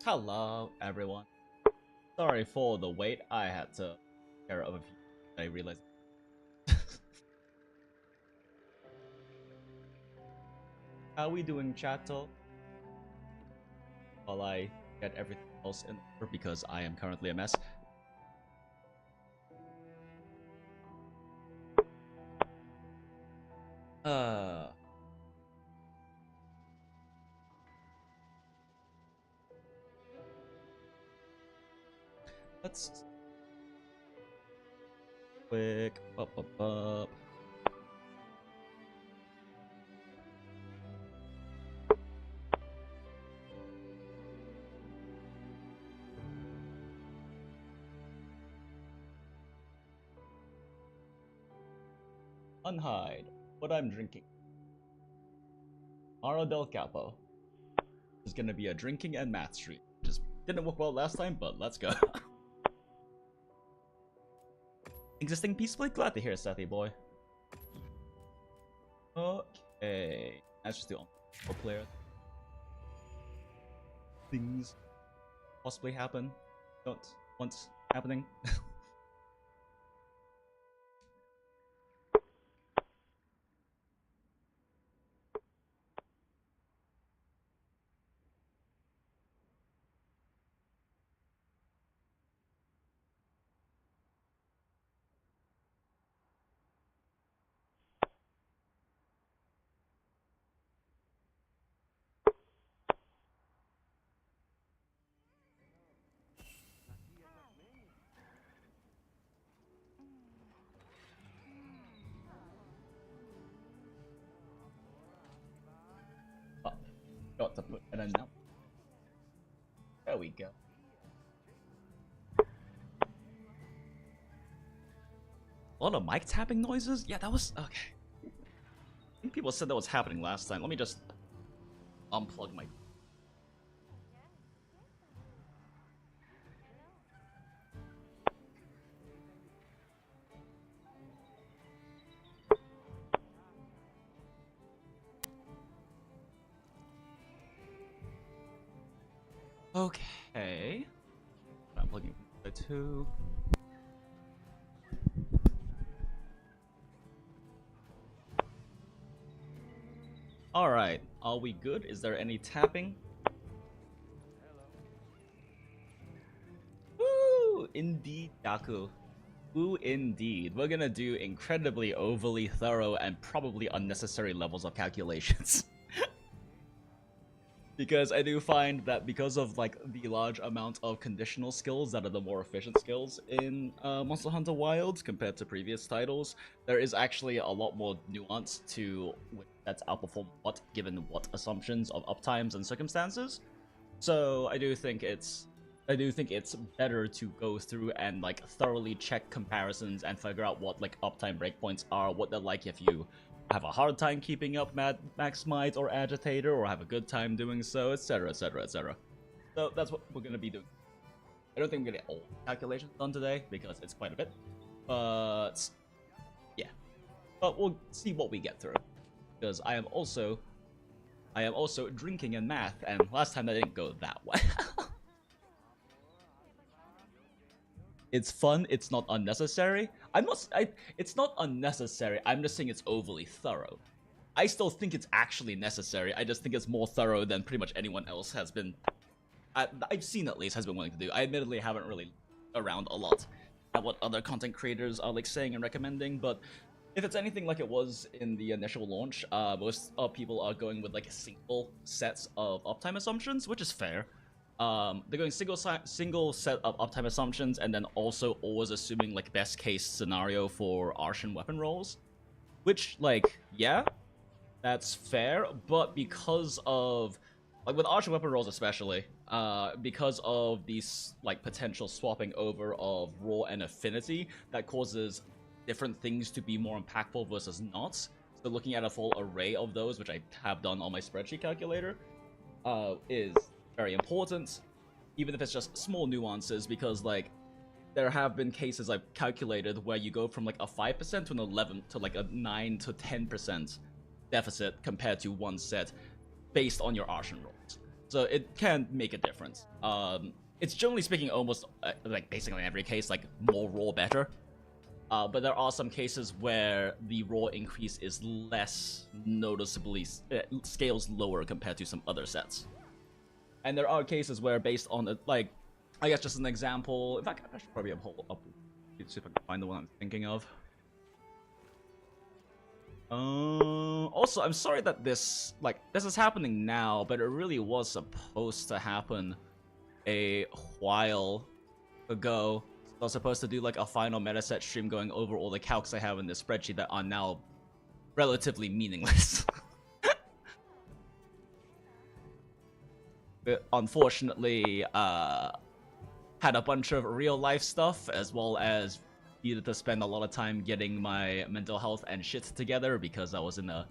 Hello, everyone. Sorry for the wait. I had to take care of a few. I realized. How we doing, chatto? While I get everything else in order because I am currently a mess. Uh. Let's quick up. Unhide what I'm drinking. Mara del Capo is gonna be a drinking and math stream. Just didn't work well last time, but let's go. Existing peacefully? Glad to hear, Sethy boy. Okay. That's just the only player. Things possibly happen. Don't want happening. Got to put it in now. There we go. A lot of mic tapping noises? Yeah, that was... okay. I think people said that was happening last time. Let me just unplug my... Okay. I'm plugging the two. Alright, are we good? Is there any tapping? Woo! Indeed, Daku. Woo, indeed. We're gonna do incredibly overly thorough and probably unnecessary levels of calculations. Because I do find that because of like the large amount of conditional skills that are the more efficient skills in Monster Hunter Wilds compared to previous titles, there is actually a lot more nuance to that's outperform what given what assumptions of uptimes and circumstances. So I do think it's better to go through and like thoroughly check comparisons and figure out what like uptime breakpoints are, what they're like if you have a hard time keeping up Max Might or Agitator, or have a good time doing so, etc, etc, etc. So that's what we're going to be doing. I don't think I'm going to get all calculations done today, because it's quite a bit. But, yeah. But we'll see what we get through. Because I am also drinking in math, and last time that didn't go that well. It's fun, it's not unnecessary. It's not unnecessary, I'm just saying it's overly thorough. I still think it's actually necessary, I just think it's more thorough than pretty much anyone else has been, I've seen at least, has been willing to do. I admittedly haven't really around a lot at what other content creators are like saying and recommending, but if it's anything like it was in the initial launch, most people are going with like single sets of uptime assumptions, which is fair. They're going single set of uptime assumptions, and then also always assuming like best case scenario for Arshan weapon rolls, which like yeah, that's fair. But because of like with Arshan weapon rolls especially, because of these like potential swapping over of raw and affinity, that causes different things to be more impactful versus not. So looking at a full array of those, which I have done on my spreadsheet calculator, is very important, even if it's just small nuances, because like there have been cases I've calculated where you go from like a 5% to an 11 to like a 9 to 10% deficit compared to one set based on your Arshan rolls. So it can make a difference. It's generally speaking almost like basically in every case like more raw better. But there are some cases where the raw increase is less noticeably, scales lower compared to some other sets. And there are cases where, based on it, like, I guess just an example. In fact, I should probably pull up, see if I can find the one I'm thinking of. Also, I'm sorry that this is happening now, but it really was supposed to happen a while ago. So I was supposed to do like a final meta set stream going over all the calcs I have in this spreadsheet that are now relatively meaningless. But unfortunately, had a bunch of real life stuff, as well as needed to spend a lot of time getting my mental health and shit together because I was in a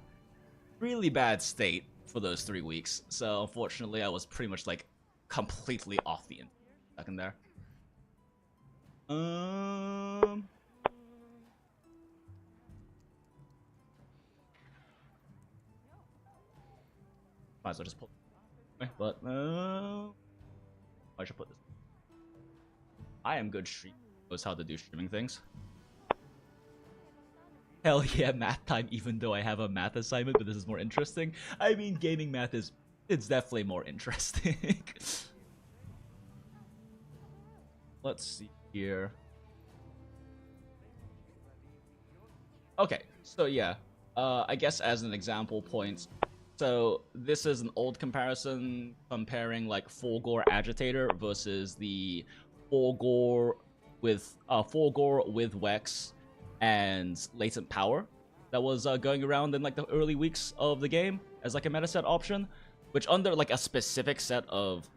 really bad state for those 3 weeks. So unfortunately, I was pretty much like completely off the second there. Might as well just pull. But I should put this. I am good stream. Knows how to do streaming things. Hell yeah, math time. Even though I have a math assignment, but this is more interesting. I mean, gaming math it's definitely more interesting. Let's see here. Okay, so yeah, I guess as an example point. So this is an old comparison comparing like Fulgore Agitator versus the Fulgore with Wex and Latent Power that was going around in like the early weeks of the game as like a meta set option, which under like a specific set of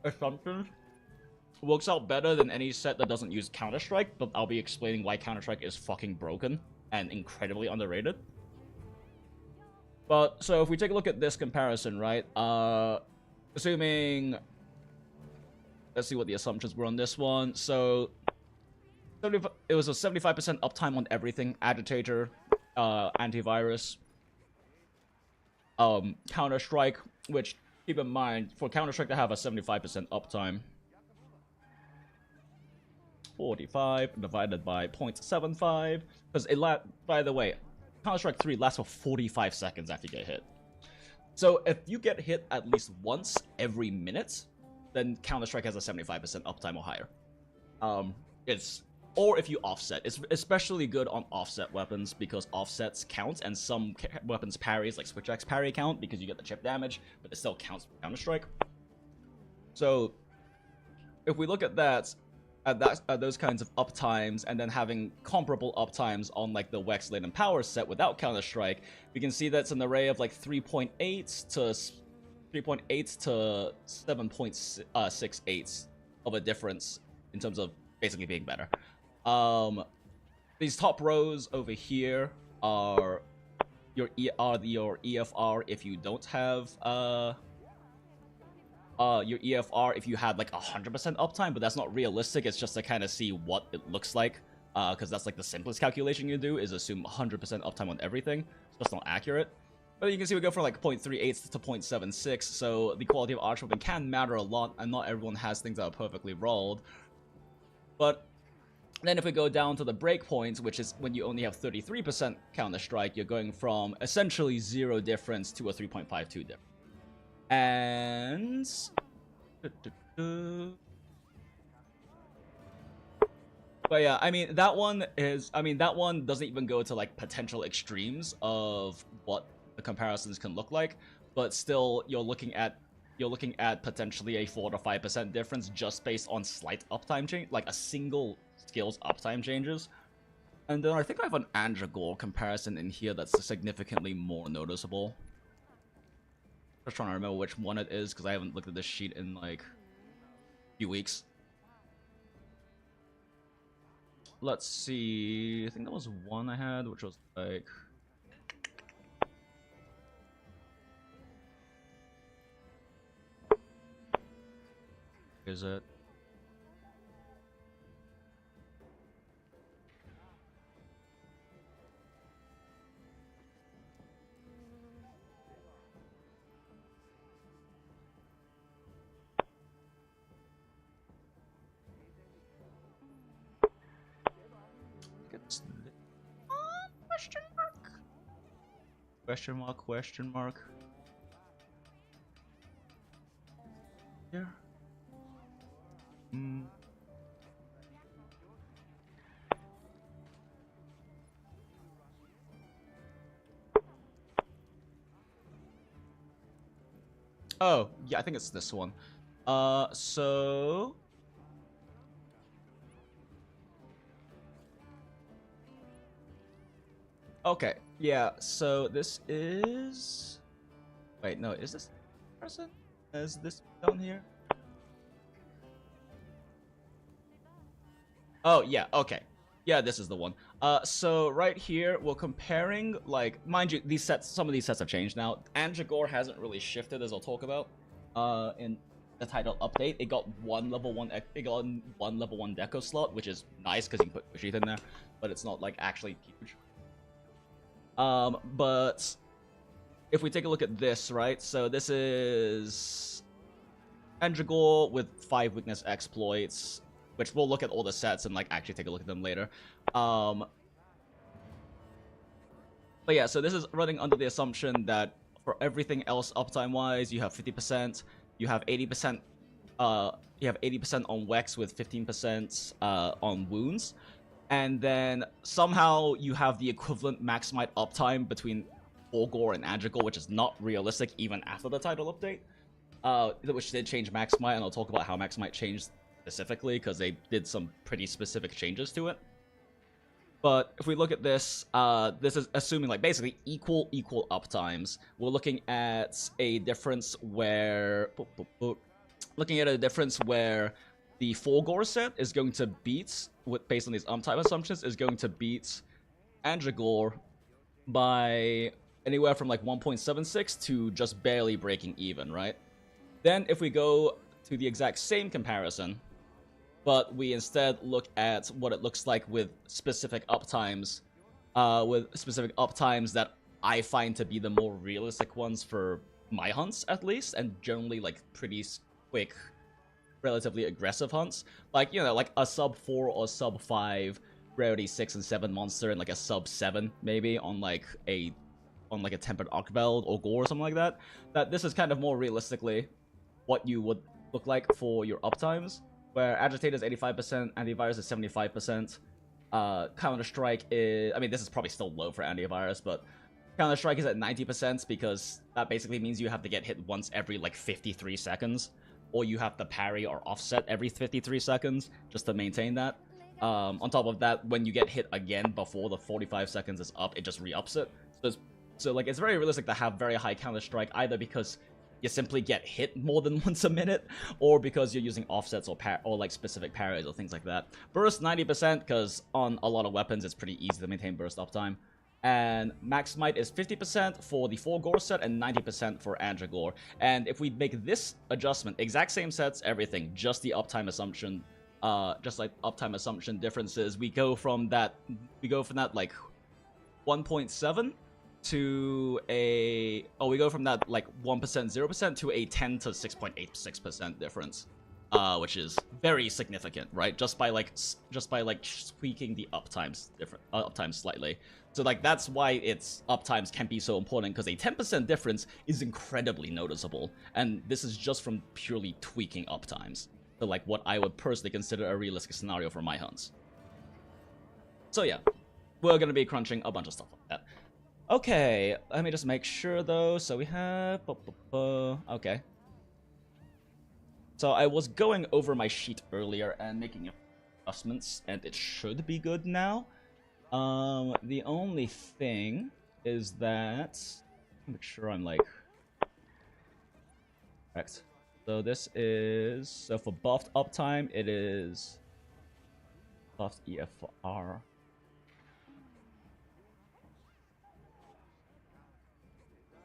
assumptions works out better than any set that doesn't use Counter-Strike, but I'll be explaining why Counter-Strike is fucking broken and incredibly underrated. But, so if we take a look at this comparison, right, assuming, let's see what the assumptions were on this one. So, it was a 75% uptime on everything, Agitator, antivirus, Counter-Strike, which, keep in mind, for Counter-Strike to have a 75% uptime, 45 divided by 0.75, because by the way, Counter-Strike 3 lasts for 45 seconds after you get hit. So if you get hit at least once every minute, then Counter-Strike has a 75% uptime or higher. Or if you offset. It's especially good on offset weapons because offsets count, and some weapons parries, like Switch X parry count because you get the chip damage, but it still counts for Counter-Strike. So if we look at that, at those kinds of uptimes, and then having comparable uptimes on like the Wex Latent Power set without Counter-Strike, we can see that's an array of like 3.8 to 7.68 of a difference in terms of basically being better. These top rows over here are your EFR if you don't have your EFR if you had like 100% uptime, but that's not realistic. It's just to kind of see what it looks like, because that's like the simplest calculation you do is assume 100% uptime on everything. It's just not accurate. But you can see we go from like 0.38 to 0.76, so the quality of arch weapon can matter a lot, and not everyone has things that are perfectly rolled. But then if we go down to the breakpoints, which is when you only have 33% Counter-Strike, you're going from essentially 0 difference to a 3.52 difference. And but yeah, I mean that one doesn't even go to like potential extremes of what the comparisons can look like, but still you're looking at potentially a 4 to 5% difference just based on slight uptime change, like a single skill's uptime changes. And then I think I have an Andragore comparison in here that's significantly more noticeable. Just trying to remember which one it is because I haven't looked at this sheet in like a few weeks. Let's see. I think that was one I had, which was like. Is it? Question mark? Question mark? Question mark? Here. Oh, yeah, I think it's this one. So okay, yeah. So this is. Wait, no. Is this person? Is this down here? Oh yeah. Okay. Yeah, this is the one. So right here, we're comparing, like, mind you, these sets, some of these sets have changed now. Andragore hasn't really shifted, as I'll talk about. In the title update, it got one level one deco slot, which is nice because you can put Sheath in there, but it's not like actually huge. But if we take a look at this, right? So this is Andragore with 5 weakness exploits, which we'll look at all the sets and like actually take a look at them later. But yeah, so this is running under the assumption that for everything else uptime wise, you have 50%, you have 80%, you have 80% on Wex with 15% on wounds, and then somehow you have the equivalent maximite uptime between Orgor and Andragore, which is not realistic even after the title update, which did change maximite, and I'll talk about how maximite changed specifically because they did some pretty specific changes to it. But if we look at this, this is assuming like basically equal uptimes. We're looking at a difference where the Forgore set is going to beat, based on these uptime assumptions, is going to beat Andragore by anywhere from like 1.76 to just barely breaking even, right? Then if we go to the exact same comparison, but we instead look at what it looks like with specific uptimes, that I find to be the more realistic ones for my hunts, at least, and generally like pretty quick, relatively aggressive hunts. Like, you know, like a sub 4 or sub 5 rarity 6 and 7 monster, and like a sub 7 maybe on like a tempered Arkveld or Gore or something like that. That this is kind of more realistically what you would look like for your uptimes, where Agitator is 85%, Antivirus is 75%, Counter-Strike is... I mean, this is probably still low for Antivirus, but Counter-Strike is at 90% because that basically means you have to get hit once every, like, 53 seconds, or you have to parry or offset every 53 seconds just to maintain that. On top of that, when you get hit again before the 45 seconds is up, it just re-ups it. So like, it's very realistic to have very high Counter-Strike, either because you simply get hit more than once a minute, or because you're using offsets or like specific parries or things like that. Burst 90% because on a lot of weapons it's pretty easy to maintain burst uptime. And maximite is 50% for the Forgore set and 90% for Andragore. And if we make this adjustment, exact same sets, everything, just the uptime assumption, just like uptime assumption differences, we go from that like 1.7 to a... Oh, we go from that, like, 1%, 0% to a 10 to 6.86% difference, which is very significant, right? Just by tweaking the uptimes slightly. So, like, that's why its uptimes can be so important, because a 10% difference is incredibly noticeable, and this is just from purely tweaking uptimes. So, like, what I would personally consider a realistic scenario for my hunts. So, yeah. We're gonna be crunching a bunch of stuff like that. Okay, let me just make sure though. So we have... Okay. So I was going over my sheet earlier and making adjustments, and it should be good now. The only thing is that... Make sure I'm like... Correct. So this is... So for buffed uptime, it is... Buffed EFR...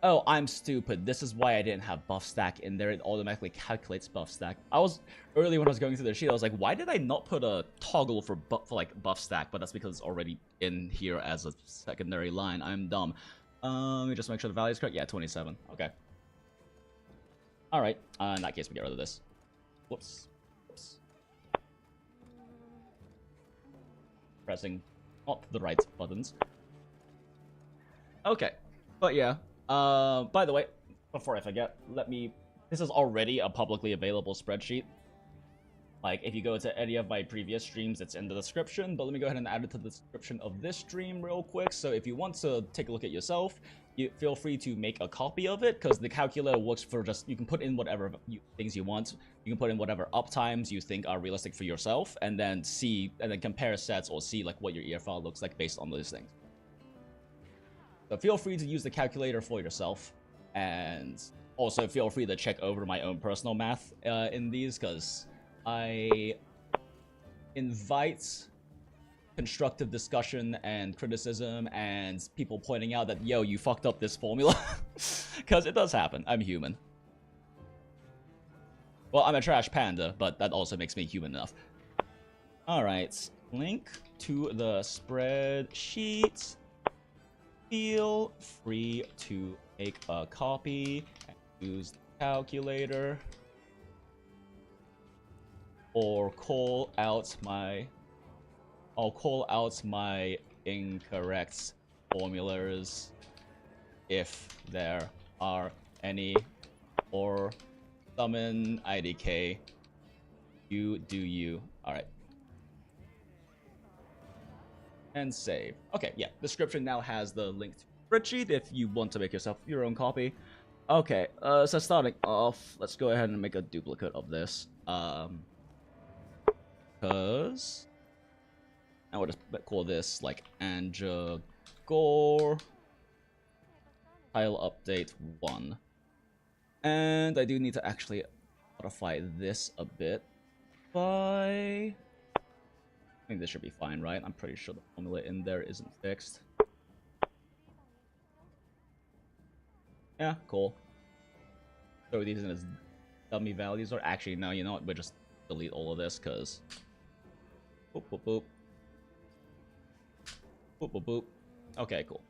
Oh, I'm stupid. This is why I didn't have buff stack in there. It automatically calculates buff stack. Earlier when I was going through the sheet, I was like, why did I not put a toggle for buff stack? But that's because it's already in here as a secondary line. I'm dumb. Let me just make sure the value is correct. Yeah, 27. Okay. Alright. In that case, we get rid of this. Whoops. Whoops. Pressing not the right buttons. Okay. But yeah. By the way, before I forget, this is already a publicly available spreadsheet. Like, if you go to any of my previous streams, it's in the description, but let me go ahead and add it to the description of this stream real quick. So if you want to take a look at yourself, you feel free to make a copy of it, because the calculator works for just, you can put in whatever things you want. You can put in whatever uptimes you think are realistic for yourself, and then compare sets or see like what your ear file looks like based on those things. So feel free to use the calculator for yourself, and also feel free to check over my own personal math in these, because I invite constructive discussion and criticism and people pointing out that, yo, you fucked up this formula. Because it does happen. I'm human. Well, I'm a trash panda, but that also makes me human enough. Alright, link to the spreadsheet. Feel free to make a copy and use the calculator. Or I'll call out my incorrect formulas if there are any, or summin idk. You do you. Alright. And save. Okay, yeah. Description now has the link to spreadsheet if you want to make yourself your own copy. Okay, so starting off, let's go ahead and make a duplicate of this. Because I would just call this like Anja Gore tile update 1. And I do need to actually modify this a bit by, I think this should be fine, right? I'm pretty sure the formula in there isn't fixed. Yeah, cool. So these in as dummy values, or actually no, you know what? We'll just delete all of this because boop boop boop. Boop, boop, boop. Okay, cool.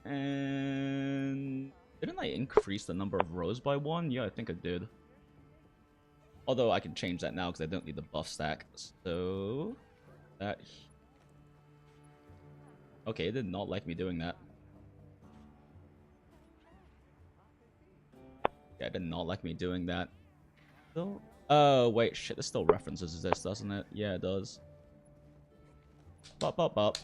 And didn't I increase the number of rows by 1? Yeah, I think I did. Although I can change that now because I don't need the buff stack. So that. Okay, it did not like me doing that. Yeah, it did not like me doing that. Still. Oh wait, shit! This still references this, doesn't it? Yeah, it does. Bop, bop, bop.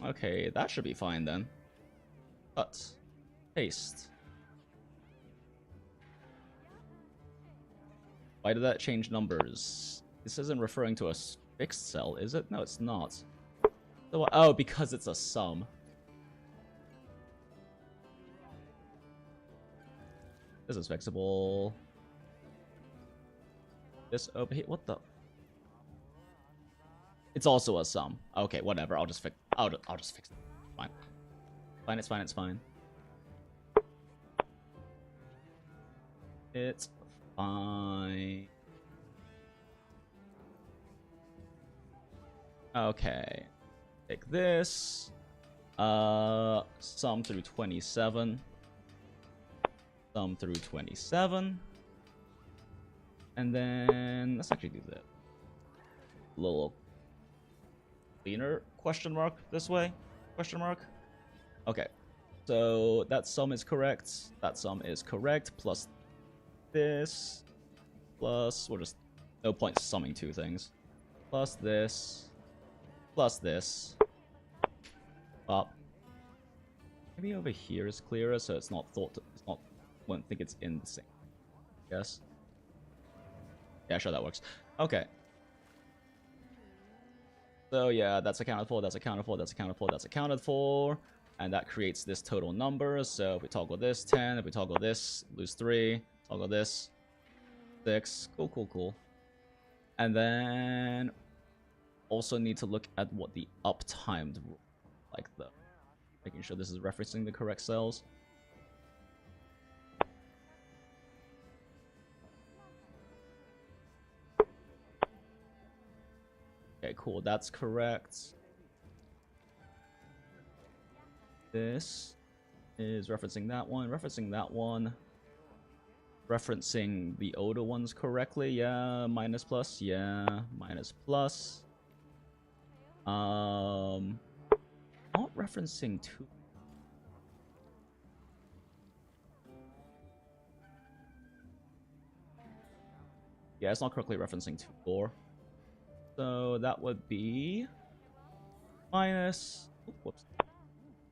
Okay, that should be fine then. Cut. Paste. Why did that change numbers? This isn't referring to a fixed cell, is it? No, it's not. So, oh, because it's a sum. This is fixable. This over here. What the? It's also a sum. Okay, whatever. I'll just fix. I'll just fix it. Fine. Fine. It's fine. It's fine. It's fine. Okay. Take this. Sum through 27. Sum through 27. And then let's actually do that. Little cleaner question mark this way? Question mark? Okay. So that sum is correct. That sum is correct. Plus this. Plus, we're just no point summing two things. Plus this. Plus this. Up. Maybe over here is clearer, so it's not won't think it's in the same. Yes. Yeah, sure, that works. Okay. So yeah, that's accounted for, that's accounted for, that's accounted for, that's accounted for. And that creates this total number. So if we toggle this, 10. If we toggle this, lose 3. Toggle this, 6. Cool, cool, cool. And then also need to look at what the uptimed like the making sure this is referencing the correct cells. Okay, cool. That's correct. This is referencing that one, referencing that one, referencing the older ones correctly. Yeah, minus plus. Yeah, minus plus. Not referencing two. Yeah, it's not correctly referencing 2, 4. So that would be minus. Oh, whoops.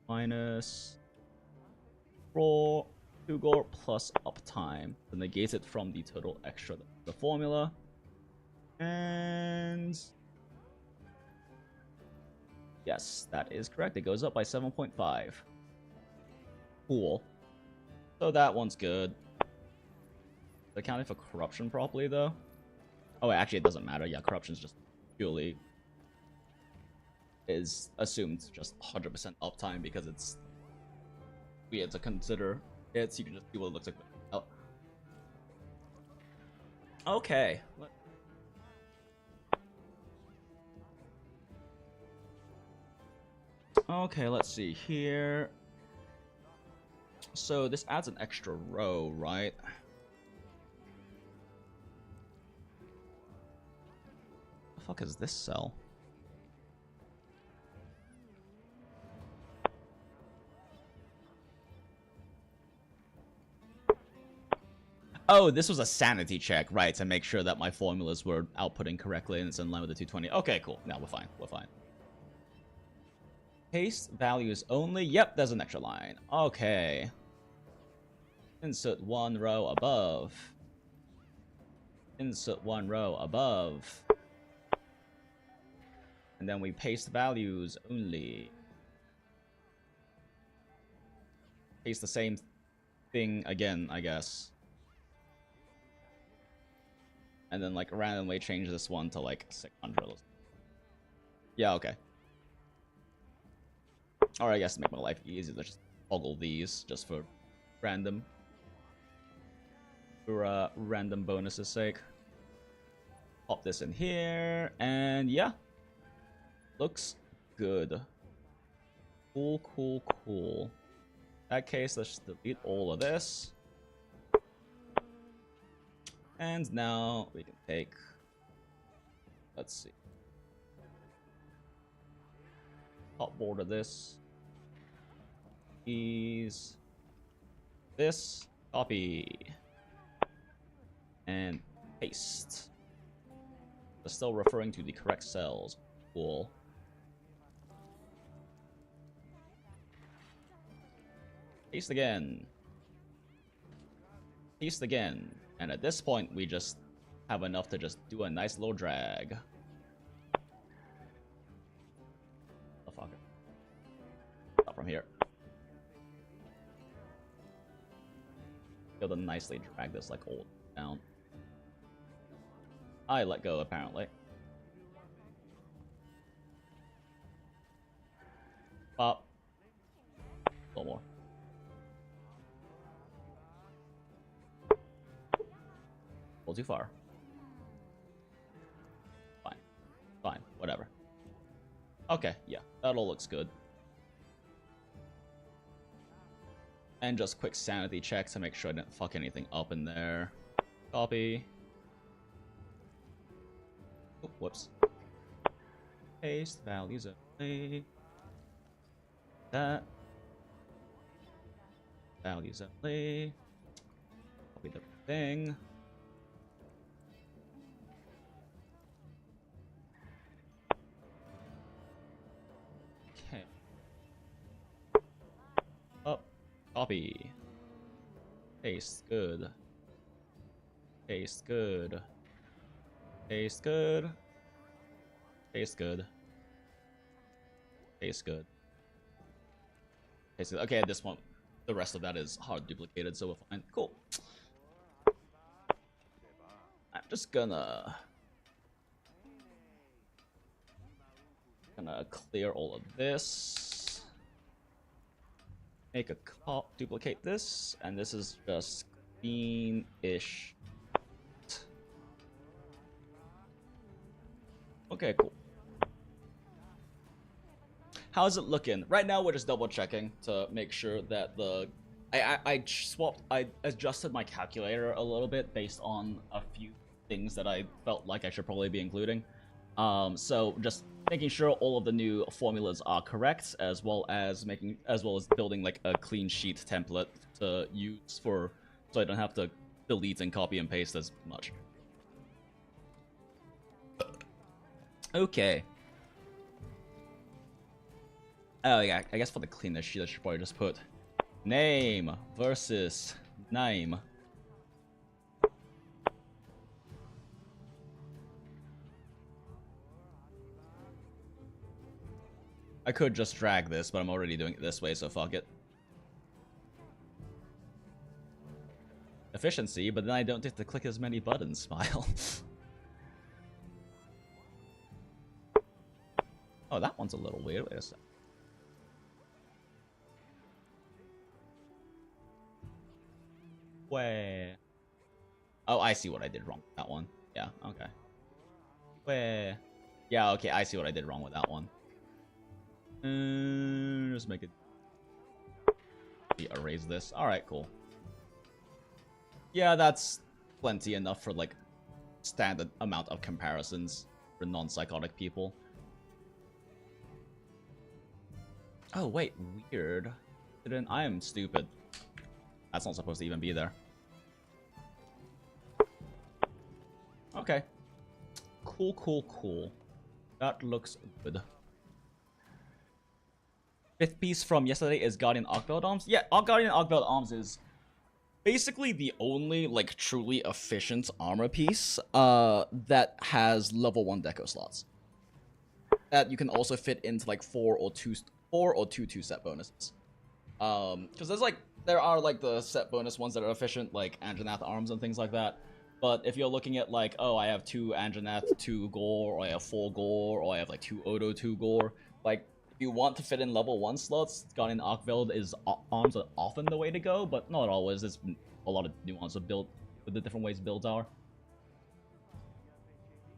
minus raw sugar plus uptime to negate it from the total extra the formula. And yes, that is correct. It goes up by 7.5. Cool. So that one's good. Accounting for corruption properly though. Oh, actually, it doesn't matter. Yeah, corruption's just purely is assumed just 100% uptime because it's weird to consider it. So you can just see what it looks like. Oh. Okay. Okay, let's see here. So this adds an extra row, right? The fuck is this cell? Oh, this was a sanity check, right, to make sure that my formulas were outputting correctly and it's in line with the 220. Okay, cool. Now we're fine. We're fine. Paste values only. Yep, there's an extra line. Okay. Insert one row above. Insert one row above. And then we paste values only. Paste the same thing again, I guess. And then, like, randomly change this one to, like, 600. Yeah, okay. Or I guess to make my life easier, let's just toggle these just for random. For random bonuses' sake. Pop this in here, and yeah. Looks good. Cool, cool, cool. In that case, let's just delete all of this. And now we can take, let's see, top border this, ease, this, copy, and paste. They're still referring to the correct cells. Cool. Paste again. Paste again. And at this point, we just have enough to just do a nice little drag. Oh, fuck it. Stop from here. Be able to nicely drag this like all down. I let go, apparently. Pop. A little more. A little too far. Fine. Fine. Whatever. Okay, yeah. That all looks good. And just quick sanity check to make sure I didn't fuck anything up in there. Copy. Oh, whoops. Paste values only. That. Values only. Copy the thing. Okay. Up. Copy. Paste. Good. Paste. Good. Paste. Good. Paste. Good. Paste. Good. Paste. Good. Okay, at this point, the rest of that is hard duplicated, so we're fine. Cool. I'm just gonna clear all of this. Make a duplicate this, and this is just clean-ish. Okay, cool. How's it looking? Right now, we're just double checking to make sure that the I adjusted my calculator a little bit based on a few things that I felt like I should probably be including. So just making sure all of the new formulas are correct, as well as building like a clean sheet template to use for, so I don't have to delete and copy and paste as much. Okay. Oh yeah, I guess for the cleaner sheet, I should probably just put name versus name. I could just drag this, but I'm already doing it this way, so fuck it. Efficiency, but then I don't get to click as many buttons, smile. Oh, that one's a little weird. Wait a sec. Where? Oh, I see what I did wrong with that one. Yeah, okay. Where? Yeah, okay, I see what I did wrong with that one. Just make it... erase this. Alright, cool. Yeah, that's plenty enough for, like, standard amount of comparisons for non-psychotic people. Oh, wait, weird. I am stupid. That's not supposed to even be there. Okay. Cool, cool, cool. That looks good. Fifth piece from yesterday is Guardian Arcbelt Arms. Yeah, Guardian Arcbelt Arms is basically the only, like, truly efficient armor piece that has level 1 deco slots. That you can also fit into, like, 4 or 2 set bonuses. Because there are, like, the set bonus ones that are efficient, like Anjanath Arms and things like that. But if you're looking at, like, oh, I have 2 Anjanath, 2 Gore, or I have 4 Gore, or I have, like, 2 Odo, 2 Gore, like, if you want to fit in level 1 slots, Guardian Arcveld arms are often the way to go, but not always. There's a lot of nuance of build with the different ways builds are.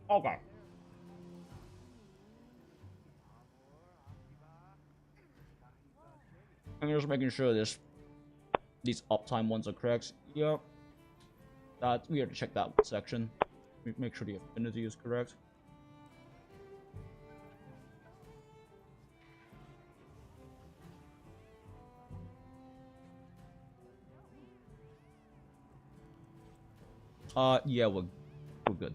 Okay. I'm just making sure these uptime ones are correct. Yep. We have to check that section. Make sure the affinity is correct. Yeah, we're good.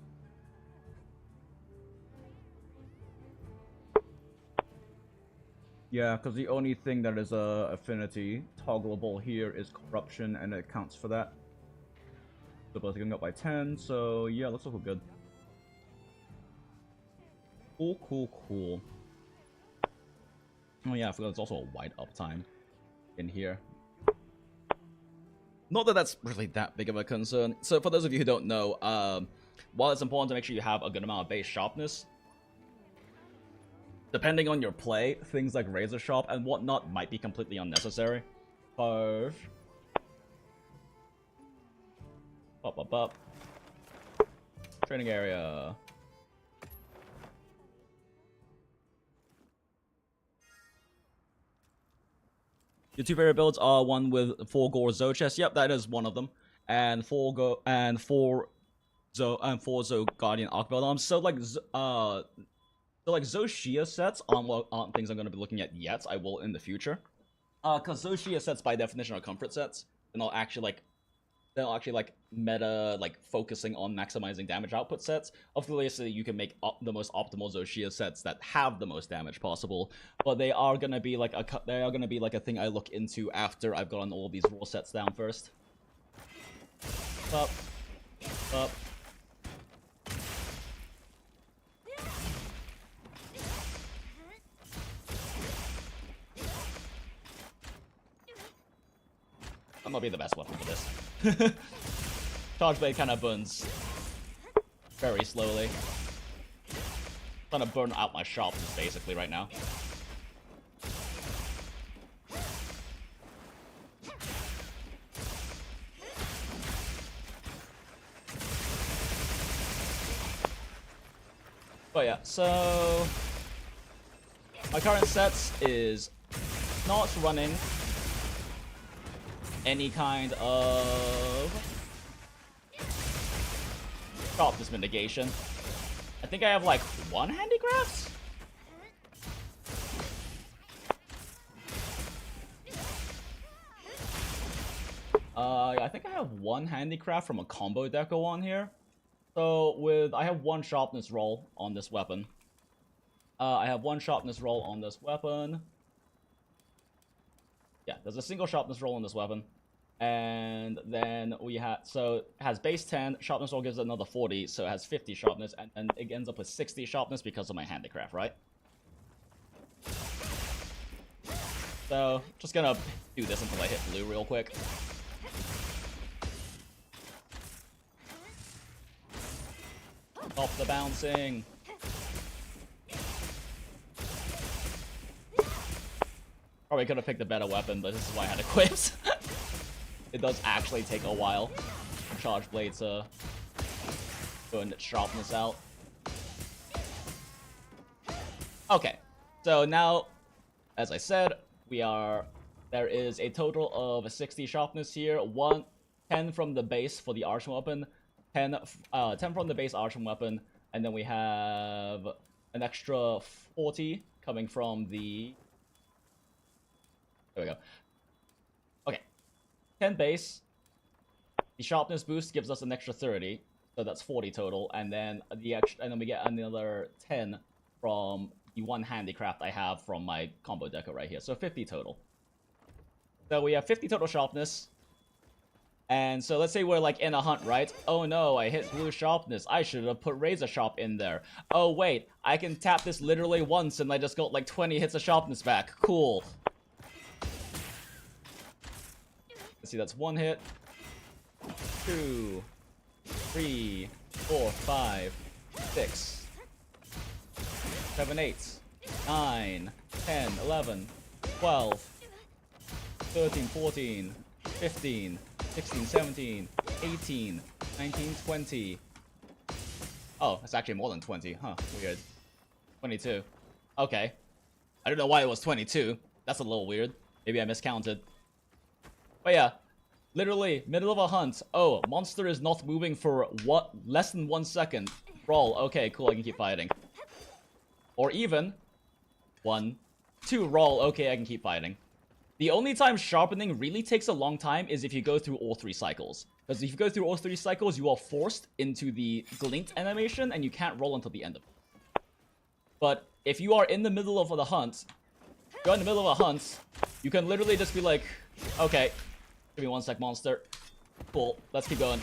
Yeah, because the only thing that is affinity toggleable here is corruption, and it counts for that. So both going up by 10, so yeah, looks like we're good. Cool, cool, cool. Oh yeah, I forgot there's also a wide uptime in here. Not that that's really that big of a concern. So for those of you who don't know, while it's important to make sure you have a good amount of base sharpness, depending on your play, things like razor sharp and whatnot might be completely unnecessary. Up. Training area. Your 2 favorite builds are one with 4 Gore Zo chest. Yep, that is one of them. And 4 Zo Guardian Arcbelt Arms. So like Zo Shia sets aren't things I'm gonna be looking at yet. I will in the future. Cause Zo Shia sets by definition are comfort sets. And they'll actually meta, like, focusing on maximizing damage output sets. Obviously, you can make the most optimal Zoshia sets that have the most damage possible, but they are gonna be like a thing I look into after I've gotten all these raw sets down first. Up. That might be the best weapon for this. Charge blade kind of burns very slowly. Trying to burn out my sharpness basically right now. But yeah, so my current sets is not running any kind of sharpness mitigation. I think I have like 1 handicraft? I think I have 1 handicraft from a combo deco on here. So I have 1 sharpness roll on this weapon. I have 1 sharpness roll on this weapon. Yeah, there's a single sharpness roll on this weapon. And then we have, so it has base 10, sharpness roll gives it another 40, so it has 50 sharpness, and it ends up with 60 sharpness because of my handicraft, right? So, just gonna do this until I hit blue real quick. Off the bouncing. Probably could have picked a better weapon, but this is why I had to quit. It does actually take a while for Charge Blade to go and sharpness out. Okay, so now, as I said, there is a total of 60 sharpness here, 10 from the base for the archer weapon, 10 from the base archer weapon, and then we have an extra 40 coming from the... There we go. Okay. 10 base. The sharpness boost gives us an extra 30, so that's 40 total, and then we get another 10 from the one handicraft I have from my combo deco right here, so 50 total. So we have 50 total sharpness. And so let's say we're like in a hunt, right? Oh no, I hit blue sharpness. I should have put razor sharp in there. Oh wait, I can tap this literally once and I just got like 20 hits of sharpness back. Cool. Let's see, that's 1 hit, 2, 3, 4, 5, 6, 7, 8, 9, 10, 11, 12, 13, 14, 15, 16, 17, 18, 19, 20. Oh, that's actually more than 20. Huh, weird. 22. Okay. I don't know why it was 22. That's a little weird. Maybe I miscounted. But yeah, literally, middle of a hunt. Oh, monster is not moving for what? Less than 1 second. Roll. Okay, cool, I can keep fighting. Or even 1, 2, roll. Okay, I can keep fighting. The only time sharpening really takes a long time is if you go through all 3 cycles. Because if you go through all 3 cycles, you are forced into the glint animation, and you can't roll until the end of it. But if you are in the middle of the hunt, you're in the middle of a hunt, you can literally just be like, okay, give me 1 sec, monster. Cool, let's keep going.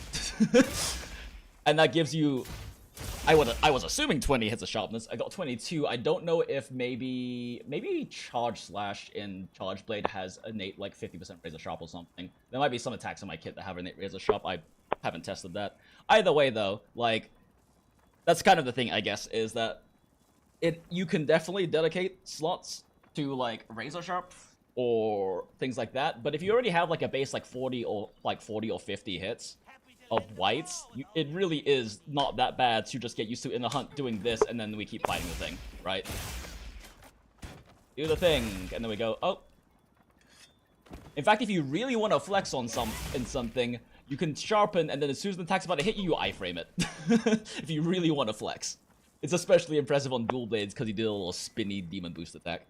And that gives you... I was assuming 20 hits of sharpness. I got 22. I don't know if maybe Charge Slash in Charge Blade has innate like 50% razor sharp or something. There might be some attacks in my kit that have innate razor sharp. I haven't tested that. Either way though, like that's kind of the thing, I guess, is that you can definitely dedicate slots to like razor sharp or things like that. But if you already have like a base like 40 or 50 hits of whites, it really is not that bad to just get used to in the hunt doing this, and then we keep fighting the thing, right? Do the thing, and then we go, oh. In fact, if you really want to flex on something, you can sharpen, and then as soon as the attack's about to hit you, you iframe it. If you really want to flex. It's especially impressive on dual blades, because you did a little spinny demon boost attack.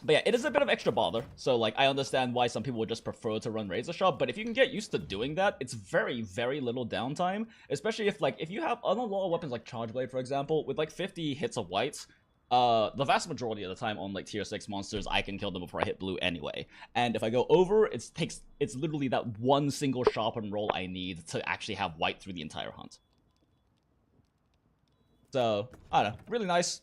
But yeah, it is a bit of extra bother, so like I understand why some people would just prefer to run razor sharp, but if you can get used to doing that, it's very, very little downtime, especially if you have on a lot of weapons like Charge Blade, for example, with like 50 hits of whites, the vast majority of the time on like tier 6 monsters, I can kill them before I hit blue anyway. And if I go over, it's literally that one single sharpen roll I need to actually have white through the entire hunt. So, I don't know, really nice.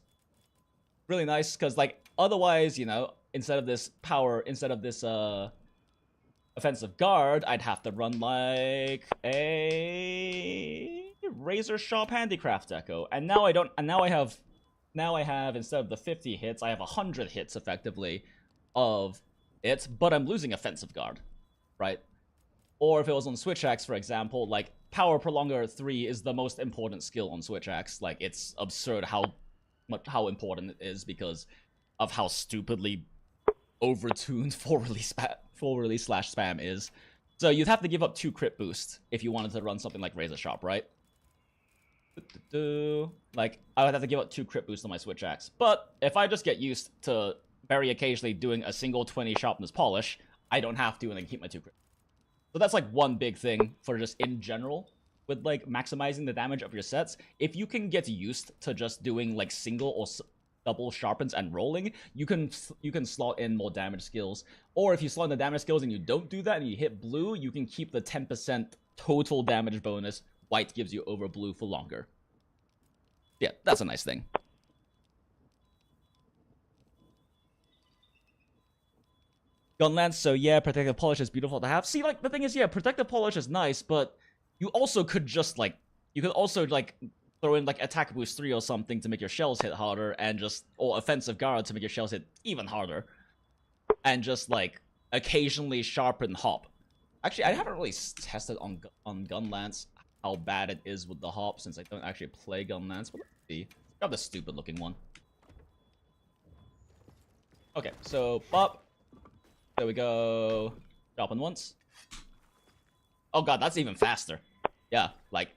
Really nice, because like otherwise, you know, instead of this offensive guard, I'd have to run like a razor sharp handicraft deco. And now I don't, and now I have instead of the 50 hits, I have 100 hits effectively of it, but I'm losing offensive guard, right? Or if it was on Switch Axe, for example, like Power Prolonger 3 is the most important skill on Switch Axe. Like it's absurd how important it is because of how stupidly overtuned full release slash spam is. So you'd have to give up 2 crit boost if you wanted to run something like Razor Sharp, right? Like I would have to give up 2 crit boost on my Switch Axe. But if I just get used to very occasionally doing a single 20 sharpness polish, I don't have to, and I can keep my 2 crit. So that's like one big thing for just in general with like maximizing the damage of your sets. If you can get used to just doing like single double sharpens and rolling, you can slot in more damage skills. Or if you slot in the damage skills and you don't do that and you hit blue, you can keep the 10% total damage bonus white gives you over blue for longer. Yeah, that's a nice thing. Gunlance, so yeah, protective polish is beautiful to have. See, like, the thing is, yeah, protective polish is nice, but you also could just, like, you could also, like, throw in, like, attack boost 3 or something to make your shells hit harder, and just, or offensive guard to make your shells hit even harder. And just, like, occasionally sharpen hop. Actually, I haven't really tested on Gunlance how bad it is with the hop, since I don't actually play Gunlance, but let's see. Grab the stupid looking one. Okay, so, pop. There we go. Sharpen once. Oh god, that's even faster. Yeah, like,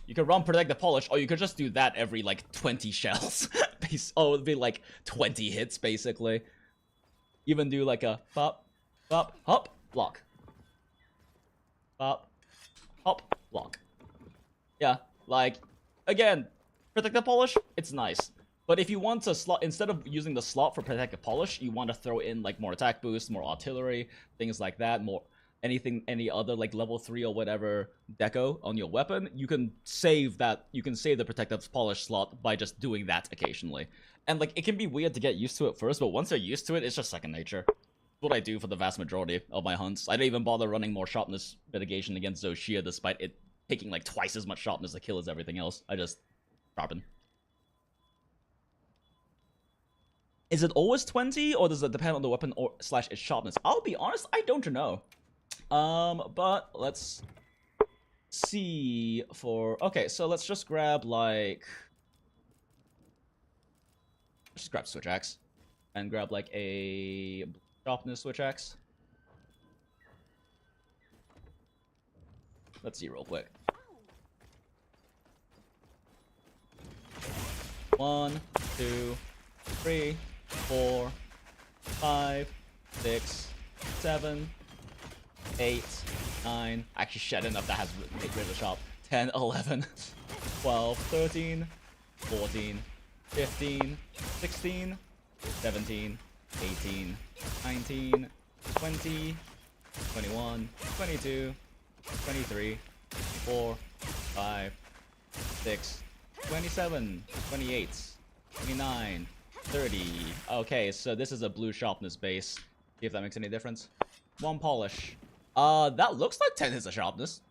you could run protect the polish, or you could just do that every, like, 20 shells. Oh, it'd be, like, 20 hits, basically. Even do, like, a pop, pop, hop, block. Pop, hop, block. Yeah, like, again, protect the polish, it's nice. But if you want to slot, instead of using the slot for protective polish, you want to throw in, like, more attack boost, more artillery, things like that, more any other, like, level 3 or whatever deco on your weapon, you can save that, you can save the protective polish slot by just doing that occasionally. And, like, it can be weird to get used to it first, but once you're used to it, it's just second nature. It's what I do for the vast majority of my hunts. I don't even bother running more sharpness mitigation against those Shia, despite it taking, like, twice as much sharpness to kill as everything else. I just sharpen. Is it always 20, or does it depend on the weapon or / its sharpness? I'll be honest, I don't know. But let's see for... Okay, so let's just grab, like... Let's just grab switch axe. And grab, like, a sharpness switch axe. Let's see real quick. 1, 2, 3, 4, 5, 6, 7, 8, 9. Actually, shit, enough that has razor sharp. 10, 11, 12, 13, 14, 15, 16, 17, 18, 19, 20, 21, 22, 23, 24, 5, 6, 27, 28, 29, 30. Okay, so this is a blue sharpness base. See if that makes any difference. 1 polish. That looks like 10 hits of sharpness.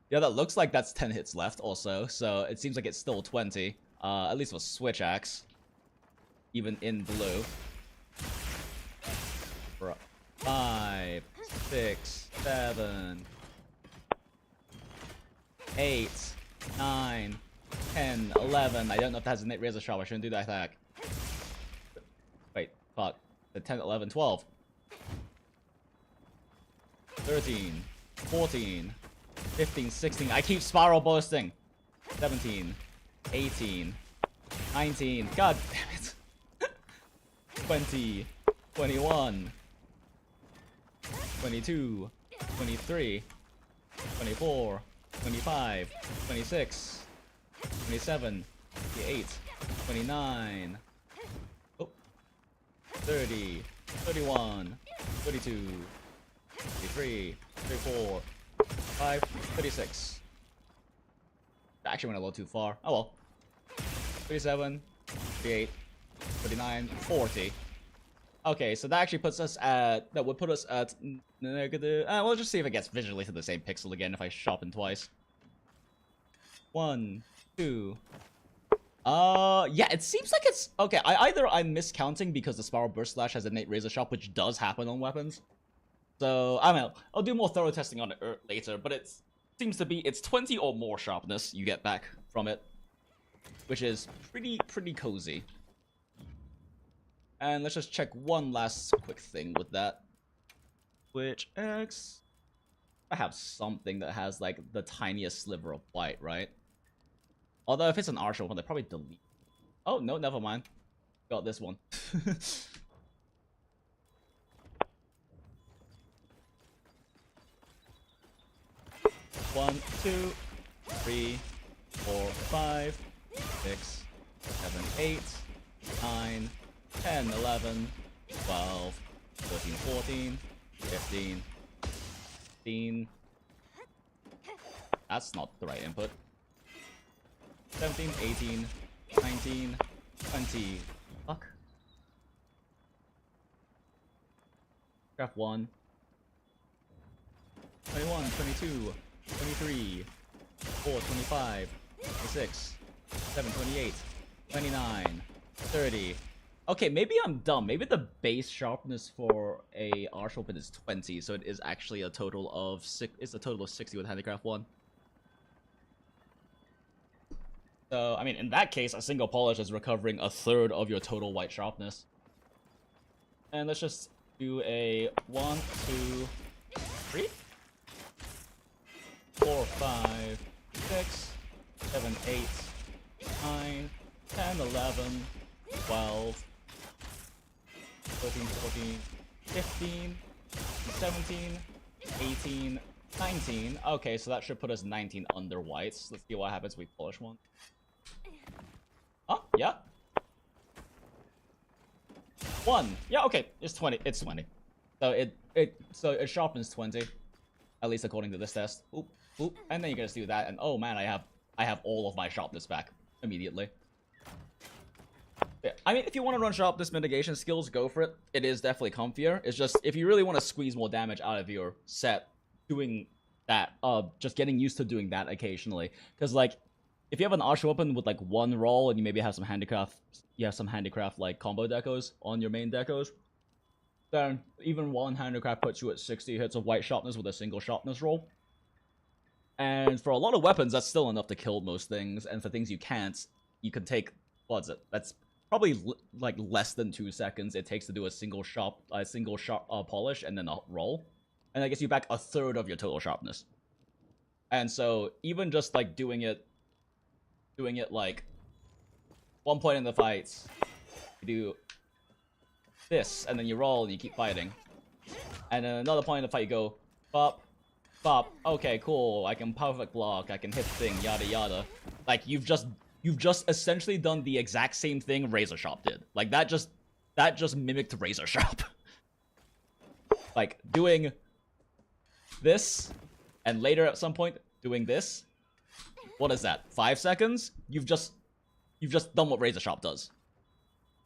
Yeah, that looks like that's 10 hits left also, so it seems like it's still 20. At least with switch axe. Even in blue. 5, 6, 7, 8, 9, 10, 11. I don't know if that has a innate razor sharp. I shouldn't do that attack. Wait, fuck. The 10, 11, 12. 13, 14, 15, 16. I keep spiral bursting. 17, 18, 19. God damn it. 20, 21, 22, 23, 24, 25, 26, 27, 28, 29, oh, 30, 31, 32, 33, 34, 35, 36. Actually went a little too far. Oh well. 37, 38, 39, 40. Okay, so that actually puts us at... That would put us at negative... we'll just see if it gets visually to the same pixel again if I sharpen twice. 1, 2... yeah, it seems like it's... Okay, either I'm miscounting because the Spiral Burst Slash has innate Razor Sharp, which does happen on weapons. So, I don't know. I'll do more thorough testing on it later, but it seems to be... It's 20 or more sharpness you get back from it. Which is pretty cozy. And let's just check one last quick thing with that. Which X... I have something that has, like, the tiniest sliver of white, right? Although if it's an archer one, they probably delete. Oh, no, never mind. Got this one. 1, 2, 3, 4, 5, 6, 7, 8, 9, 10, 11, 12, 13, 14, 15, 16. That's not the right input. 17, 18, 19, 20. Fuck. Graph 1. 21, 22, 23, 4, 25, 26, 7, 28, 29, 30. Okay, maybe I'm dumb. Maybe the base sharpness for a arch open is 20, so it is actually a total of 6. It's a total of 60 with handicraft 1. So, I mean, in that case, a single polish is recovering a third of your total white sharpness. And let's just do a 1, 2, 3, 4, 5, 6, 7, 8, 9, 10, 11, 12, 13, 14, 15, 17, 18, 19. Okay, so that should put us 19 under whites. Let's see what happens if we polish one. Oh, yeah. 1. Yeah, okay. It's 20. It's 20. So it sharpens 20. At least according to this test. Oop, oop. And then you just do that, and oh man, I have all of my sharpness back immediately. Yeah, I mean, if you want to run sharpness mitigation skills, go for it. It is definitely comfier. It's just, if you really want to squeeze more damage out of your set, doing that, just getting used to doing that occasionally. Because, like, if you have an arch weapon with, like, one roll, and you maybe have some handicraft, like, combo decos on your main decos, then even one handicraft puts you at 60 hits of white sharpness with a single sharpness roll. And for a lot of weapons, that's still enough to kill most things. And for things you can't, you can take, what is it? That's probably like less than 2 seconds it takes to do a single sharp polish and then a roll. And that gets you back a third of your total sharpness. And so even just like doing it like one point in the fights, you do this, and then you roll and you keep fighting. And then another point in the fight you go, bop, bop, okay, cool, I can perfect block, I can hit thing, yada yada. Like, you've just essentially done the exact same thing Razor Sharp did. Like, that just mimicked Razor Sharp. Like, doing this, and later at some point, doing this. What is that, 5 seconds? You've just done what Razor Sharp does.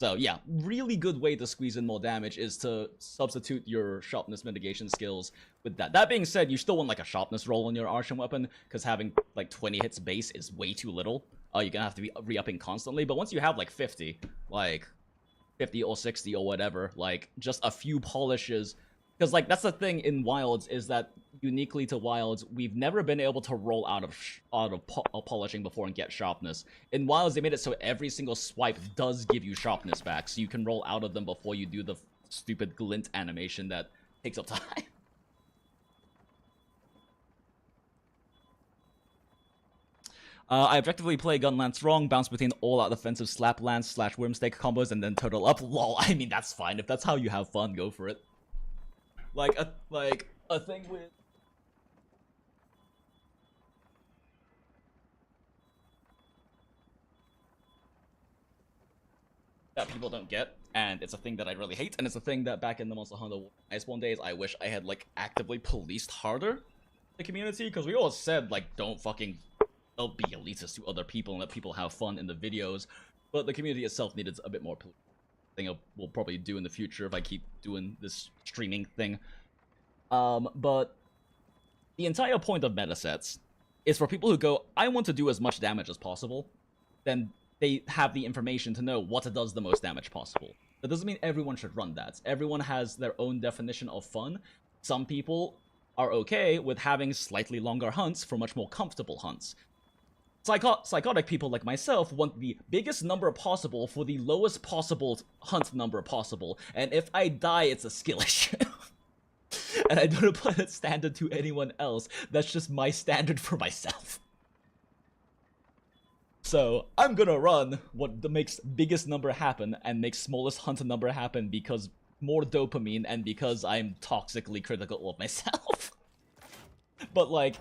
So yeah, really good way to squeeze in more damage is to substitute your sharpness mitigation skills with that. That being said, you still want like a sharpness roll on your arching weapon, because having like 20 hits base is way too little. You're gonna have to be re-upping constantly, but once you have like 50 or 60 or whatever, like just a few polishes. Because, like, that's the thing in Wilds, is that, uniquely to Wilds, we've never been able to roll out of polishing before and get sharpness. In Wilds, they made it so every single swipe does give you sharpness back, so you can roll out of them before you do the stupid glint animation that takes up time. I objectively play Gun Lance wrong, bounce between all-out defensive slap lance / wormstake combos, and then total up. Lol, I mean, that's fine. If that's how you have fun, go for it. Like a thing with that people don't get, and it's a thing that I really hate, and it's a thing that back in the Monster Hunter Iceborne days, I wish I had like actively policed harder the community, because we always said like don't be elitist to other people and let people have fun in the videos, but the community itself needed a bit more policing. Thing I will probably do in the future if I keep doing this streaming thing. But the entire point of metasets is for people who go, I want to do as much damage as possible, then they have the information to know what does the most damage possible. That doesn't mean everyone should run that. Everyone has their own definition of fun. Some people are okay with having slightly longer hunts for much more comfortable hunts. Psychotic people like myself want the biggest number possible for the lowest possible hunt number possible, and if I die, it's a skill issue. And I don't apply that standard to anyone else. That's just my standard for myself. So, I'm gonna run what makes biggest number happen and makes smallest hunt number happen because more dopamine and because I'm toxically critical of myself. But like,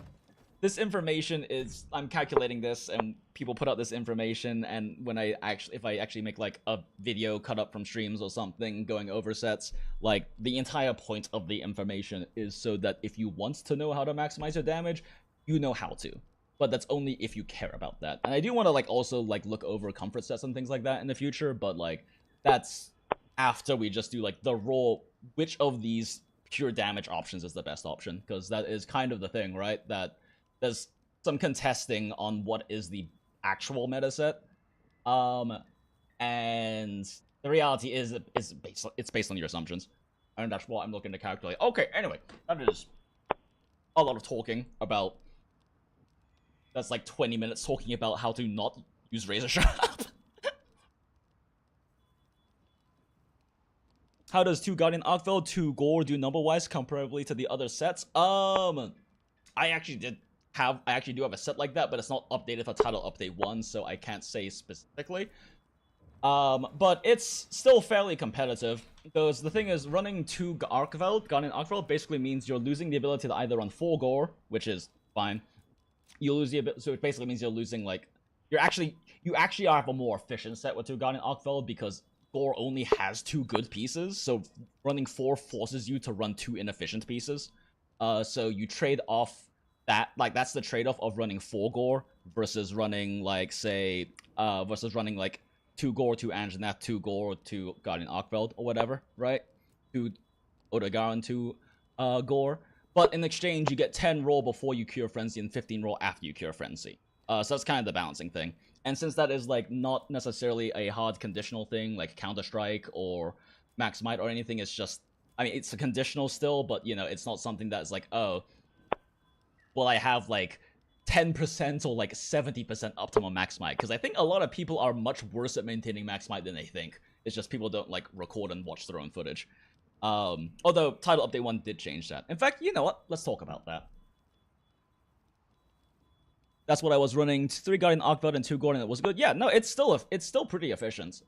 this information is, I'm calculating this, and people put out this information, and when if I actually make like a video cut up from streams or something going over sets, like the entire point of the information is so that if you want to know how to maximize your damage, you know how to. But that's only if you care about that. And I do want to like also like look over comfort sets and things like that in the future, but like that's after we just do like the raw, which of these pure damage options is the best option, because that is kind of the thing, right? That there's some contesting on what is the actual meta set. And the reality is it's based on your assumptions. And that's what I'm looking to calculate. Okay, anyway, that is a lot of talking about. That's like 20 minutes talking about how to not use Razor Sharp. How does 2 Guardian Arkveld, 2 Gore do number-wise comparably to the other sets? I actually do have a set like that, but it's not updated for Title Update 1, so I can't say specifically. But it's still fairly competitive, because the thing is, running 2 Guardian Arkveld basically means you're losing the ability to either run 4 Gore, which is fine. You lose the ability, so it basically means you're losing, like, you actually have a more efficient set with 2 Guardian Arkveld, because Gore only has 2 good pieces, so running 4 forces you to run 2 inefficient pieces. So you trade off that, like, that's the trade-off of running 4 Gore versus running, like, say, like 2 Gore, 2 Anjanath, 2 Gore, 2 Guardian Arkveld, or whatever, right? 2 Odogaron, 2 Gore. But in exchange, you get 10 roll before you cure Frenzy and 15 roll after you cure Frenzy. So that's kind of the balancing thing. And since that is, like, not necessarily a hard conditional thing, like Counter-Strike or Max Might or anything, it's just, I mean, it's a conditional still, but, you know, it's not something that's like, oh, well, I have, like, 10% or, like, 70% optimum Max Might. Because I think a lot of people are much worse at maintaining Max Might than they think. It's just people don't, like, record and watch their own footage. Although, Title Update 1 did change that. In fact, you know what? Let's talk about that. That's what I was running, 3 Guardian Arkveld and 2 Gore, and it was good. Yeah, no, it's still pretty efficient.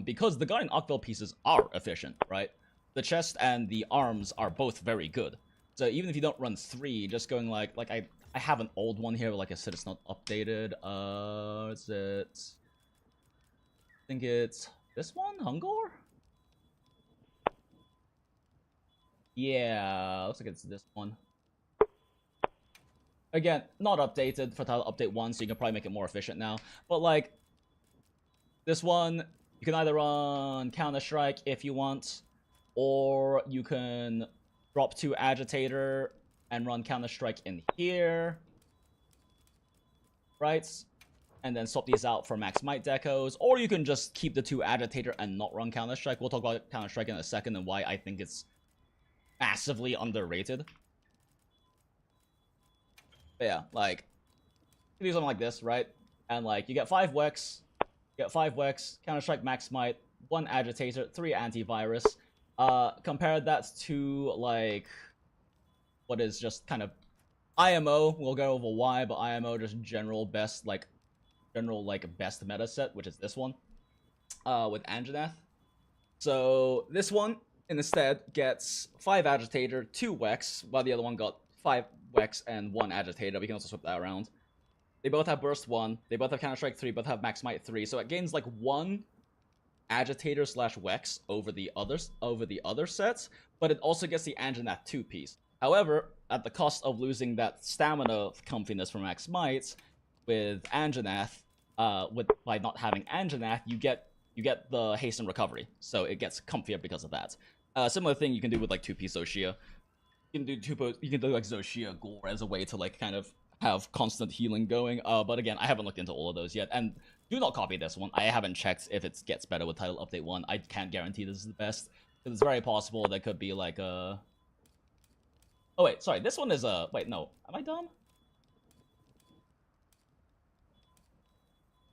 Because the Guardian Arkveld pieces are efficient, right? The chest and the arms are both very good. So even if you don't run 3, just going like I have an old one here, but like I said, it's not updated. Is it? I think it's this one, Hungor? Yeah, looks like it's this one. Again, not updated for Title Update 1, so you can probably make it more efficient now. But, like, this one, you can either run Counter-Strike if you want, or you can drop 2 Agitator and run Counter-Strike in here. Right? And then swap these out for Max Might decos. Or you can just keep the 2 Agitator and not run Counter-Strike. We'll talk about Counter-Strike in a second and why I think it's massively underrated. But yeah, like, you do something like this, right? And, like, you get 5 Wex, Counter-Strike Max Might, 1 Agitator, 3 Antivirus. Compare that to, like, what is just kind of IMO. We'll go over why, but IMO just general best meta set, which is this one, with Anjanath. So this one instead gets 5 Agitator, 2 Wex, while the other one got 5 Wex and 1 Agitator. We can also swap that around. They both have Burst 1. They both have Counter-Strike 3. Both have Max Might 3. So it gains like 1 Agitator / Wex over the other sets, but it also gets the Anjanath 2 piece. However, at the cost of losing that stamina comfiness from Max Might, with Anjanath, by not having Anjanath, you get the haste and recovery, so it gets comfier because of that. Similar thing you can do with like 2-piece Zoshia. You can do like Zoshia Gore as a way to like kind of have constant healing going. But again, I haven't looked into all of those yet, and do not copy this one. I haven't checked if it gets better with Title Update 1. I can't guarantee this is the best, because it's very possible there could be like a... Oh wait, sorry, this one is a... Wait, no, am I dumb?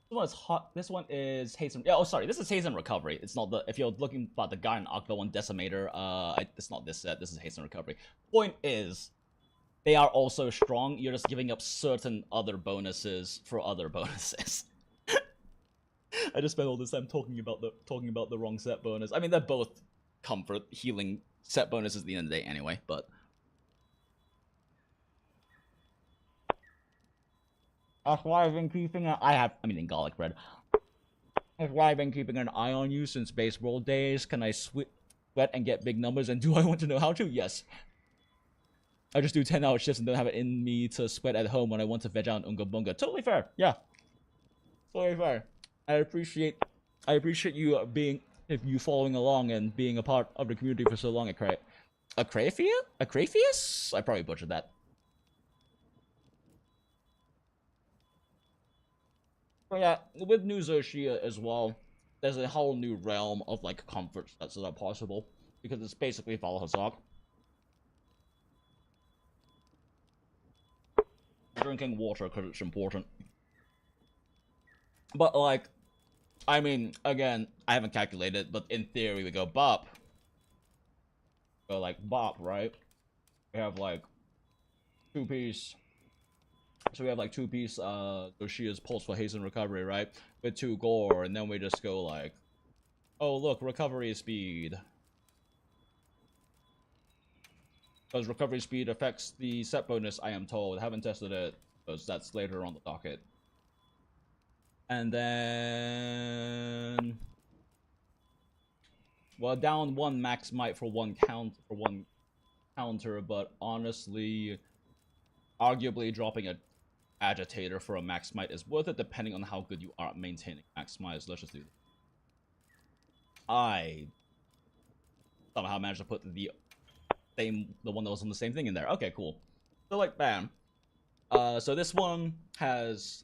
This one is hot. This one is hasten. Yeah, oh, sorry. This is hasten recovery. It's not the. If you're looking about the Guardian Arkveld one decimator, it's not this set. This is hasten recovery. Point is, they are also strong. You're just giving up certain other bonuses for other bonuses. I just spent all this time talking about the wrong set bonus. I mean, they're both comfort healing set bonuses at the end of the day, anyway. But That's why I've been keeping an in garlic bread. That's why I've been keeping an eye on you since baseball days. Can I sweat and get big numbers? And do I want to know how to? Yes. I just do 10-hour shifts and don't have it in me to sweat at home when I want to veg out Unga Bunga. Totally fair. Yeah. Totally fair. I appreciate you you following along and being a part of the community for so long. Acrafius? I probably butchered that. But yeah, with new Shia as well, there's a whole new realm of like comfort sets that are possible because it's basically Val Hazak. Drinking water because it's important. But like, I mean, again, I haven't calculated, but in theory we go bop. Go like bop, right? We have like 2-piece. So we have like 2-piece Shia's Pulse for Hasten Recovery, right? With 2 gore, and then we just go like, oh look, recovery speed. Because recovery speed affects the set bonus, I am told. I haven't tested it, because that's later on the docket. And then... well, down 1 max might for one counter, but honestly, arguably dropping an agitator for a max might is worth it, depending on how good you are at maintaining max might. Let's just do this. I somehow managed to put the one that was on the same thing in there. Okay, cool. So like, bam. So this one has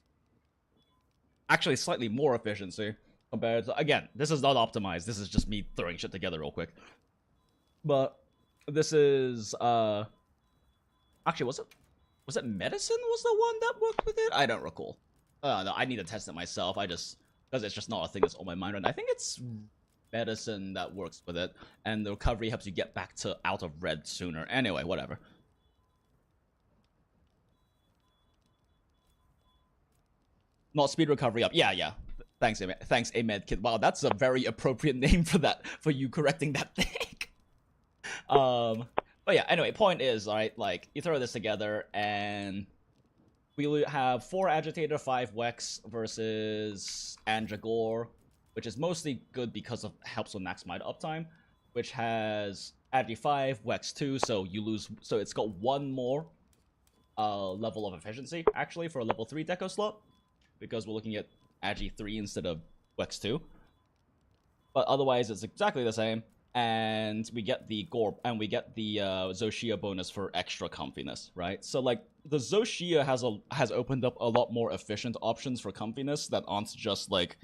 actually slightly more efficiency compared to, again, this is not optimized. This is just me throwing shit together real quick. But this is actually, was it medicine was the one that worked with it? I don't recall. No, I need to test it myself. Because it's just not a thing that's on my mind right now. I think it's medicine that works with it, and the recovery helps you get back to out of red sooner. Anyway, whatever. Not speed recovery up. Yeah. Thanks, Ahmed Kid. Wow, that's a very appropriate name for that, for you correcting that thing. But yeah, anyway, point is, right, like, you throw this together, and we have 4 Agitator, 5 Wex versus Andragore, which is mostly good because of helps with max might uptime, which has Agi 5, Wex 2, so you lose, so it's got 1 more level of efficiency, actually, for a level 3 deco slot, because we're looking at Agi 3 instead of Wex 2. But otherwise, it's exactly the same. And we get the Gorb, and we get the Zoshia bonus for extra comfiness, right? So like the Zoshia has opened up a lot more efficient options for comfiness that aren't just like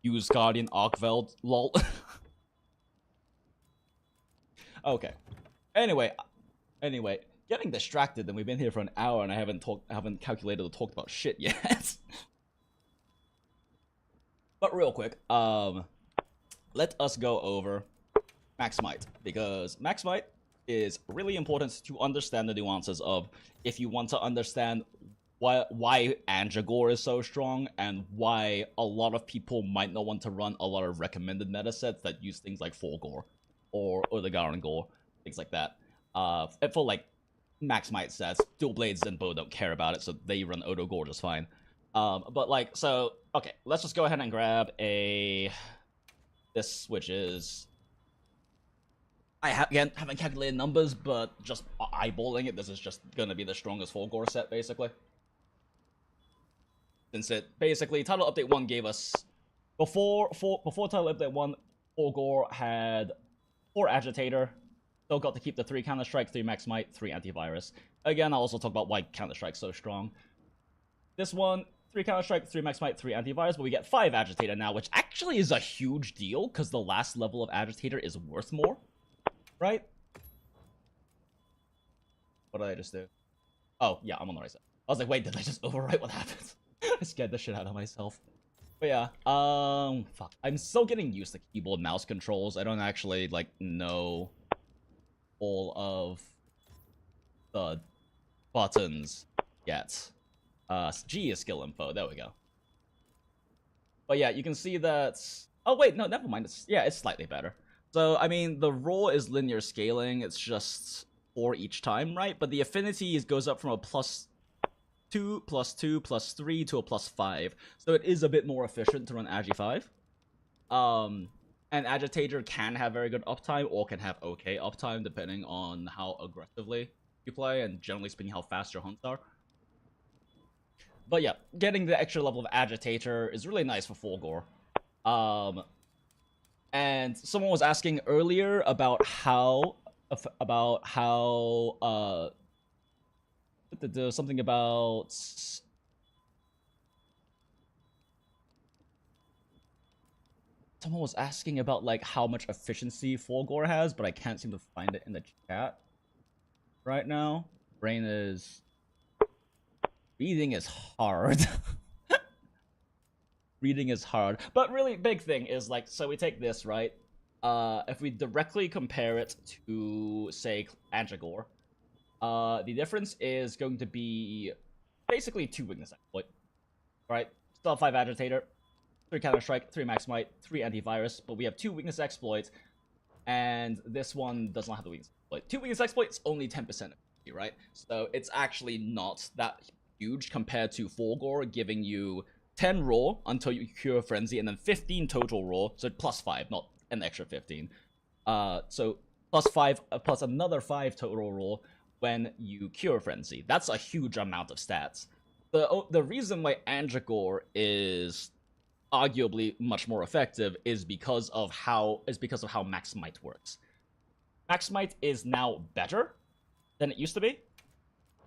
use Guardian Arkveld lol. Okay. Anyway, getting distracted, and we've been here for an hour, and I haven't calculated or talked about shit yet. But real quick, let us go over max might, because max might is really important to understand the nuances of, if you want to understand why Andragore is so strong, and why a lot of people might not want to run a lot of recommended meta sets that use things like 4 Gore or the Garen Gore, things like that. For like max might sets, Dual Blades and Bow don't care about it, so they run Odo Gore just fine. But like, so okay, let's just go ahead and grab this, which is, again, haven't calculated numbers, but just eyeballing it, this is just gonna be the strongest 4 Gore set, basically. Since it basically, Title Update 1 gave us, before Title Update 1, 4 Gore had 4 Agitator, still got to keep the 3 Counter-Strike, 3 Max Might, 3 Antivirus. Again, I'll also talk about why Counter-Strike's so strong. This one, 3 Counter-Strike, 3 Max Might, 3 Antivirus, but we get 5 Agitator now, which actually is a huge deal, because the last level of Agitator is worth more. Right? What did I just do? Oh, yeah, I'm on the right side. I was like, wait, did I just overwrite what happened? I scared the shit out of myself. But yeah, fuck. I'm still getting used to keyboard mouse controls. I don't actually, like, know all of the buttons yet. G is skill info. There we go. But yeah, you can see that... oh, wait, no, never mind. It's slightly better. So, I mean, the raw is linear scaling, it's just 4 each time, right? But the affinity goes up from a plus 2 plus 2 plus 3 to a plus 5. So it is a bit more efficient to run Agi 5. An agitator can have very good uptime or can have okay uptime depending on how aggressively you play and generally speaking how fast your hunts are. But yeah, getting the extra level of agitator is really nice for Fulgore. And someone was asking earlier about how something about someone was asking about like how much efficiency Fulgore has, but I can't seem to find it in the chat right now. Brain is reading is hard. Reading is hard. But really big thing is like, so we take this, right? If we directly compare it to, say, Antigore, the difference is going to be basically 2 weakness exploit. Right? Still have 5 agitator, 3 counter strike, 3 max might, 3 antivirus, but we have 2 weakness exploits, and this one does not have the weakness exploit. 2 weakness exploits only 10%, right? So it's actually not that huge compared to Fulgore giving you 10 raw until you cure frenzy, and then 15 total raw, so plus 5, not an extra 15. So plus 5, plus another 5 total raw when you cure frenzy. That's a huge amount of stats. The reason why Antigore is arguably much more effective is because of how Max Might works. Max Might is now better than it used to be,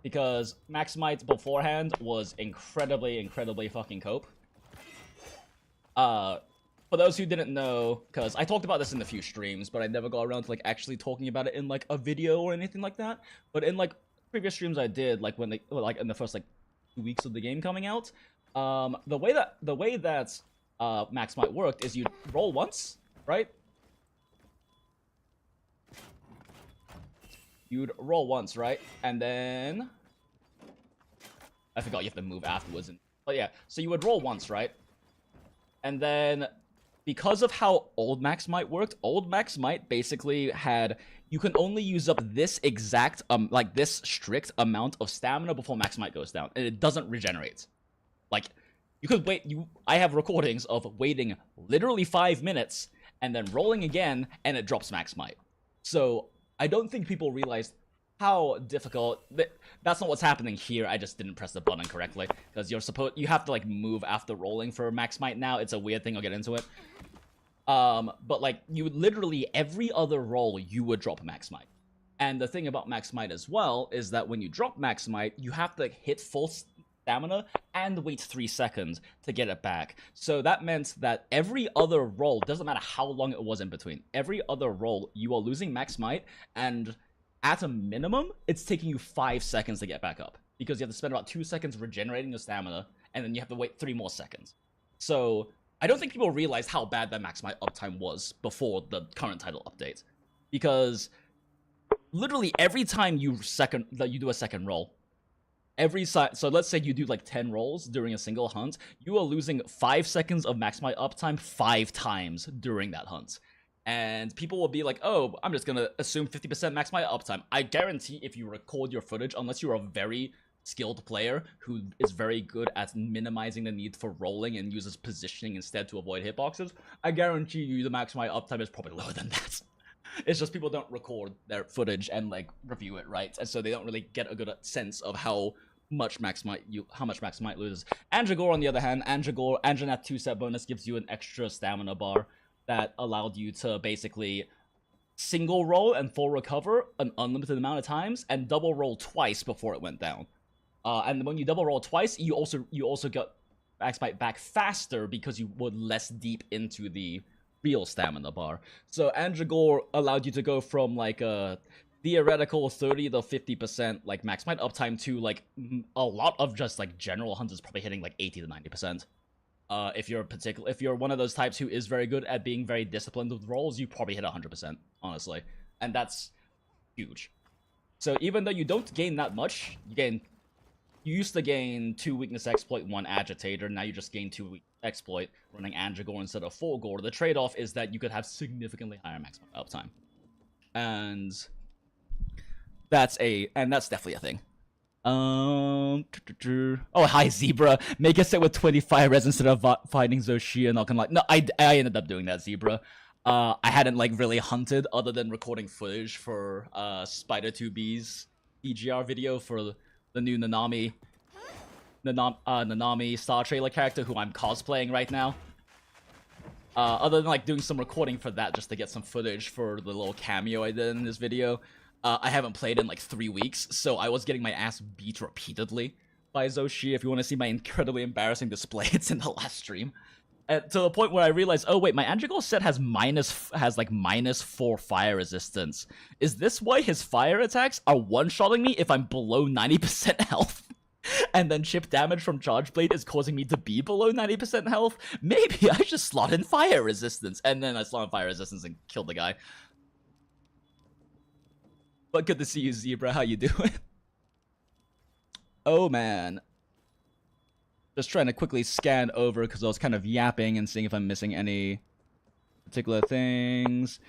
because Max Might beforehand was incredibly fucking cope. For those who didn't know, because I talked about this in a few streams, but I never got around to like actually talking about it in like a video or anything like that. But in like previous streams I did, like when they like in the first like 2 weeks of the game coming out, the way that Max Might worked is you roll once, right? You'd roll once, right? And then I forgot you have to move afterwards. But yeah, so you would roll once, right? And then because of how old Max Might worked, old Max Might basically had you can only use up this exact like this strict amount of stamina before Max Might goes down, and it doesn't regenerate. Like you could wait. I have recordings of waiting literally 5 minutes and then rolling again, and it drops Max Might. So I don't think people realized how difficult. That's not what's happening here. I just didn't press the button correctly because you have to like move after rolling for Max Might now. It's a weird thing. I'll get into it. But like you would literally every other roll you would drop Max Might. And the thing about Max Might as well is that when you drop Max Might, you have to hit full stamina and wait 3 seconds to get it back. So that meant that every other roll, doesn't matter how long it was in between, every other roll you are losing Max Might, and at a minimum, it's taking you 5 seconds to get back up. Because you have to spend about 2 seconds regenerating your stamina, and then you have to wait 3 more seconds. So I don't think people realized how bad that Max Might uptime was before the current title update. Because literally every time you do a second roll, so let's say you do like 10 rolls during a single hunt, you are losing 5 seconds of Max Might uptime 5 times during that hunt. And people will be like, oh, I'm just gonna assume 50% Max Might uptime. I guarantee if you record your footage, unless you're a very skilled player who is very good at minimizing the need for rolling and uses positioning instead to avoid hitboxes, I guarantee you the Max Might uptime is probably lower than that. It's just people don't record their footage and like review it, right? And so they don't really get a good sense of how much Max Might loses. Antigore, on the other hand, Anjanath 2-set bonus gives you an extra stamina bar that allowed you to basically single roll and full recover an unlimited amount of times, and double roll twice before it went down. And when you double roll twice, you also got Max Might back faster because you were less deep into the real stamina bar. So Antigore allowed you to go from like a theoretical 30 to 50% like Max Might uptime to like a lot of just like general hunters probably hitting like 80 to 90%. If you're one of those types who is very good at being very disciplined with rolls, you probably hit 100%, honestly. And that's huge. So even though you don't gain that much, you used to gain 2 weakness exploit, 1 agitator, now you just gain 2 weakness exploit running Antigore instead of Fulgore. The trade-off is that you could have significantly higher maximum uptime. And that's definitely a thing. Oh, hi, Zebra. Make a set with 25 res instead of finding Shia. Not gonna lie. No, I ended up doing that, Zebra. I hadn't like really hunted other than recording footage for Spider2B's EGR video for the new Nanami Star Trailer character who I'm cosplaying right now. Other than like doing some recording for that just to get some footage for the little cameo I did in this video, I haven't played in like 3 weeks, so I was getting my ass beat repeatedly by Zoshi. If you want to see my incredibly embarrassing display, it's in the last stream. To the point where I realized, oh wait, my Androgol set has like -4 fire resistance. Is this why his fire attacks are one-shotting me if I'm below 90% health? And then chip damage from Charge Blade is causing me to be below 90% health? Maybe I should slot in fire resistance. And then I slot in fire resistance and kill the guy. But good to see you, Zebra. How you doing? Oh, man. Just trying to quickly scan over because I was kind of yapping and seeing if I'm missing any particular things.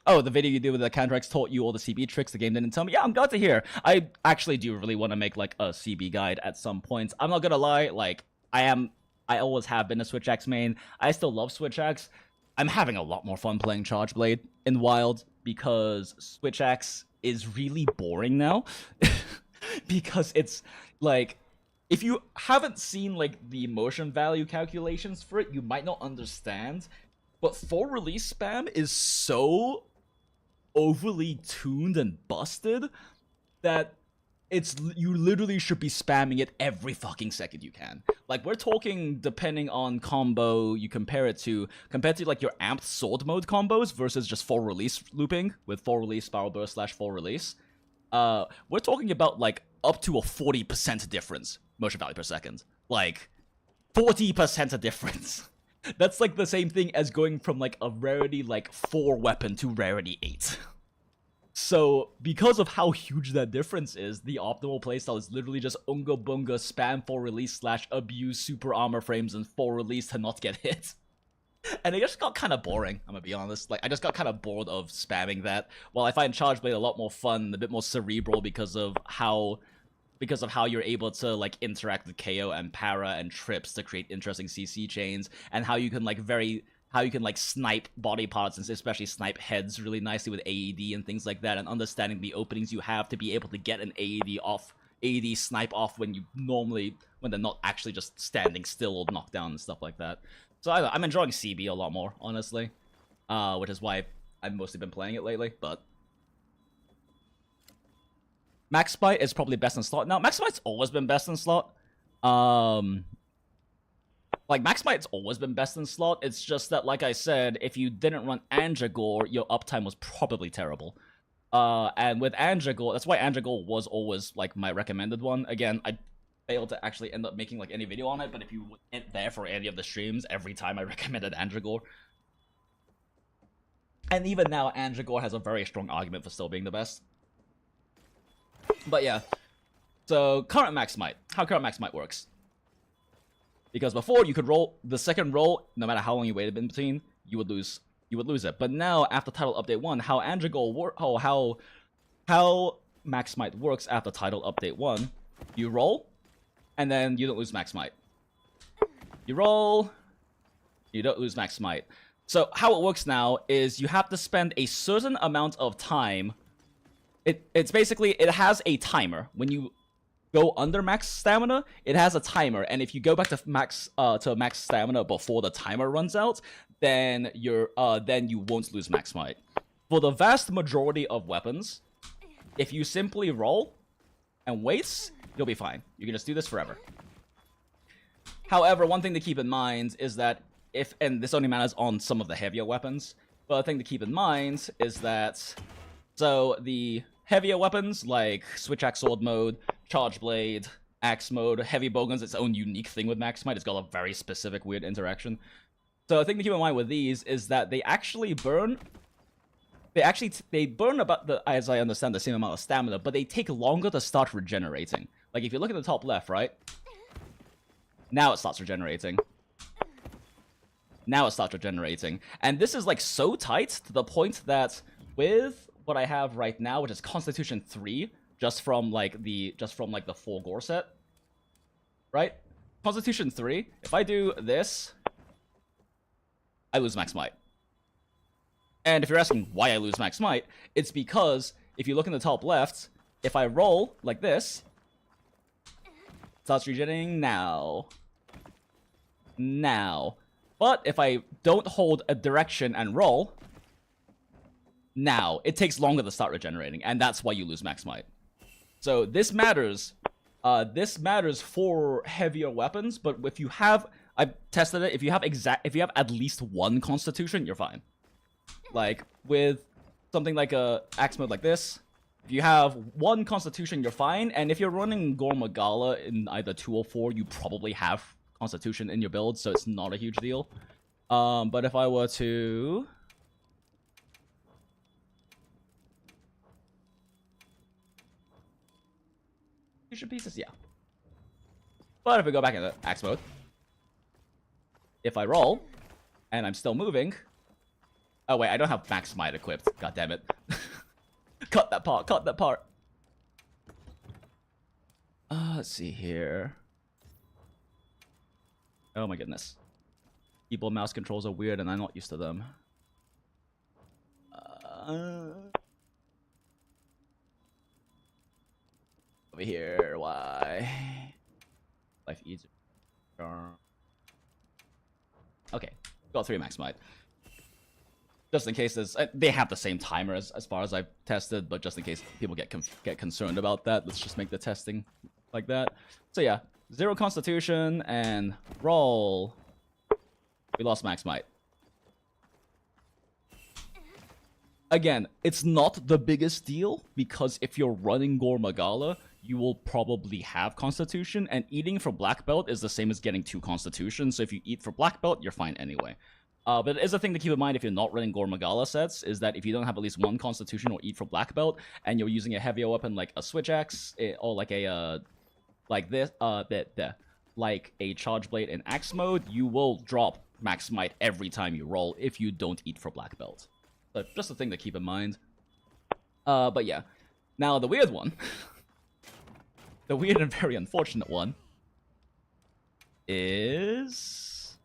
Oh, the video you did with the Counter-X taught you all the CB tricks the game didn't tell me. Yeah, I'm glad to hear. I actually do really want to make, like, a CB guide at some point. I'm not gonna lie, like, I always have been a Switch Axe main. I still love Switch Axe. I'm having a lot more fun playing Charge Blade in Wild because Switch Axe is really boring now. Because it's, like, if you haven't seen, like, the motion value calculations for it, you might not understand. But full release spam is so overly tuned and busted that you literally should be spamming it every fucking second you can. Like, we're talking, depending on combo you compared to like your amped sword mode combos versus just full release looping with full release spiral burst / full release. We're talking about like up to a 40% difference motion value per second. Like 40% of difference. That's like the same thing as going from like a rarity like 4 weapon to rarity 8. So, because of how huge that difference is, the optimal playstyle is literally just unga bunga spam full release / abuse super armor frames and full release to not get hit. And it just got kind of boring, I'm gonna be honest. Like, I just got kind of bored of spamming that. While I find Charge Blade a lot more fun, a bit more cerebral because of how you're able to like interact with KO and para and trips to create interesting CC chains, and how you can like snipe body parts and especially snipe heads really nicely with AED and things like that, and understanding the openings you have to be able to get an AED snipe off when they're not actually just standing still or knocked down and stuff like that. So I'm enjoying CB a lot more, honestly, which is why I've mostly been playing it lately. But Max Bite is probably best in slot. Now, Max Bite's always been best in slot. Like, Max Bite's always been best in slot. It's just that, like I said, if you didn't run Andragore, your uptime was probably terrible. And with Andragore, that's why Andragore was always, like, my recommended one. Again, I failed to actually end up making, like, any video on it, but if you weren't there for any of the streams, every time I recommended Andragore. And even now, Andragore has a very strong argument for still being the best. But yeah, so current Max Might. How current Max Might works. Because before, you could roll the second roll, no matter how long you waited in between, you would lose it. But now, after Title Update 1, how Andragore how Max Might works after Title Update 1, you roll, and then you don't lose Max Might. You roll, you don't lose Max Might. So how it works now is you have to spend a certain amount of time. It's basically, it has a timer. When you go under max stamina, it has a timer, and if you go back to max stamina before the timer runs out, then you won't lose Max Might. For the vast majority of weapons, if you simply roll and wait, you'll be fine. You can just do this forever. However, one thing to keep in mind is that and this only matters on some of the heavier weapons, but a thing to keep in mind is that, so the heavier weapons like Switch Axe Sword mode, Charge Blade, Axe mode, Heavy Bowgun's its own unique thing with Max Might. It's got a very specific weird interaction. So a thing to keep in mind with these is that they burn about as I understand, the same amount of stamina, but they take longer to start regenerating. Like if you look at the top left, right? Now it starts regenerating. And this is like so tight to the point that with what I have right now, which is Constitution 3 just from like the 4 gore set, right? Constitution 3. If I do this, I lose max might. And if you're asking why I lose max might, it's because if you look in the top left, if I roll like this, it starts regenerating now. But if I don't hold a direction and roll, now it takes longer to start regenerating, and that's why you lose max might. So this matters. This matters for heavier weapons, but if you have, I've tested it. If you have at least 1 constitution, you're fine. Like with something like a axe mode like this, if you have 1 constitution, you're fine. And if you're running Gore Magala in either 2 or 4, you probably have constitution in your build, so it's not a huge deal. But if I were to fusion pieces, yeah. But if we go back into axe mode, if I roll and I'm still moving. Oh wait, I don't have max might equipped. God damn it. Cut that part. Let's see here. Oh my goodness. Keyboard mouse controls are weird and I'm not used to them. Over here, why? Life easier. Okay, got 3 max might. Just in case they have the same timer as far as I've tested, but just in case people get concerned about that, let's just make the testing like that. So yeah, 0 constitution and roll. We lost max might. Again, it's not the biggest deal because if you're running Gore Magala, you will probably have constitution, and eating for black belt is the same as getting 2 constitution. So if you eat for black belt, you're fine anyway. But it is a thing to keep in mind if you're not running Gore Magala sets, is that if you don't have at least 1 constitution or eat for black belt, and you're using a heavier weapon like a switch axe, or like a like this, like a charge blade in axe mode, you will drop max might every time you roll if you don't eat for black belt. So just a thing to keep in mind. But yeah, now the weird one, the weird and very unfortunate one, is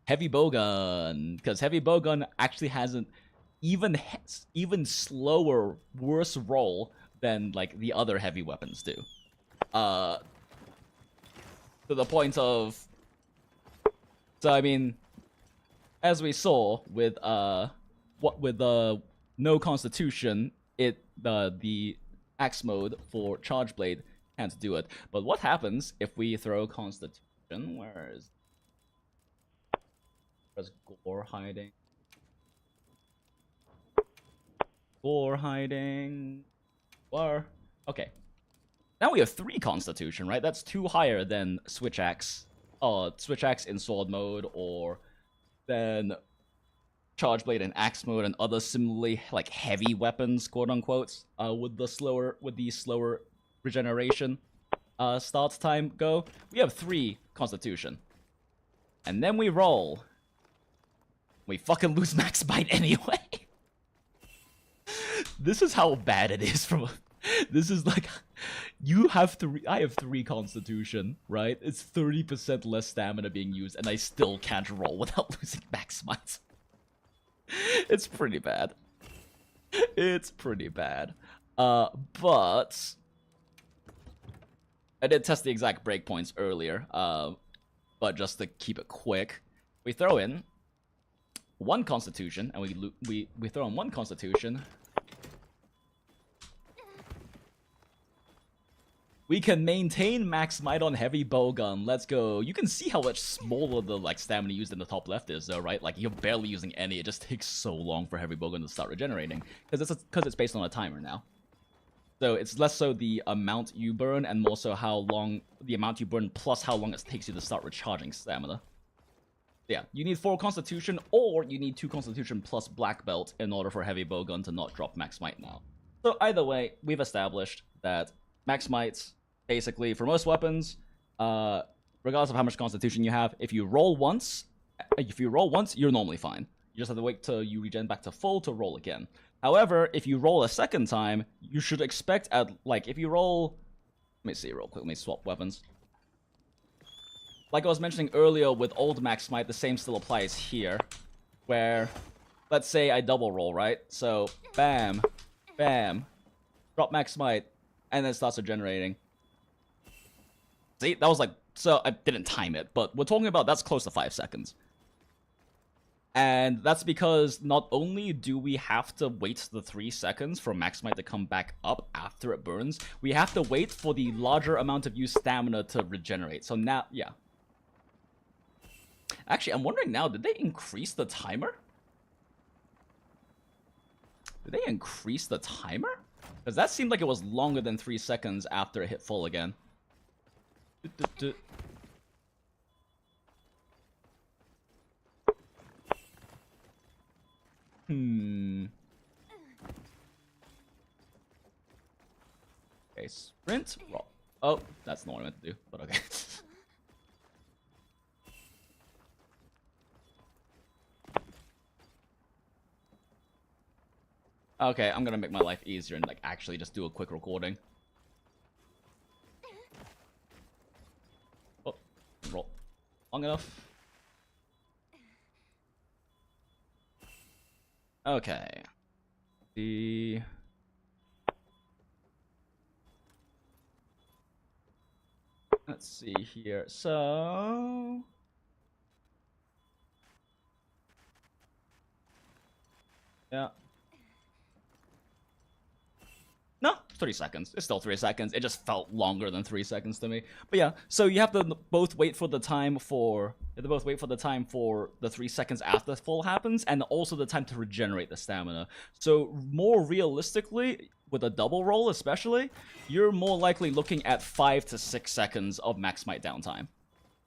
heavy bowgun, because heavy bowgun actually has an even slower, worse roll than like the other heavy weapons do. To the point of, so I mean, as we saw with no constitution, the axe mode for charge blade can't do it. But what happens if we throw constitution? Where's Gore hiding? Gore hiding. War. Okay. Now we have 3 constitution, right? That's 2 higher than switch axe. Switch axe in sword mode, or than charge blade in axe mode, and other similarly like heavy weapons, quote unquote. With the slower regeneration start time go. We have 3 constitution, and then we roll. We fucking lose max might anyway. This is how bad it is from. This is like, you have 3. I have 3 constitution, right? It's 30% less stamina being used, and I still can't roll without losing max might. It's pretty bad. It's pretty bad. But I did test the exact breakpoints earlier. But just to keep it quick, we throw in 1 constitution, and we throw in 1 constitution. We can maintain max might on heavy bowgun. Let's go. You can see how much smaller the like stamina used in the top left is, though, right? Like, you're barely using any. It just takes so long for heavy bowgun to start regenerating, because it's based on a timer now. So it's less so the amount you burn, and more so how long the amount you burn plus how long it takes you to start recharging stamina. Yeah, you need 4 constitution, or you need 2 constitution plus black belt in order for heavy bowgun to not drop max might now. So either way, we've established that max might, basically, for most weapons, regardless of how much constitution you have, if you roll once, you're normally fine. You just have to wait till you regen back to full to roll again. However, if you roll a second time, you should expect at, like, if you roll... Let me see real quick, let me swap weapons. Like I was mentioning earlier with old Max Smite, the same still applies here. Where, let's say I double roll, right? So, bam, bam, drop Max Smite, and then it starts regenerating. See, that was like, so I didn't time it, but we're talking about that's close to 5 seconds. And that's because not only do we have to wait the 3 seconds for Max Smite to come back up after it burns, we have to wait for the larger amount of used stamina to regenerate. So now, yeah. Actually, I'm wondering now, did they increase the timer? Did they increase the timer? Because that seemed like it was longer than 3 seconds after it hit full again. Okay, sprint. Roll. Oh, that's not what I meant to do, but okay. Okay, I'm gonna make my life easier and like actually just do a quick recording. Oh, roll long enough. Okay. Let's see here. So yeah. No, 3 seconds. It's still 3 seconds. It just felt longer than 3 seconds to me. But yeah, so you have to both wait for the time for the 3 seconds after full happens, and also the time to regenerate the stamina. So more realistically, with a double roll especially, you're more likely looking at 5 to 6 seconds of Max Smite downtime.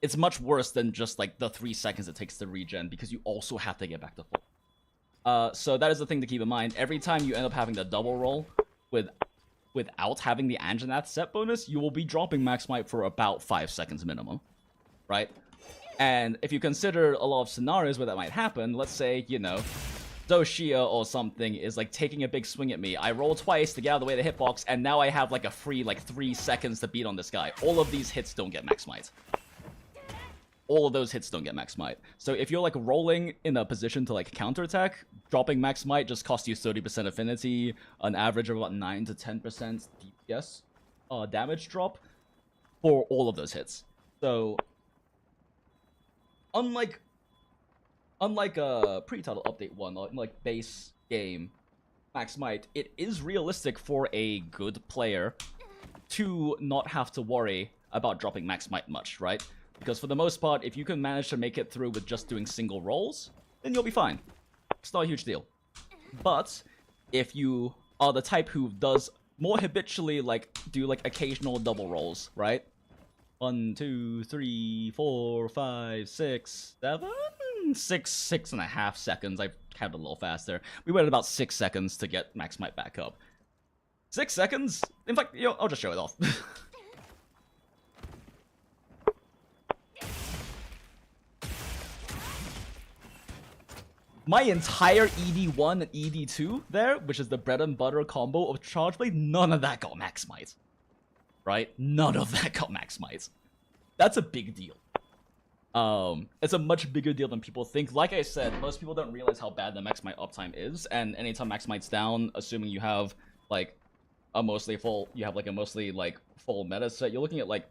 It's much worse than just like the 3 seconds it takes to regen, because you also have to get back to full. So that is the thing to keep in mind. Every time you end up having the double roll without having the Anjanath set bonus, you will be dropping Max Smite for about 5 seconds minimum, right? And if you consider a lot of scenarios where that might happen, let's say, you know, Shia or something is like taking a big swing at me. I roll twice to get out of the way of the hitbox, and now I have like a free like 3 seconds to beat on this guy. All of these hits don't get Max Smite. All of those hits don't get Max Smite. So if you're like rolling in a position to like counterattack, dropping Max Smite just costs you 30% affinity, an average of about 9 to 10% DPS damage drop for all of those hits. So unlike a pre-title update one, like base game Max Smite, it is realistic for a good player to not have to worry about dropping Max Smite much, right? Because for the most part, if you can manage to make it through with just doing single rolls, then you'll be fine. It's not a huge deal. But if you are the type who does more habitually, like, do like occasional double rolls, right? 1, 2, 3, 4, 5, 6, 7, 6.5 seconds. I counted a little faster. We waited about 6 seconds to get Max Smite back up. 6 seconds? In fact, you know, I'll just show it off. My entire ED1 and ED2 there, which is the bread and butter combo of Charge Blade, none of that got Max Smite. Right? None of that got Max Smite. That's a big deal. It's a much bigger deal than people think. Like I said, most people don't realize how bad the Max Smite uptime is, and anytime Max Smite's down, assuming you have like a mostly full meta set, you're looking at like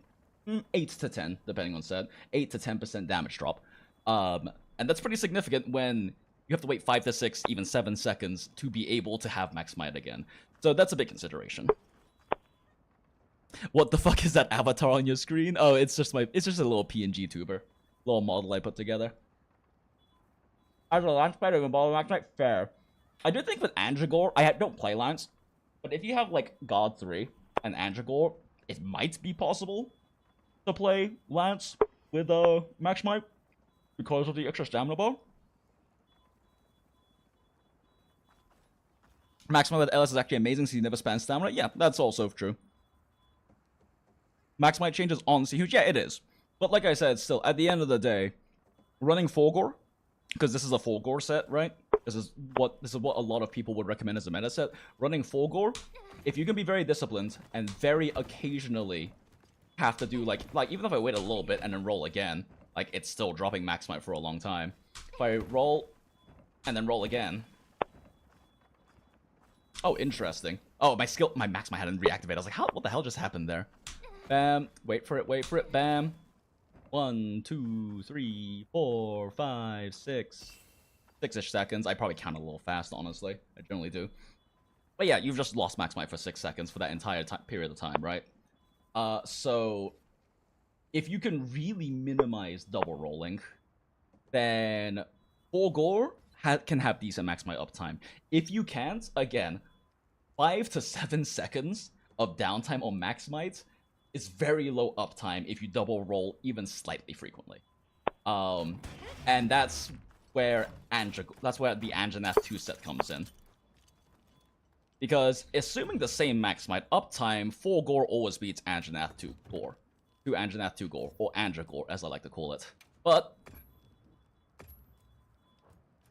8 to 10, depending on set, 8 to 10% damage drop. And that's pretty significant when you have to wait 5 to 6, even 7 seconds to be able to have Max Smite again. So that's a big consideration. What the fuck is that avatar on your screen? Oh, it's just a little PNG tuber. Little model I put together. As a launch pad of ball Max Smite, fair. I do think with Andragore, I don't play Lance, but if you have like God 3 and Andragore, it might be possible to play Lance with Max Smite because of the extra stamina bar. Max Smite with LS is actually amazing, so you never spend stamina. Yeah, that's also true. Max Smite change is honestly huge. Yeah, it is. But like I said, still, at the end of the day, running Fulgore, because this is a Fulgore set, right? This is what a lot of people would recommend as a meta set. Running full gore, if you can be very disciplined and very occasionally have to do like even if I wait a little bit and then roll again, like it's still dropping max might for a long time. If I roll and then roll again. Oh, interesting. Oh, my max might hadn't reactivated. I was like, what the hell just happened there? Bam. Wait for it. Bam. 1, 2, 3, 4, 5, 6. 6-ish seconds. I probably count a little fast, honestly. I generally do. But yeah, you've just lost max might for 6 seconds for that entire period of time, right? So if you can really minimize double rolling, then full gore can have decent max might uptime. If you can't, again, 5 to 7 seconds of downtime on max might is very low uptime if you double roll even slightly frequently. And that's where the Anjanath 2 set comes in. Because assuming the same max might uptime, full gore always beats Anjanath 2 gore. To Anjanath 2 gore, or Anja gore as I like to call it. But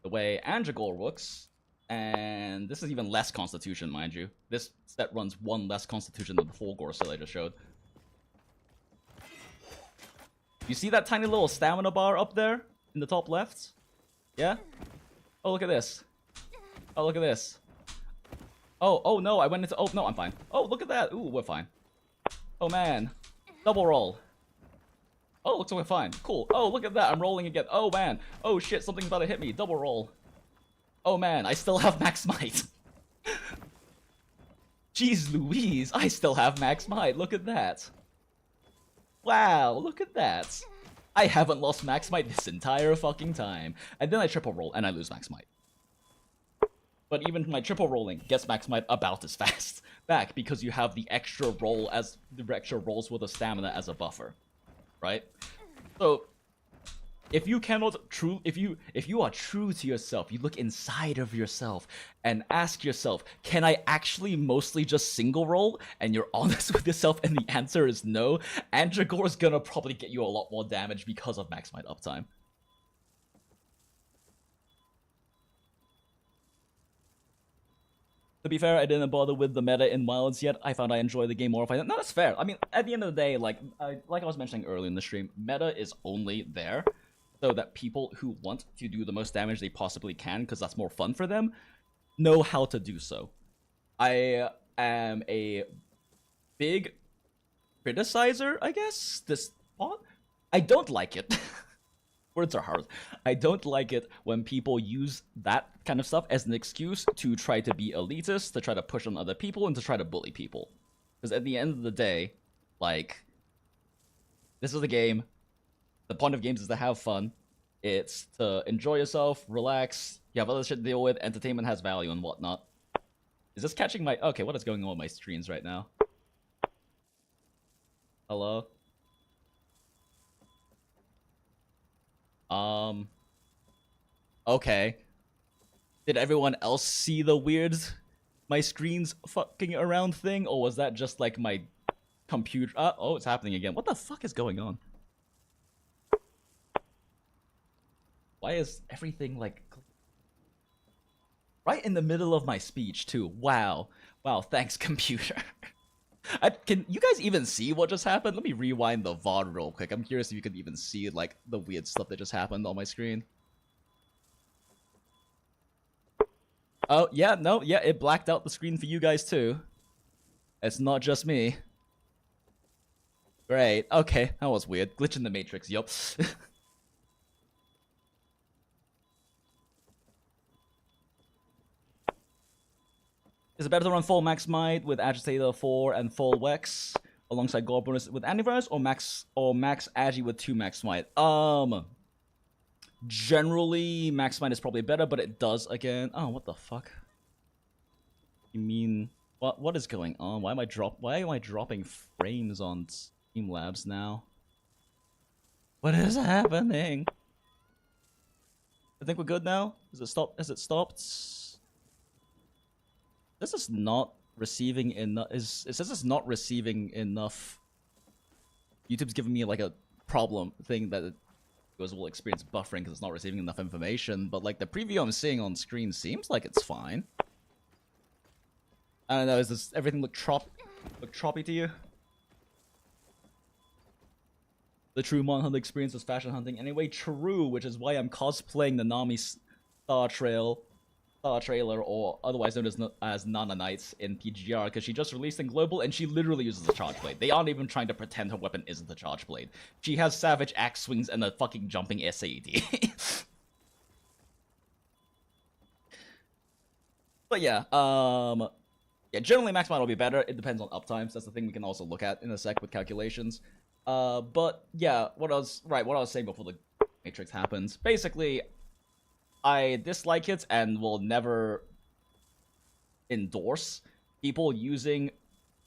the way Anja gore works, and this is even less constitution, mind you. This set runs 1 less constitution than the full gore set I just showed. You see that tiny little stamina bar up there in the top left? Yeah? Oh, look at this. Oh, look at this. Oh no, I went into... Oh, no, I'm fine. Oh, look at that. Ooh, we're fine. Oh, man. Double roll. Oh, looks like we're fine. Cool. Oh, look at that. I'm rolling again. Oh, man. Oh, shit. Something's about to hit me. Double roll. Oh, man. I still have max might. Jeez Louise. I still have max might. Look at that. Wow. Look at that. I haven't lost max might this entire fucking time. And then I triple roll and I lose max might. But even my triple rolling gets max might about as fast back because you have the extra roll as the extra rolls with a stamina as a buffer, right? So if you are true to yourself, you look inside of yourself and ask yourself, can I actually mostly just single roll? And you're honest with yourself and the answer is no, Andragore's gonna probably get you a lot more damage because of max might uptime. To be fair, I didn't bother with the meta in Wilds yet. I found I enjoy the game more if I didn't. No, that's fair. I mean, at the end of the day, like I was mentioning earlier in the stream, meta is only there so that people who want to do the most damage they possibly can, because that's more fun for them, know how to do so. I am a big criticizer, I guess, this bot. I don't like it. Words are hard. I don't like it when people use that kind of stuff as an excuse to try to be elitist, to try to push on other people, and to try to bully people. Because at the end of the day, like, this is a game. The point of games is to have fun. It's to enjoy yourself, relax. You have other shit to deal with. Entertainment has value and whatnot. Is this catching my... Okay, what is going on with my screens right now? Hello? Okay. Did everyone else see the weird my screen's fucking around thing, or was that just like my computer? Oh, it's happening again. What the fuck is going on? Why is everything like right in the middle of my speech too? Wow. Wow, thanks computer. Can you guys even see what just happened? Let me rewind the VOD real quick. I'm curious if you can even see like the weird stuff that just happened on my screen. Oh, yeah, no, yeah, it blacked out the screen for you guys too. It's not just me. Great, okay, that was weird. Glitch in the Matrix, yup. Is it better to run full max might with Agitator 4 and full Wex alongside gold bonus with antivirus, or max agi with 2 max might? Generally max might is probably better, but it does again. Oh, what the fuck? You mean what is going on? Why am I dropping frames on Streamlabs now? What is happening? I think we're good now. Has it stopped? This is not receiving enough. It says it's not receiving enough. YouTube's giving me like a problem thing that viewers will experience buffering because it's not receiving enough information. But like the preview I'm seeing on screen seems like it's fine. I don't know. Is this everything look choppy to you? The true Mon Hunt experience was fashion hunting anyway. True, which is why I'm cosplaying the Nami Star Trailer, or otherwise known as Nana Knights in PGR, because she just released in Global, and she literally uses a charge blade. They aren't even trying to pretend her weapon isn't a charge blade. She has savage axe swings and a fucking jumping SAD. But yeah, yeah, generally max might will be better. It depends on uptimes. That's the thing we can also look at in a sec with calculations. But yeah, what I was saying before the matrix happens. Basically, I dislike it and will never endorse people using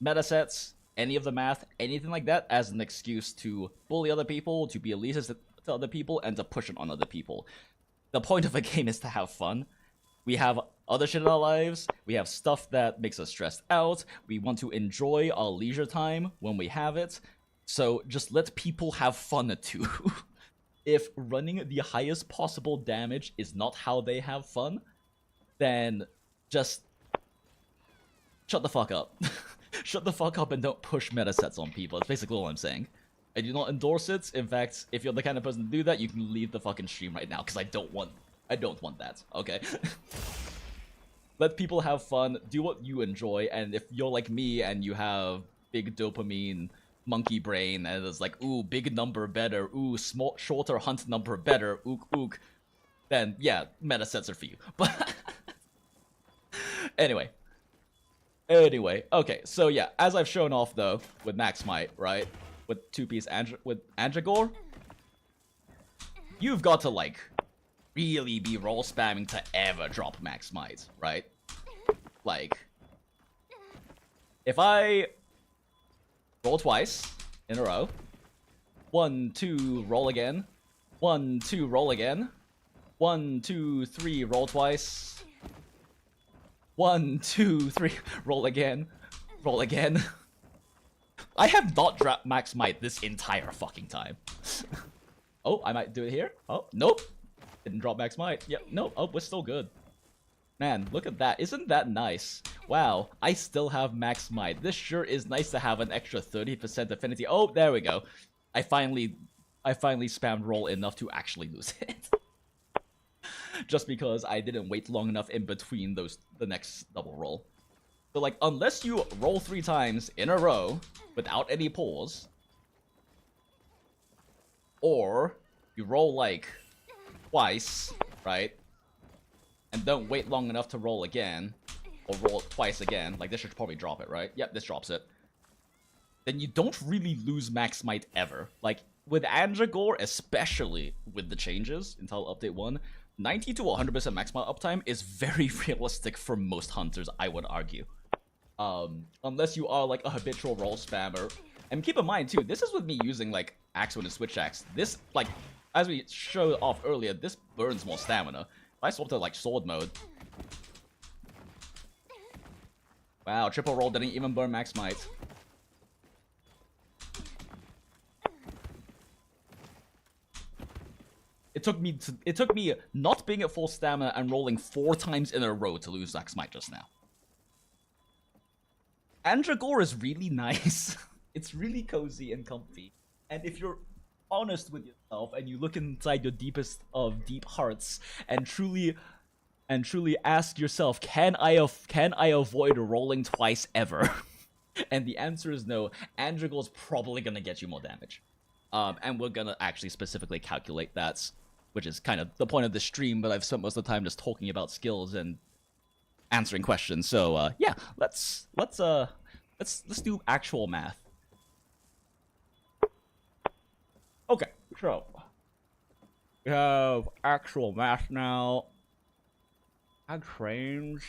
metasets, any of the math, anything like that, as an excuse to bully other people, to be elitist to other people, and to push it on other people. The point of a game is to have fun. We have other shit in our lives. We have stuff that makes us stressed out. We want to enjoy our leisure time when we have it. So just let people have fun too. If running the highest possible damage is not how they have fun, then just shut the fuck up. Shut the fuck up and don't push metasets on people. That's basically all I'm saying. I do not endorse it. In fact, if you're the kind of person to do that, you can leave the fucking stream right now, because I don't want that, okay? Let people have fun, do what you enjoy, and if you're like me and you have big dopamine monkey brain and it's like, ooh, big number better, ooh, shorter hunt number better, ook, then yeah, metasets are for you. But anyway, okay, so yeah, as I've shown off though with Max Might, right, with two-piece with Andragore, you've got to like really be roll spamming to ever drop Max Might, right? Like, if I roll twice in a row, 1, 2, roll again, 1, 2, roll again, 1, 2, 3, roll twice, 1, 2, 3, roll again, roll again. I have not dropped Max Might this entire fucking time. Oh, I might do it here. Oh, nope. Didn't drop Max Might. Yep, nope. Oh, we're still good. Man, look at that. Isn't that nice? Wow, I still have Max Might. This sure is nice to have an extra 30% affinity. Oh, there we go. I finally spammed roll enough to actually lose it. Just because I didn't wait long enough in between the next double roll. So like, unless you roll 3 times in a row without any pause, or you roll like twice, right? And don't wait long enough to roll again, or roll it twice again. Like, this should probably drop it, right? Yep, this drops it. Then you don't really lose Max Might ever. Like, with Andragore, especially with the changes until Update 1, 90 to 100% Max Might uptime is very realistic for most hunters, I would argue. Unless you are, like, a habitual roll spammer. And keep in mind, too, this is with me using, like, Axe and Switch Axe. This, like, as we showed off earlier, this burns more stamina. If I swap to, like, sword mode... Wow, triple roll didn't even burn Max Might. It took me not being at full stamina and rolling 4 times in a row to lose Max Might just now. Andragore is really nice. It's really cozy and comfy. And if you're honest with yourself and you look inside your deepest of deep hearts and truly ask yourself, can I avoid rolling twice ever? And the answer is no. Andragore's probably gonna get you more damage. And we're gonna actually specifically calculate that, which is kind of the point of the stream, but I've spent most of the time just talking about skills and answering questions. So yeah, let's do actual math. Okay, so we have actual math now. Lag frames.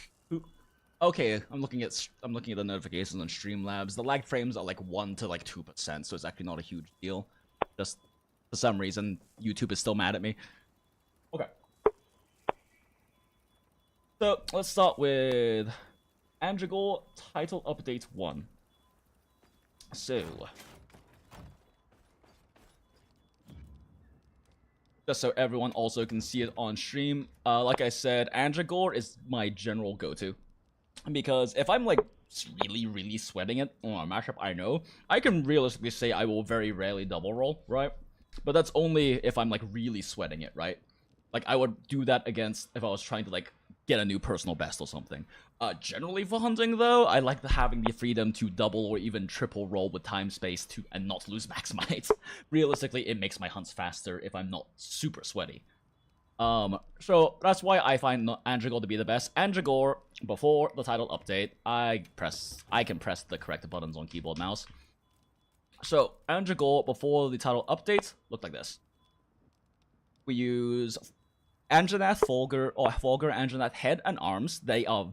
Okay, I'm looking at the notifications on Streamlabs. The lag frames are like 1 to like 2%, so it's actually not a huge deal. Just for some reason, YouTube is still mad at me. Okay. So let's start with Andragore title update 1. So just so everyone also can see it on stream. Like I said, Andragore is my general go-to. Because if I'm like really sweating it on a matchup I know, I can realistically say I will very rarely double roll, right? But that's only if I'm like really sweating it, right? Like I would do that against if I was trying to like get a new personal best or something. Generally for hunting though, I like having the freedom to double or even triple roll with time space to and not lose max might. Realistically, it makes my hunts faster if I'm not super sweaty. So that's why I find Andragore to be the best. Andragore, before the title update, I can press the correct buttons on keyboard mouse. So Andragore before the title update looked like this. We use Anjanath, Fulgur, Anjanath head and arms. They are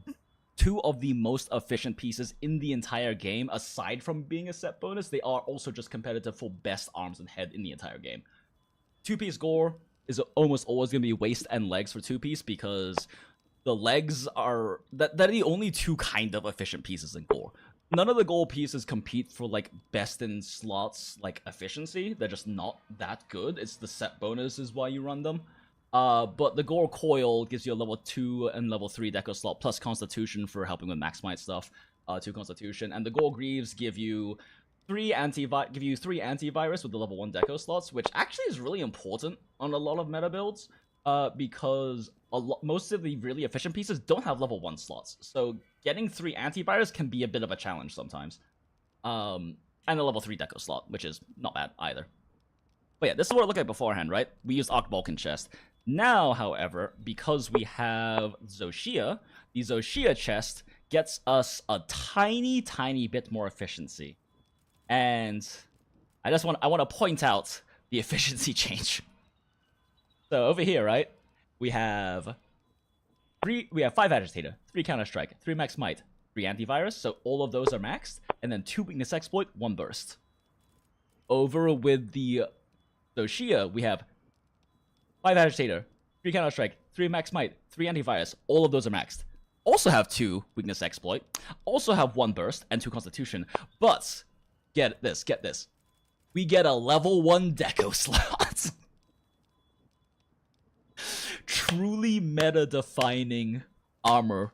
two of the most efficient pieces in the entire game. Aside from being a set bonus, they are also just competitive for best arms and head in the entire game. 2-piece gore is almost always going to be waist and legs for 2-piece because the legs are that are the only two kind of efficient pieces in gore. None of the gore pieces compete for like best in slots like efficiency. They're just not that good. It's the set bonus is why you run them. But the gore coil gives you a level 2 and level 3 deco slot plus constitution for helping with max might stuff. 2 constitution, and the gore greaves give you 3 antivirus with the level 1 deco slots, which actually is really important on a lot of meta builds, because most of the really efficient pieces don't have level 1 slots. So getting 3 antivirus can be a bit of a challenge sometimes. And a level 3 deco slot, which is not bad either. But yeah, this is what it looked like beforehand, right? We used Arc Vulcan chest. Now, however, because we have Zoshia, the Zoshia chest gets us a tiny bit more efficiency. And I want to point out the efficiency change. So over here, right, we have 5 agitator, 3 counter strike, 3 max might, 3 antivirus, so all of those are maxed, and then 2 weakness exploit, 1 burst. Over with the Zoshia, we have 5 agitator, 3 counter strike, 3 max might, 3 antivirus, all of those are maxed. Also have 2 weakness exploit, also have 1 burst and 2 constitution, but get this. We get a level 1 deco slot. Truly meta-defining armor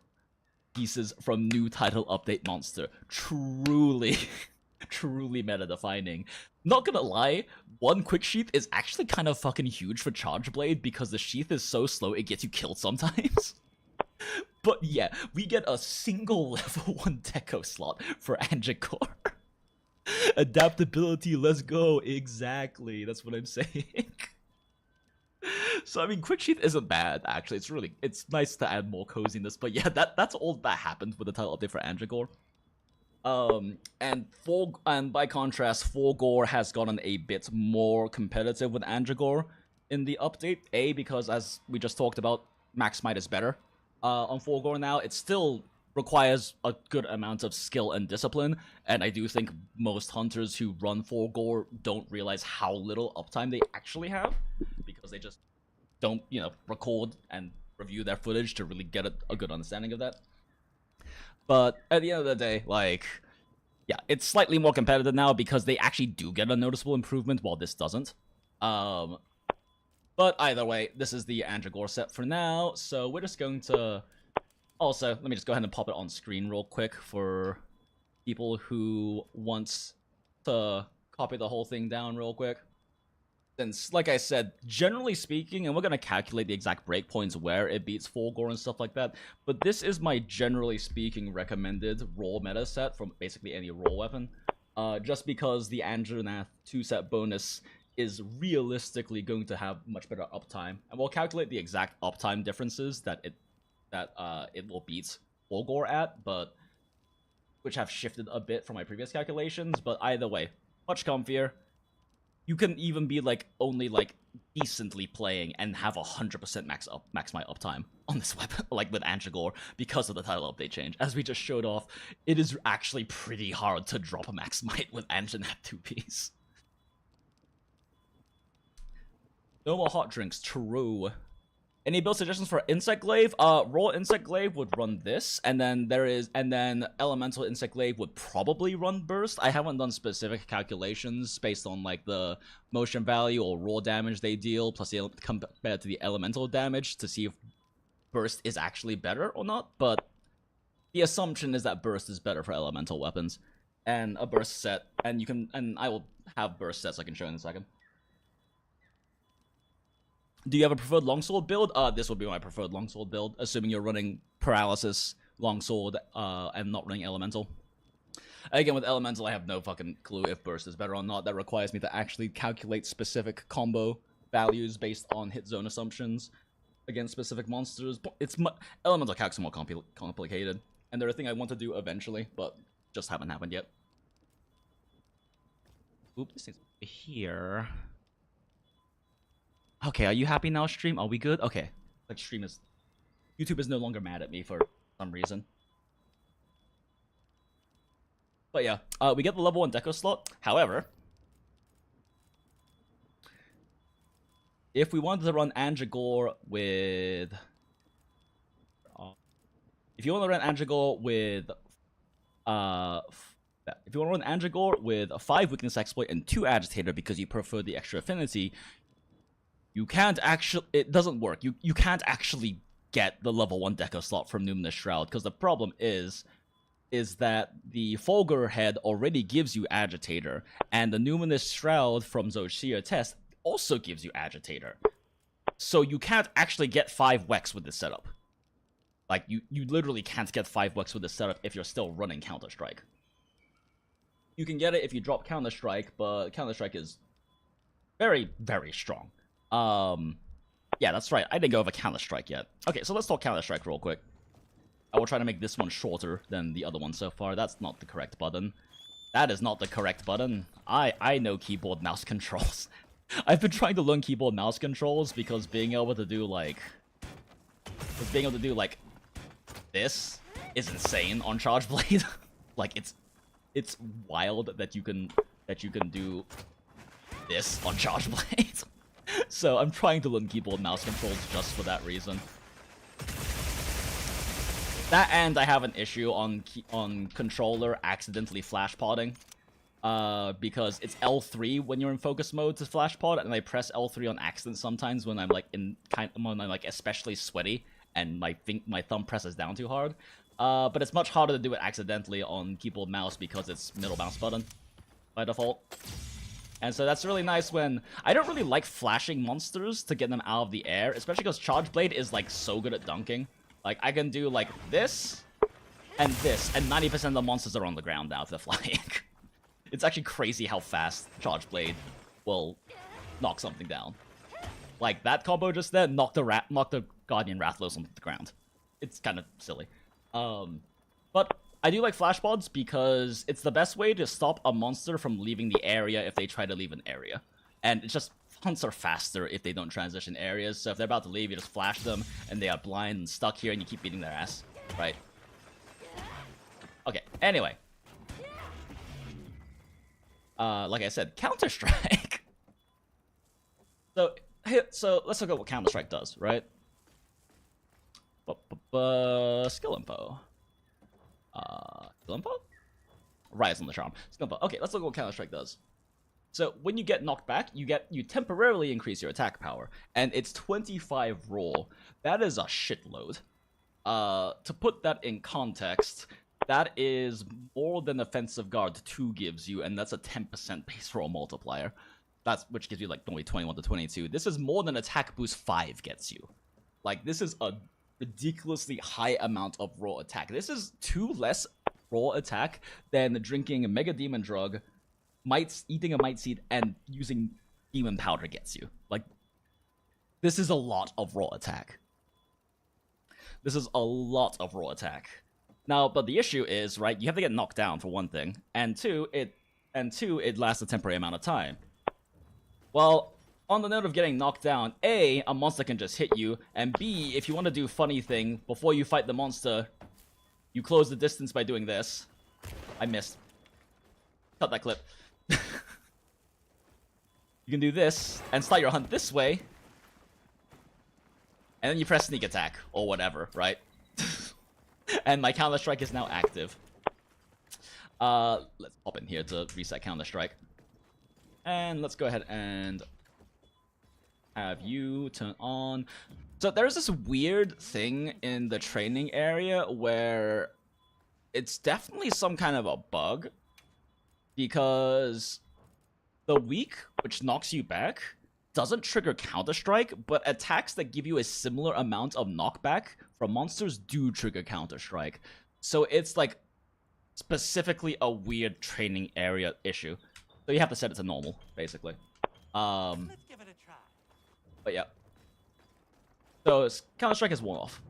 pieces from new title update monster. Truly meta-defining. Not gonna lie, 1 quick sheath is actually kind of fucking huge for Charge Blade because the sheath is so slow it gets you killed sometimes. But yeah, we get a single level 1 deco slot for Andragore. Adaptability, let's go. Exactly, that's what I'm saying. So I mean, quick sheath isn't bad actually. It's nice to add more coziness. But yeah, that's all that happened with the title update for Andragore. And by contrast, Fulgur has gotten a bit more competitive with Andragore in the update. Because as we just talked about, max might is better on Fulgur now. It still requires a good amount of skill and discipline, and I do think most hunters who run Fulgur don't realize how little uptime they actually have, because they just don't, record and review their footage to really get a good understanding of that. But at the end of the day, like, yeah, it's slightly more competitive now because they actually do get a noticeable improvement while this doesn't. But either way, this is the Andragore set for now, so we're just going to... Also, let me just go ahead and pop it on screen real quick for people who want to copy the whole thing down real quick. Since, like I said, generally speaking, and we're going to calculate the exact breakpoints where it beats Fulgur and stuff like that, but this is my generally speaking recommended raw meta set from basically any raw weapon. Just because the Andranath 2-set bonus is realistically going to have much better uptime. And we'll calculate the exact uptime differences that it will beat Fulgur at, but which have shifted a bit from my previous calculations. But either way, much comfier. You can even be only decently playing and have 100% max might uptime on this weapon, like with Andragore, because of the title update change. As we just showed off, it is actually pretty hard to drop a max might with Andranath 2-piece. No more hot drinks, true. Any build suggestions for Insect Glaive? Raw Insect Glaive would run this, and then Elemental Insect Glaive would probably run Burst. I haven't done specific calculations based on like the motion value or raw damage they deal, plus compared to the elemental damage to see if Burst is actually better or not. But the assumption is that Burst is better for elemental weapons, and a Burst set, and I will have Burst sets I can show in a second. Do you have a preferred longsword build? This would be my preferred longsword build, assuming you're running paralysis, longsword, and not running elemental. Again, with elemental, I have no fucking clue if burst is better or not. That requires me to actually calculate specific combo values based on hit zone assumptions against specific monsters. Elemental calcs are more complicated, and they're a thing I want to do eventually, but just haven't happened yet. Oop, this thing's here. Okay, are you happy now, stream? Are we good? Okay. Like, YouTube is no longer mad at me for some reason. But yeah, we get the level 1 deco slot. However, if we wanted to run Anjagor with... if you want to run Anjagor with... if you want to run Anjagor with a 5 weakness exploit and 2 agitator because you prefer the extra affinity, you can't actually... it doesn't work. You can't actually get the level 1 deco slot from Numinous Shroud, because the problem is that the Fulgur head already gives you agitator, and the Numinous Shroud from Shia test also gives you agitator. So you can't actually get 5 Wex with this setup. Like, you literally can't get 5 Wex with this setup if you're still running Counter-Strike. You can get it if you drop Counter-Strike, but Counter-Strike is very, very strong. Yeah, that's right. I didn't go over Counter-Strike yet. Okay, so let's talk Counter-Strike real quick. I will try to make this one shorter than the other one so far. That's not the correct button. That is not the correct button. I know keyboard mouse controls. I've been trying to learn keyboard mouse controls because being able to do like this is insane on Charge Blade. Like it's wild that you can do this on Charge Blade. So I'm trying to learn keyboard mouse controls just for that reason. That, and I have an issue on controller accidentally flash podding, because it's L3 when you're in focus mode to flash pod, and I press L3 on accident sometimes when I'm like when I'm like especially sweaty and my thumb presses down too hard. But it's much harder to do it accidentally on keyboard mouse because it's middle mouse button by default. And so that's really nice when... I don't really like flashing monsters to get them out of the air, especially because Charge Blade is like so good at dunking. Like, I can do like this, and 90% of the monsters are on the ground now if they're flying. It's actually crazy how fast Charge Blade will knock something down. Like, that combo just there knocked the Guardian Rathalos onto the ground. It's kind of silly. But I do like flash pods because it's the best way to stop a monster from leaving the area if they try to leave an area. And it's just, hunts are faster if they don't transition areas, so if they're about to leave, you just flash them, and they are blind and stuck here, and you keep beating their ass, right? Okay, anyway. Like I said, Counter-Strike. So let's look at what Counter-Strike does, right? Skill info. Skill info? Rise on the Charm. Skill info. Okay, let's look at what Counter-Strike does. So when you get knocked back, you temporarily increase your attack power, and it's 25 raw. That is a shitload. To put that in context, that is more than Offensive Guard 2 gives you, and that's a 10% base roll multiplier. Which gives you like only 21 to 22. This is more than Attack Boost 5 gets you. Like, this is a ridiculously high amount of raw attack. This is 2 less raw attack than drinking a Mega Demon Drug, eating a Might Seed, and using Demon Powder gets you. Like, this is a lot of raw attack. This is a lot of raw attack. Now, but the issue is, right, you have to get knocked down for one thing, and two, it lasts a temporary amount of time. Well, on the note of getting knocked down, A, a monster can just hit you, and B, if you want to do funny thing, before you fight the monster, you close the distance by doing this. I missed. Cut that clip. You can do this, and start your hunt this way. And then you press sneak attack, or whatever, right? And my Counter-Strike is now active. Let's pop in here to reset Counter-Strike. And let's go ahead and have you turn on. So there's this weird thing in the training area where it's definitely some kind of a bug, because the weak, which knocks you back, doesn't trigger Counter-Strike, but attacks that give you a similar amount of knockback from monsters do trigger Counter-Strike. So it's like specifically a weird training area issue. So you have to set it to normal, basically. Let's give it a try. But yeah. So Counter-Strike is worn off.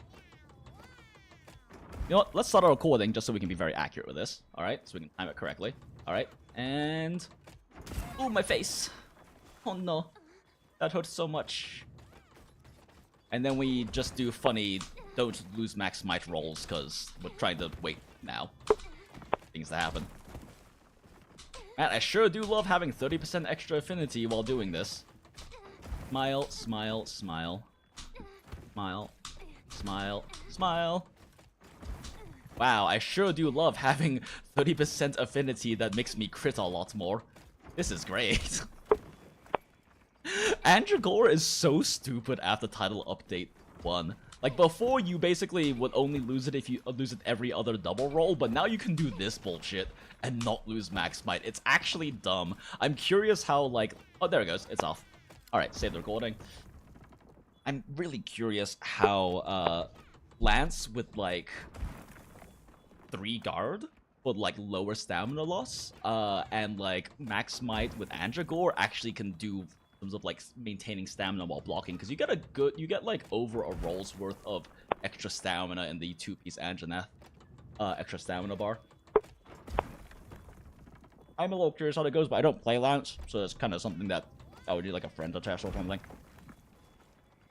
You know what? Let's start our recording just so we can be very accurate with this. Alright, so we can time it correctly. Alright, and... Ooh, my face! Oh no. That hurts so much. And then we just do funny don't lose max might rolls, because we're trying to wait now. Things to happen. Man, I sure do love having 30% extra affinity while doing this. Smile, smile, smile. Smile, smile, smile. Wow, I sure do love having 30% affinity that makes me crit a lot more. This is great. Andragore is so stupid after title update 1. Like, before you basically would only lose it if you lose it every other double roll, but now you can do this bullshit and not lose max might. It's actually dumb. I'm curious how, like... Oh, there it goes. It's off. Alright, save the recording. I'm really curious how, Lance with, like, 3 guard would, like, lower stamina loss, and, like, max might with Andragore actually can do... in terms of like maintaining stamina while blocking, because you get like over a roll's worth of extra stamina in the 2-piece Anjanath extra stamina bar. I'm a little curious how that goes, but I don't play Lance, so it's kind of something that I would do like a friend to test or something.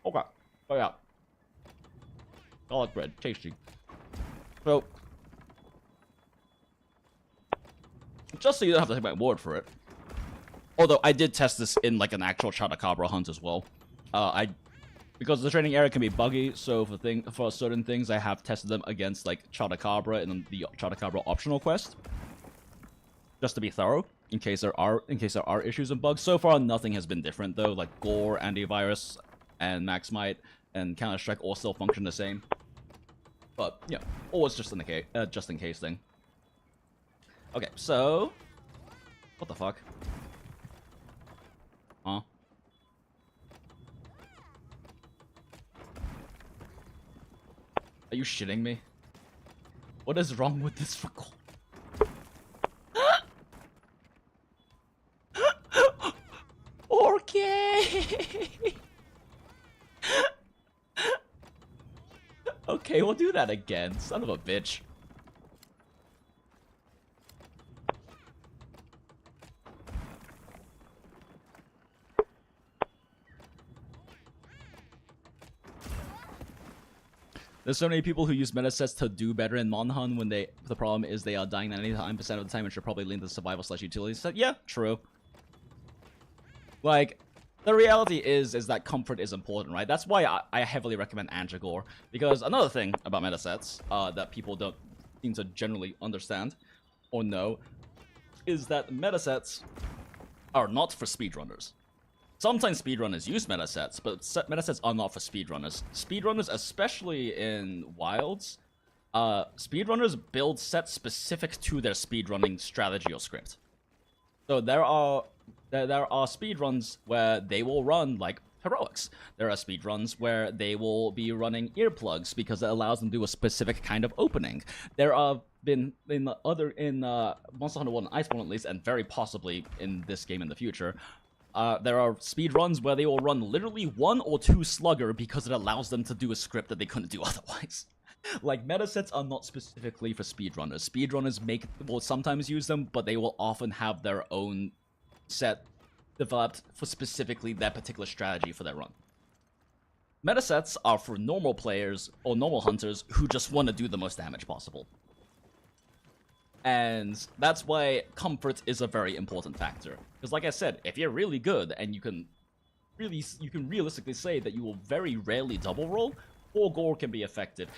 Okay, oh yeah, garlic bread, tasty. So just so you don't have to take my word for it. Although I did test this in like an actual Chotacabra hunt as well. Because the training area can be buggy, so for certain things I have tested them against like Chotacabra and the Chotacabra optional quest, just to be thorough in case there are issues and bugs. So far, nothing has been different though. Like Gore, Antivirus, and Max Might and Counter-Strike all still function the same. But yeah, always just in case thing. Okay, so what the fuck? Huh? Are you shitting me? What is wrong with this record? Okay. Okay, we'll do that again. Son of a bitch. There's so many people who use meta sets to do better in Monhun when the problem is they are dying 99% of the time and should probably lean to the survival/utility set. Yeah, true. Like, the reality is that comfort is important, right? That's why I heavily recommend Andragore. Because another thing about meta sets that people don't seem to generally understand or know is that meta sets are not for speedrunners. Sometimes speedrunners use meta sets, but meta sets are not for speedrunners. Speedrunners, especially in Wilds, speedrunners build sets specific to their speedrunning strategy or script. So there are speedruns where they will run like heroics. There are speedruns where they will be running earplugs because it allows them to do a specific kind of opening. There have been in Monster Hunter 1 and Iceborne at least, and very possibly in this game in the future. There are speedruns where they will run literally 1 or 2 slugger because it allows them to do a script that they couldn't do otherwise. Like, meta sets are not specifically for speedrunners. Speedrunners will sometimes use them, but they will often have their own set developed for specifically that particular strategy for their run. Meta sets are for normal players or normal hunters who just want to do the most damage possible. And that's why comfort is a very important factor. Because like I said, if you're really good and you can really, you can realistically say that you will very rarely double roll, or gore can be affected.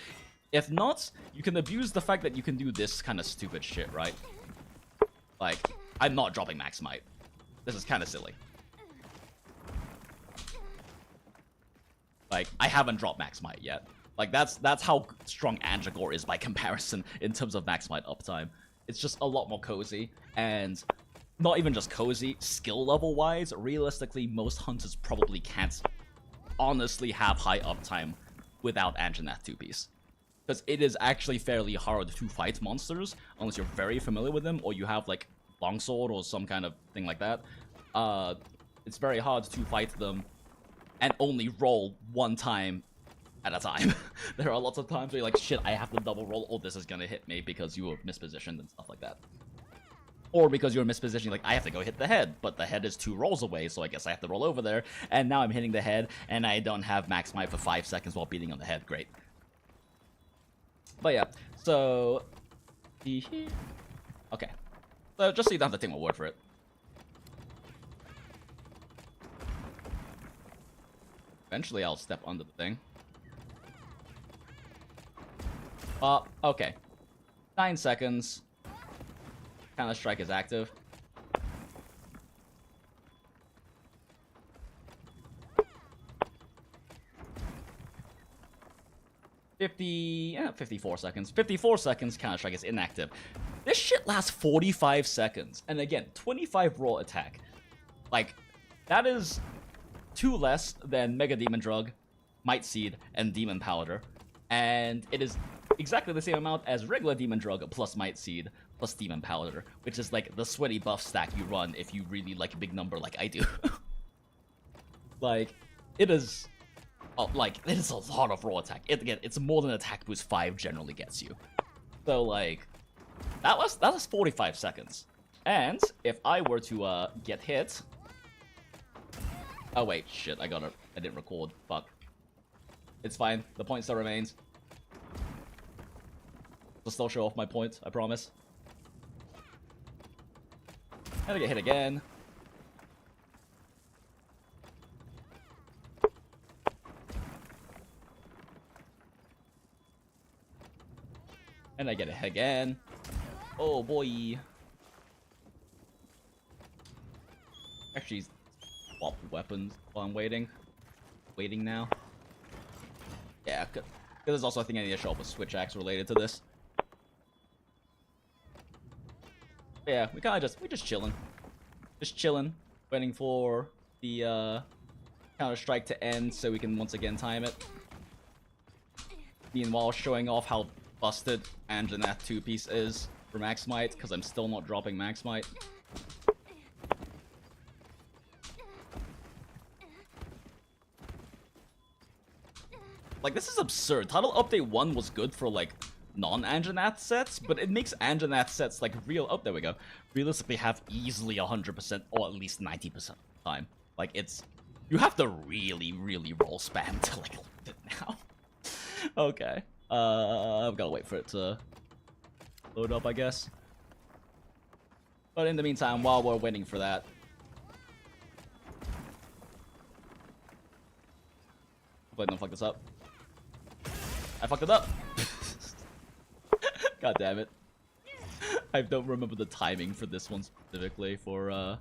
If not, you can abuse the fact that you can do this kind of stupid shit, right? Like, I'm not dropping max might. This is kind of silly. Like, I haven't dropped max might yet. Like, that's how strong Andragore is by comparison in terms of max might uptime. It's just a lot more cozy, and not even just cozy, skill level wise, realistically, most hunters probably can't honestly have high uptime without Anjanath 2-piece. Because it is actually fairly hard to fight monsters, unless you're very familiar with them, or you have, like, longsword or some kind of thing like that. It's very hard to fight them and only roll one time at a time. There are lots of times where you're like, shit, I have to double roll, or this is gonna hit me because you were mispositioned and stuff like that. Or because you're mispositioned, like, I have to go hit the head, but the head is 2 rolls away, so I guess I have to roll over there, and now I'm hitting the head, and I don't have max might for 5 seconds while beating on the head. Great. But yeah, so... Okay. So just so you don't have to take my word for it. Eventually I'll step under the thing. Okay. 9 seconds. Counter-Strike is active. Yeah, 54 seconds. 54 seconds, Counter-Strike is inactive. This shit lasts 45 seconds. And again, 25 raw attack. Like, that is 2 less than Mega Demon Drug, Might Seed, and Demon Powder. And it is exactly the same amount as regular Demon Drug plus Might Seed plus Demon Powder, which is like the sweaty buff stack you run if you really like a big number like I do. Like, it is... Oh, like, it is a lot of raw attack. Again, it's more than attack boost 5 generally gets you. So, like, that was 45 seconds. And if I were to get hit... Oh wait, shit, I didn't record. Fuck. It's fine. The point still remains. I'll still show off my point, I promise. And I get hit again. And I get a hit again. Oh boy. Actually, swap weapons while I'm waiting. Waiting now. Yeah, because there's also a thing I need to show up with switch axe related to this. Yeah, we just chilling. Just chilling. Waiting for the Counter-Strike to end so we can once again time it. Meanwhile, showing off how busted Anjanath 2-piece is for Max Might, because I'm still not dropping Max Might. Like, this is absurd. Title Update 1 was good for, like, non-Anjanath sets, but it makes Anjanath sets, like, oh, there we go. Realistically have easily 100% or at least 90% of the time. Like, it's... You have to really, really roll spam to, like, lift it now. Okay. I've got to wait for it to load up, I guess. But in the meantime, while we're waiting for that... Hopefully I don't fuck this up. I fucked it up! God damn it. I don't remember the timing for this one specifically for,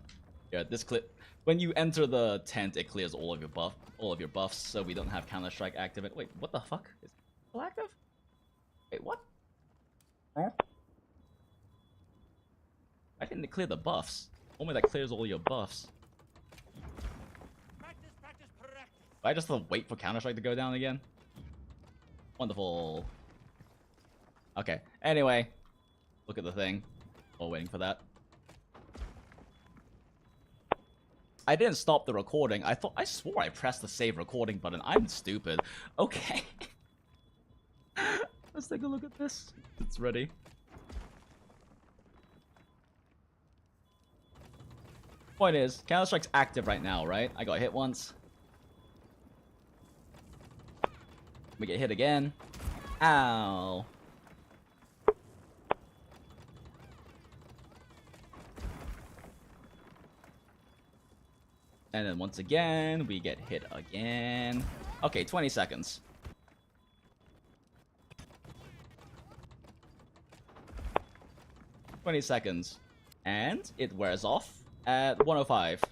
yeah, this clip. When you enter the tent, it clears all of your buffs, so we don't have Counter-Strike activate. Wait, what the fuck? Is it still active? Wait, what? Huh? Why didn't it clear the buffs? Only that clears all your buffs. Practice, practice, practice. Do I just have to wait for Counter-Strike to go down again? Wonderful. Okay, anyway. Look at the thing. While waiting for that. I didn't stop the recording. I swore I pressed the save recording button. I'm stupid. Okay. Let's take a look at this. It's ready. Point is, Counter-Strike's active right now, right? I got hit once. We get hit again. Ow. And then once again, we get hit again. Okay, 20 seconds. 20 seconds. And it wears off at 105.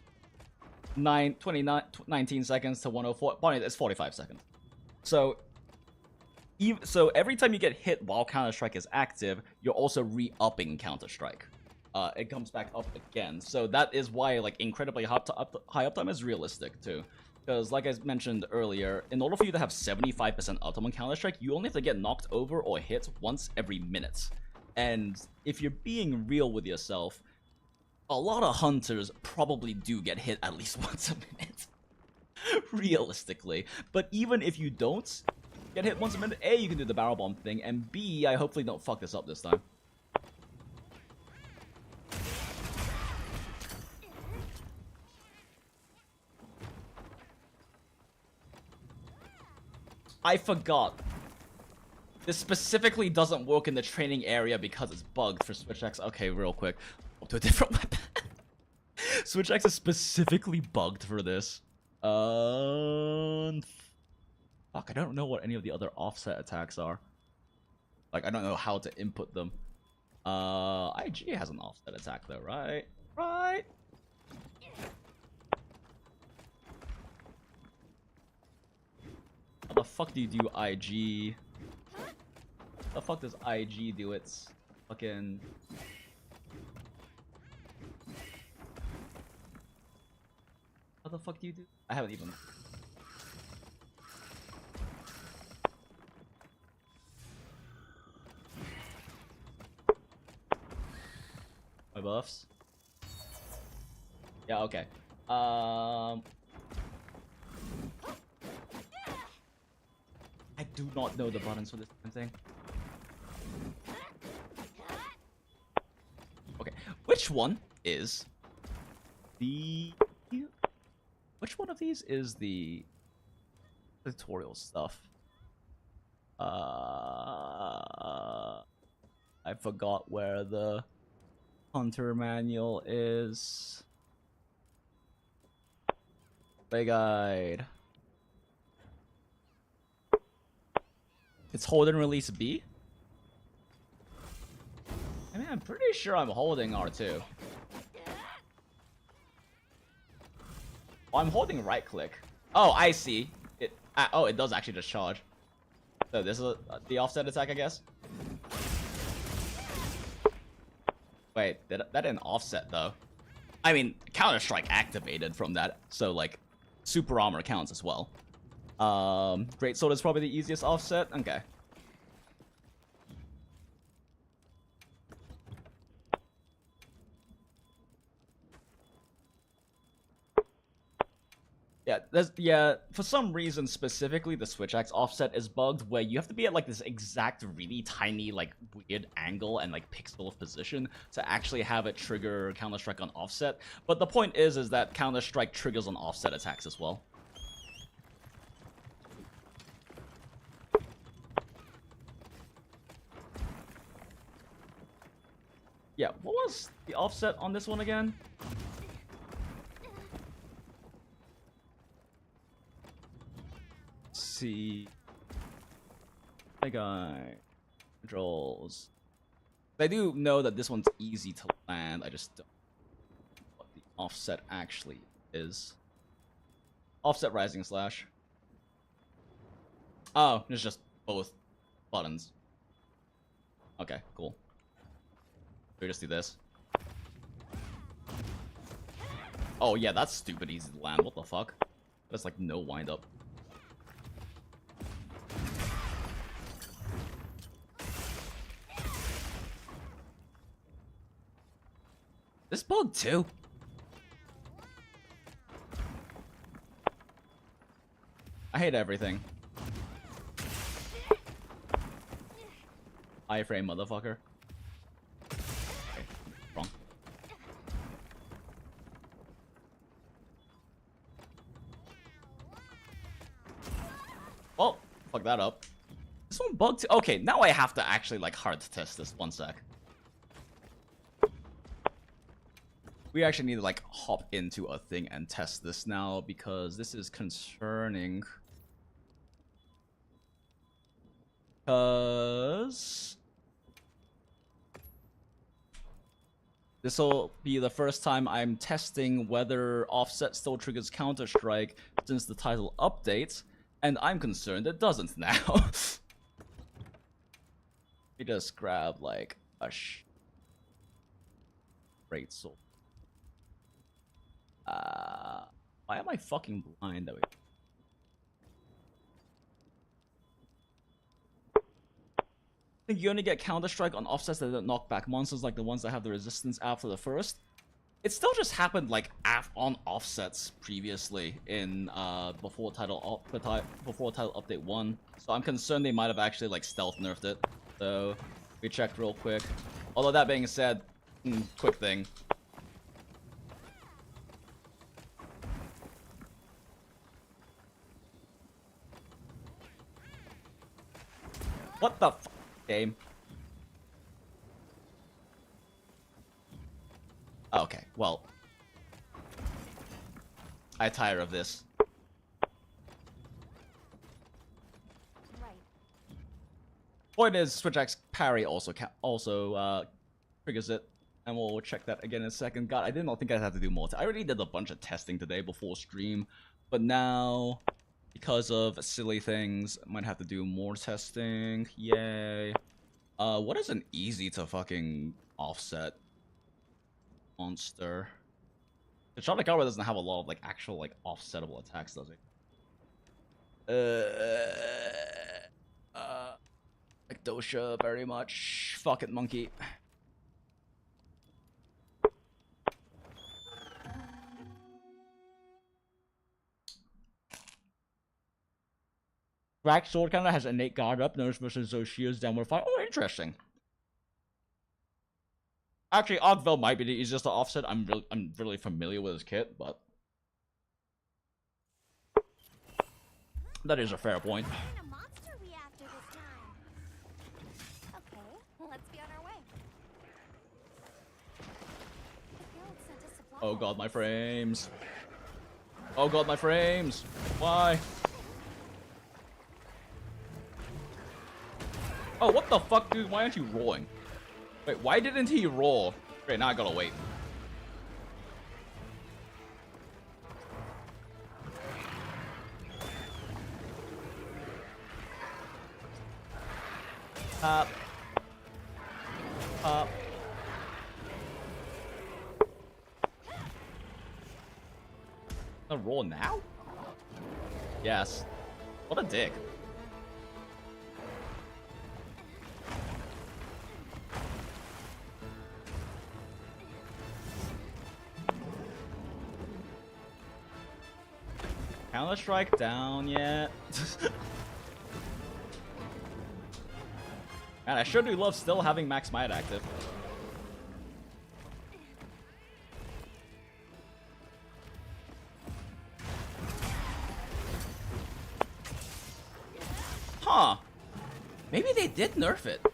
19 seconds to 104. Bonnie, it's 45 seconds. So every time you get hit while Counter-Strike is active, you're also re-upping Counter-Strike. It comes back up again. So that is why like incredibly high uptime is realistic too. Because like I mentioned earlier, in order for you to have 75% uptime on Counter-Strike, you only have to get knocked over or hit once every minute. And if you're being real with yourself, a lot of hunters probably do get hit at least once a minute. Realistically. But even if you don't get hit once a minute, A, you can do the barrel bomb thing, and B, I hopefully don't fuck this up this time. I forgot. This specifically doesn't work in the training area because it's bugged for Switch X. Okay, real quick. Up to a different weapon. Switch X is specifically bugged for this. Fuck, I don't know what any of the other offset attacks are. Like, I don't know how to input them. IG has an offset attack though, right? Right? How the fuck do you do IG? How the fuck does IG do its fucking... How the fuck do you do? I haven't even... My buffs? Yeah, okay. I do not know the buttons for this thing. Okay, which one is the... Which one of these is the tutorial stuff? I forgot where the hunter manual is. Play guide. It's hold and release B? I mean, I'm pretty sure I'm holding R2. Oh, I'm holding right click. Oh, I see. It. Oh, it does actually just charge. So this is the offset attack, I guess. Wait, that didn't offset though. I mean, Counter-Strike activated from that, so like, super armor counts as well. Great Sword is probably the easiest offset. Okay. Yeah, for some reason specifically the Switch X offset is bugged where you have to be at like this exact really tiny like weird angle and like pixel of position to actually have it trigger Counter-Strike on offset. But the point is that Counter-Strike triggers on offset attacks as well. Yeah, what was the offset on this one again? See, hey guy, controls. I do know that this one's easy to land. I just don't know what the offset actually is. Offset rising slash. Oh, it's just both buttons. Okay, cool. We just do this. Oh yeah, that's stupid easy to land. What the fuck? That's like no wind up. This bug too. I hate everything. Iframe, motherfucker. Okay, wrong. Well, fuck that up. This one bugged too. Okay, now I have to actually like hard test this. 1 sec. We actually need to like hop into a thing and test this now because this is concerning. Because this will be the first time I'm testing whether offset still triggers Counter-Strike since the title updates, and I'm concerned it doesn't now. Let me just grab like a great soul. Why am I fucking blind? That way. I think you only get Counter-Strike on offsets that don't knock back monsters like the ones that have the resistance after the first. It still just happened like on offsets previously in before title update 1. So I'm concerned they might have actually like stealth nerfed it. So we checked real quick. Although that being said, quick thing. What the f game? Okay, well. I tire of this. Right. Point is, Switch X parry also triggers it. And we'll check that again in a second. God, I did not think I'd have to do more. I already did a bunch of testing today before stream. But now, because of silly things, I might have to do more testing. Yay. What is an easy to fucking offset monster? The Charlotte Garber doesn't have a lot of like actual like offsettable attacks, does it? Like Dosha very much. Fuck it, monkey. Black Sword kind of has innate guard up, notice versus Zoshia's downward fire. Oh, interesting. Actually, Ogvel might be the easiest to offset. I'm really familiar with his kit, but that is a fair point. A monster reactor this time. Okay, let's be on our way. The guild sent a supply Oh god, box. my frames. Oh god, my frames. Why? Oh, what the fuck, dude? Why aren't you rolling? Wait, why didn't he roll? Great, now I gotta wait. Up. Gonna roll now? Yes. What a dick. Counter-Strike down yet? Man, I sure do love still having Max Might active. Huh. Maybe they did nerf it.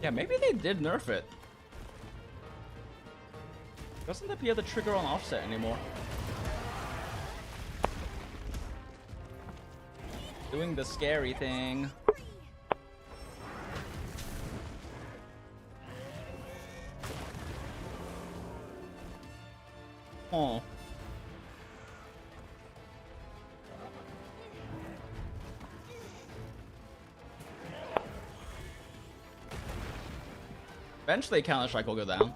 Yeah, maybe they did nerf it. Doesn't appear the trigger on offset anymore. Doing the scary thing. Oh. Eventually, Counter-Strike will go down.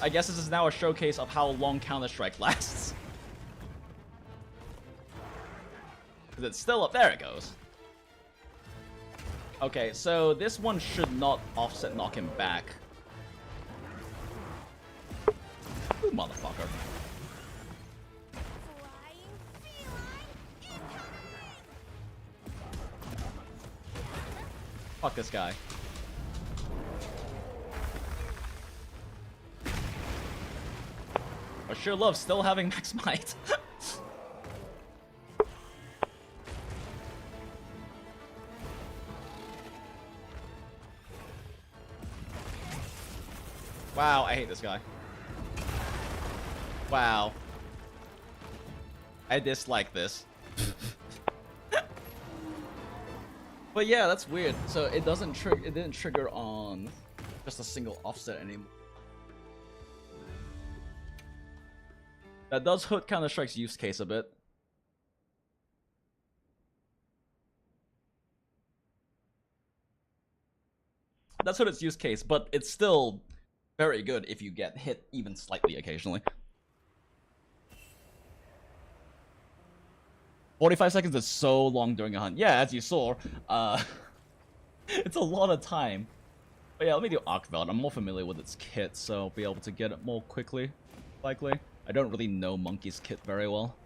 I guess this is now a showcase of how long Counter-Strike lasts. Because it's still up. There it goes. Okay, so this one should not offset knock him back. Ooh, motherfucker. Fuck this guy. I sure love still having Max Might. Wow, I hate this guy. Wow. I dislike this. But yeah, that's weird. So it doesn't trigger. It didn't trigger on just a single offset anymore. That does hurt Counter-Strike's use case a bit. That's hurt its use case, but it's still very good if you get hit even slightly occasionally. 45 seconds is so long during a hunt. Yeah, as you saw, it's a lot of time. But yeah, let me do Arcveld. I'm more familiar with its kit, so I'll be able to get it more quickly, likely. I don't really know Monkey's kit very well.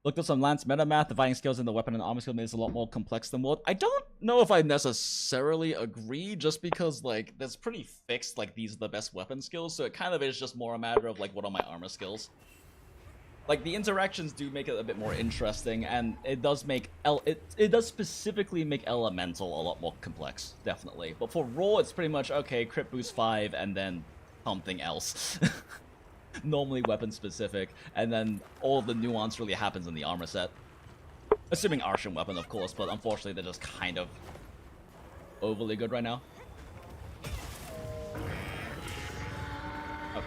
Looked at some Lance meta math. The fighting skills in the weapon and armor skill is a lot more complex than what. I don't know if I necessarily agree, just because like that's pretty fixed. Like these are the best weapon skills, so it kind of is just more a matter of like what are my armor skills. Like the interactions do make it a bit more interesting, and it does make it does specifically make elemental a lot more complex, definitely. But for raw, it's pretty much okay. Crit boost 5, and then something else. Normally weapon specific, and then all the nuance really happens in the armor set. Assuming Arshan weapon, of course, but unfortunately they're just kind of overly good right now. Okay.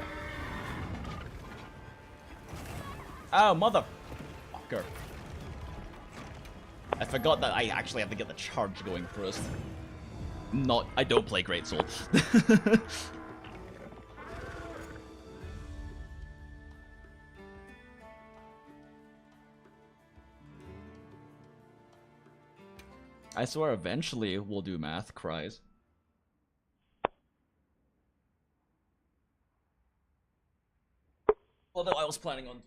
Oh, motherfucker. I forgot that I actually have to get the charge going first. I don't play Greatsword. I swear eventually we'll do math, cries. Although I was planning on...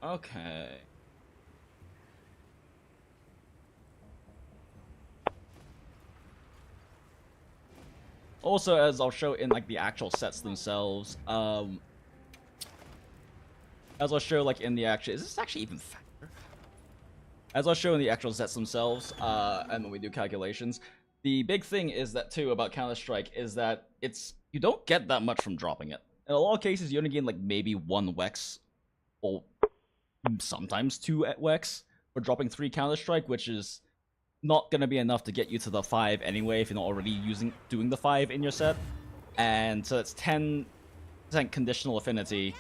Okay. Also, as I'll show in like the actual sets themselves, as I'll show like in the actual, is this actually even factor? As I'll show in the actual sets themselves, and when we do calculations, the big thing is that too about Counter-Strike is that you don't get that much from dropping it. In a lot of cases, you only gain like maybe 1 Wex, or sometimes 2 Wex for dropping 3 Counter-Strike, which is not gonna be enough to get you to the 5 anyway if you're not already doing the 5 in your set. And so it's 10% conditional affinity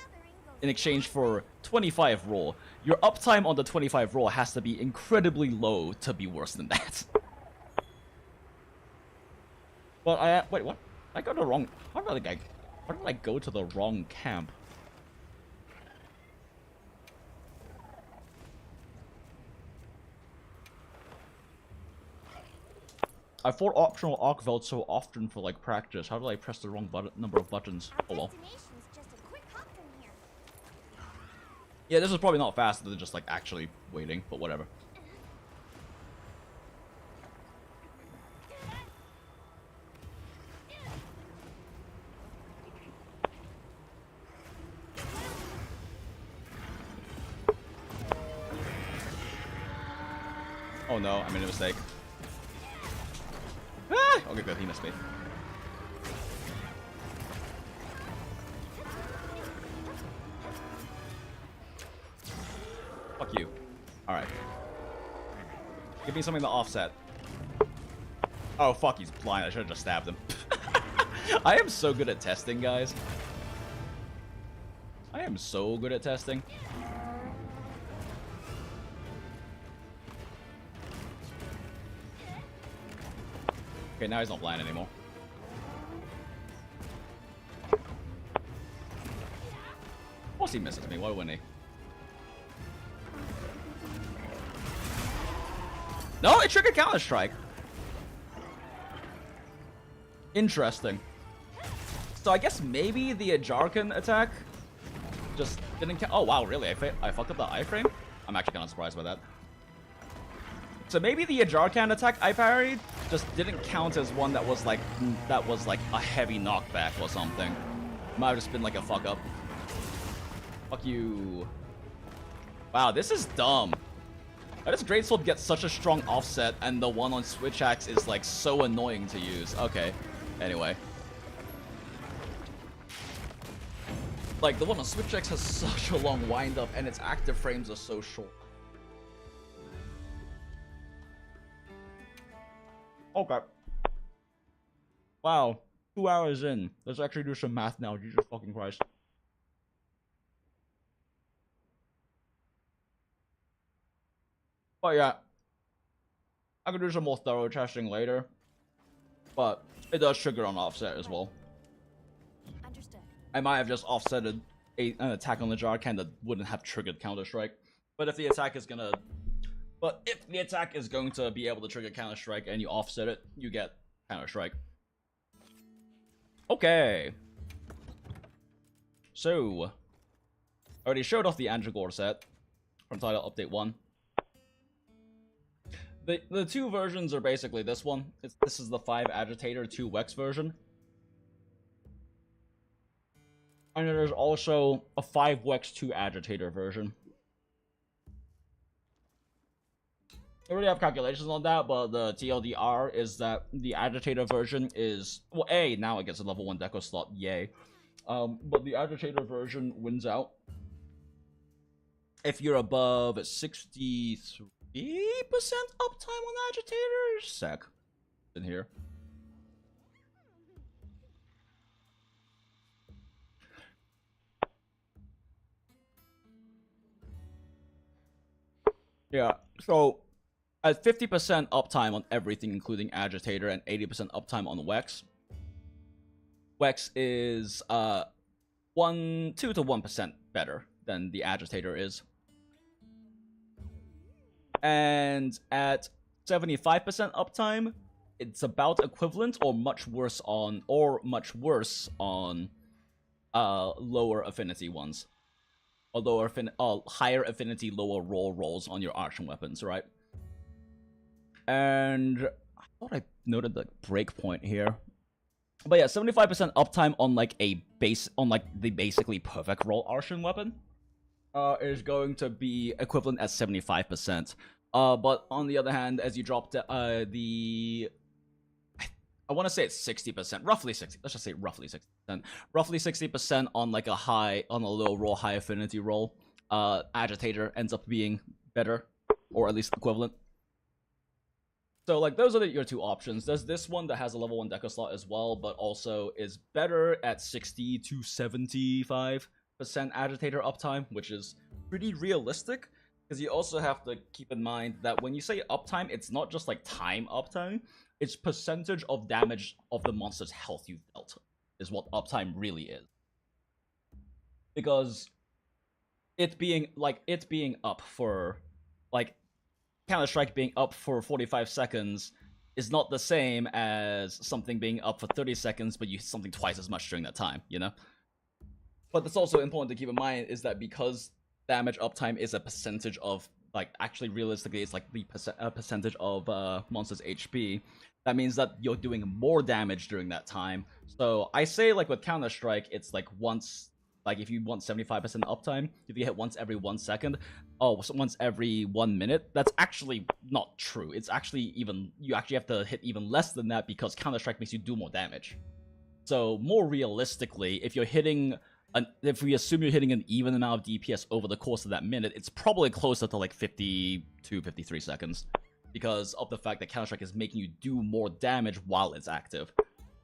in exchange for 25 raw. Your uptime on the 25 raw has to be incredibly low to be worse than that. But wait, what? I got the wrong. How did I go to the wrong camp? I fought optional Arcveld so often for like practice. How did I press the wrong number of buttons? Oh well. Yeah, this is probably not faster than just like actually waiting, but whatever. Oh no, I made a mistake. Ah! Okay, good, he missed me. Fuck you. Alright. Give me something to offset. Oh fuck, he's blind. I should have just stabbed him. I am so good at testing, guys. I am so good at testing. Okay, now he's not blind anymore. Of course he misses me, why wouldn't he? No, it triggered Counter-Strike. Interesting. So I guess maybe the Ajarkan attack just didn't count. Oh wow, really? I fucked up the iframe? I'm actually kind of surprised by that. So maybe the Ajarkan attack I parried just didn't count as one that was like a heavy knockback or something. Might have just been like a fuck up. Fuck you. Wow, this is dumb. Why does Greatsword get such a strong offset and the one on Switch Axe is like so annoying to use? Okay. Anyway. Like the one on Switch Axe has such a long wind up and its active frames are so short. Okay. Wow. 2 hours in. Let's actually do some math now. Jesus fucking Christ. But yeah. I could do some more thorough testing later. But it does trigger on offset as well. Understood. I might have just offsetted an attack on the Jarkan that wouldn't have triggered Counter-Strike. But if the attack is gonna... But if the attack is going to be able to trigger Counter-Strike and you offset it, you get Counter-Strike. Okay. So, I already showed off the Andragore set from Title Update 1. The two versions are basically this one. This is the 5 Agitator 2 Wex version. And there's also a 5 Wex 2 Agitator version. I already have calculations on that, but the TLDR is that the Agitator version is... Well, now it gets a level 1 deco slot, yay. But the Agitator version wins out if you're above 63% uptime on Agitator. Sec. In here. Yeah, so... At 50% uptime on everything, including Agitator, and 80% uptime on Wex. Wex is 2 to 1% better than the Agitator is. And at 75% uptime, it's about equivalent or much worse on lower affinity ones. Or higher affinity, lower roll rolls on your arching weapons, right? And I thought I noted the breakpoint here. But yeah, 75% uptime on like the basically perfect roll arching weapon is going to be equivalent at 75%. But on the other hand, as you drop I want to say it's 60%, roughly 60. Let's just say roughly 60%. Roughly 60% on like a low roll, high affinity roll. Agitator ends up being better, or at least equivalent. So, like, those are your two options. There's this one that has a level 1 deco slot as well, but also is better at 60 to 75% Agitator uptime, which is pretty realistic, because you also have to keep in mind that when you say uptime, it's not just, like, time uptime, it's percentage of damage of the monster's health you've dealt, is what uptime really is. Because it being up for, like, Counter-Strike being up for 45 seconds is not the same as something being up for 30 seconds, but you hit something twice as much during that time, you know? But that's also important to keep in mind, is that because damage uptime is a percentage of, like, actually realistically it's like the percentage of monster's HP, that means that you're doing more damage during that time. So I say, like, with Counter-Strike, it's like once... Like, if you want 75% uptime, if you hit once every 1 second, once every 1 minute, that's actually not true. It's actually you actually have to hit even less than that because Counter-Strike makes you do more damage. So, more realistically, if we assume you're hitting an even amount of DPS over the course of that minute, it's probably closer to like 52, 53 seconds. Because of the fact that Counter-Strike is making you do more damage while it's active.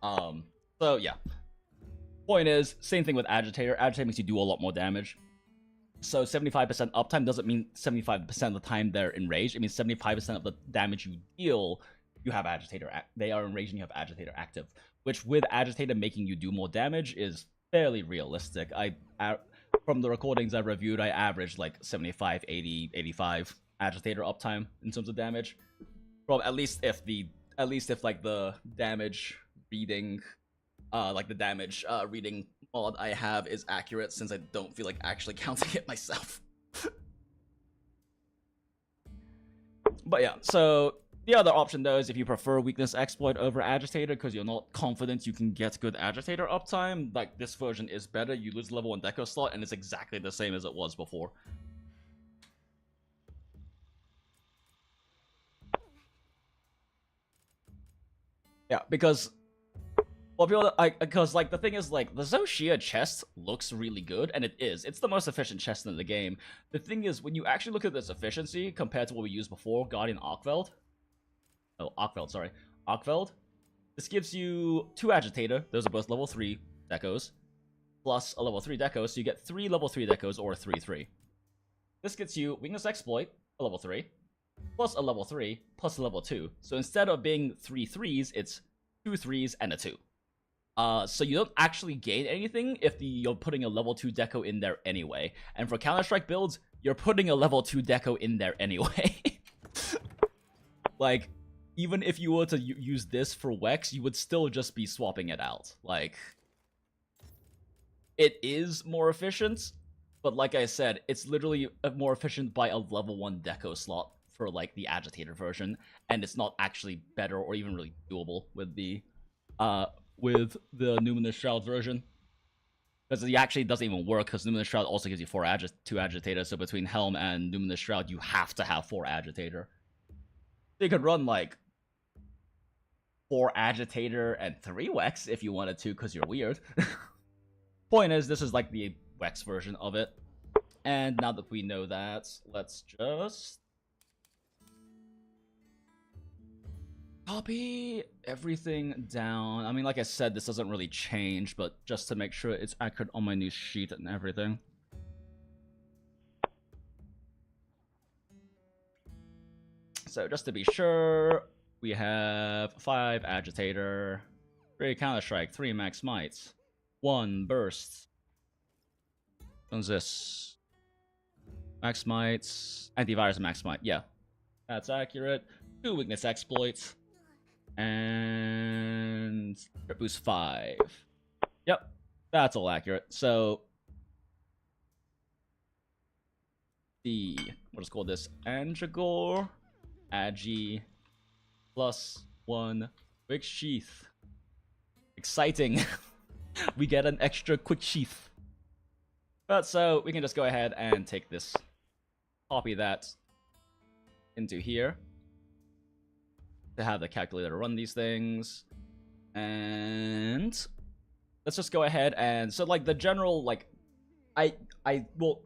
So, yeah. Point is, same thing with Agitator. Agitator makes you do a lot more damage. So 75% uptime doesn't mean 75% of the time they're enraged. It means 75% of the damage you deal, you have Agitator. They are enraged and you have Agitator active. Which, with Agitator making you do more damage, is fairly realistic. From the recordings I've reviewed, I averaged like 75, 80, 85 Agitator uptime in terms of damage. Well, at least if like the damage reading... the damage reading mod I have is accurate, since I don't feel like actually counting it myself. But yeah, so The other option, though, is if you prefer weakness exploit over agitator because you're not confident you can get good agitator uptime, like, this version is better. You lose level 1 deco slot, and it's exactly the same as it was before. Yeah, because... well, people, because, like, the thing is, like, the Shia chest looks really good, and it is. It's the most efficient chest in the game. The thing is, when you actually look at this efficiency compared to what we used before, Guardian Arkveld, sorry. Arkveld. This gives you 2 Agitator. Those are both level 3 decos. Plus a level 3 deco, so you get 3 level 3 decos or a 3-3. This gets you Weakness Exploit, a level 3. Plus a level 3, plus a level 2. So instead of being 3 3s, it's 2 3s and a 2. So you don't actually gain anything if you're putting a level 2 deco in there anyway. And for Counter-Strike builds, you're putting a level 2 deco in there anyway. Like... even if you were to use this for Wex, you would still just be swapping it out. Like, it is more efficient, but like I said, it's literally more efficient by a level 1 deco slot for, like, the agitator version, and it's not actually better or even really doable with the Numinous Shroud version. Because it actually doesn't even work, because Numinous Shroud also gives you 2 agitator, so between Helm and Numinous Shroud, you have to have 4 agitator. So you could run, like, 4 agitator and 3 Wex if you wanted to, because you're weird. Point is, this is like the Wex version of it. And now that we know that, let's just copy everything down. I mean, like I said, this doesn't really change, but just to make sure it's accurate on my new sheet and everything. So just to be sure, we have 5 agitator, 3 counter-strike, 3 max mites, 1 burst. What's this? Max mites, antivirus max mite. Yeah, that's accurate. 2 weakness exploits, and crit boost 5. Yep, that's all accurate. So we'll just call this Anjagor Agi +1 quick sheath. Exciting. We get an extra quick sheath. But so we can just go ahead and take this, copy that into here to have the calculator run these things. And let's just go ahead and, so like the general, like, I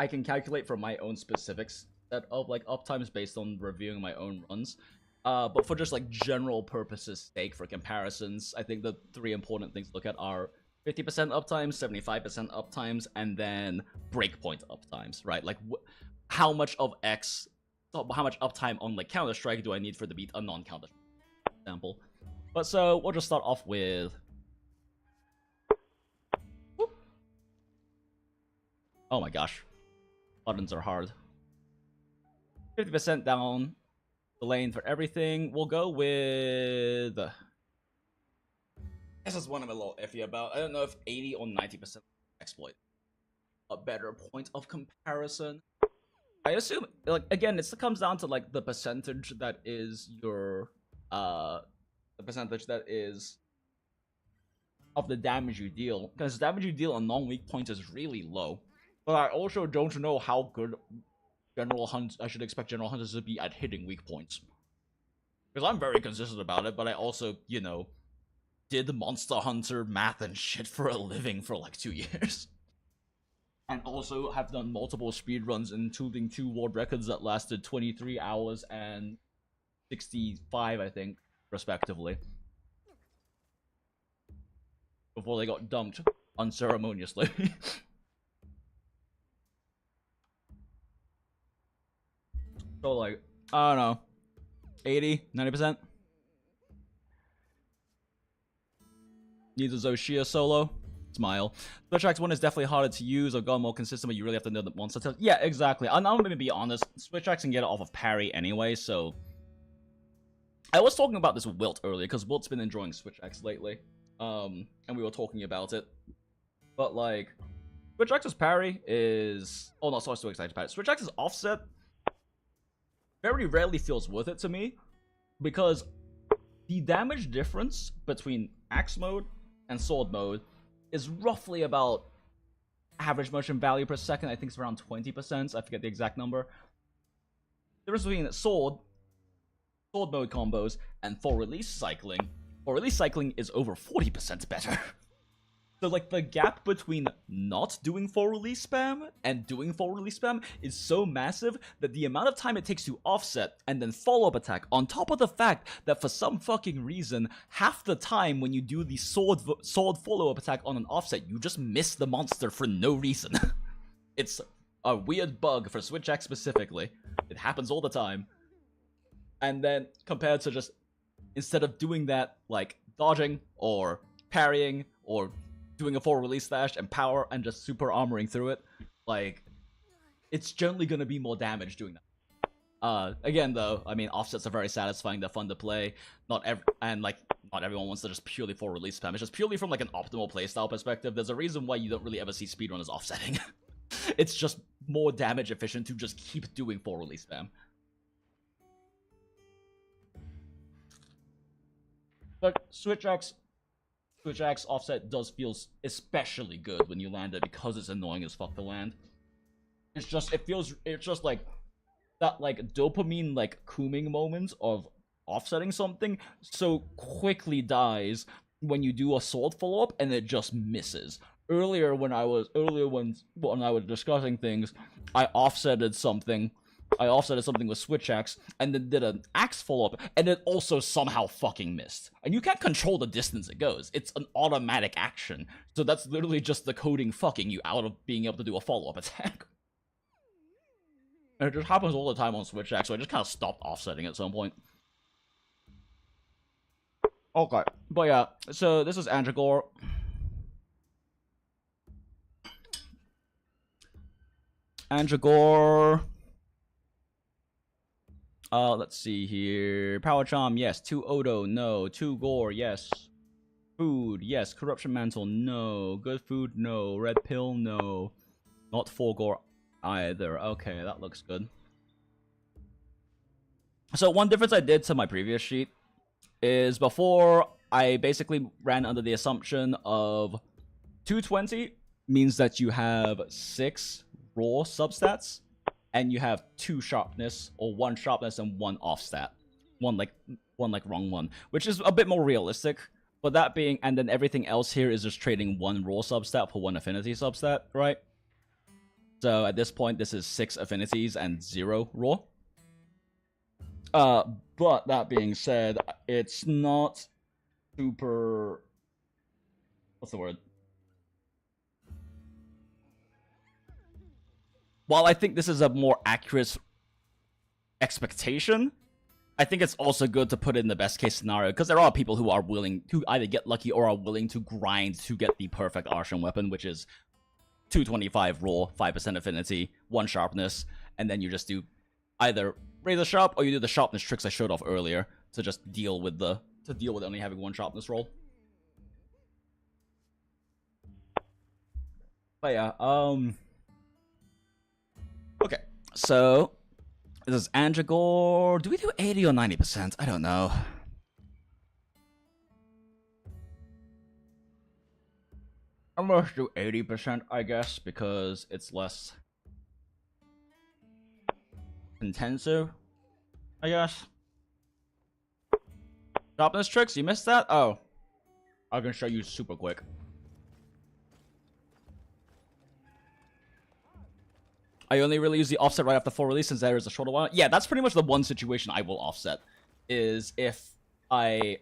can calculate for my own specifics set of like uptimes based on reviewing my own runs. But for just like general purposes sake, for comparisons, I think the 3 important things to look at are 50% uptimes, 75% uptimes, and then breakpoint uptimes, right? Like how much of X, how much uptime on like Counter-Strike do I need for to beat a non-Counter example? But so we'll just start off with, oh my gosh, buttons are hard. 50% down the lane for everything. We'll go with, this is one I'm a little iffy about. I don't know if 80 or 90% exploit a better point of comparison. I assume, like, again, it comes down to like the percentage that is your the percentage that is of the damage you deal, because damage you deal on non-weak points is really low. But I also don't know how good General Hunt, I should expect General Hunters to be at hitting weak points. Because I'm very consistent about it, but I also, you know, did Monster Hunter math and shit for a living for like 2 years. And also have done multiple speedruns, including 2 world records that lasted 23 hours and 65, I think, respectively. Before they got dumped unceremoniously. So, like, I don't know, 80, 90%? Needs a Shia solo? Smile. Switch 1 is definitely harder to use or go more consistent, but you really have to know the monster types. Yeah, exactly. I'm going to be honest, Switch can get it off of parry anyway, so... I was talking about this with Wilt earlier, because Wilt's been enjoying Switch lately. And we were talking about it. But, like, Switch parry is... Oh, no, sorry, Switch parry. Switch offset very rarely feels worth it to me. because the damage difference between axe mode and sword mode is roughly about average motion value per second. I think it's around 20%. I forget the exact number. The difference between sword mode combos and full release cycling. Full release cycling is over 40% better. So, like, the gap between not doing full release spam and doing full release spam is so massive that the amount of time it takes to offset and then follow-up attack, on top of the fact that for some fucking reason, half the time when you do the sword follow-up attack on an offset, you just miss the monster for no reason. It's a weird bug for Switch X specifically. It happens all the time. And then, compared to just, instead of doing that, like, dodging, or parrying, or doing a full release slash and power and just super armoring through it, like, it's generally gonna be more damage doing that. Again though, I mean, offsets are very satisfying, they're fun to play, not everyone wants to just purely full release spam. It's just purely from like an optimal playstyle perspective. There's a reason why you don't really ever see speedrunners offsetting. It's just more damage efficient to just keep doing full release spam. But Switch X offset does feel especially good when you land it because it's annoying as fuck to land. It's just like that, like, dopamine, like, cooming moment of offsetting something so quickly dies when you do a sword follow-up and it just misses. Earlier when I was discussing things, I offsetted something with Switch X, and then did an axe follow-up, and it also somehow fucking missed. And you can't control the distance it goes. It's an automatic action. So that's literally just the coding fucking you out of being able to do a follow-up attack. And it just happens all the time on Switch X, so I just kind of stopped offsetting at some point. Okay. But yeah, so this is Andragore. Let's see here. Power Charm, yes. 2 Odo, no. 2 Gore, yes. Food, yes. Corruption Mantle, no. Good Food, no. Red Pill, no. Not 4 Gore either. Okay, that looks good. So one difference I did to my previous sheet is before I basically ran under the assumption of 220 means that you have 6 raw substats, and you have 2 sharpness, or 1 sharpness and 1 off stat. One wrong one, which is a bit more realistic. But that being, and then everything else here is just trading 1 raw substat for 1 affinity substat, right? So at this point, this is 6 affinities and 0 raw. But that being said, it's not super... What's the word? While I think this is a more accurate expectation, I think it's also good to put in the best case scenario, because there are people who are willing to either get lucky or are willing to grind to get the perfect Arshan weapon, which is 225 raw, 5% affinity, 1 sharpness, and then you just do either razor sharp or you do the sharpness tricks I showed off earlier to just deal with only having 1 sharpness roll. But yeah, okay, so this is Andragore. Do we do 80 or 90%? I don't know. I'm gonna do 80%, I guess, because it's less intensive, I guess. Sharpness tricks, you missed that? Oh. I can show you super quick. I only really use the offset right after full release since there is a shorter one. Yeah, that's pretty much the one situation I will offset. Is if I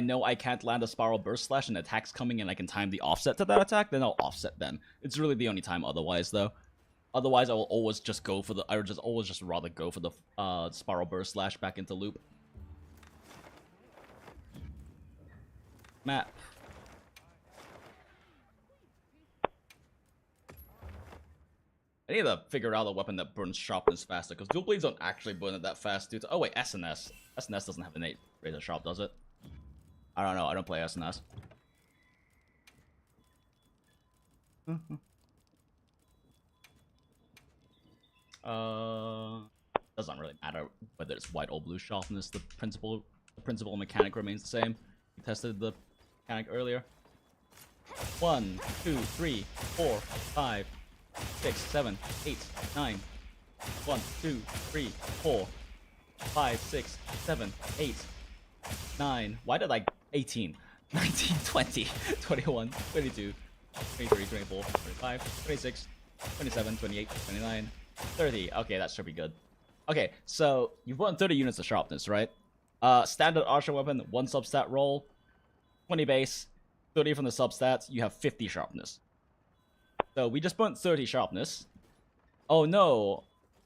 know I can't land a spiral burst slash and attack's coming and I can time the offset to that attack, then I'll offset then. It's really the only time otherwise though. Otherwise I will always just go for the rather go for the spiral burst slash back into loop. Map. I need to figure out a weapon that burns sharpness faster, because dual blades don't actually burn it that fast due to... Oh wait, SNS. SNS doesn't have innate razor sharp, does it? I don't know, I don't play SNS. Doesn't really matter whether it's white or blue sharpness, the principal The principle and mechanic remains the same. We tested the mechanic earlier. 1, 2, 3, 4, 5, 6, 7, 8, 9. 1, 2, 3, 4, 5, 6, 7, 8, 9. Why did I 18? 19, 20, 21, 22, 23, 24, 25, 26, 27, 28, 29, 30. Okay, that should be good. Okay, so you've won 30 units of sharpness, right? Standard archer weapon, 1 substat roll, 20 base, 30 from the substats, you have 50 sharpness. So we just burnt 30 sharpness. Oh no,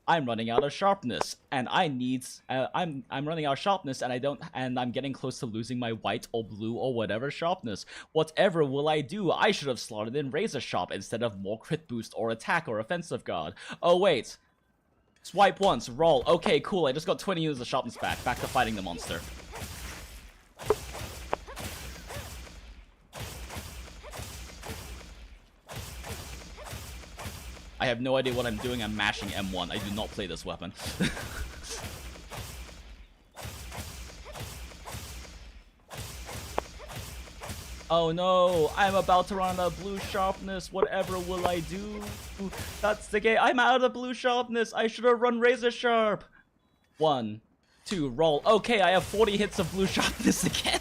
I'm running out of sharpness, and I need. I'm running out of sharpness, and I'm getting close to losing my white or blue or whatever sharpness. Whatever will I do? I should have slotted in razor sharp instead of more crit boost or attack or offensive guard. Oh wait, swipe once, roll. Okay, cool. I just got 20 units of sharpness back. Back to fighting the monster. I have no idea what I'm doing. I'm mashing M1. I do not play this weapon. Oh no, I'm about to run out of blue sharpness. Whatever will I do? That's the game. I'm out of blue sharpness. I should have run razor sharp. 1, 2, roll. Okay, I have 40 hits of blue sharpness again.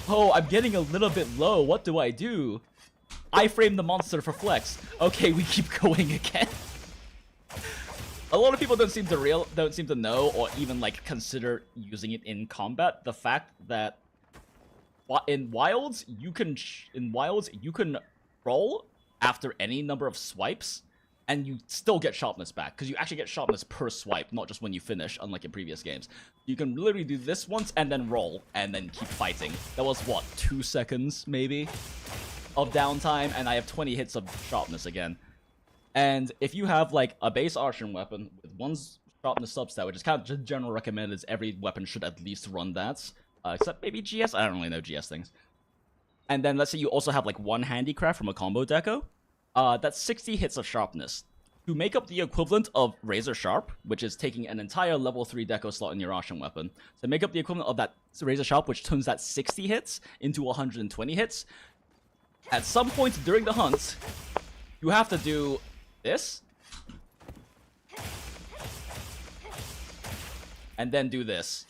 Oh, I'm getting a little bit low. What do I do? I frame the monster for flex. Okay, we keep going again. A lot of people don't seem to know or even like consider using it in combat. The fact that in wilds you can roll after any number of swipes, and you still get sharpness back, because you actually get sharpness per swipe, not just when you finish, unlike in previous games. You can literally do this once, and then roll, and then keep fighting. That was, what, 2 seconds, maybe, of downtime, and I have 20 hits of sharpness again. And if you have, like, a base archering weapon with 1 sharpness substat, which is kind of just general recommended, is every weapon should at least run that, except maybe GS? I don't really know GS things. And then let's say you also have, like, 1 handicraft from a combo deco. That's 60 hits of sharpness. To make up the equivalent of razor sharp, which is taking an entire level 3 deco slot in your archering weapon, to make up the equivalent of that razor sharp, which turns that 60 hits into 120 hits, at some point during the hunt, you have to do this, and then do this.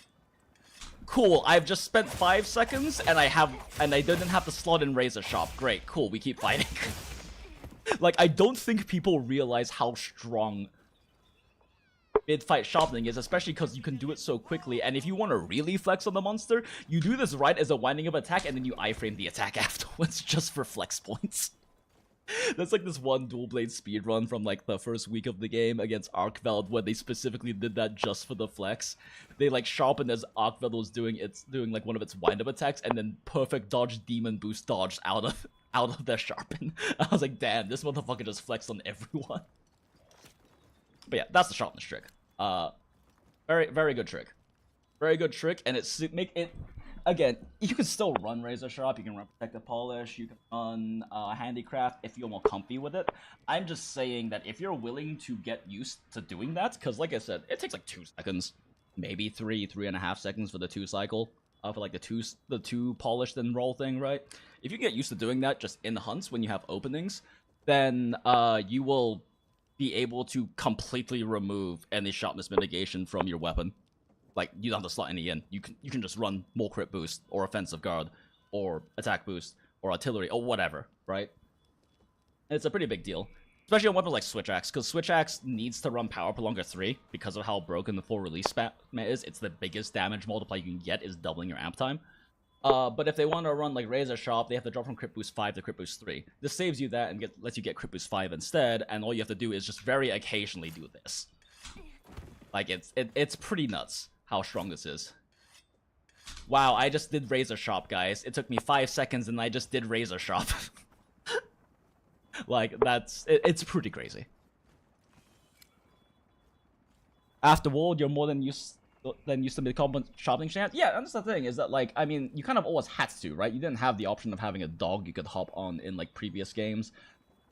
Cool, I've just spent 5 seconds, and I didn't have to slot in razor sharp. Great, cool, we keep fighting. Like, I don't think people realize how strong mid-fight sharpening is, especially because you can do it so quickly, and if you want to really flex on the monster, you do this right as a winding up attack, and then you iframe the attack afterwards just for flex points. That's like this one dual blade speedrun from like the first week of the game against Arkveld, where they specifically did that just for the flex. They like sharpened as Arkveld was doing like one of its wind-up attacks, and then perfect dodge demon boost dodged out of their sharpen. I was like, damn, this motherfucker just flexed on everyone. But yeah, that's the sharpness trick. Very, very good trick. Very good trick, and again, you can still run razor sharp, you can run protective polish, you can run handicraft if you're more comfy with it. I'm just saying that if you're willing to get used to doing that, because like I said, it takes like 2 seconds, maybe 3.5 seconds for the 2 cycle. For like the two polish then roll thing, right? If you get used to doing that just in hunts when you have openings, then you will be able to completely remove any sharpness mitigation from your weapon. Like, you don't have to slot any in. You can just run more crit boost, or offensive guard, or attack boost, or artillery, or whatever, right? And it's a pretty big deal. Especially on weapons like Switch Axe, because Switch Axe needs to run Power Prolonger 3 because of how broken the full release spam is. It's the biggest damage multiplier you can get is doubling your amp time. But if they want to run like Razor Sharp, they have to drop from Crit Boost 5 to Crit Boost 3. This saves you that and lets you get Crit Boost 5 instead, and all you have to do is just very occasionally do this. Like, it's pretty nuts how strong this is. Wow, I just did Razor Sharp, guys. It took me 5 seconds and I just did Razor Sharp. Like, it's pretty crazy. Afterward, you're more than used to mid-combat sharpening chance. Yeah, that's the thing, is that, like, I mean, you kind of always had to, right? You didn't have the option of having a dog you could hop on in, like, previous games,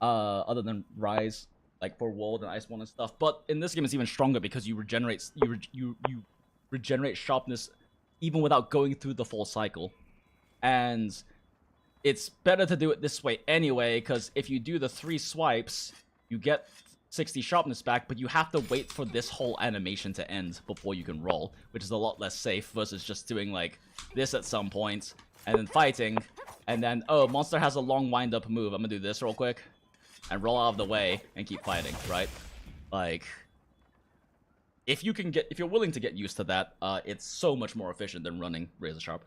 other than Rise. like for World and Iceborne and stuff. But in this game, it's even stronger because you regenerate you regenerate sharpness even without going through the full cycle. And it's better to do it this way anyway, because if you do the 3 swipes, you get 60 sharpness back, but you have to wait for this whole animation to end before you can roll, which is a lot less safe versus just doing like this at some point and then fighting, and then, oh, monster has a long wind-up move. I'm gonna do this real quick and roll out of the way and keep fighting, right? Like, if you're willing to get used to that, it's so much more efficient than running razor sharp.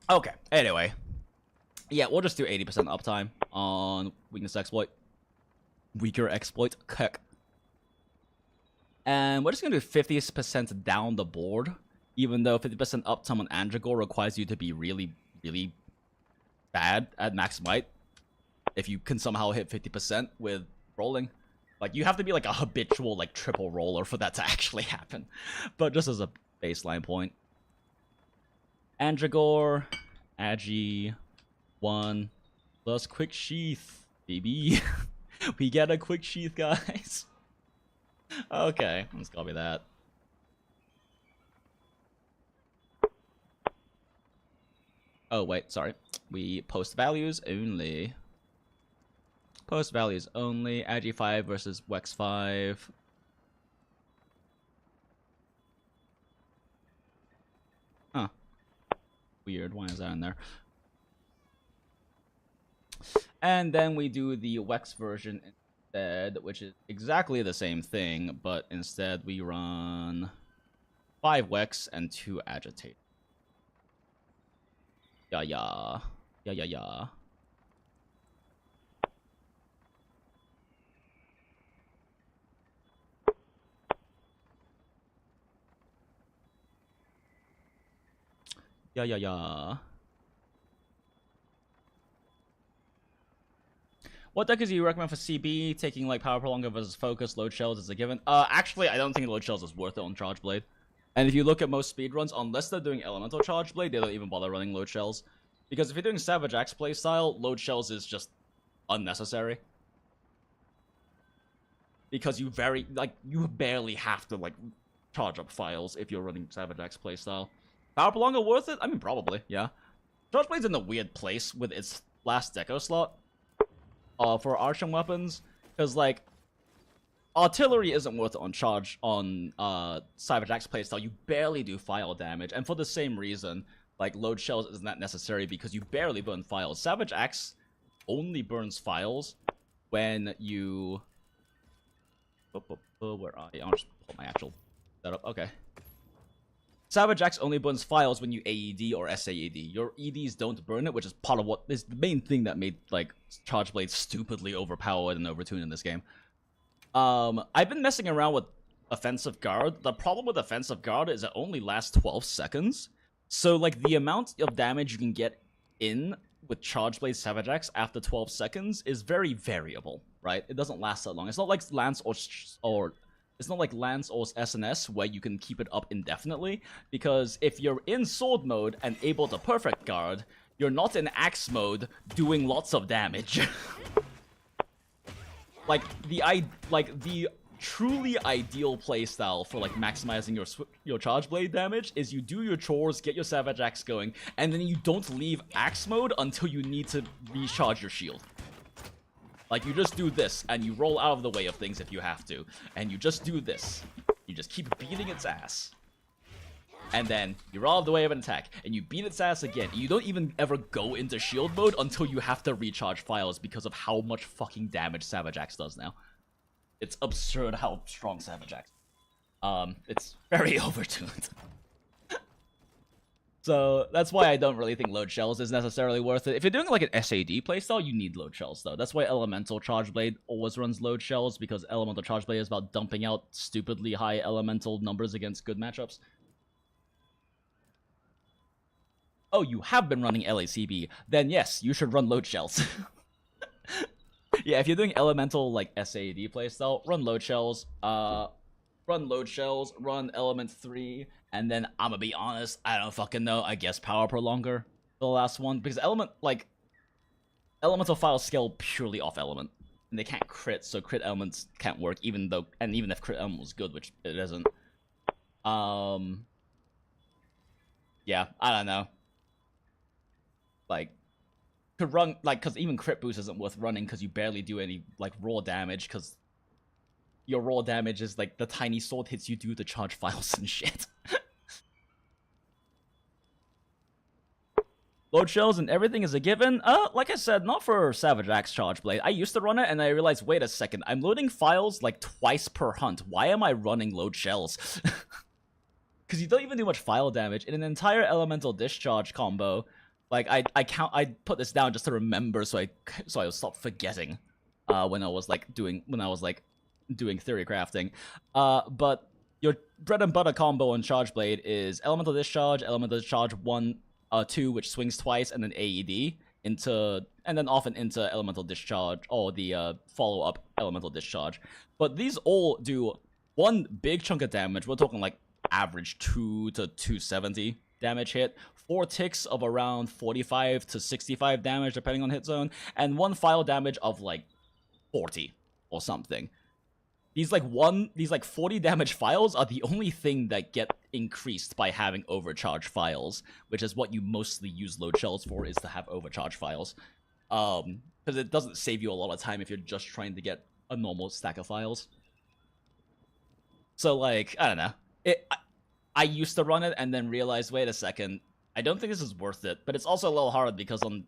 Okay, anyway. Yeah, we'll just do 80% uptime on weakness exploit. Weaker exploit, kick. And we're just gonna do 50% down the board, even though 50% uptime on Andragore requires you to be really, really bad at max might. If you can somehow hit 50% with rolling. Like, you have to be like a habitual, like, triple roller for that to actually happen. But just as a baseline point. Andragore, Agi, 1, plus quick sheath, baby. We get a quick sheath, guys. Okay, let's copy that. Oh, wait, sorry. We post values only. Post values only. Agi 5 versus Wex 5. Huh. Weird. Why is that in there? And then we do the Wex version instead, which is exactly the same thing, but instead we run 5 Wex and 2 Agitate. Yeah. Yeah. Yeah. What deck do you recommend for CB? Taking like Power Prolonger versus Focus, Load Shells is a given. Actually, I don't think Load Shells is worth it on Charge Blade. And if you look at most speedruns, unless they're doing Elemental Charge Blade, they don't even bother running Load Shells. Because if you're doing Savage Axe playstyle, Load Shells is just unnecessary. Because you barely have to like charge up files if you're running Savage Axe playstyle. Power Prolonger worth it? I mean, probably, yeah. Charge Blade's in a weird place with its last deco slot. For arching weapons, because like artillery isn't worth it on charge on Savage Axe playstyle. You barely do file damage, and for the same reason, like Load Shells isn't that necessary because you barely burn files. Savage Axe only burns files when you. Where are you? I'll just pull my actual setup. Okay. Savage Axe only burns files when you AED or SAED. Your EDs don't burn it, which is part of what is the main thing that made like Charge Blade stupidly overpowered and overtuned in this game. I've been messing around with Offensive Guard. The problem with Offensive Guard is it only lasts 12 seconds. So like the amount of damage you can get in with Charge Blade Savage Axe after 12 seconds is very variable, right? It doesn't last that long. It's not like Lance or it's not like Lance or SNS where you can keep it up indefinitely, because if you're in sword mode and able to perfect guard, you're not in axe mode doing lots of damage. like the truly ideal playstyle for like maximizing your charge blade damage is you do your chores, get your Savage Axe going, and then you don't leave axe mode until you need to recharge your shield. Like, you just do this, and you roll out of the way of things if you have to. And you just do this. You just keep beating its ass. And then, you roll out of the way of an attack, and you beat its ass again. You don't even ever go into shield mode until you have to recharge files because of how much fucking damage Savage Axe does now. It's absurd how strong Savage Axe is. It's very overtuned. So, that's why I don't really think Load Shells is necessarily worth it. If you're doing like an SAD playstyle, you need Load Shells though. That's why Elemental Charge Blade always runs Load Shells, because Elemental Charge Blade is about dumping out stupidly high elemental numbers against good matchups. Oh, you have been running LACB, then yes, you should run Load Shells. Yeah, if you're doing Elemental like SAD playstyle, run Load Shells. Run Load Shells, run Element 3, and then, I'ma be honest, I don't fucking know, I guess Power Prolonger, the last one, because Element elemental files scale purely off element, and they can't crit, so crit elements can't work. Even if crit element was good, which it isn't. Yeah, I don't know. Like, could run because even crit boost isn't worth running because you barely do any like raw damage because your raw damage is like the tiny sword hits you do to charge files and shit. Load shells and everything is a given. Like I said, not for Savage Axe Charge Blade. I used to run it and I realized, wait a second, I'm loading files like twice per hunt. Why am I running load shells? Because you don't even do much file damage in an entire elemental discharge combo. Like I put this down just to remember, so I would stop forgetting when I was doing theory crafting. But your bread and butter combo on Charge Blade is elemental discharge 1, 2, which swings twice, and then AED and then often into elemental discharge or the follow up elemental discharge. But these all do one big chunk of damage. We're talking like average 2 to 270 damage hit, 4 ticks of around 45 to 65 damage depending on hit zone, and 1 file damage of like 40 or something. These 40 damage files are the only thing that get increased by having overcharge files, which is what you mostly use load shells for, is to have overcharge files. Because it doesn't save you a lot of time if you're just trying to get a normal stack of files. So like, I don't know. I used to run it and then realized, wait a second, I don't think this is worth it. But it's also a little hard because on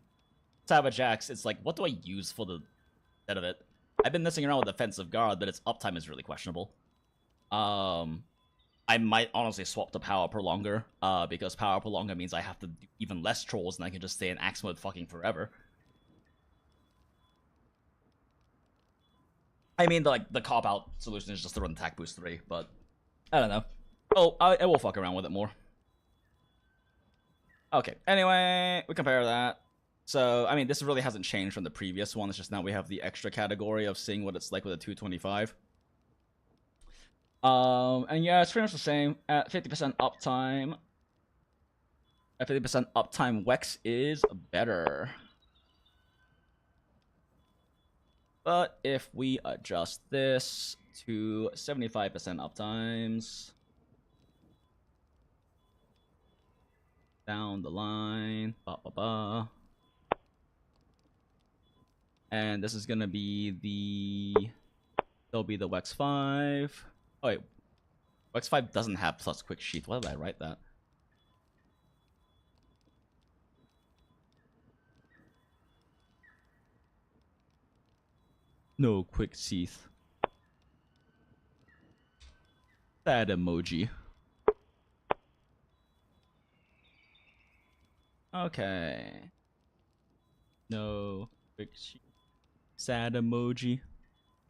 Savage Axe, it's like, what do I use for the instead of it? I've been messing around with Defensive Guard, but its uptime is really questionable. I might honestly swap to Power Prolonger, because Power Prolonger means I have to do even less trolls and I can just stay in Axe mode fucking forever. I mean, the cop-out solution is just to run Attack Boost 3, but I don't know. Oh, I will fuck around with it more. Okay, anyway, we compare that. So, I mean, this really hasn't changed from the previous one. It's just now we have the extra category of seeing what it's like with a 225. And yeah, it's pretty much the same. At 50% uptime. At 50% uptime, Wex is better. But if we adjust this to 75% uptimes, down the line, and this is gonna be there'll be the Wex 5. Oh wait, Wex 5 doesn't have plus quick sheath. Why did I write that? No quick sheath. Sad emoji. Okay. No quick sheath. Sad emoji.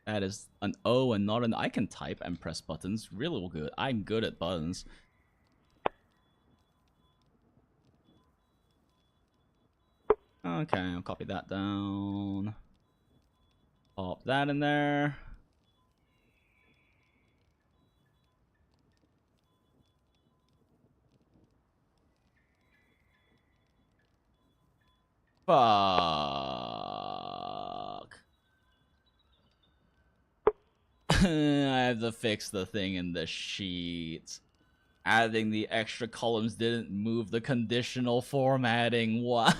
That is an O and not an. I can type and press buttons. Really good. I'm good at buttons. Okay, I'll copy that down. Pop that in there. Fuck. I have to fix the thing in the sheet. Adding the extra columns didn't move the conditional formatting. Why?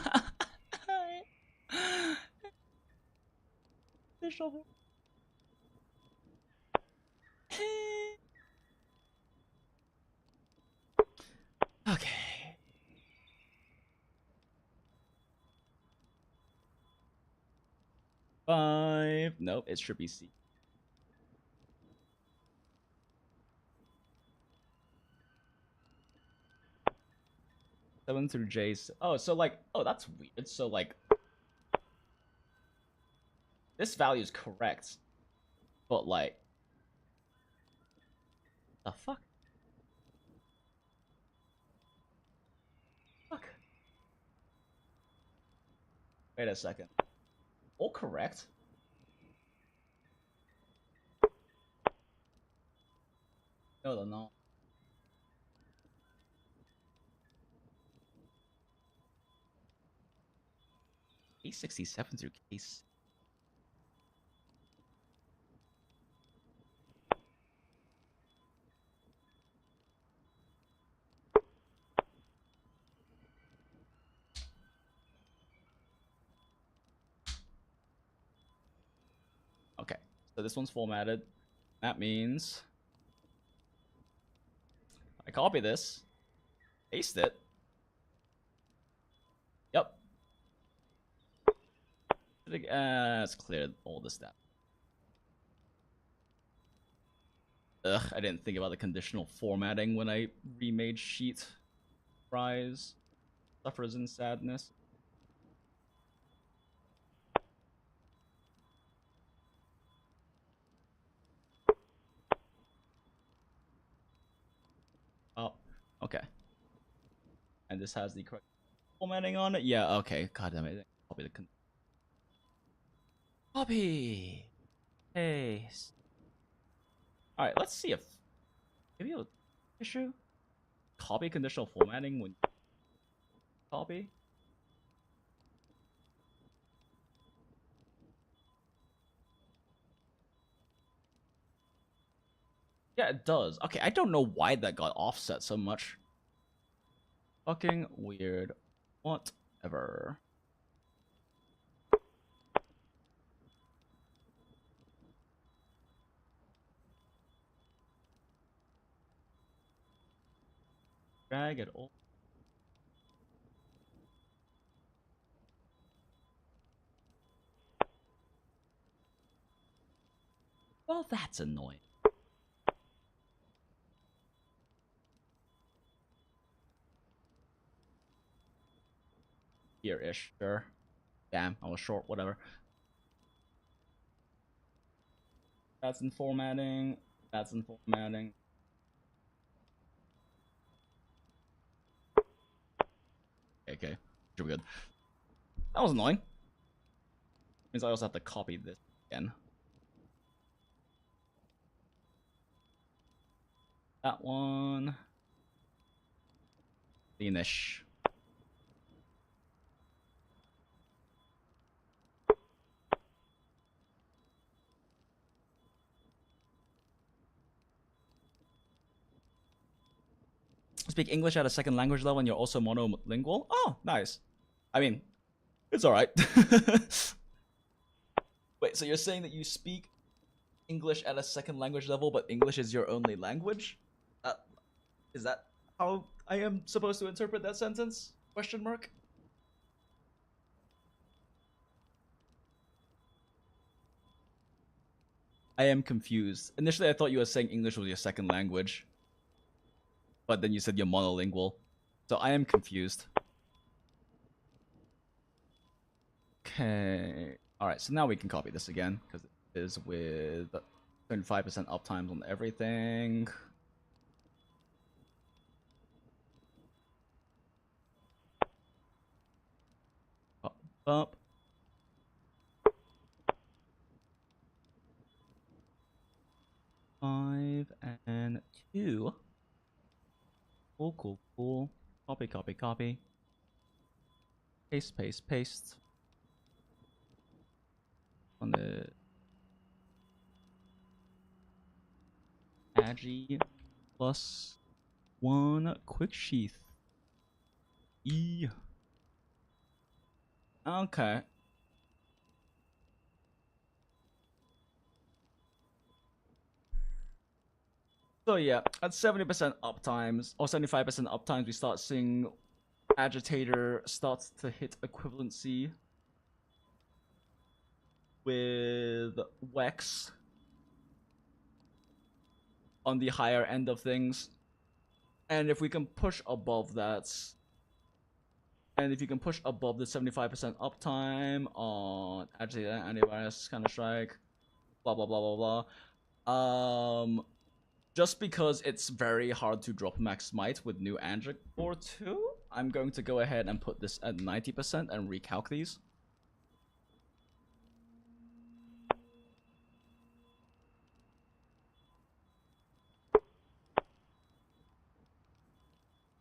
Okay. Five. Nope, it should be C. Seven through J. Oh, so like, oh, that's weird. So like, this value is correct, but like, the fuck? Fuck. Wait a second. All correct? No, they're not. K67 through case. Okay, so this one's formatted. That means I copy this, paste it. Yep. Let's clear all this stuff. Ugh, I didn't think about the conditional formatting when I remade sheet. Rise suffers in sadness. Oh, okay. And this has the correct formatting on it. Yeah, okay. God damn it. Copy the copy. Paste. All right. Let's see if maybe a issue. Copy conditional formatting when copy. Yeah, it does. Okay, I don't know why that got offset so much. Fucking weird. Whatever. Drag it all. Well, that's annoying. Here-ish, sure. Damn, I was short, whatever. That's in formatting. That's in formatting. Okay, should be good. That was annoying. Means I also have to copy this again. That one. Finish. Speak English at a second language level and you're also monolingual? Oh, nice. I mean, it's alright. Wait, so you're saying that you speak English at a second language level, but English is your only language? Is that how I am supposed to interpret that sentence? Question mark? I am confused. Initially, I thought you were saying English was your second language, but then you said you're monolingual. So I am confused. Okay. Alright, so now we can copy this again, because it is with 25% uptimes on everything. Up. 5 and 2. Cool, cool, cool. Copy, copy, copy. Paste, paste, paste. On the Agi plus 1 quick sheath. E. Okay. So yeah, at 70% uptimes or 75% uptimes, we start seeing agitator starts to hit equivalency with Wex on the higher end of things. And if we can push above that, and if you can push above the 75% uptime on agitator, antivirus, counter strike, blah blah blah blah blah. Just because it's very hard to drop max smite with new Angic Core 2, I'm going to go ahead and put this at 90% and recalc these.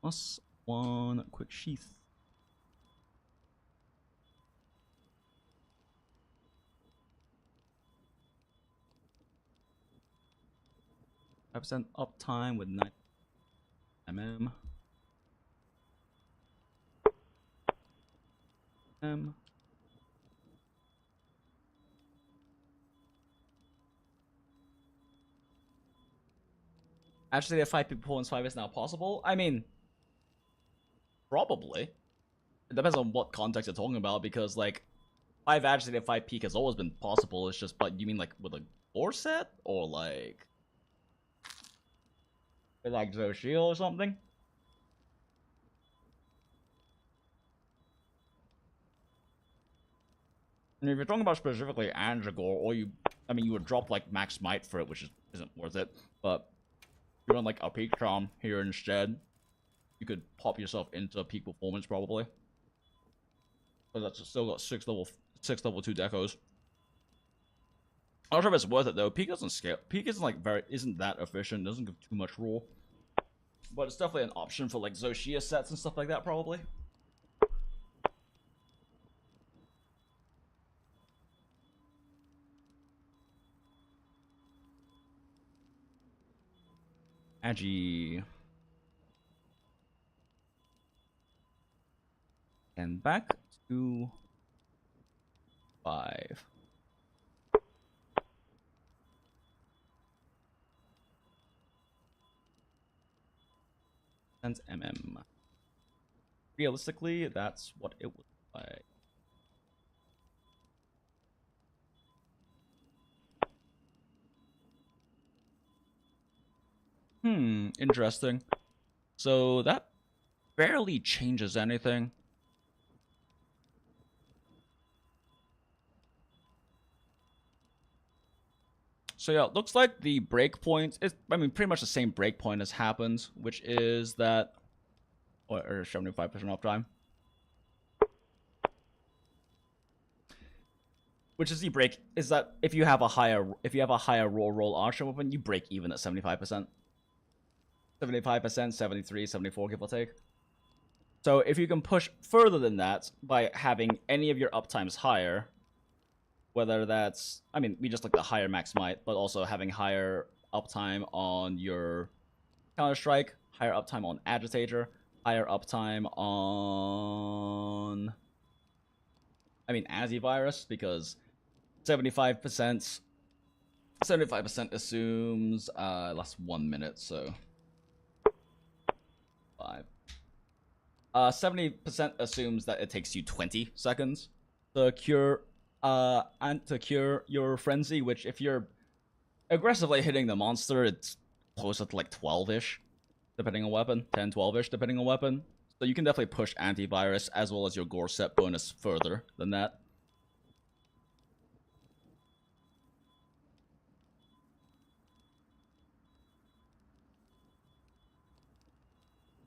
Plus 1 quick sheath. 5% uptime with 9 mm. Actually, the 5 performance 5 is now possible. I mean, probably. It depends on what context you're talking about, because like 5 agitated 5 peak has always been possible. It's just, but you mean like with a core set or like with like Zoshio or something? And if you're talking about specifically Andragor, or you, I mean, you would drop like max might for it, which isn't worth it. But if you run like a peak charm here instead, you could pop yourself into a peak performance probably. But that's still got 6 level 2 decos. I'm not sure if it's worth it though. Peak doesn't scale. Peak isn't like isn't that efficient. Doesn't give too much raw. But it's definitely an option for like Zoshia sets and stuff like that probably. Agi. And back to 5. Mm. Realistically, that's what it would look like. Interesting. So that barely changes anything. So yeah, it looks like the breakpoint is, I mean, pretty much the same breakpoint as happens, which is that, or 75% uptime. Which is the break, is that if you have a higher roll option weapon, you break even at 75%. 75%, 73, 74, give or take. So if you can push further than that by having any of your uptimes higher, whether that's, I mean, we just looked at higher max might, but also having higher uptime on your Counter-Strike, higher uptime on Agitator, higher uptime on, I mean, Antivirus, because 75% assumes lasts 1 minute, so 5. 70% assumes that it takes you 20 seconds to cure your frenzy, which if you're aggressively hitting the monster, it's closer to like 12-ish, depending on weapon, 10, 12-ish, depending on weapon. So you can definitely push antivirus as well as your gore set bonus further than that.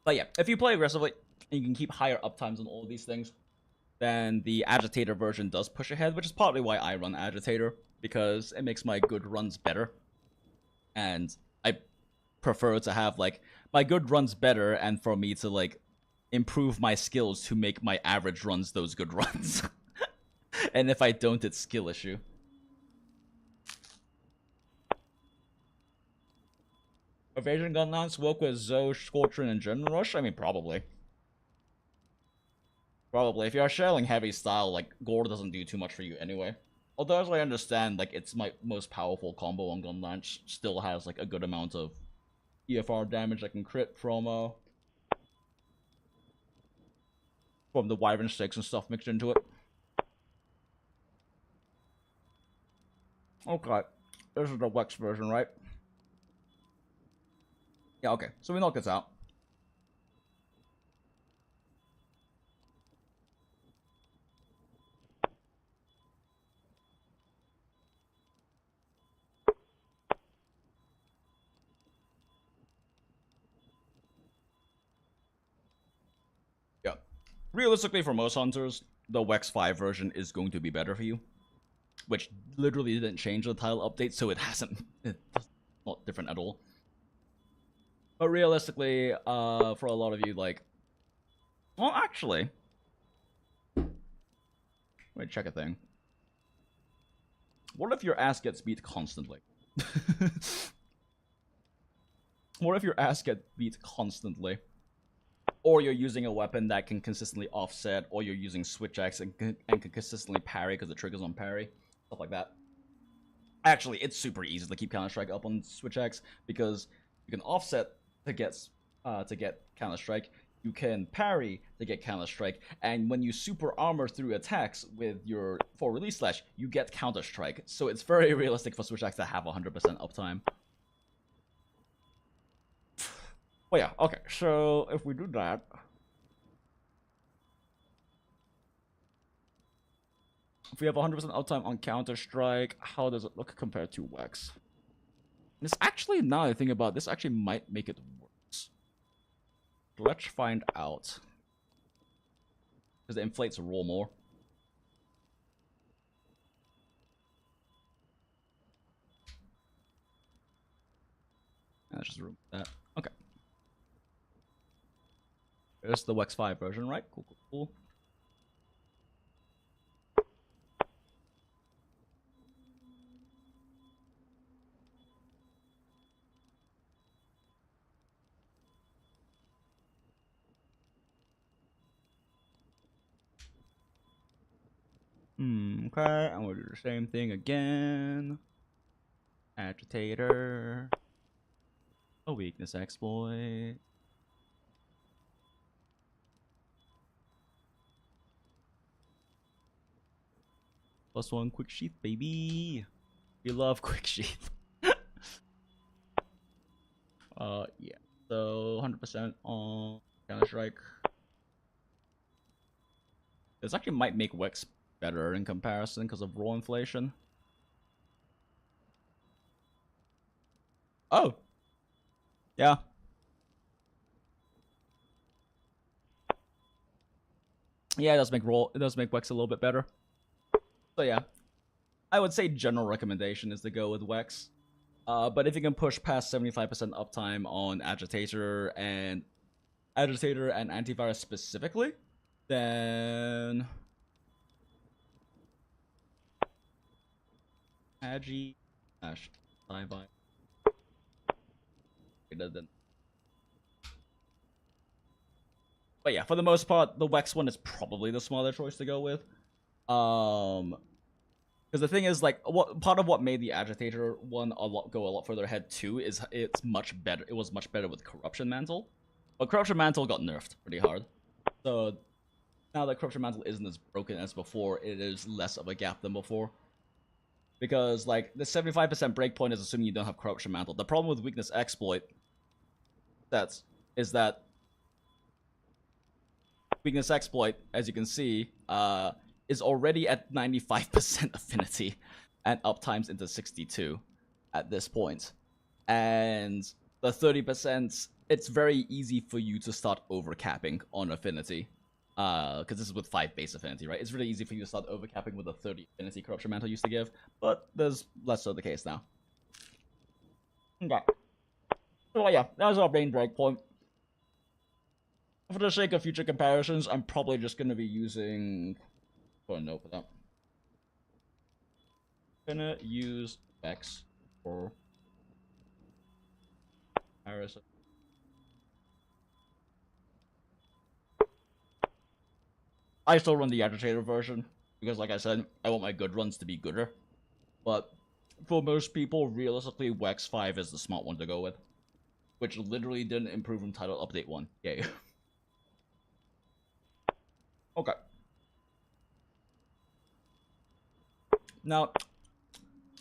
But yeah, if you play aggressively, and you can keep higher uptimes on all of these things, then the Agitator version does push ahead, which is partly why I run Agitator, because it makes my good runs better. And I prefer to have, like, my good runs better, and for me to, like, improve my skills to make my average runs those good runs. And if I don't, it's skill issue. Evasion gun lance work with Zoe, Scorpion, and General Rush? I mean, probably. Probably. If you're shelling heavy style, like, Gore doesn't do too much for you anyway. Although, as I understand, like, it's my most powerful combo on gun launch, still has, like, a good amount of EFR damage that can crit from the Wyvern Stakes and stuff mixed into it. Okay. This is the Wex version, right? Yeah, okay. So we knock this out. Yeah. Realistically, for most hunters, the Wex 5 version is going to be better for you. Which literally didn't change the tile update, so it's not different at all. But realistically, for a lot of you, like... Well, actually... Let me check a thing. What if your ass gets beat constantly? What if your ass get beat constantly? Or you're using a weapon that can consistently offset, or you're using switch axe and can consistently parry because it triggers on parry. Stuff like that. Actually, it's super easy to keep Counter-Strike up on switch axe because you can offset to get Counter-Strike. You can parry to get Counter-Strike, and when you super armor through attacks with your 4 release slash, you get Counter-Strike. So it's very realistic for switch axe to have 100% uptime. Well, yeah, okay, so if we do that, if we have 100% uptime on Counter-Strike, how does it look compared to Wex? This actually, now that I think about it, this actually might make it worse. Let's find out. Because it inflates roll more. Let's just remove that. Okay. There's the Wex 5 version, right? Cool, cool, cool. Okay, and we'll do the same thing again. Agitator. A weakness exploit. +1 quick sheath, baby. We love quick sheath. Yeah. So 100% on Counter-Strike. This actually might make Wex better in comparison because of roll inflation. Oh. Yeah. Yeah, it does make Wex a little bit better. So yeah, I would say general recommendation is to go with Wex. But if you can push past 75% uptime on Agitator and Antivirus specifically, then Agi sci-fi. But yeah, for the most part, the Wex one is probably the smarter choice to go with. Because the thing is, like, part of what made the Agitator one go a lot further ahead too is it's much better. It was much better with Corruption Mantle, but Corruption Mantle got nerfed pretty hard. So now that Corruption Mantle isn't as broken as before, it is less of a gap than before. Because like the 75% breakpoint is assuming you don't have Corruption Mantle. The problem with Weakness Exploit is that Weakness Exploit, as you can see, is already at 95% affinity and uptimes into 62 at this point. And the 30%, it's very easy for you to start overcapping on affinity. Because this is with 5 base affinity, right? It's really easy for you to start overcapping with the 30 affinity Corruption Mantle used to give, but there's less so the case now. Okay. So yeah, that was our main breakpoint. For the sake of future comparisons, I'm probably just going to be using... Put a note for that. Gonna use X for comparison. I still run the Agitator version because, like I said, I want my good runs to be gooder. But for most people, realistically, Wex 5 is the smart one to go with, which literally didn't improve from Title Update 1. Yay. Okay. Now,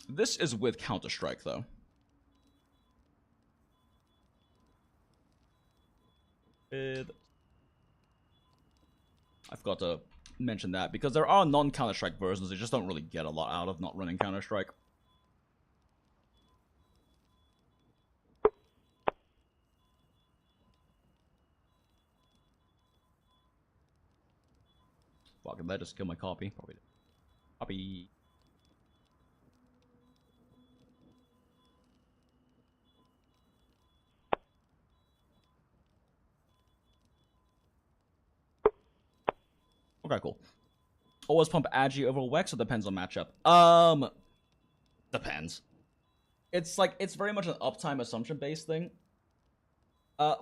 this is with Counter-Strike, though. I forgot to mention that, because there are non-Counter-Strike versions that just don't really get a lot out of not running Counter-Strike. Fuck, did that just kill my copy? Probably did. Copy. Okay, cool. Always pump Agi over Wex, or depends on matchup? Depends. It's like, it's very much an uptime assumption based thing.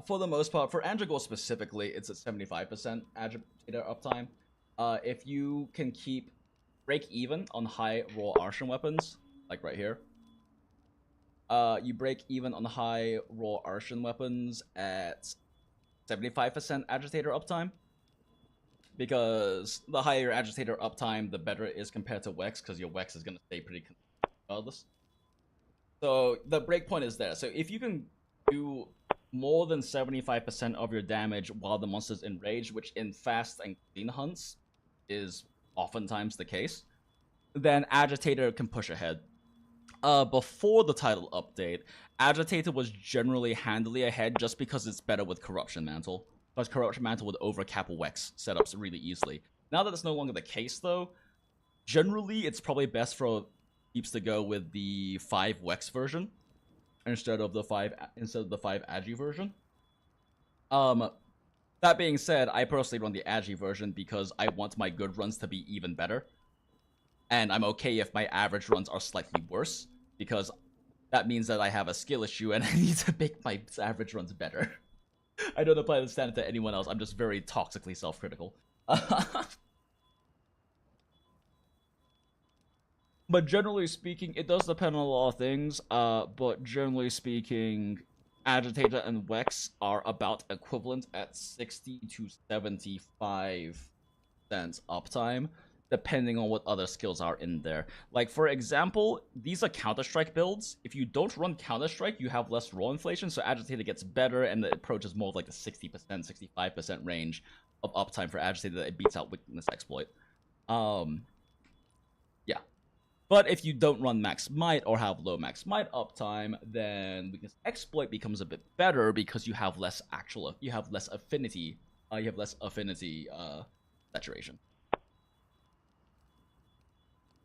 For the most part, for Andragore specifically, it's at 75% agitator uptime. If you can keep break even on high raw Arshan weapons, like right here, you break even on high raw Arshan weapons at 75% agitator uptime. Because the higher your agitator uptime, the better it is compared to Wex, because your Wex is going to stay pretty regardless. So the breakpoint is there. So if you can do more than 75% of your damage while the monster's enraged, which in fast and clean hunts is oftentimes the case, then Agitator can push ahead. Before the title update, Agitator was generally handily ahead just because it's better with Corruption Mantle. Because Corruption Mantle would overcap Wex setups really easily. Now that it's no longer the case, though, generally it's probably best for keeps to go with the 5 Wex version instead of the 5 Agi version. That being said, I personally run the Agi version because I want my good runs to be even better. And I'm okay if my average runs are slightly worse, because that means that I have a skill issue and I need to make my average runs better. I don't apply the standard to anyone else, I'm just very toxically self-critical. But generally speaking, it does depend on a lot of things, but generally speaking, Agitator and Wex are about equivalent at 60 to 75 cents uptime, depending on what other skills are in there. Like, for example, these are Counter-Strike builds. If you don't run Counter-Strike, you have less raw inflation, so Agitator gets better, and it approaches more of like the 60%, 65% range of uptime for Agitator that it beats out Weakness Exploit. Yeah. But if you don't run Max Might or have low Max Might uptime, then Weakness Exploit becomes a bit better because you have less affinity, saturation.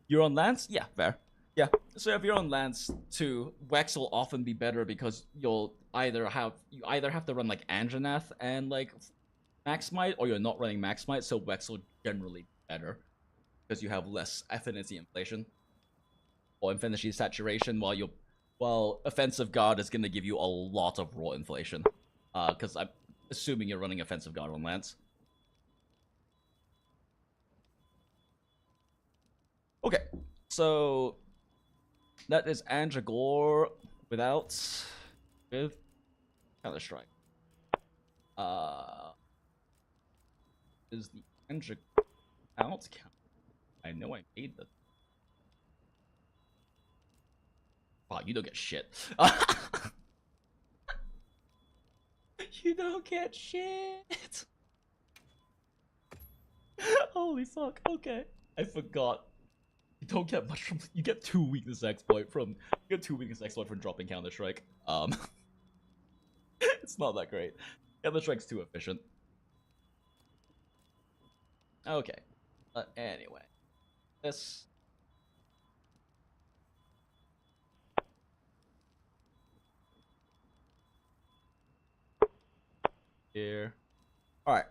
You're on Lance? Yeah, fair. Yeah, so if you're on Lance too, Wex will often be better because you either have to run like Anjanath and like Max Might, or you're not running Max Might, so Wex will generally be better because you have less affinity inflation or affinity saturation, while Offensive Guard is gonna give you a lot of raw inflation. Because I'm assuming you're running Offensive Guard on Lance. Okay, so that is Andragore with Counter-Strike. Is the Andragore out? I know I made the. Wow, you don't get shit. You don't get shit. Holy fuck. Okay, I forgot. You don't get much from. You get 2 weakness exploit from. You get 2 weakness exploit from dropping Counter-Strike. It's not that great. Counter-Strike's too efficient. Okay. But anyway, this. Here. Alright.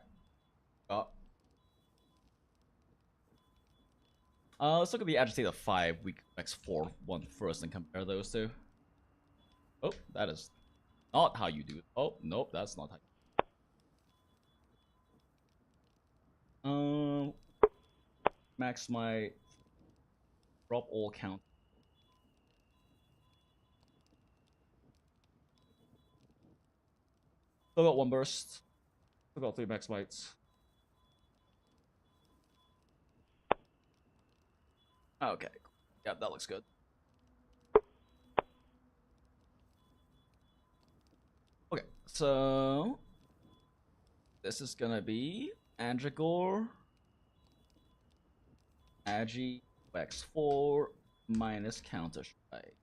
Let's look at the Agitator 5 weak X4 one first and compare those two. Oh, that is not how you do it. Oh, nope, that's not how you Max my drop all count. Still got 1 burst. Still got 3 max mites. Okay, yeah, that looks good. Okay, so this is gonna be Andragore, Agi, X4 minus Counter-Strike.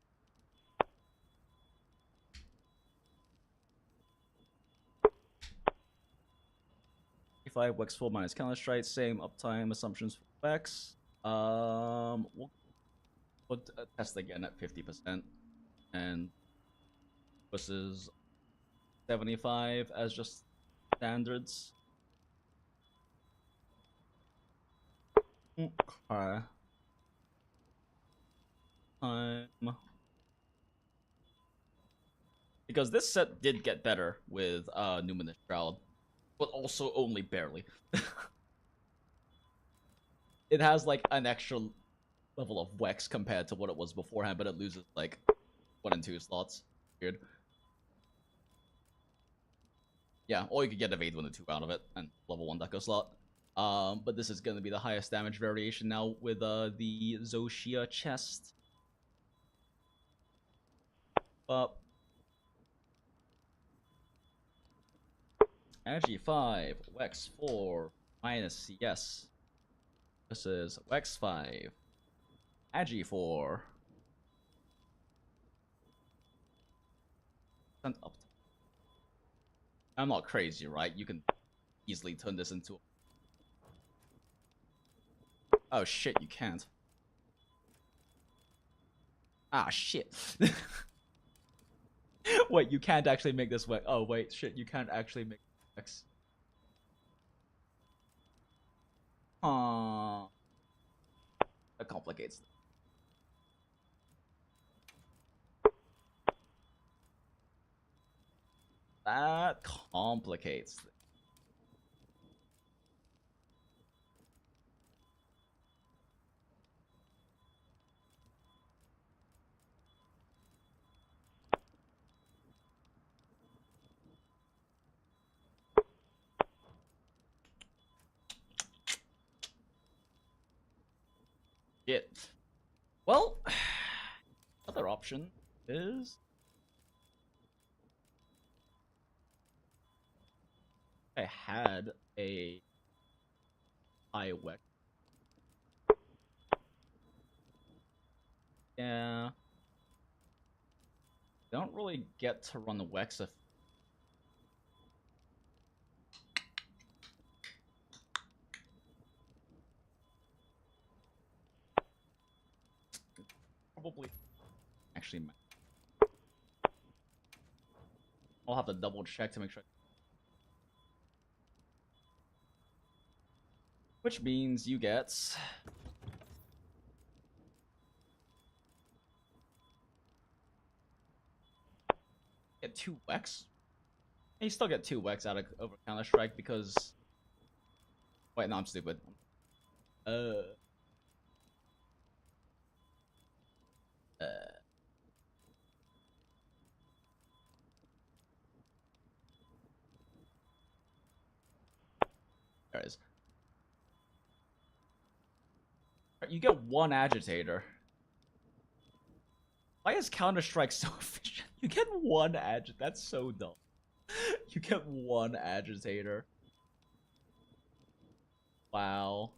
X4 minus Counter-Strike, same uptime assumptions for X. We'll test again at 50%, and versus 75 as just standards. Okay. Time Because this set did get better with Numinous Shroud, but also only barely. It has like an extra level of Wex compared to what it was beforehand, but it loses like 1 and 2 slots. Weird. Yeah, or you could get evade 1 and 2 out of it, and level 1 Deco slot. But this is going to be the highest damage variation now with the Shia chest. Energy 5, Wex 4, minus CS. This is Wex 5, Agi 4. Up. I'm not crazy, right? You can easily turn this into... Oh shit, you can't. Ah, shit. Wait, you can't actually make this Wex. Oh, wait, shit, you can't actually make Wex. That complicates things. That complicates things. Shit. Well, other option is... I had a high Wex. Yeah. Don't really get to run the Wex if... Probably... Actually... I'll have to double check to make sure. Which means you get... Get 2 Wex? You still get 2 Wex out of over Counter-Strike because... Wait, no, I'm stupid. There it is. You get 1 agitator. Why is Counter-Strike so efficient? You get 1 agitator. That's so dumb. You get 1 agitator. Wow.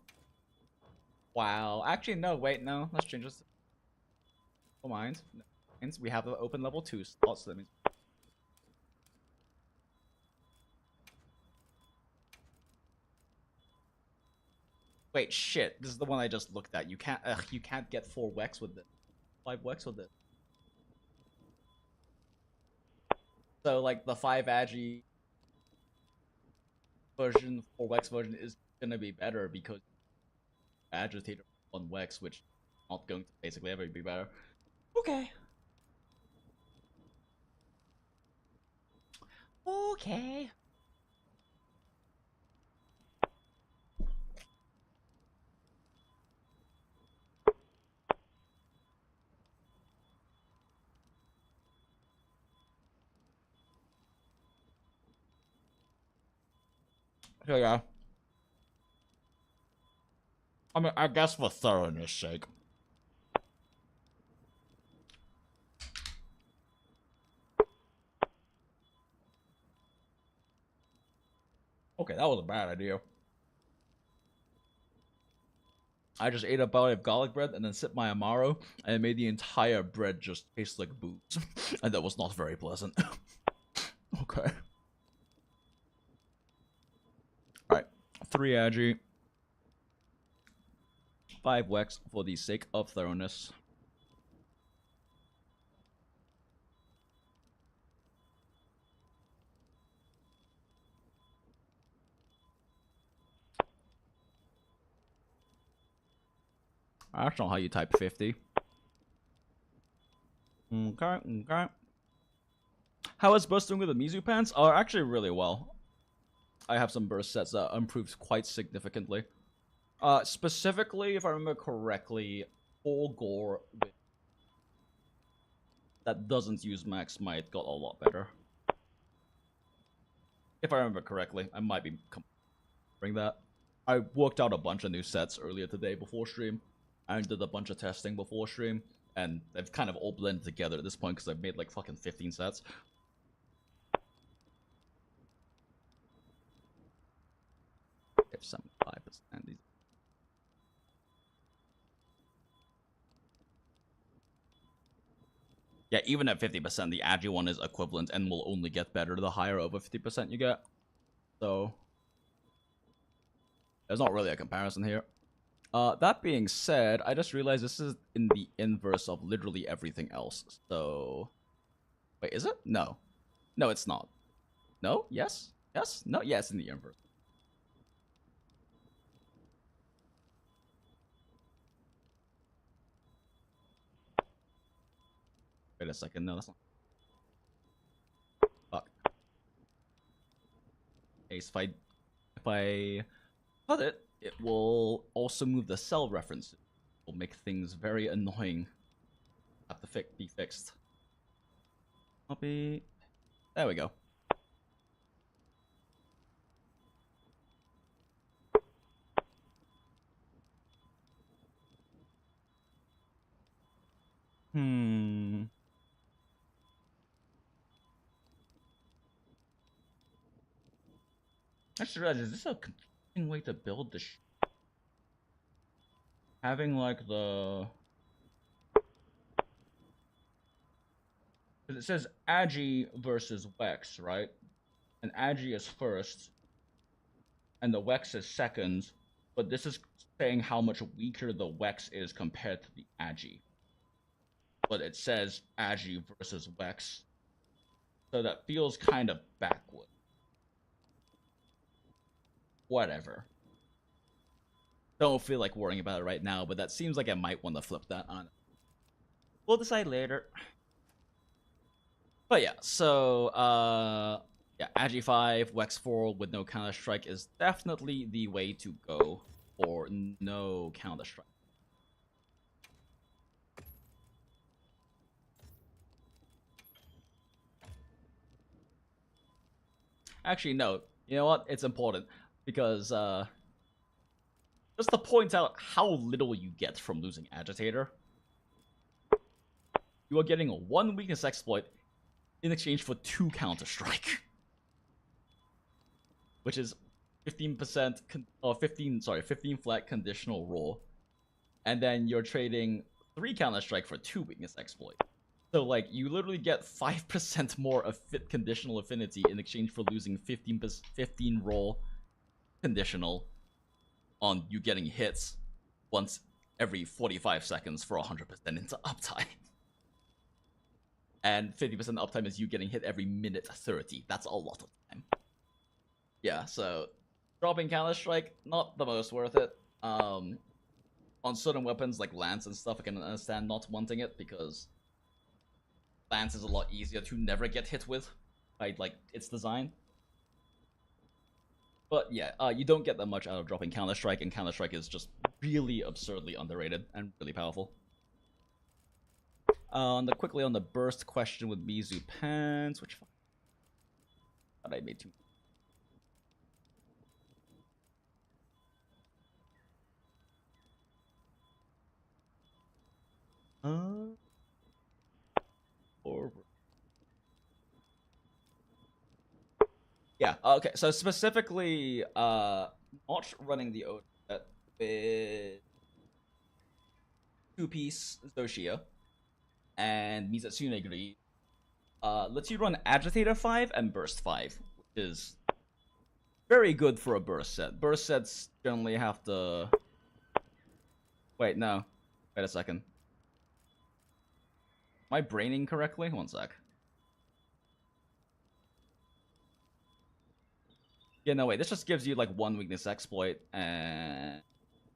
Wow. Actually, no, wait, no. Let's change this. Don't mind. No, means we have the open level 2 slots, so that means... Wait, shit. This is the one I just looked at. You can't get 4 Wex with it. 5 Wex with it. So, like, the 5 Agi version, 4 Wex version is gonna be better because agitator on Wex, which is not going to basically ever be better. Okay. Okay. So yeah. I mean, I guess for thoroughness sake. Okay, that was a bad idea. I just ate a bite of garlic bread and then sipped my Amaro, and it made the entire bread just taste like booze. And that was not very pleasant. Okay. Alright. 3 Agi. 5 Wex for the sake of thoroughness. That's not how you type 50. Okay, okay. How is burst doing with the Mizu pants? Are actually really well. I have some burst sets that improved quite significantly. Specifically, if I remember correctly, all gore with that doesn't use max might got a lot better. If I remember correctly, I might be bring that. I worked out a bunch of new sets earlier today before stream, and did a bunch of testing before stream, and they've kind of all blended together at this point because I've made like fucking 15 sets. If 75%. Yeah, even at 50%, the Agi one is equivalent and will only get better the higher over 50% you get. So, there's not really a comparison here. That being said, I just realized this is in the inverse of literally everything else. So, wait, is it? No. No, it's not. No? Yes? Yes? No? Yeah, it's in the inverse. Wait a second. No, that's not. Fuck. Okay, so if I cut it, it will also move the cell references. It will make things very annoying. Have to be fixed. Copy. There we go. I just realized, is this a confusing way to build the having like the... Because it says Agi versus Wex, right? And Agi is first, and the Wex is second, but this is saying how much weaker the Wex is compared to the Agi. But it says Agi versus Wex, so that feels kind of backward. Whatever. Don't feel like worrying about it right now, but that seems like I might want to flip that on. We'll decide later. But yeah, so yeah, Agi 5, Wex 4 with no counter strike is definitely the way to go for no counter strike. Actually, no. You know what? It's important because just to point out how little you get from losing Agitator, you are getting a 1 weakness exploit in exchange for 2 counter strike, which is 15% 15 flat conditional roll, and then you're trading 3 counter strike for 2 weakness exploit. So like you literally get 5% more conditional affinity in exchange for losing 15 roll conditional on you getting hits once every 45 seconds for 100% into uptime. And 50% uptime is you getting hit every minute 30. That's a lot of time. Yeah, so dropping counter strike, not the most worth it. On certain weapons like Lance and stuff, I can understand not wanting it because Lance is a lot easier to never get hit with by like its design. But yeah, you don't get that much out of dropping counter strike, and counter strike is just really absurdly underrated and really powerful. Quickly on the burst question with Mizu pants, which thought I made too. Yeah, okay, so specifically, not running the Oda set with 2-piece Zoshia and Mizutsune Greed, lets you run Agitator 5 and Burst 5, which is very good for a burst set. Burst sets generally have to... Wait, no. Wait a second. Am I braining correctly? One sec. Yeah, no, wait. This just gives you, like, 1 weakness exploit and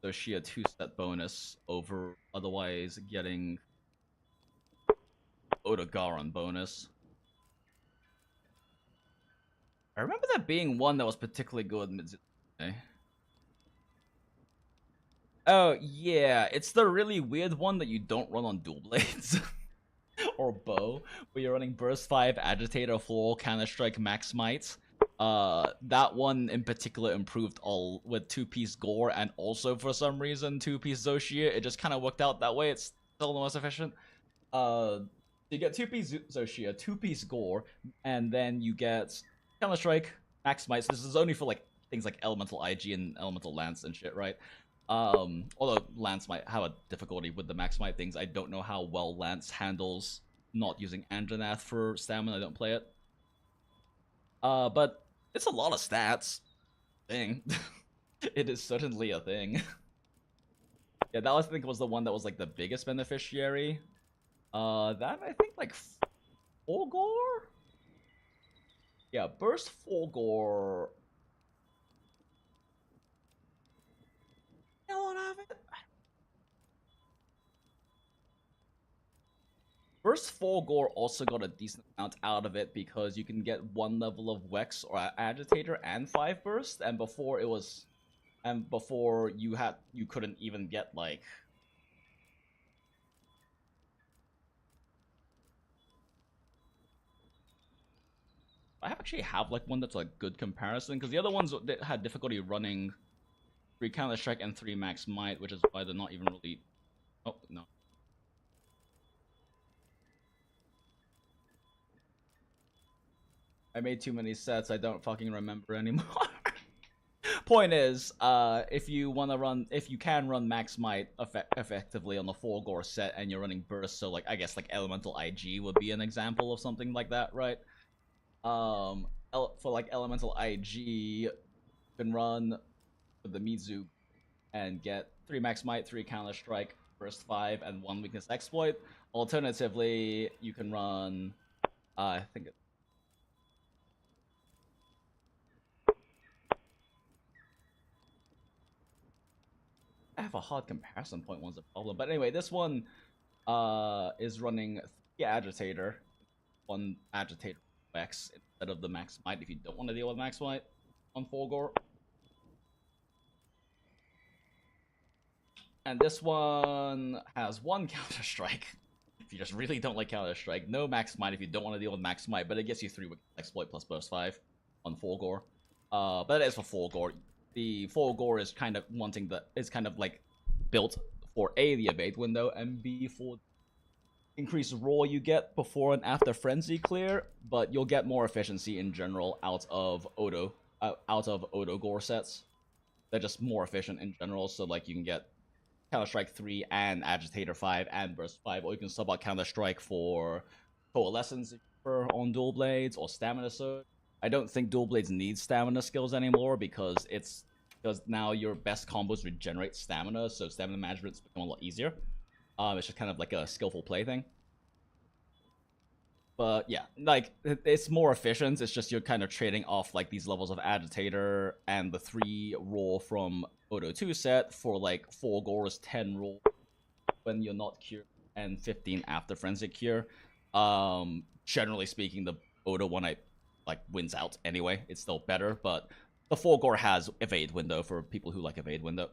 the Shia 2-set bonus over otherwise getting Odogaron bonus. I remember there being one that was particularly good. Mizutsune. Oh, yeah. It's the really weird one that you don't run on dual blades. Or bow, where you're running burst 5, agitator 4, counter-strike, max might. That one in particular improved all with 2-piece gore, and also for some reason 2-piece Zoshia. It just kind of worked out that way. It's still the most efficient. You get 2-piece Zoshia, 2-piece gore, and then you get counter-strike, max might. So this is only for like things like elemental IG and elemental lance and shit, right? Although Lance might have a difficulty with the max might things. I don't know how well Lance handles not using Andranath for stamina. I don't play it. But it's a lot of stats. Thing. It is certainly a thing. Yeah, that I think was the one that was like the biggest beneficiary. That I think like 4 gore? Yeah, burst 4 gore. Burst 4 gore also got a decent amount out of it because you can get 1 level of Wex or Agitator and 5 burst, and before it was, and before you couldn't even get like. I actually have like one that's a good comparison because the other ones that had difficulty running 3 counter strike and 3 max might, which is why they're not even really. Oh no. I made too many sets, I don't fucking remember anymore. Point is, if you can run max might effectively on the 4 gore set and you're running burst, so like I guess like elemental IG would be an example of something like that, right? For like elemental IG, you can run with the Mizu and get 3 max might, 3 counter strike, burst 5, and 1 weakness exploit. Alternatively, you can run, I think. I have a hard comparison point, one's a problem. But anyway, this one is running 3 agitator, 1 agitator X instead of the max might if you don't want to deal with max might on 4 gore. And this one has 1 counter strike if you just really don't like counter strike. No max might if you don't want to deal with max might, but it gets you 3 with exploit plus burst 5 on 4 gore. But it is for 4 gore. The 4 gore is kind of like built for A, the evade window, and B, for increased roll you get before and after frenzy clear, but you'll get more efficiency in general out of Odo gore sets. They're just more efficient in general, so like you can get Counter Strike 3 and Agitator 5 and Burst 5, or you can sub out Counter Strike for Coalescence on Dual Blades or Stamina Surge. I don't think Dual Blades need stamina skills anymore because now your best combos regenerate stamina, so stamina management's become a lot easier. It's just kind of like a skillful play thing. But yeah, like it's more efficient. It's just you're kind of trading off like these levels of Agitator and the 3 roll from Odo 2 set for like 4 gores, 10 roll when you're not cured, and 15 after Frenzy Cure. Generally speaking, the Odo one wins out anyway. It's still better, but the 4 gore has evade window for people who like evade window.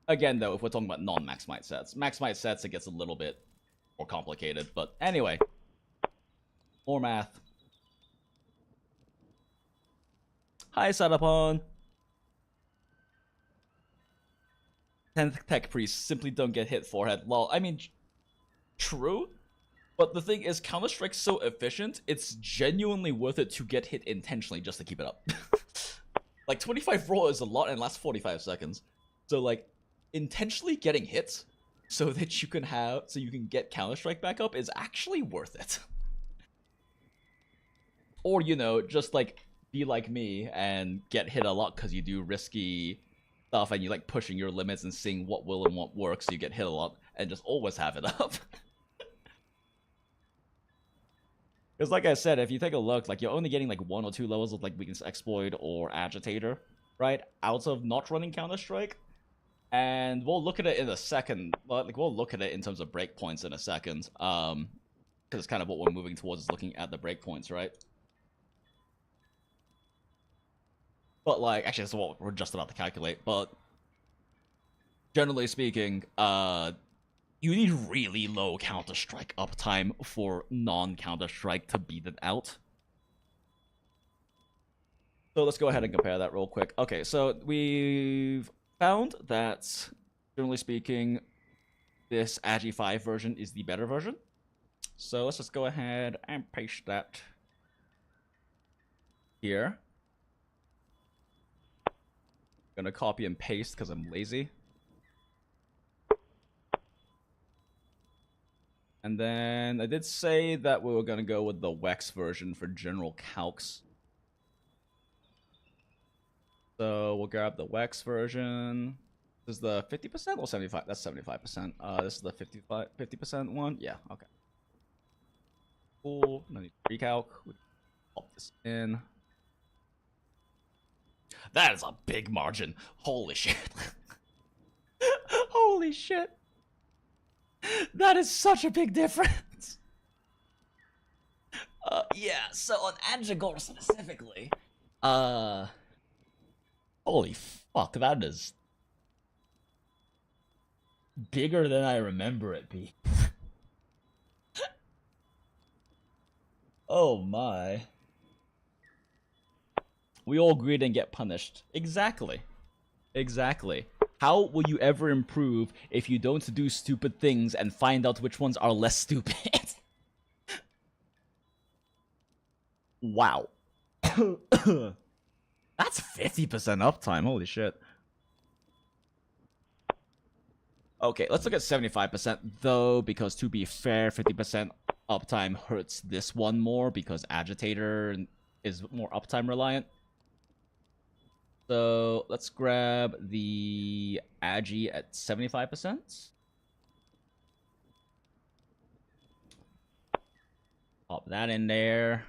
Again, though, if we're talking about non-max might sets, max might sets, it gets a little bit more complicated. But anyway, more math. Hi, Sadapon. 10th tech priest simply don't get hit forehead. Lol. I mean, true. But the thing is, Counter-Strike's so efficient, it's genuinely worth it to get hit intentionally just to keep it up. Like, 25 roll is a lot and lasts 45 seconds. So, like, intentionally getting hit so that you can get Counter-Strike back up is actually worth it. Or, you know, just, like, be like me and get hit a lot because you do risky stuff and you like pushing your limits and seeing what will and what works, so you get hit a lot and just always have it up. Because like I said, if you take a look, like you're only getting like 1 or 2 levels of like weakness exploit or agitator, right, out of not running Counter-Strike. And we'll look at it in a second. Like we'll look at it in terms of breakpoints in a second. Because it's kind of what we're moving towards, is looking at the breakpoints, right? But like, actually, that's what we're just about to calculate. But generally speaking, you need really low Counter-Strike uptime for non-Counter-Strike to beat it out. So let's go ahead and compare that real quick. Okay, so we've found that, generally speaking, this Agi 5 version is the better version. So let's just go ahead and paste that here. I'm gonna copy and paste because I'm lazy. And then I did say that we were gonna go with the Wex version for general calcs. So we'll grab the Wex version. This is the 50% or 75? That's 75%. This is the 50% one. Yeah, okay. Cool. No need to recalc. We pop this in. That is a big margin. Holy shit. Holy shit. That is such a big difference. Yeah, so on Anjagor specifically, holy fuck, that is bigger than I remember it being. Oh my. We all greed and get punished. Exactly. Exactly. How will you ever improve if you don't do stupid things and find out which ones are less stupid? Wow. That's 50% uptime. Holy shit. Okay, let's look at 75% though, because to be fair, 50% uptime hurts this one more because Agitator is more uptime reliant. So let's grab the Agi at 75%. Pop that in there.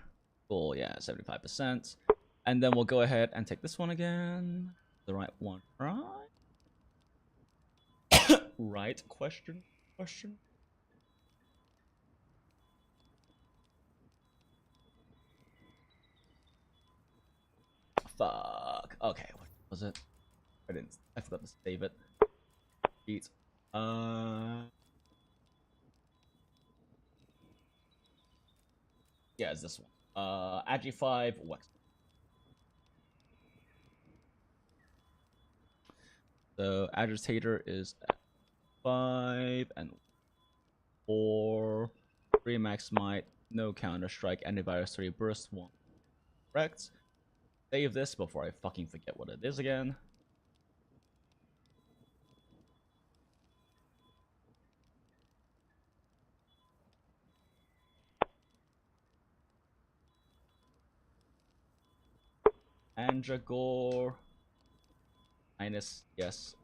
Cool, yeah, 75%. And then we'll go ahead and take this one again. The right one, right? Right, question? Fuck. Okay, what was it? I forgot to save it. Eat. Yeah, it's this one. Agi 5, Wex. So Agitator is at 5 and 4. 3 max might, no counter strike, antivirus 3 burst 1. Correct. Save this before I fucking forget what it is again. Andragore minus, yes,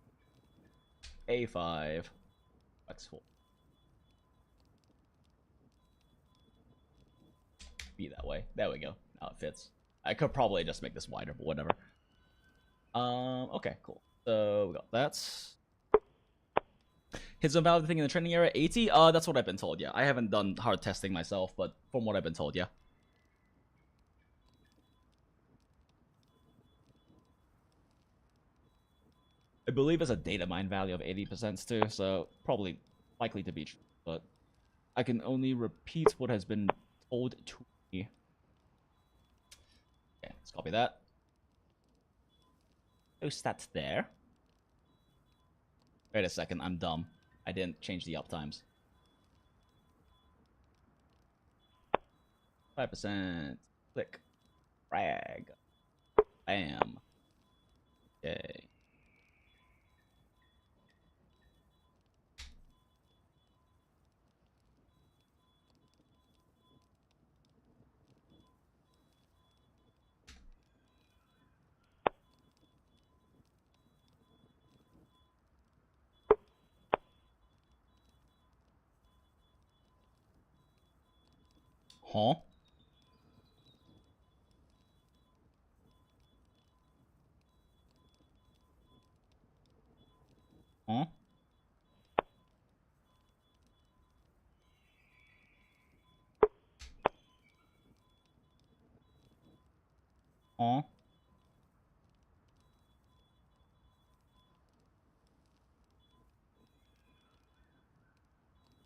A5 X4. Be that way. There we go. Now it fits. I could probably just make this wider, but whatever. Okay, cool. So we got that. His valid thing in the training area 80. That's what I've been told. Yeah, I haven't done hard testing myself, but from what I've been told, yeah. I believe it's a data mine value of 80% too, so probably likely to be true, but I can only repeat what has been told to me. Okay, let's copy that. Post that there. Wait a second, I'm dumb. I didn't change the uptimes. 5%. Click. Drag. Bam. Okay. Huh? Huh? Huh?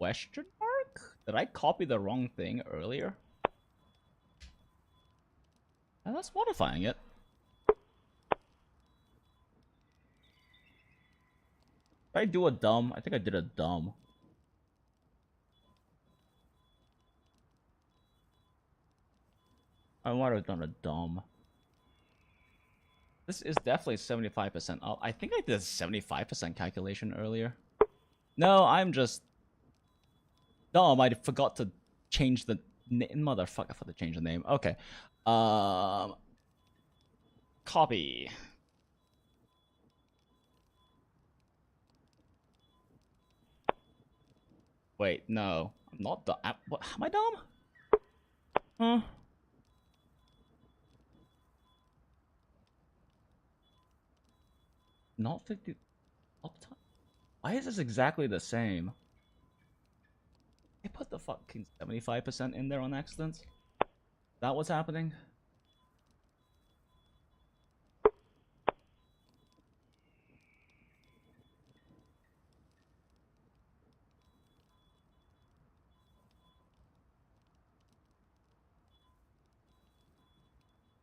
Question mark? Did I copy the wrong thing earlier? And that's modifying it. Did I do a dumb? I think I did a dumb. I might have done a dumb. This is definitely 75% up. I think I did a 75% calculation earlier. No, I'm just dumb. I forgot to change the motherfucker. I forgot to change the name. Okay. Copy. Wait, no. I'm not dumb. What, am I dumb? Huh? Not 50 uptime. Why is this exactly the same? I put the fucking 75% in there on accident. Is that what's happening?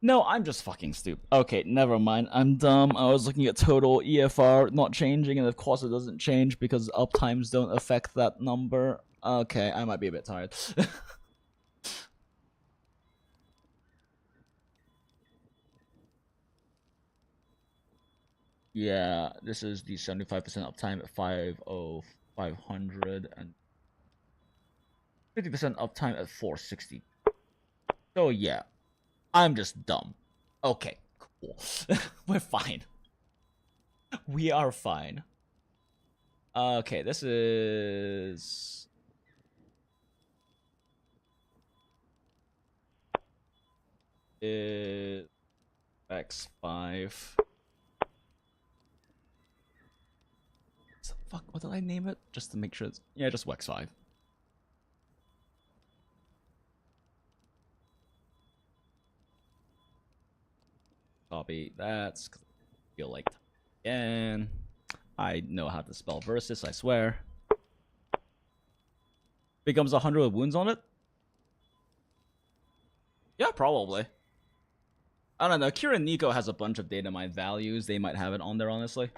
No, I'm just fucking stupid. Okay, never mind. I'm dumb. I was looking at total EFR not changing, and of course it doesn't change because uptimes don't affect that number. Okay, I might be a bit tired. Yeah, this is the 75% uptime at 500 and 50% uptime at 460. So yeah, I'm just dumb. Okay, cool. We're fine. We are fine. Okay, this is... X5. Fuck, what did I name it? Just to make sure it's... Yeah, just Wex5. Copy that. Feel like... Again. I know how to spell versus, I swear. Becomes 100 with wounds on it? Yeah, probably. I don't know. Kira Nico has a bunch of data mine values. They might have it on there, honestly.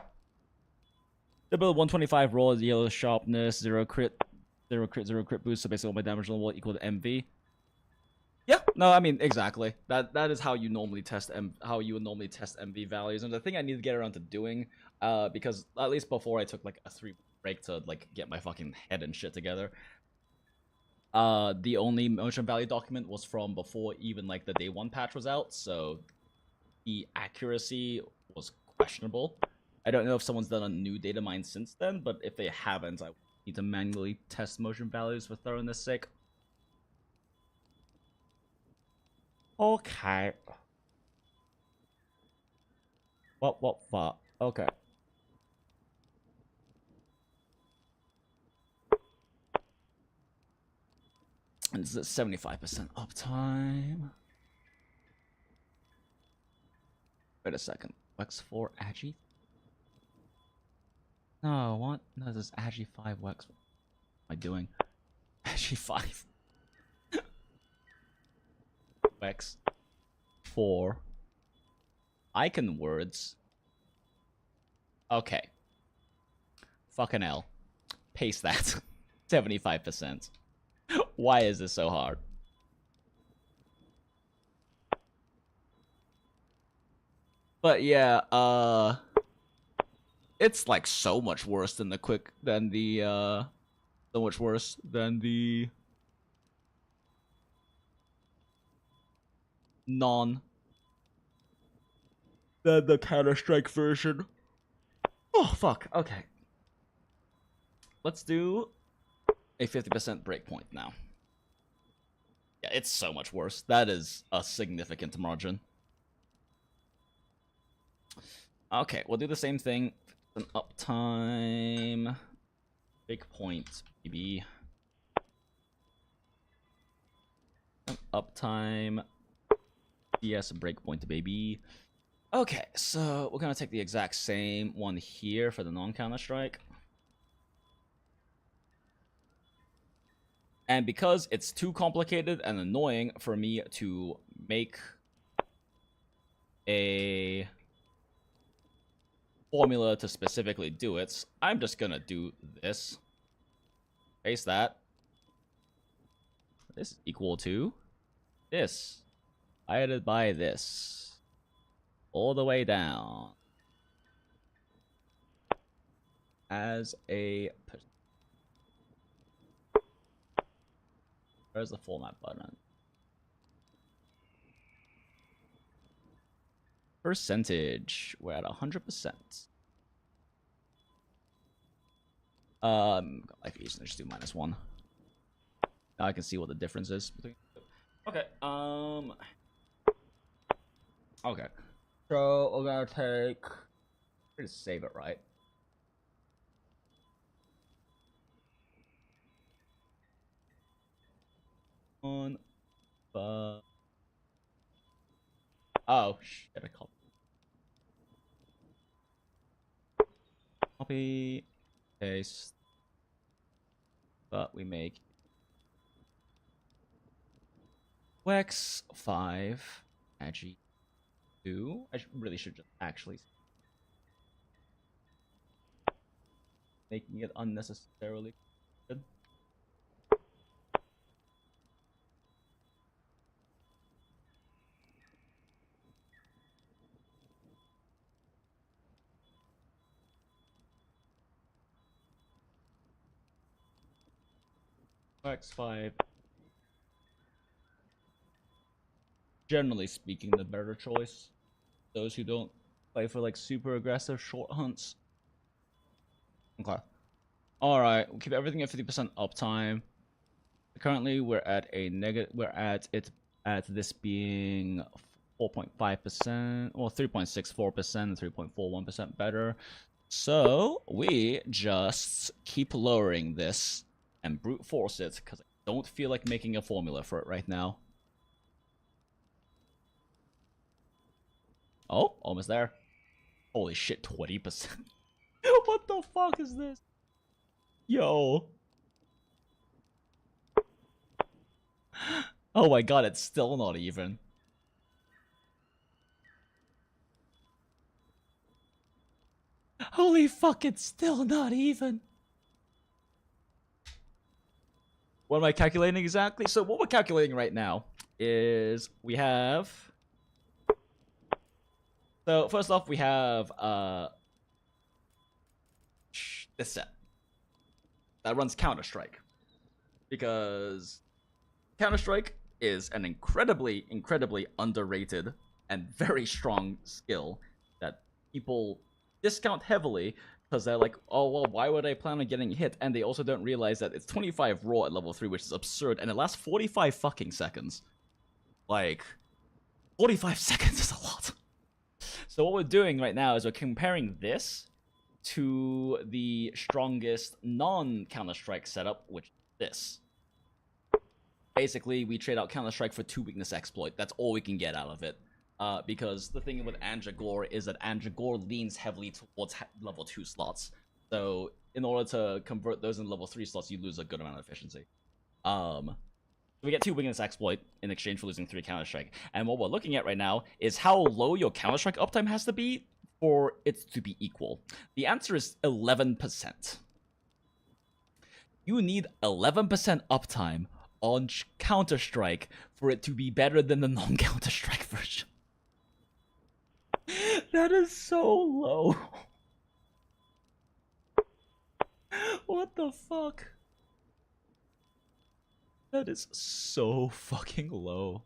The build 125 roll is yellow sharpness, 0 crit boost, so basically all my damage level equal to MV. Yeah, no, I mean exactly. That is how you normally test how you would normally test MV values. And the thing I need to get around to doing, because at least before I took like a 3 break to like get my fucking head and shit together. The only motion value document was from before even like the day 1 patch was out, so the accuracy was questionable. I don't know if someone's done a new data mine since then, but if they haven't, I need to manually test motion values for thoroughness sake. Okay. What? Okay. And this is 75% uptime. Wait a second. Wex4 Agi? No, what? No, this is Agi 5 Wex. What am I doing? Agi 5. Wex 4. Icon words. Okay. Fucking hell. Paste that. 75%. Why is this so hard? But yeah, it's like so much worse than the so much worse than the the Counter-Strike version. Oh fuck. Okay. Let's do a 50% breakpoint now. Yeah, it's so much worse. That is a significant margin. Okay, we'll do the same thing. An uptime. Big point, baby. An uptime. Yes, breakpoint, baby. Okay, so we're gonna take the exact same one here for the non-Counter-Strike. And because it's too complicated and annoying for me to make a formula to specifically do it, I'm just gonna do this. Paste that. This is equal to this divided by this all the way down as a. Where's the format button? Percentage. We're at 100%. Life easy. Just do -1. Now I can see what the difference is between. Okay. Okay. So we're gonna take. We're gonna save it, right? On. Oh shit! I copy, paste. But we make Wex 5 agi 2. I really should just actually making it unnecessarily good. X5. Generally speaking, the better choice. Those who don't play for like super aggressive short hunts. Okay. Alright, we'll keep everything at 50% uptime. Currently we're at a negative at this being 4.5%, or 3.64%, 3.41% better. So we just keep lowering this and brute force it, because I don't feel like making a formula for it right now. Oh, almost there. Holy shit, 20%. What the fuck is this? Yo. Oh my god, it's still not even. Holy fuck, it's still not even. What am I calculating exactly? So what we're calculating right now is we have... So first off, we have this set that runs Counter-Strike, because Counter-Strike is an incredibly underrated and very strong skill that people discount heavily, because they're like, oh, well, why would I plan on getting hit? And they also don't realize that it's 25 raw at level 3, which is absurd, and it lasts 45 fucking seconds. Like, 45 seconds is a lot. So what we're doing right now is we're comparing this to the strongest non-Counter-Strike setup, which is this. Basically, we trade out Counter-Strike for 2 weakness exploit. That's all we can get out of it. Because the thing with Andragore is that Andragore leans heavily towards level 2 slots. So in order to convert those into level 3 slots, you lose a good amount of efficiency. We get 2 weakness exploit in exchange for losing 3 Counter-Strike. And what we're looking at right now is how low your Counter-Strike uptime has to be for it to be equal. The answer is 11%. You need 11% uptime on Counter-Strike for it to be better than the non-Counter-Strike version. That is so low. What the fuck? That is so fucking low.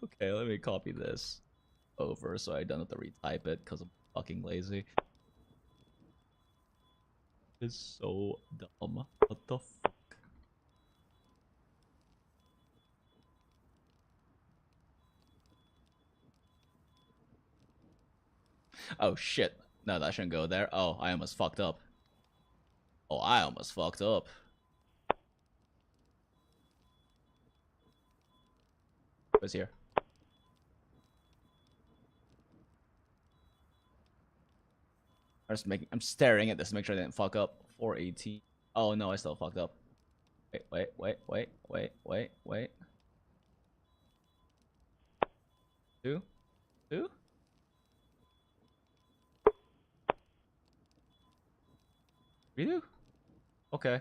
Okay, let me copy this over so I don't have to retype it because I'm fucking lazy. It's so dumb. What the fuck? Oh shit. No, that shouldn't go there. Oh, I almost fucked up. Oh, I almost fucked up. What's here? I'm staring at this to make sure I didn't fuck up. 418. Oh no, I still fucked up. Wait. 2? 2? Redo? Okay.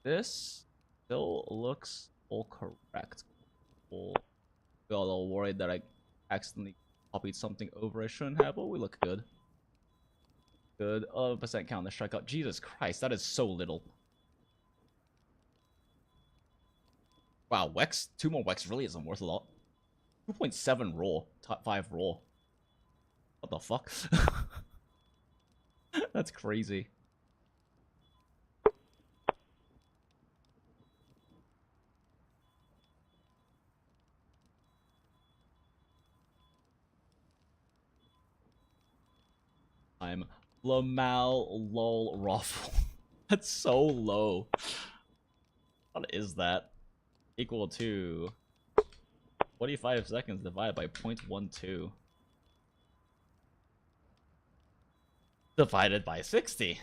This still looks all correct. Cool. Got a little worried that I accidentally copied something over I shouldn't have, but we look good. Good. 11% count the strikeout. Jesus Christ, that is so little. Wow, Wex, 2 more Wex really isn't worth a lot. 2.7 raw, 5 raw. What the fuck? That's crazy. I'm Lamal lol Raffle. That's so low. What is that? Equal to 45 seconds divided by 0.12. Divided by 60.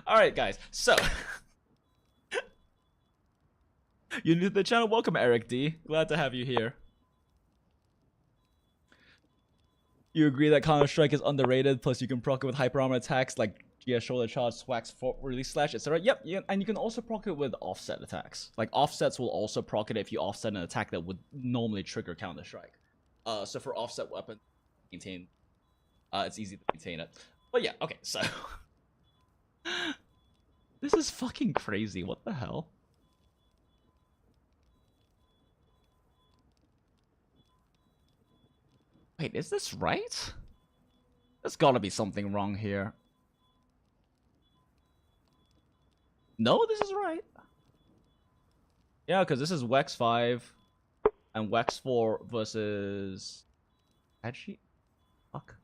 Alright, guys, so. You're new to the channel. Welcome, Eric D. Glad to have you here. You agree that Counter-Strike is underrated, plus you can proc it with hyper armor attacks like GS shoulder charge, swax, fort release slash, etc. Yep, yeah, and you can also proc it with offset attacks. Like, offsets will also proc it if you offset an attack that would normally trigger Counter-Strike. So for offset weapon, maintain, it's easy to maintain it. But yeah, okay, so. This is fucking crazy, what the hell? Wait, is this right? There's gotta be something wrong here. No, this is right. Yeah, because this is Wex 5 and Wex 4 versus Spreadsheet. Fuck.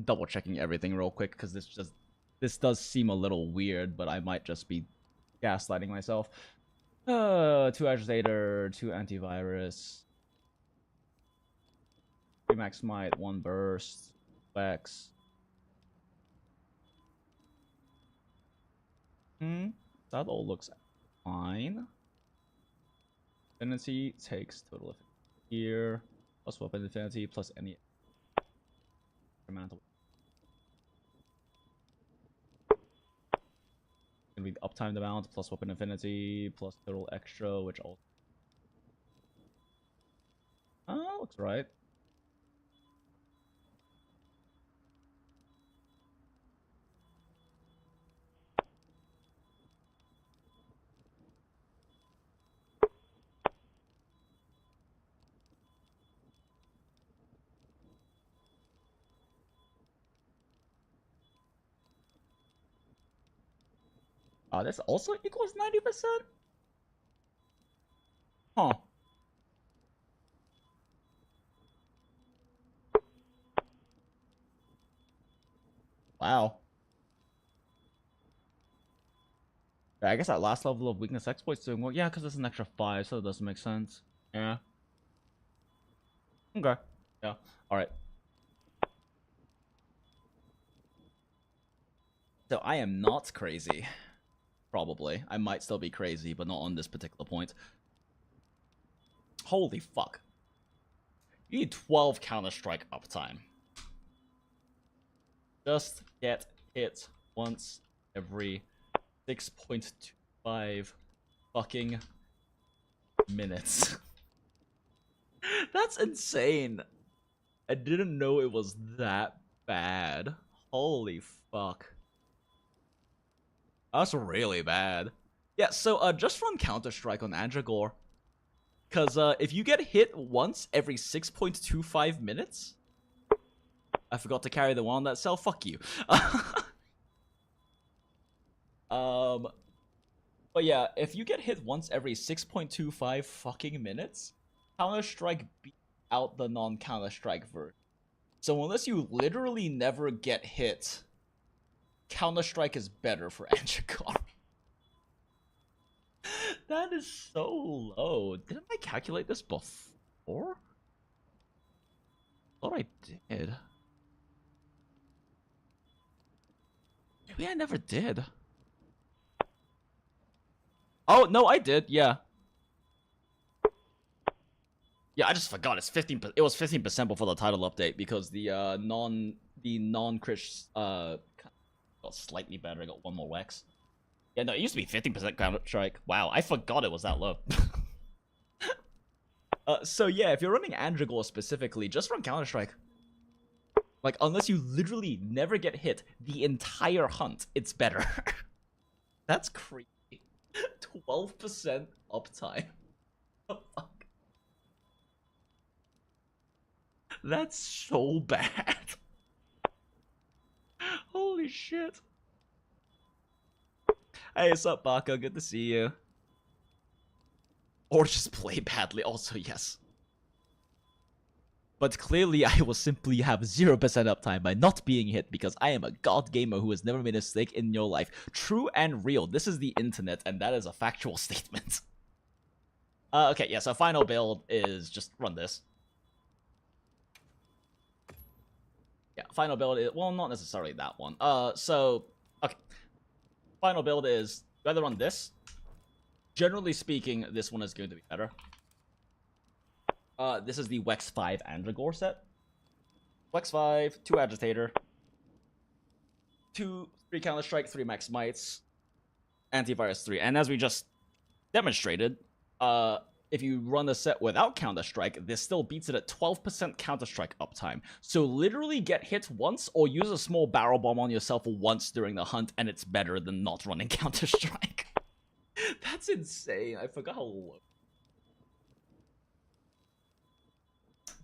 Double checking everything real quick because this does seem a little weird, but I might just be gaslighting myself. 2 agitator, 2 antivirus, 3 max smite, 1 burst, Wex. That all looks fine. Infinity takes total of here, plus weapon infinity, plus any amount of. Gonna be the uptime amount, plus weapon infinity, plus total extra, which all. Looks right. This also equals 90%? Huh. Wow. Yeah, I guess that last level of weakness exploits doing well. Yeah, because it's an extra 5, so it doesn't make sense. Yeah. Okay. Yeah. Alright. So I am not crazy. Probably. I might still be crazy, but not on this particular point. Holy fuck. You need 12 Counter-Strike uptime. Just get hit once every 6.25 fucking minutes. That's insane. I didn't know it was that bad. Holy fuck. That's really bad. Yeah, so just run Counter-Strike on Andragore. Because if you get hit once every 6.25 minutes... I forgot to carry the one on that cell, fuck you. But yeah, if you get hit once every 6.25 fucking minutes, Counter-Strike beat out the non-Counter-Strike version. So unless you literally never get hit, Counter-Strike is better for Andragore. That is so low. Didn't I calculate this before? I did. Maybe I never did. Oh, no, I did, yeah. Yeah, I just forgot. It's 15%. It was 15% before the title update because the non-crit got slightly better. I got one more wax. Yeah, no, it used to be 15% Counter-Strike. Wow, I forgot it was that low. So yeah, if you're running Andragore specifically, just run Counter-Strike. Like, unless you literally never get hit the entire hunt, it's better. That's crazy. 12% uptime. What the fuck? That's so bad. Holy shit. Hey, what's up, Baka? Good to see you. Or just play badly, also, yes. But clearly, I will simply have 0% uptime by not being hit because I am a god gamer who has never made a mistake in your life. True and real. This is the internet, and that is a factual statement. Okay, yeah, so final build is just run this. Yeah, final build is, well, not necessarily that one. Okay. Final build is rather run this. Generally speaking, this one is going to be better. This is the Wex 5 Andragore set. Wex 5, 2 Agitator, 3 Counter-Strike, 3 Max Mites, Antivirus 3. And as we just demonstrated, if you run a set without Counter-Strike, this still beats it at 12% Counter-Strike uptime. So literally get hit once or use a small barrel bomb on yourself once during the hunt, and it's better than not running Counter-Strike. That's insane. I forgot how low.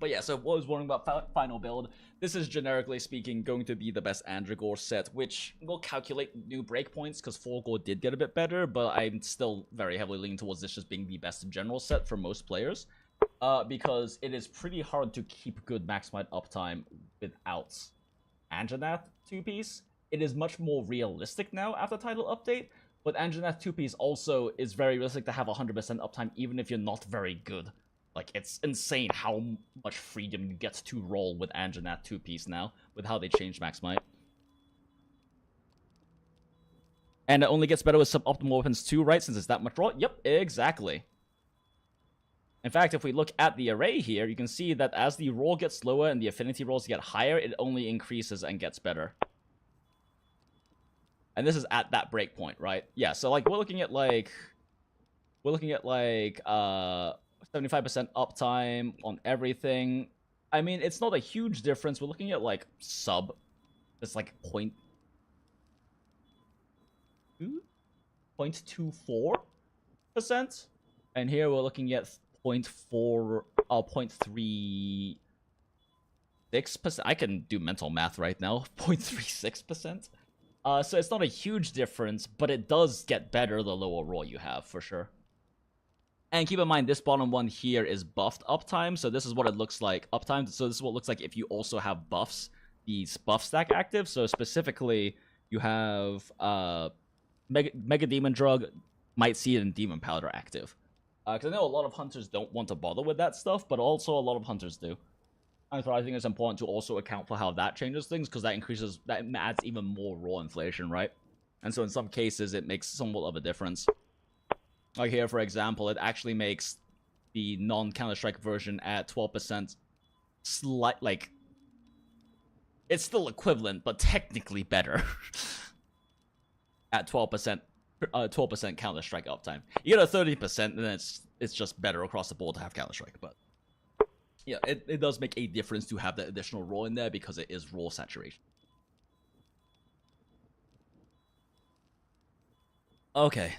But yeah, so what I was wondering about final build, this is generically speaking going to be the best Andragore set, which will calculate new breakpoints because Forgore did get a bit better, but I'm still very heavily leaning towards this just being the best general set for most players. Because it is pretty hard to keep good maximite uptime without Anjanath 2-piece. It is much more realistic now after title update, but Anjanath 2-piece also is very realistic to have 100% uptime even if you're not very good. Like, it's insane how much freedom you get to roll with Anjanath 2-piece now, with how they changed Max Might. And it only gets better with suboptimal weapons too, right? Since it's that much raw? Yep, exactly. In fact, if we look at the array here, you can see that as the roll gets lower and the affinity rolls get higher, it only increases and gets better. And this is at that breakpoint, right? Yeah, so, like, we're looking at, like 75% uptime on everything. I mean, it's not a huge difference. We're looking at, like, sub. It's, like, 0.24%. And here we're looking at 0.36%. I can do mental math right now. 0.36%. So it's not a huge difference, but it does get better the lower roll you have, for sure. And keep in mind, this bottom one here is buffed uptime, so this is what it looks like uptime. So this is what it looks like if you also have buffs, these buff stack active. So specifically, you have Mega Demon Drug, Might Seed, and Demon Powder active. Because I know a lot of hunters don't want to bother with that stuff, but also a lot of hunters do. And so I think it's important to also account for how that changes things, because that adds even more raw inflation, right? And so in some cases, it makes somewhat of a difference. Like here, for example, it actually makes the non-Counter-Strike version at 12% it's still equivalent, but technically better. At 12% Counter-Strike uptime. You get a 30%, then it's just better across the board to have Counter-Strike, but yeah, it does make a difference to have that additional raw in there because it is raw saturation. Okay.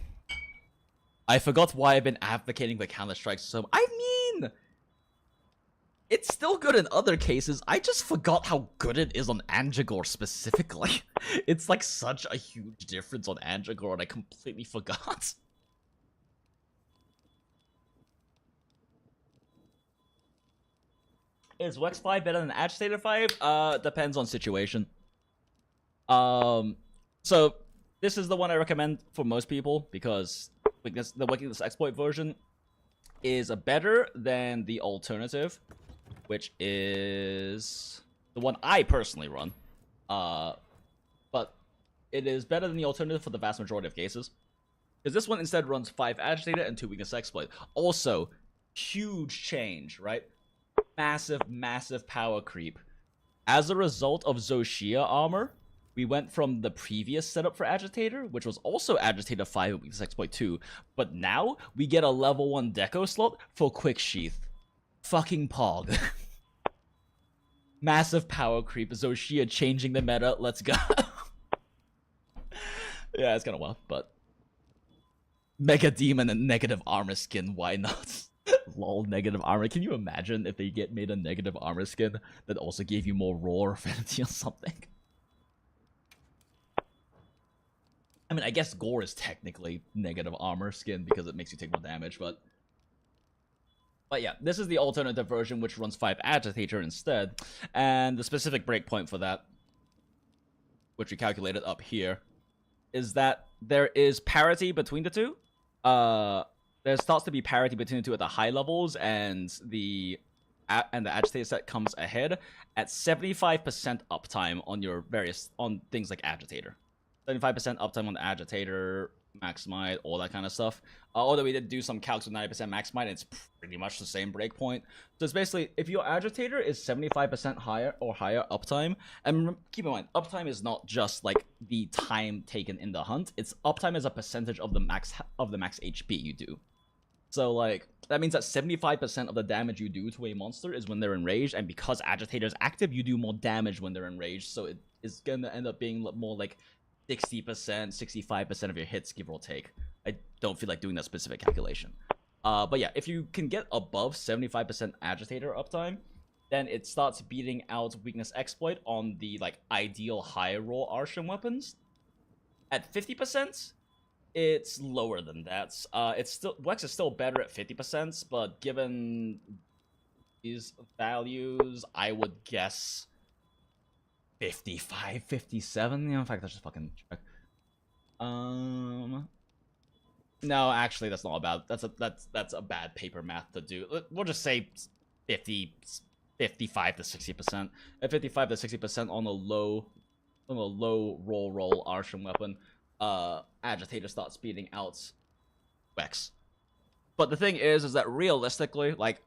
I forgot why I've been advocating for Counter-Strike so... I mean... It's still good in other cases. I just forgot how good it is on Andragore specifically. It's like such a huge difference on Andragore and I completely forgot. Is Wex 5 better than Agitator 5? Depends on situation. So, this is the one I recommend for most people because... the weakness exploit version is better than the alternative. which is the one I personally run. But it is better than the alternative for the vast majority of cases. Because this one instead runs 5 agitator and 2 weakness exploit. Also, huge change, right? Massive power creep. As a result of Shia armor, we went from the previous setup for agitator, which was also agitator 5 and weakness exploit 2, but now we get a level 1 deco slot for quick sheath. Fucking pog. Massive power creep. Shia changing the meta. Let's go. Yeah, it's kind of wild, but Mega Demon and negative armor skin, why not? Lol, negative armor. Can you imagine if they made a negative armor skin that also gave you more roar affinity or something? I mean, I guess Gore is technically negative armor skin because it makes you take more damage, but yeah, this is the alternative version which runs 5 agitator instead, and the specific breakpoint for that, which we calculated up here, is that there is parity between the two. There starts to be parity between the two at the high levels, and the agitator set comes ahead at 75% uptime on things like agitator. 75% uptime on the agitator, maximize, all that kind of stuff. Although we did do some calcs with 90% maximize, and it's pretty much the same breakpoint. So it's basically, if your agitator is 75% higher or higher uptime, and keep in mind, uptime is not just like the time taken in the hunt. It's uptime as a percentage of the max HP you do. So like that means that 75% of the damage you do to a monster is when they're enraged, and because agitator is active, you do more damage when they're enraged. So it is gonna end up being more like 60%, 65% of your hits, give or take. I don't feel like doing that specific calculation. But yeah, if you can get above 75% agitator uptime, then it starts beating out weakness exploit on the like ideal high roll arson weapons. At 50%, it's lower than that. It's still Wex is still better at 50%, but given these values, I would guess 55, 57. In fact, let's just fucking check. No, actually, that's not bad. That's a bad paper math to do. We'll just say 55 to 60%. At 55 to 60% on a low roll arson weapon, agitator starts beating out Wex. But the thing is that realistically, like,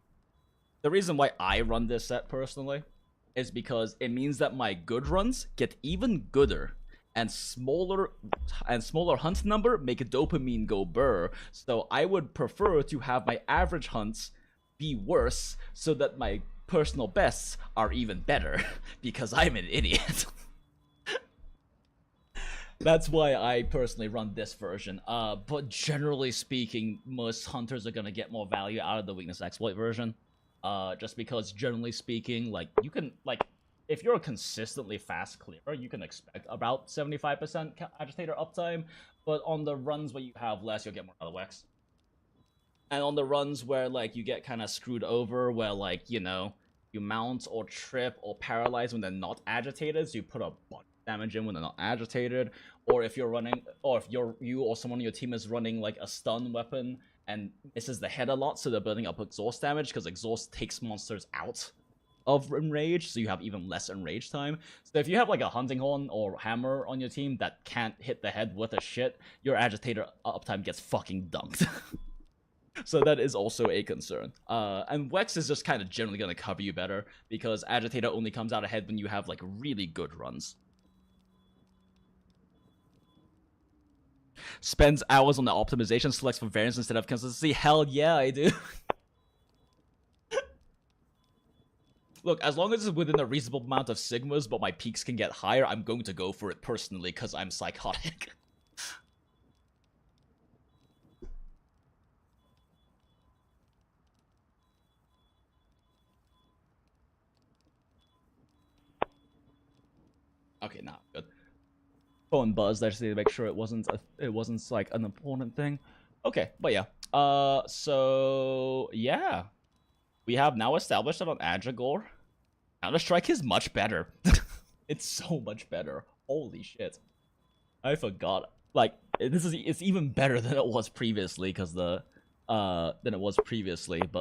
the reason why I run this set personally is because it means that my good runs get even gooder, and smaller hunt number make a dopamine go burr. So I would prefer to have my average hunts be worse so that my personal bests are even better, because I'm an idiot. That's why I personally run this version. But generally speaking, most hunters are gonna get more value out of the weakness exploit version. Just because generally speaking, like, you can, like, if you're a consistently fast clearer, you can expect about 75% agitator uptime, but on the runs where you have less, you'll get more out of Wex. And on the runs where, like, you get kind of screwed over, where, like, you know, you mount or trip or paralyze when they're not agitated, so you put a bunch of damage in when they're not agitated, or if you're running, or if you or someone on your team is running, like, a stun weapon and misses the head a lot, so they're building up exhaust damage, because exhaust takes monsters out of enrage, so you have even less enrage time. So if you have like a hunting horn or hammer on your team that can't hit the head with a shit, your agitator uptime gets fucking dunked. So that is also a concern. And Wex is just kind of generally going to cover you better, because agitator only comes out ahead when you have like really good runs. Spends hours on the optimization, selects for variance instead of consistency. Hell yeah, I do. Look, as long as it's within a reasonable amount of sigmas, but my peaks can get higher, I'm going to go for it personally, because I'm psychotic. Okay, nah, good. Phone buzzed. I just need to make sure it wasn't like an important thing. Okay, but yeah. So yeah, we have now established that on Agrigore, Counter-Strike is much better. It's so much better. Holy shit! I forgot. Like, it's even better than it was previously, because but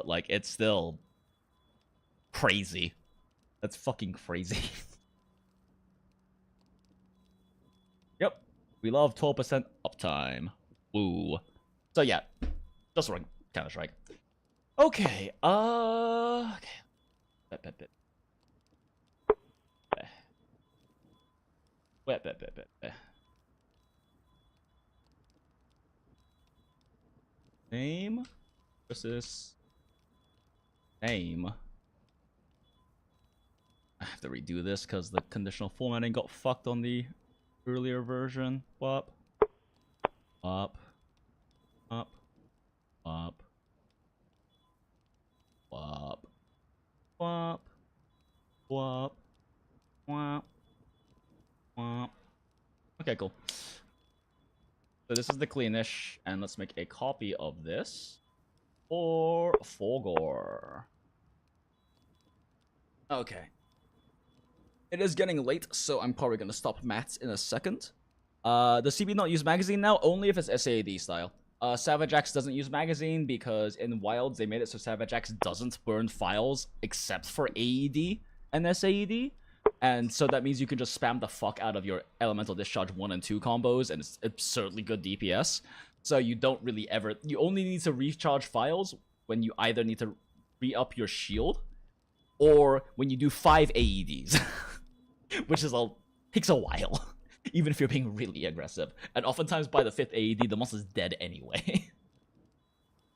like, it's still crazy. That's fucking crazy. Yep. We love 12% uptime. Woo. So yeah, just run Counter-Strike. Okay, okay. Name versus name. I have to redo this because the conditional formatting got fucked on the earlier version. Wop. Up. Up. Up. Wop. Wop. Wop. Wop. Wop. Okay, cool. So this is the cleanish, and let's make a copy of this for Forgore. Okay. It is getting late, so I'm probably gonna stop maths in a second. Does CB not use magazine now? Only if it's SAAD style. Savage Axe doesn't use magazine because in Wilds they made it so Savage Axe doesn't burn files except for AED and SAED. And so that means you can just spam the fuck out of your Elemental Discharge 1 and 2 combos, and it's absurdly good DPS. So you don't really ever... You only need to recharge files when you either need to re-up your shield, or when you do 5 AEDs. Which is takes a while. Even if you're being really aggressive. And oftentimes by the 5th AED, the monster's dead anyway.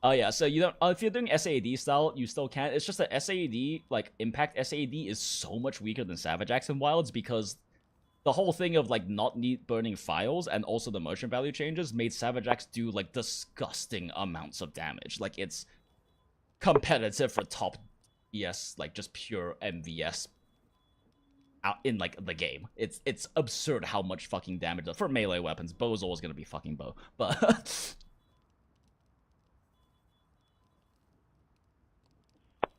Oh yeah, so you don't... if you're doing SAAD style, you still can. It's just that SAAD, like, Impact SAAD is so much weaker than Savage Axe in Wilds because the whole thing of, like, not burning files and also the motion value changes made Savage Axe do, like, disgusting amounts of damage. Like, it's competitive for top DS, like, just pure MVS out in, like, the game. It's absurd how much fucking damage for melee weapons. Bow is always gonna be fucking bow. But...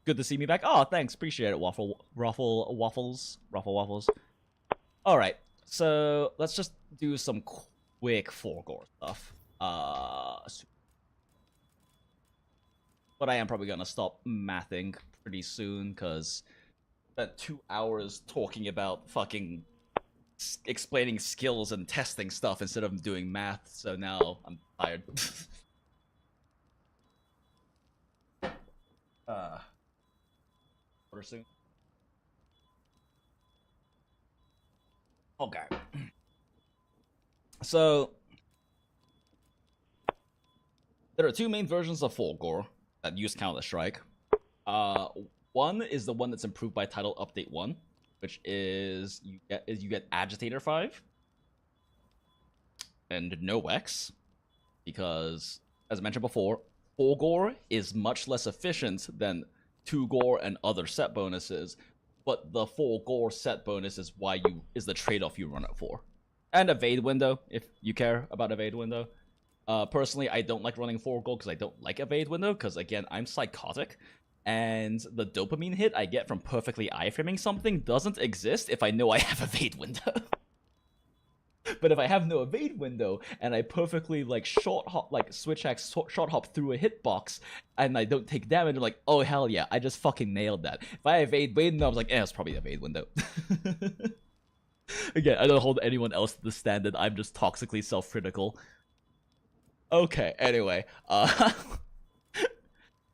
Good to see me back. Oh, thanks. Appreciate it, Waffles. Alright, so let's just do some quick Forgore stuff. But I am probably gonna stop mathing pretty soon, because I spent 2 hours talking about fucking explaining skills and testing stuff instead of doing math, so now I'm tired. Soon. Okay. So there are 2 main versions of Forgore that use Counter-Strike. One is the one that's improved by Title Update 1, which is you get Agitator 5 and no X, because as I mentioned before, Forgore is much less efficient than 2-Gore and other set bonuses, but the 4-Gore set bonus is is the trade-off you run it for. And Evade Window, if you care about Evade Window. Personally, I don't like running 4-Gore because I don't like Evade Window, because again, I'm psychotic, and the dopamine hit I get from perfectly iframing something doesn't exist if I know I have Evade Window. But if I have no Evade Window and I perfectly like switch axe short hop through a hitbox and I don't take damage, I'm like, oh hell yeah, I just fucking nailed that. If I Evade Window, I was like, it's probably Evade Window. Again, I don't hold anyone else to the standard. I'm just toxically self-critical. Okay, anyway,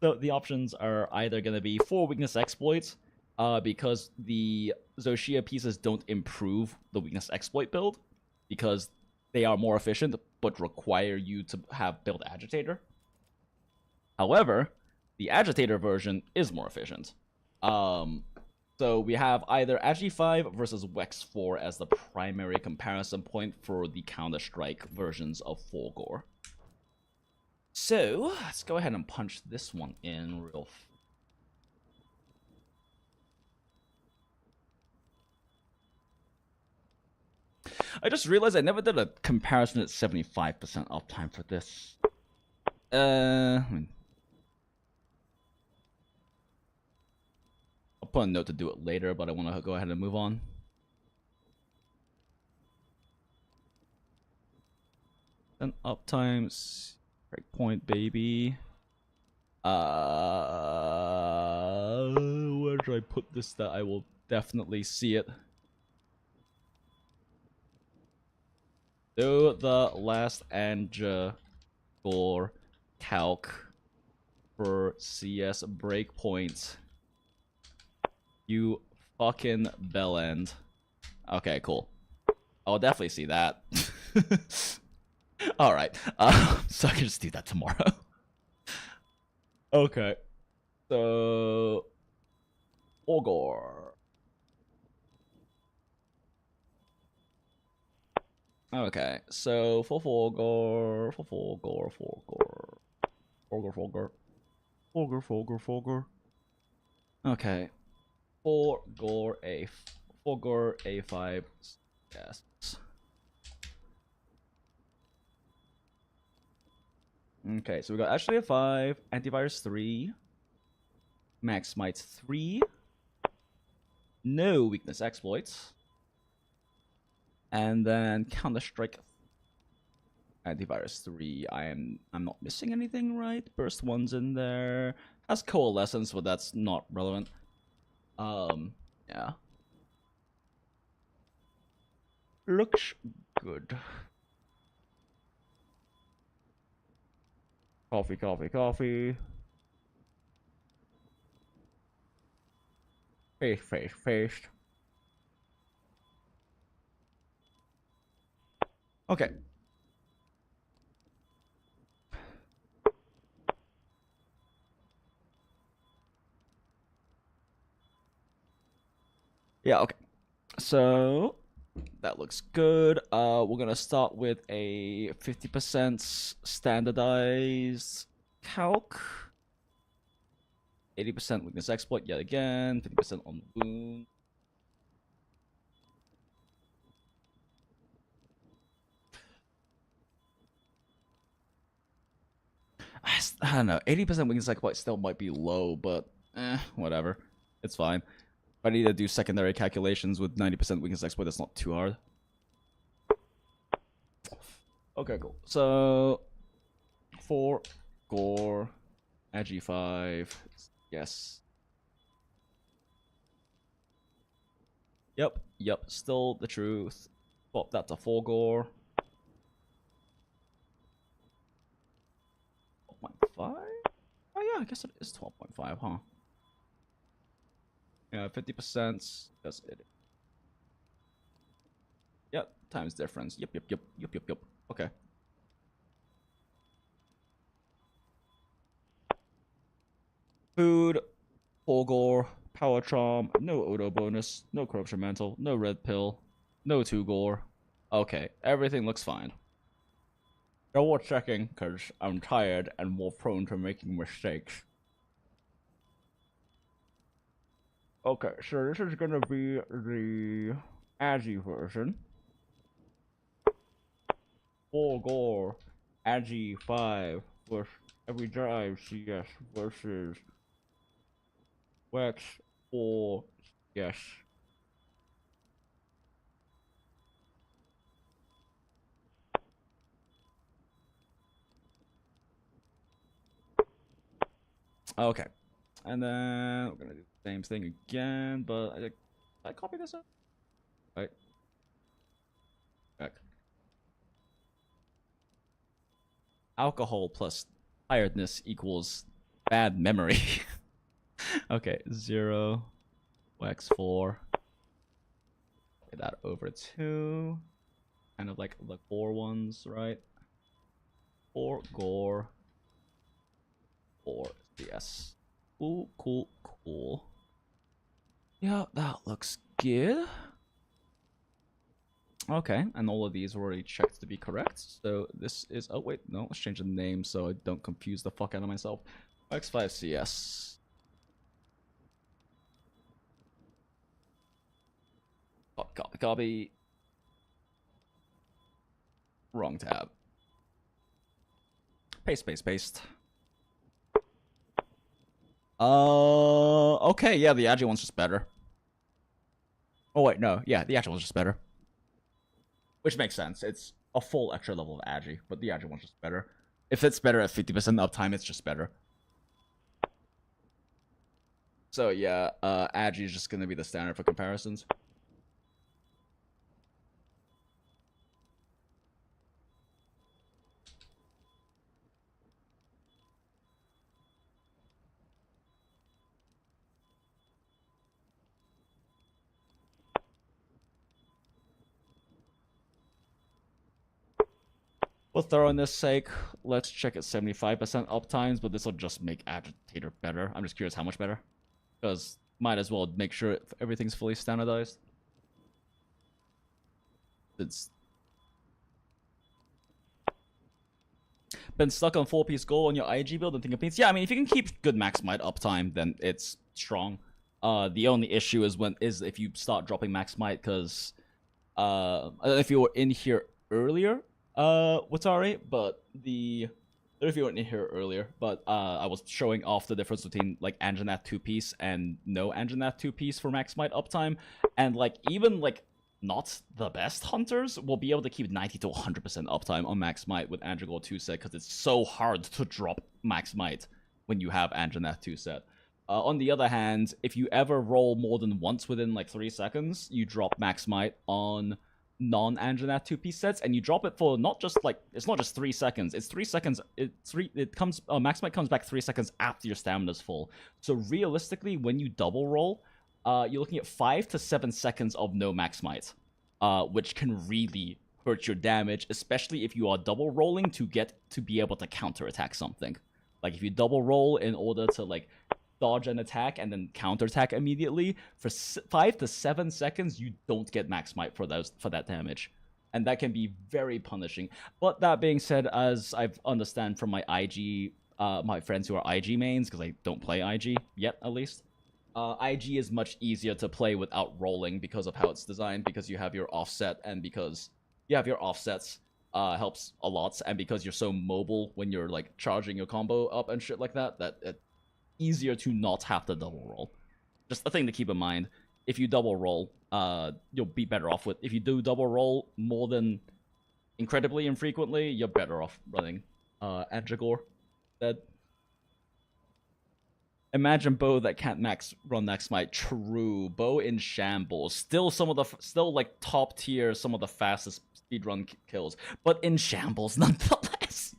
so the options are either gonna be 4 weakness exploits, because the Zoshia pieces don't improve the weakness exploit build, because they are more efficient, but require you to have build Agitator. However, the Agitator version is more efficient. So we have either Agi 5 versus Wex 4 as the primary comparison point for the Counter-Strike versions of Forgore. So, let's go ahead and punch this one in real I just realized I never did a comparison at 75% uptime for this. I'll put a note to do it later, but I want to go ahead and move on. Then uptime, breakpoint, baby. Where after I put this that I will definitely see it. Do the last Anja for calc for CS breakpoint. You fucking bellend. Okay, cool. I'll definitely see that. Alright. So I can just do that tomorrow. Okay. So... Ogre. Okay, so for Fogor, Fogor. Okay, Fogor A5, yes. Okay, so we got actually a 5, antivirus 3, max might 3, no weakness exploits. And then Counter-Strike antivirus 3. I'm not missing anything, right? Burst 1's in there. Has coalescence, but that's not relevant. Yeah. Looks good. Coffee. Face. Okay. Yeah, okay. So that looks good. We're gonna start with a 50% standardized calc. 80% weakness exploit yet again. 50% on wound. I don't know. 80% weakness exploit still might be low, but whatever. It's fine. If I need to do secondary calculations with 90% weakness exploit, that's not too hard. Okay, cool. So, 4 gore, ag 5, yes. Yep, still the truth. Swap that to 4 gore. 12.5? Oh yeah, I guess it is 12.5, huh? Yeah, 50%. That's it. Yep, times difference. Yep. Okay. Food, Fulgore, Power Charm, no Odo bonus, no Corruption Mantle, no Red Pill, no 2 Gore. Okay, everything looks fine. Double checking because I'm tired and more prone to making mistakes. Okay, so this is gonna be the Agi version. 4 Gore, Agi 5 with every drive CS versus Wex 4 yes. Okay, and then we're gonna do the same thing again, but I copy this up? Right. Back. Alcohol plus tiredness equals bad memory. Okay, 0, Wex 4. Get that over 2. Kind of like the 4 ones, right? 4 Gore. 4 CS. Ooh, cool. Yeah, that looks good. Okay, and all of these were already checked to be correct. So this is... Oh, wait, no. Let's change the name so I don't confuse the fuck out of myself. X5CS. Copy. Wrong tab. Paste. Okay, yeah, the Agi one's just better. Oh, wait, no. Yeah, the Agi one's just better. Which makes sense. It's a full extra level of Agi, but the Agi one's just better. If it's better at 50% uptime, it's just better. So yeah, Agi is just gonna be the standard for comparisons. For thoroughness sake, let's check at 75% uptimes, but this will just make Agitator better. I'm just curious how much better. Because might as well make sure everything's fully standardized. It's been stuck on 4-piece goal on your IG build and think of beats. Yeah, I mean, if you can keep good max might uptime, then it's strong. The only issue is if you start dropping max might, because I don't know if you were in here earlier, Watari, but I don't know if you weren't in here earlier, but I was showing off the difference between like Anjanath 2-piece and no Anjanath 2-piece for max might uptime, and like even like not the best hunters will be able to keep 90 to 100% uptime on max might with Andragore 2 set, because it's so hard to drop max might when you have Anjanath 2 set. On the other hand, if you ever roll more than once within like 3 seconds, you drop max might on non-Anjanath 2-piece sets, and you drop it for not just like, it's not just 3 seconds, it's 3 seconds, max might comes back 3 seconds after your stamina's full. So realistically, when you double roll, you're looking at 5 to 7 seconds of no max might, which can really hurt your damage, especially if you are double rolling to be able to counterattack something. Like if you double roll in order to like dodge an attack and then counterattack immediately, for 5 to 7 seconds, you don't get max might for that damage. And that can be very punishing. But that being said, as I've understand from my IG, my friends who are IG mains, because I don't play IG yet, at least, IG is much easier to play without rolling because of how it's designed, because you have your offset, and because you have your offsets helps a lot, and because you're so mobile when you're like charging your combo up and shit like that, it's easier to not have to double roll. Just a thing to keep in mind. If you double roll, you'll be better off with. If you do double roll more than incredibly infrequently, you're better off running Andragore. That. Imagine Bo that can't run max might. True, Bo in shambles. Still like top tier, some of the fastest speedrun kills, but in shambles nonetheless.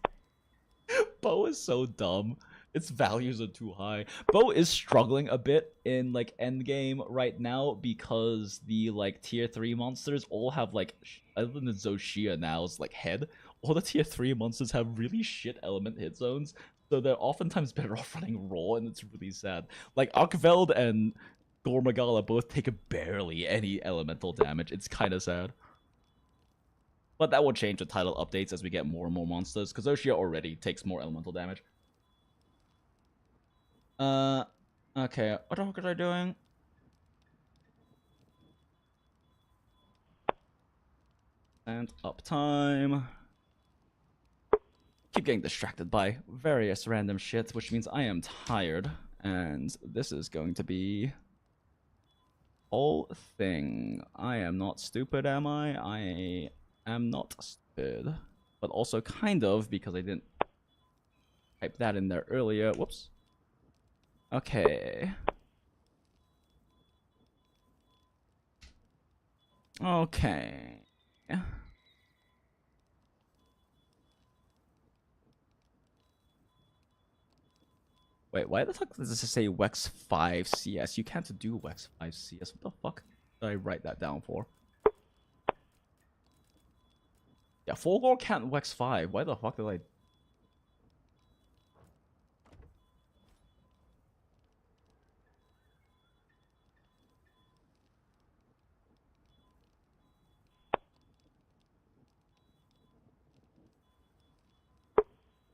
Bo is so dumb. Its values are too high. Bo is struggling a bit in like endgame right now because the like tier 3 monsters all have like, other than Shia now's like head, all the tier 3 monsters have really shit element hit zones. So they're oftentimes better off running raw, and it's really sad. Like Arkveld and Gormagala both take barely any elemental damage. It's kind of sad. But that will change with title updates as we get more and more monsters, because Oshia already takes more elemental damage. Okay, what the fuck was I doing? And uptime. Keep getting distracted by various random shit, which means I am tired, and this is going to be whole thing. I am not stupid, am I? I am not stupid, but also kind of, because I didn't type that in there earlier. Whoops. Okay. Okay. Wait, why the fuck does this say Wex 5 CS? You can't do Wex 5 CS. What the fuck did I write that down for? Yeah, Fulgor can't Wex 5. Why the fuck did I...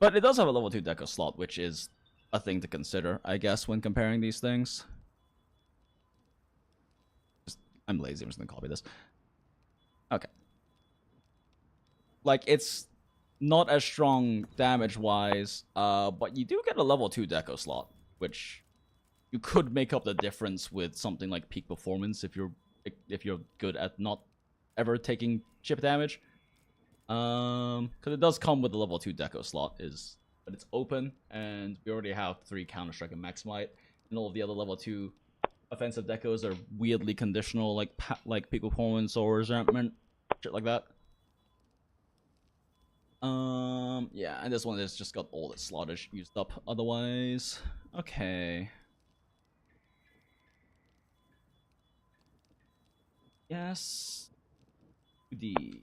But it does have a level 2 deco slot, which is a thing to consider, I guess, when comparing these things. I'm lazy, I'm just gonna copy this. Okay. Like, it's not as strong damage-wise, but you do get a level 2 deco slot, which you could make up the difference with something like peak performance if you're good at not ever taking chip damage. Because it does come with a level 2 deco slot, but it's open, and we already have 3 Counter-Strike and Max Might. And all of the other level 2 offensive decos are weirdly conditional, like peak performance or resentment, shit like that. Yeah, and this one has just got all its slottage used up otherwise. Okay. Yes. 2D.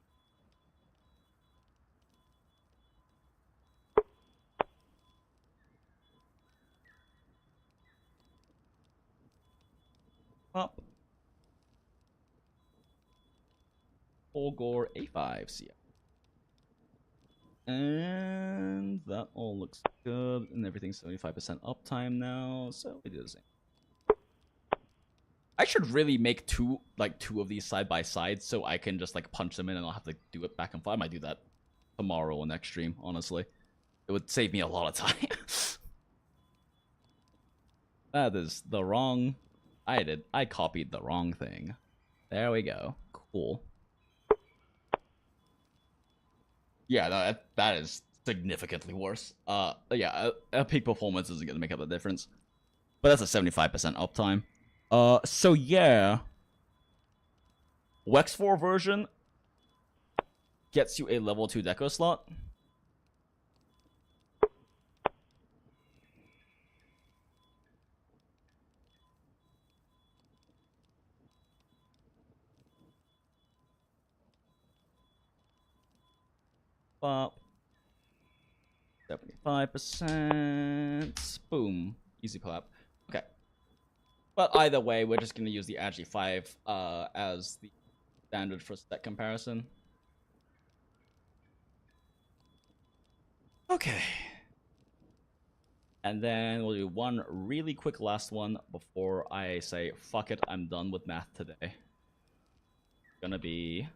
Up. Gore A5 CF. And that all looks good, and everything's 75% uptime now, so we do the same. I should really make two of these side by side so I can just like punch them in and I'll have to do it back and forth. I might do that tomorrow or next stream, honestly. It would save me a lot of time. That is the wrong... I copied the wrong thing. There we go. Cool. Yeah, no, that is significantly worse. Yeah, a peak performance isn't gonna make up the difference. But that's a 75% uptime. So yeah. Wex 4 version gets you a level 2 deco slot. Bop. 75%. Boom. Easy clap. Okay. But either way, we're just going to use the Agi 5 as the standard for step comparison. Okay. And then we'll do one really quick last one before I say, fuck it, I'm done with math today. Gonna be...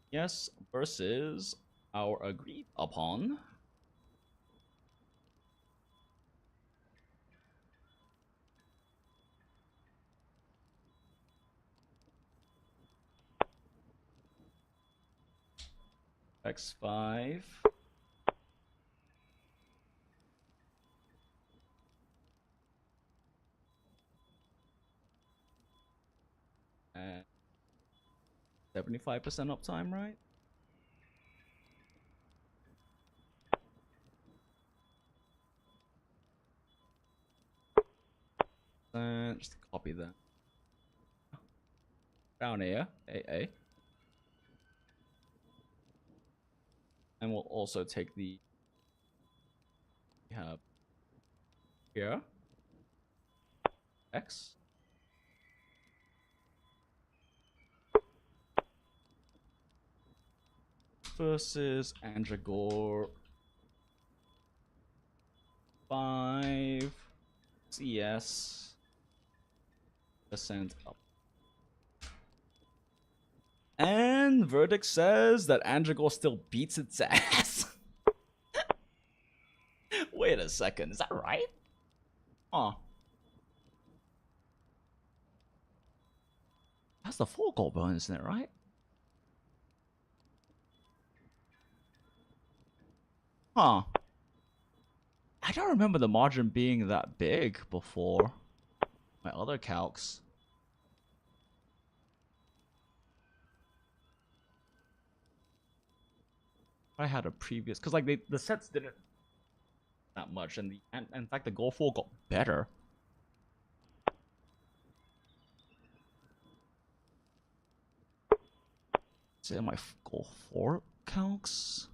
Yes, versus our agreed upon. X5. And 75% uptime, right? Just copy that. Down here, AA. And we'll also take the... We have here. X. Versus Andragore 5 CS percent up. And verdict says that Andragore still beats its ass. Wait a second, is that right? Huh. That's the full gold bonus, isn't it, right? Huh. I don't remember the margin being that big before my other calcs. I had a previous... Because, like, the sets didn't... that much, and in fact, the goal 4 got better. Is it my goal 4 calcs?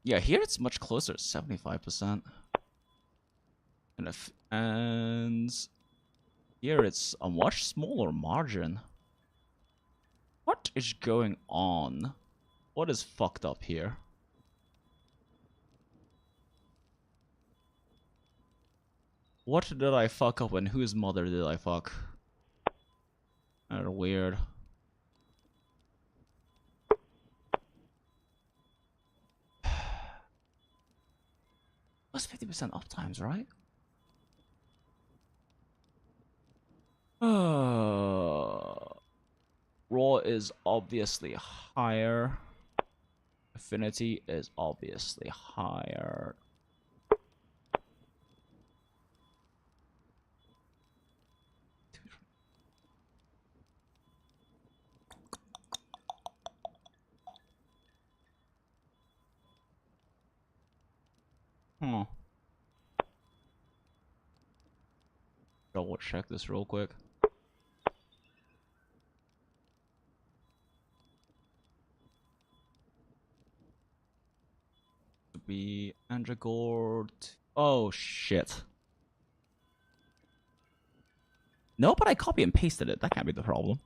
Yeah, here it's much closer, 75%. And here it's a much smaller margin. What is going on? What is fucked up here? What did I fuck up and whose mother did I fuck? That's weird. That's 50% uptimes, right? is obviously higher. Affinity is obviously higher. Double check this real quick. To be Andragord. Oh shit. No, but I copy and pasted it. That can't be the problem.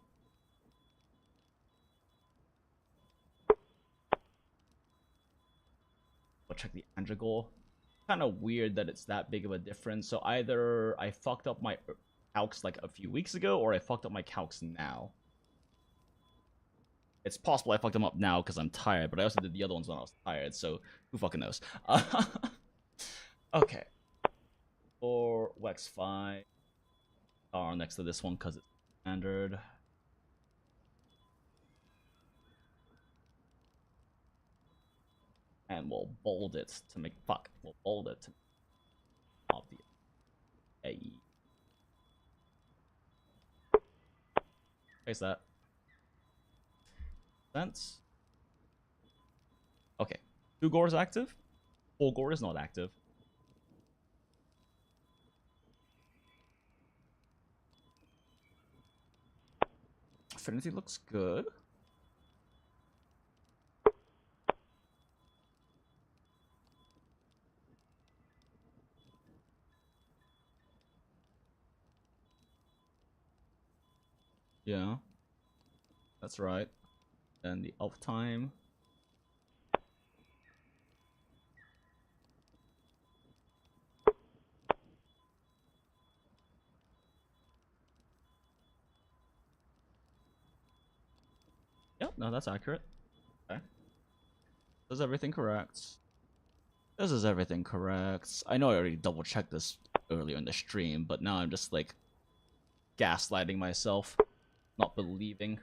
I'll check the Andragor. Kind of weird that it's that big of a difference. So either I fucked up my calcs like a few weeks ago, or I fucked up my calcs now. It's possible I fucked them up now because I'm tired, but I also did the other ones when I was tired, so who fucking knows? Okay. For Wex 5. R next to this one because it's standard. And we'll bold it to make We'll bold it to make obvious. Hey. Face that. Sense. Okay. 2 gore is active. 4 gore is not active. Affinity looks good. Yeah. That's right. And the uptime. Yep, no, that's accurate. Okay. Does everything correct? This is everything correct. I know I already double checked this earlier in the stream, but now I'm just like gaslighting myself, not believing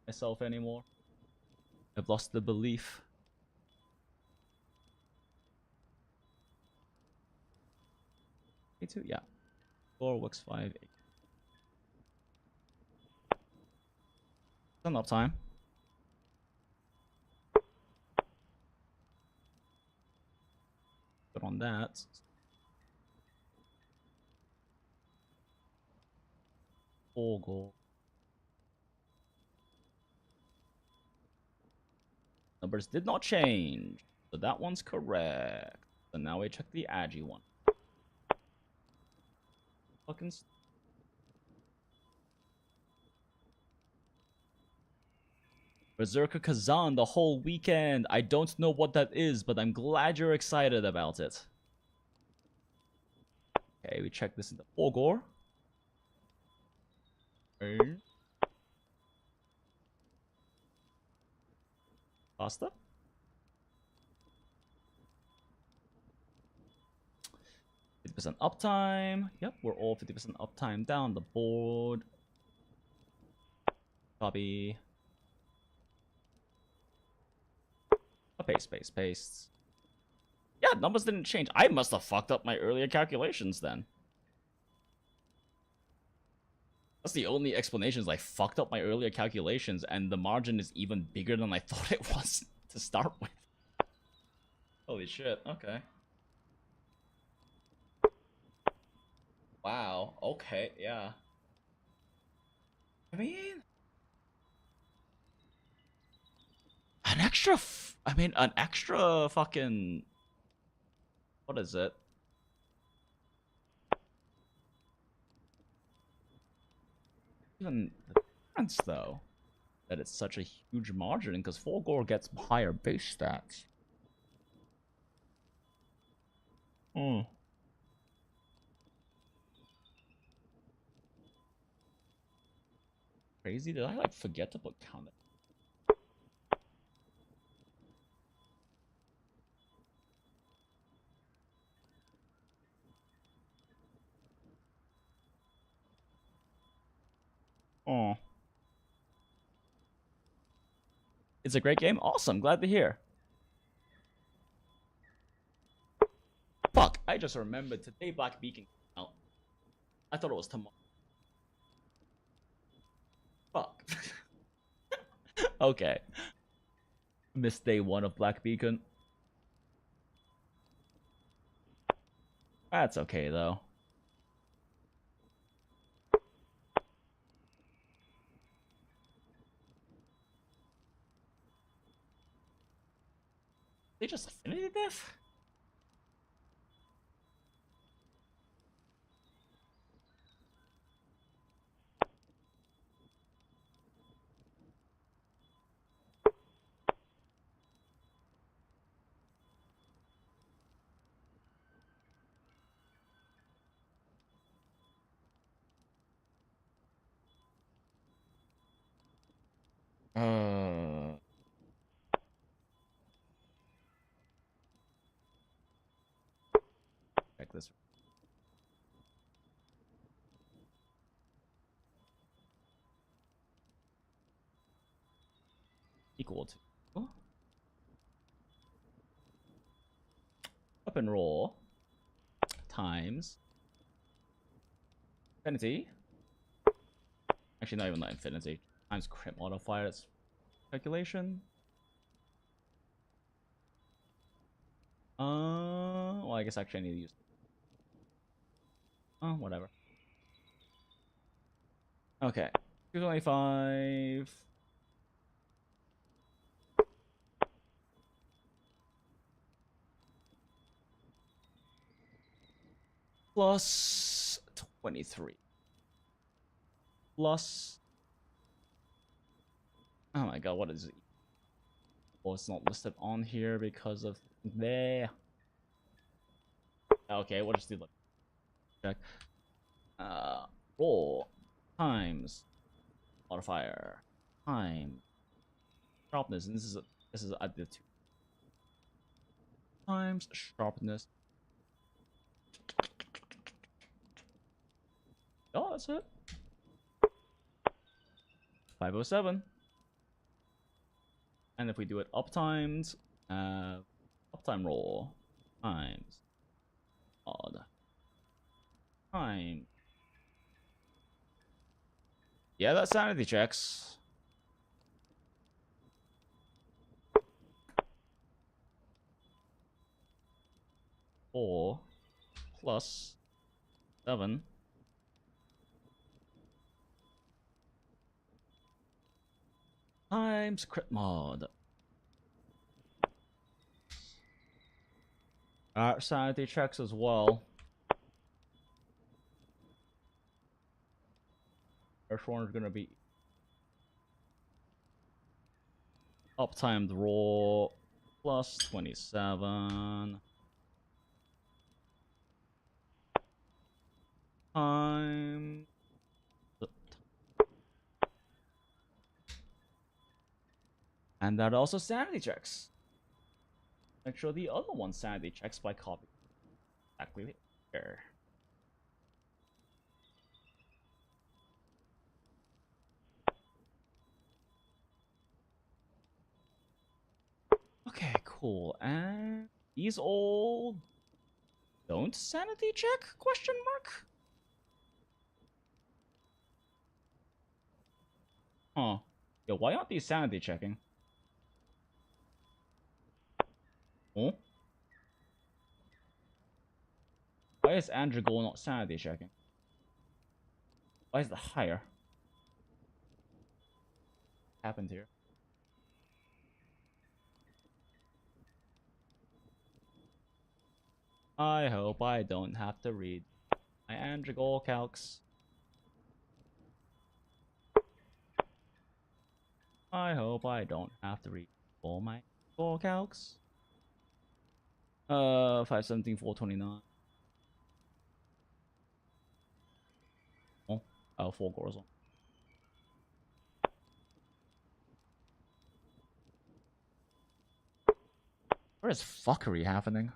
myself anymore. I've lost the belief. A2, yeah. 4 works 5. 8. Enough time. Good on that. Four goal. Numbers did not change, so that one's correct. So now we check the Agi one. Fucking. Berserker Kazan the whole weekend. I don't know what that is, but I'm glad you're excited about it. Okay, we check this in the Ogor. Okay. Pasta. 50% uptime. Yep, we're all 50% uptime down the board. Copy. Paste. Yeah, numbers didn't change. I must have fucked up my earlier calculations then. That's the only explanation, is I fucked up my earlier calculations and the margin is even bigger than I thought it was to start with. Holy shit, okay. Wow, okay, yeah. I mean... An extra fucking... What is it? Even the difference, though, that it's such a huge margin, because Fulgore gets higher base stats. Hmm. Crazy, did I, like, forget to put count it? Oh. It's a great game. Awesome. Glad to hear. Fuck. I just remembered today Black Beacon came out. I thought it was tomorrow. Fuck. Okay. Missed day 1 of Black Beacon. That's okay, though. They just Affinity Diff? Check this. Equal to up and roll times infinity. Actually, not even that infinity. Times crit modifier. That's calculation. Well, I guess actually I need to use. Oh, whatever. Okay. 225. Plus 23. Plus. Oh my god, what is it? Oh, it's not listed on here because of there. Okay, we'll just do the check. Roll times modifier time sharpness, and this is at the 2 times sharpness. Oh, that's it. 507. And if we do it up times, uptime roll times odd time. Yeah, that's sanity checks. Four plus 7 times crit mod. Sanity checks as well. First one is gonna be uptimed roll plus 27 times. And that also sanity checks. Make sure the other one sanity checks by copying exactly here. Okay, cool. And these all don't sanity check? Question mark? Huh. Yo, why aren't these sanity checking? Oh? Why is Andrew Goal not sanity checking? Why is the higher? What happened here? I hope I don't have to read my Andrew Goal calcs. I hope I don't have to read all my goal calcs. 517, 429. Oh, 4 goals. Where is fuckery happening?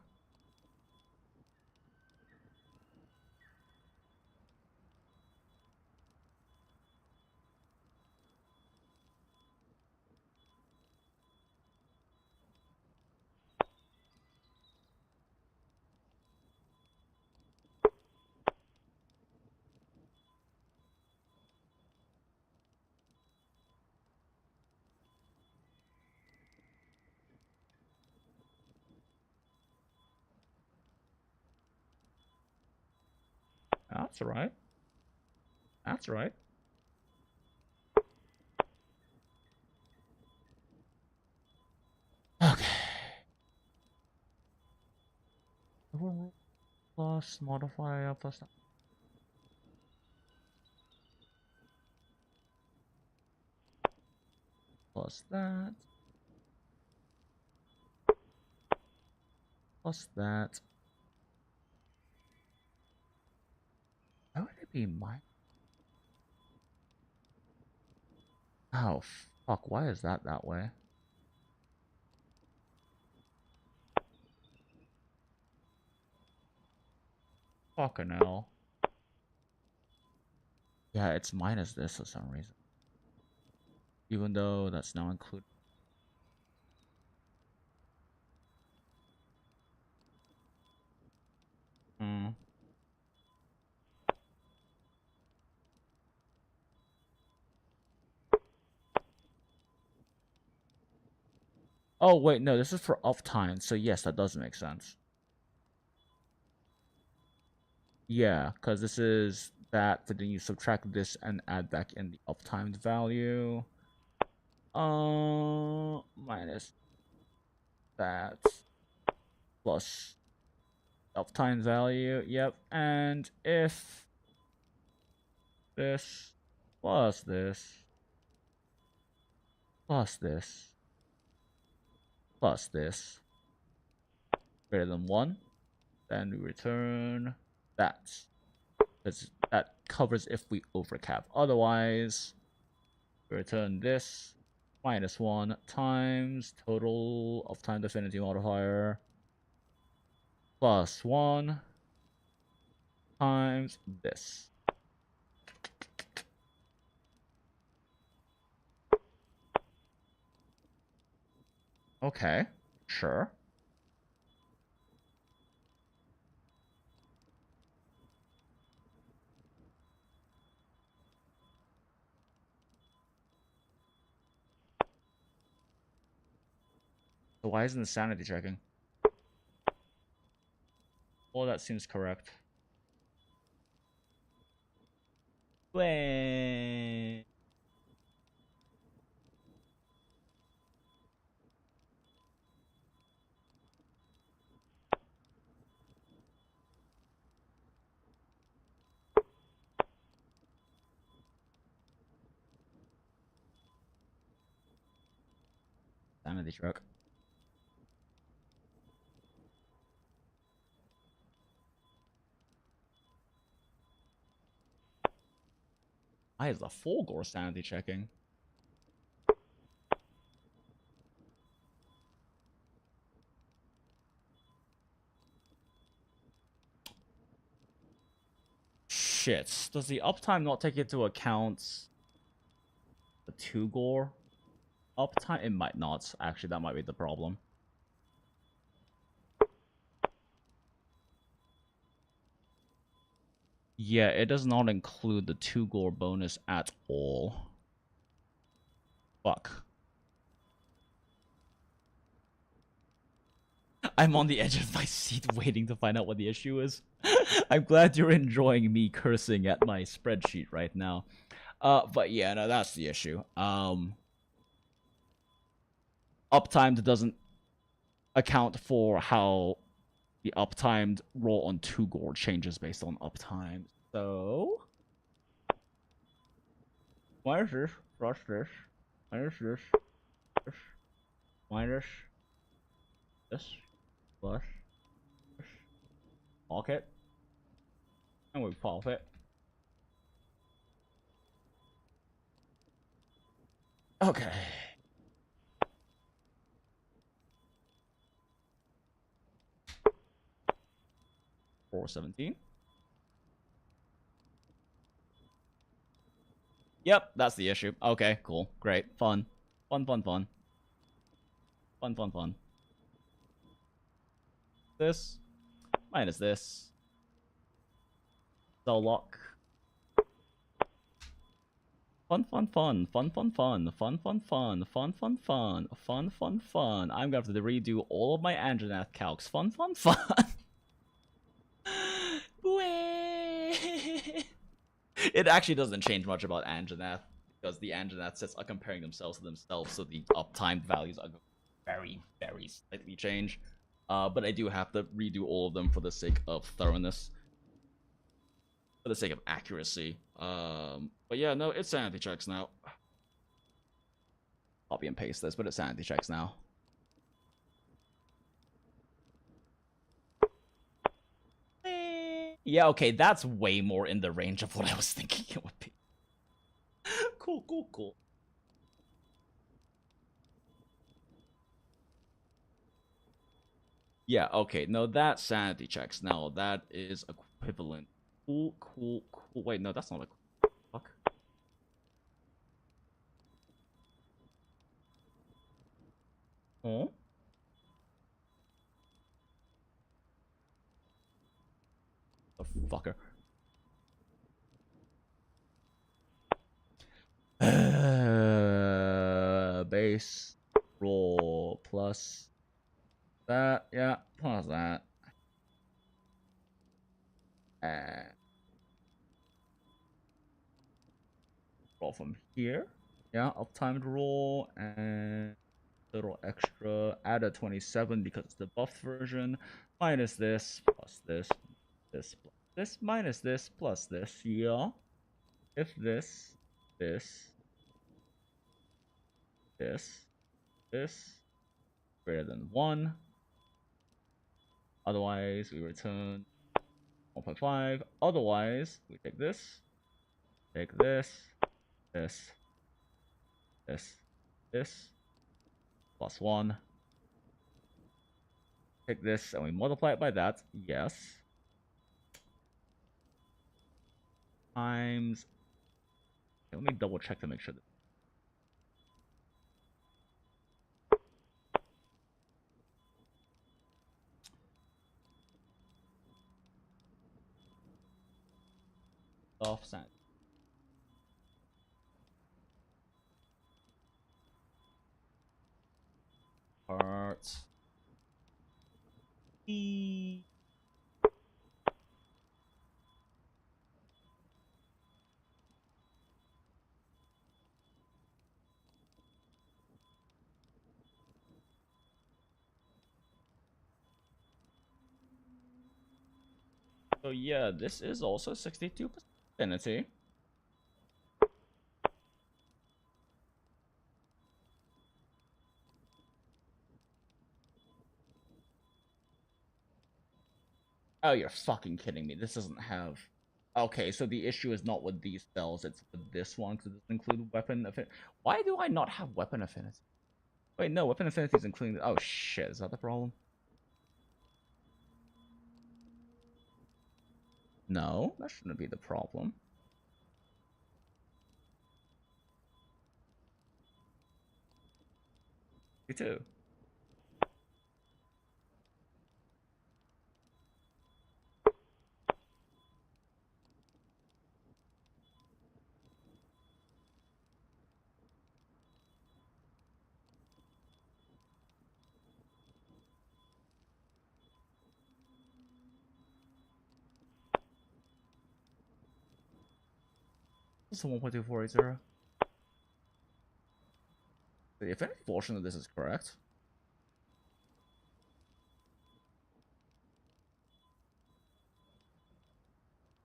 That's right. That's right. Okay. Plus modifier plus that. Plus that. Plus that. Why would it be mine? Oh, fuck. Why is that way? Fucking hell. Yeah, it's minus this for some reason. Even though that's now included. Hmm. Oh, wait, no, this is for uptime, so yes, that does make sense. Yeah, because this is that, but then you subtract this and add back in the uptime value. Minus that plus uptime value. Yep, and if this plus this plus this plus this greater than 1, then we return that. Because that covers if we overcap. Otherwise, we return this minus 1 times total of time affinity modifier plus 1 times this. Okay, sure. So why isn't the sanity checking? Well, that seems correct. Wait. Sanity check. Why is the full gore sanity checking? Shit. Does the uptime not take into account the 2 gore uptime? It might not. Actually, that might be the problem. Yeah, it does not include the 2 gore bonus at all. Fuck. I'm on the edge of my seat waiting to find out what the issue is. I'm glad you're enjoying me cursing at my spreadsheet right now. But yeah, no, that's the issue. Uptime doesn't account for how the uptimed roll on 2 gore changes based on uptime. So minus this, plus this, minus this, this, minus this, plus this, pocket, and we pop it. Okay. $417. Yep, that's the issue. Okay, cool, great, fun, fun, fun, fun, fun, fun, fun. This minus this. So lock. Fun, fun, fun, fun, fun, fun, fun, fun, fun, fun, fun, fun, fun, fun, fun. I'm gonna have to redo all of my Andronath calcs. Fun, fun, fun. It actually doesn't change much about Anjanath because the Anjanath sets are comparing themselves to themselves, so the uptime values are very, very slightly change. But I do have to redo all of them for the sake of thoroughness, for the sake of accuracy. But yeah, no, it's sanity checks now. Copy and paste this, but it's sanity checks now. Yeah, okay, that's way more in the range of what I was thinking it would be. Cool, cool, cool. Yeah, okay, no, that sanity checks. Now, that is equivalent. Cool, cool, cool. Wait, no, that's not a... Fuck. Oh? The fucker. Base roll plus that, yeah, plus that. And roll from here. Yeah, uptimed roll and little extra. Add a 27 because it's the buffed version. Minus this, plus this, this, plus this, minus this, plus this. Yeah. If this, this, this greater than 1. Otherwise, we return 1.5. Otherwise, we take this, this, this, plus 1. Take this and we multiply it by that. Yes. Times. Okay, let me double check to make sure. Offset. Part. E. So yeah, this is also 62% affinity. Oh, you're fucking kidding me. This doesn't have... Okay, so the issue is not with these spells, it's with this one, because it doesn't include weapon affinity. Why do I not have weapon affinity? Wait, no, weapon affinity is including... Oh shit, is that the problem? No, that shouldn't be the problem. Me too. It's 1.2480. If any portion of this is correct.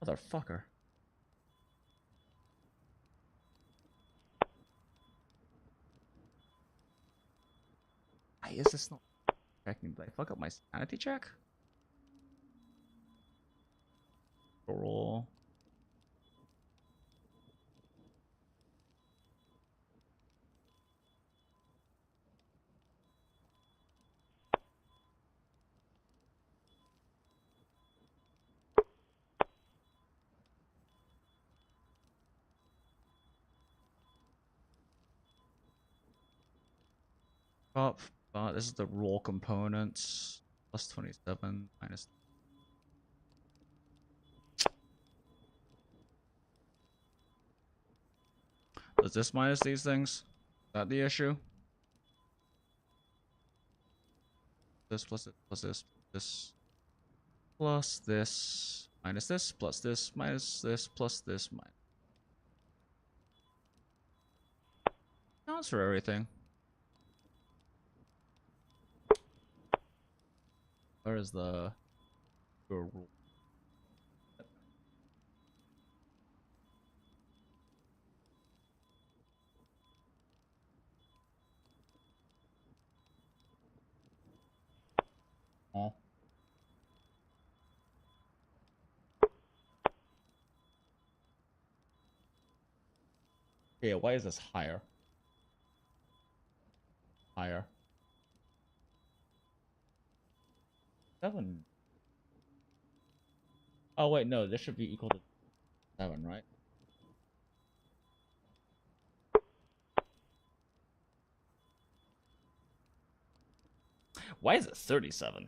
Motherfucker. Why is this not checking? Did I fuck up my sanity check? Roll. Up. This is the raw components. Plus 27 minus. Does this minus these things? Is that the issue? This plus this plus this plus this minus this plus this minus this plus this minus. transfer everything? Where is the rule? Oh. Yeah, why is this higher? Higher. 7. Oh wait, no, this should be equal to 7, right? Why is it 37?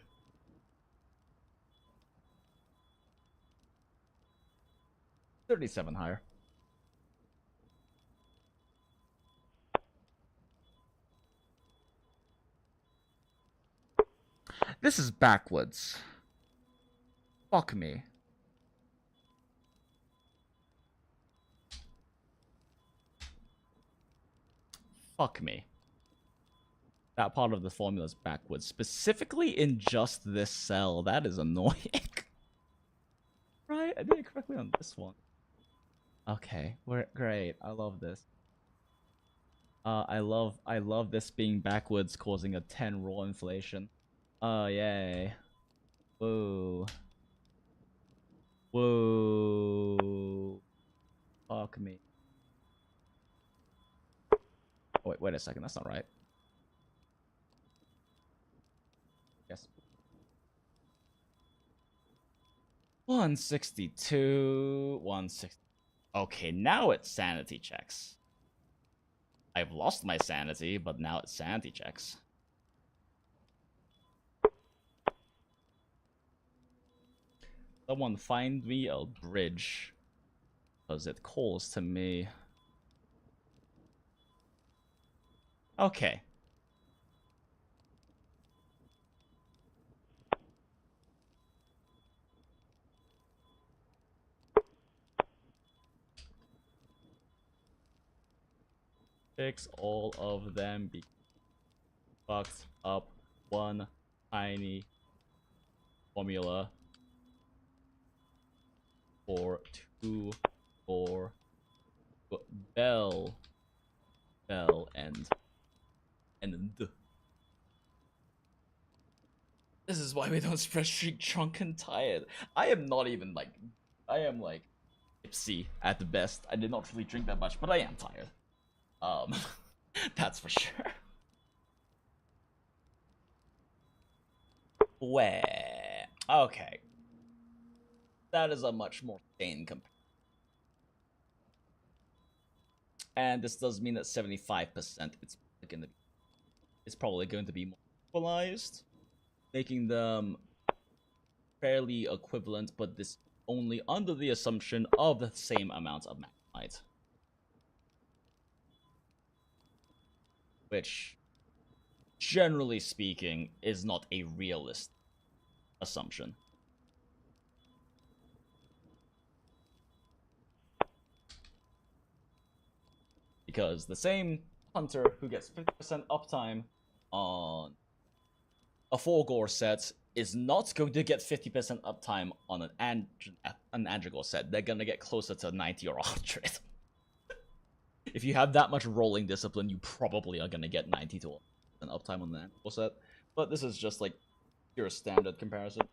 $37 higher. This is backwards. Fuck me. Fuck me. That part of the formula is backwards. Specifically in just this cell. That is annoying. Right? I did it correctly on this one. Okay, we're great. I love this. I love this being backwards, causing a 10 raw inflation. Oh, yay. Whoa. Whoa. Fuck me. Oh, wait a second. That's not right. Yes. 162. 160. Okay, now it's sanity checks. I've lost my sanity, but now it's sanity checks. Someone find me a bridge. Because it calls to me. Okay. Fix all of them be fucked up one tiny formula for 2 for bell and this is why we don't spreadsheet drunk and tired. I am not even like I am like tipsy at the best. I did not really drink that much, but I am tired. That's for sure. Where? Okay. That is a much more sane comparison. And this does mean that 75% it's probably going to be more equalized, making them fairly equivalent, but this only under the assumption of the same amount of magnemite. Which, generally speaking, is not a realist assumption. Because the same hunter who gets 50% uptime on a 4-gore set is not going to get 50% uptime on an Androgore set. They're gonna get closer to 90 or 100. If you have that much rolling discipline, you probably are gonna get 90 to 100% uptime on the Androgore set. But this is just like pure standard comparison.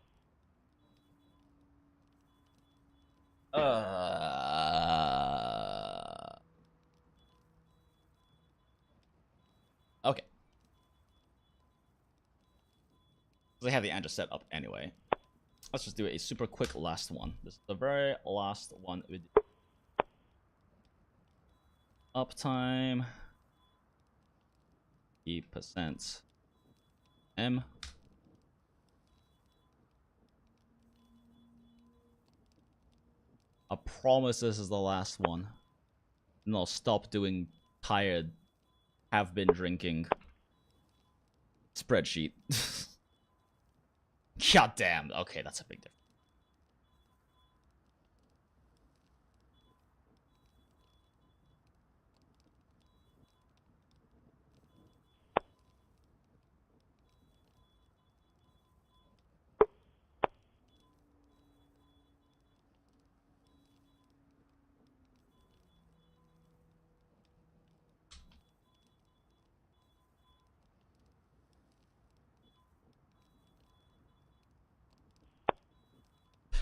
Okay. They have the Andro set up anyway. Let's just do a super quick last one. This is the very last one. Uptime. %. M. I promise this is the last one. And I'll stop doing tired, have been drinking spreadsheet. God damn. Okay, that's a big difference.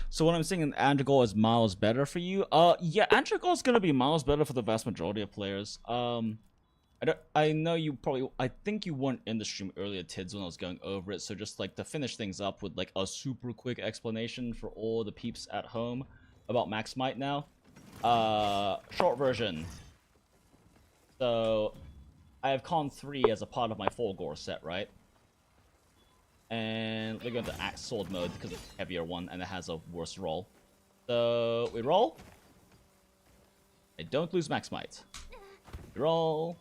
So what I'm saying, Androgol is miles better for you. Yeah, Androgol is gonna be miles better for the vast majority of players. I know you probably, I think you weren't in the stream earlier, Tids, when I was going over it. So just like to finish things up with like a super quick explanation for all the peeps at home about Max Might now. Short version. So I have Con 3 as a part of my 4 gore set, right? And we're going to axe sword mode because it's a heavier one and it has a worse roll. So we roll. I don't lose Max Might. We roll.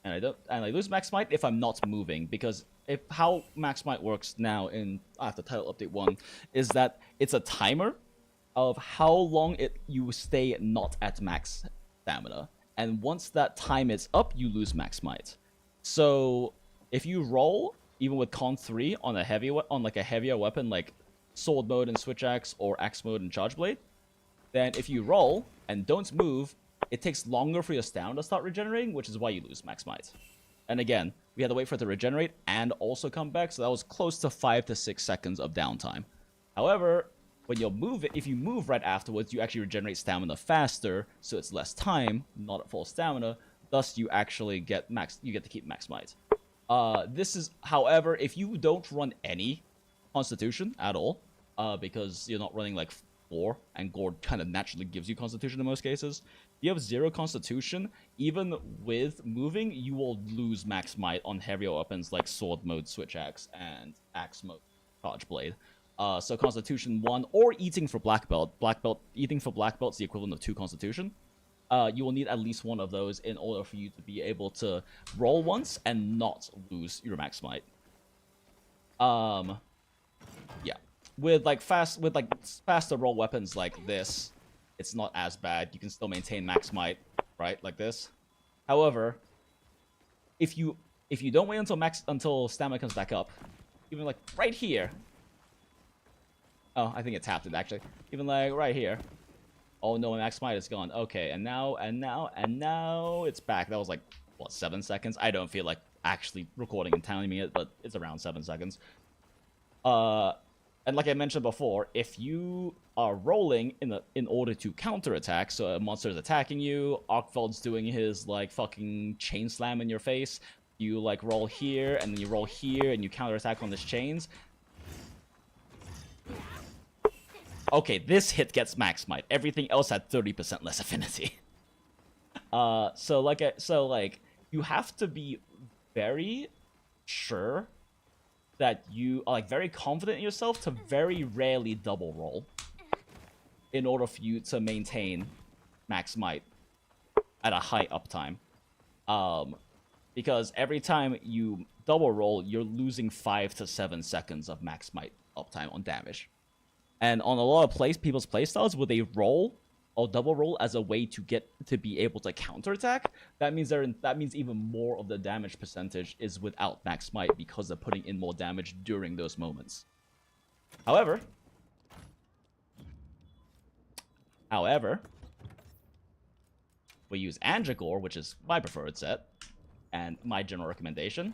And I lose Max Might if I'm not moving, because if how Max Might works now in after title update 1 is that it's a timer of how long you stay not at max stamina. And once that time is up, you lose Max Might. So if you roll, even with Con 3 on a heavier weapon like sword mode and switch axe or axe mode and charge blade, then if you roll and don't move, it takes longer for your stamina to start regenerating, which is why you lose Max Might. And again, we had to wait for it to regenerate and also come back, so that was close to 5 to 6 seconds of downtime. However, when you move it, if you move right afterwards, you actually regenerate stamina faster, so it's less time, not at full stamina. Thus, you actually get to keep Max Might. This is, however, if you don't run any Constitution at all, because you're not running like 4, and Gore kind of naturally gives you Constitution in most cases. If you have 0 Constitution, even with moving, you will lose Max Might on heavier weapons like sword mode, switch axe, and axe mode, charge blade. So Constitution 1, or eating for black belt. Eating for black belt is the equivalent of 2 Constitution. You will need at least one of those in order for you to be able to roll once and not lose your Max Might. Yeah. With faster roll weapons like this, it's not as bad. You can still maintain Max Might, right? Like this. However, if you don't wait until stamina comes back up, even like right here. Oh, I think it tapped it actually. Even like right here. Oh no, Max Might is gone. Okay, and now it's back. That was like what, 7 seconds? I don't feel like actually recording and timing it, but it's around 7 seconds. And like I mentioned before, if you are rolling in order to counterattack, so a monster is attacking you, Arkfeld's doing his like fucking chain slam in your face, you like roll here and then you roll here and you counterattack on his chains. Okay, this hit gets Max Might. Everything else had 30% less affinity. So you have to be very sure that you are like very confident in yourself to very rarely double roll in order for you to maintain Max Might at a high uptime. Because every time you double roll, you're losing 5 to 7 seconds of Max Might uptime on damage. And on a lot of people's playstyles, where they roll or double roll as a way to get to be able to counterattack, that means even more of the damage percentage is without Max Might because they're putting in more damage during those moments. However, we use Andragore, which is my preferred set, and my general recommendation.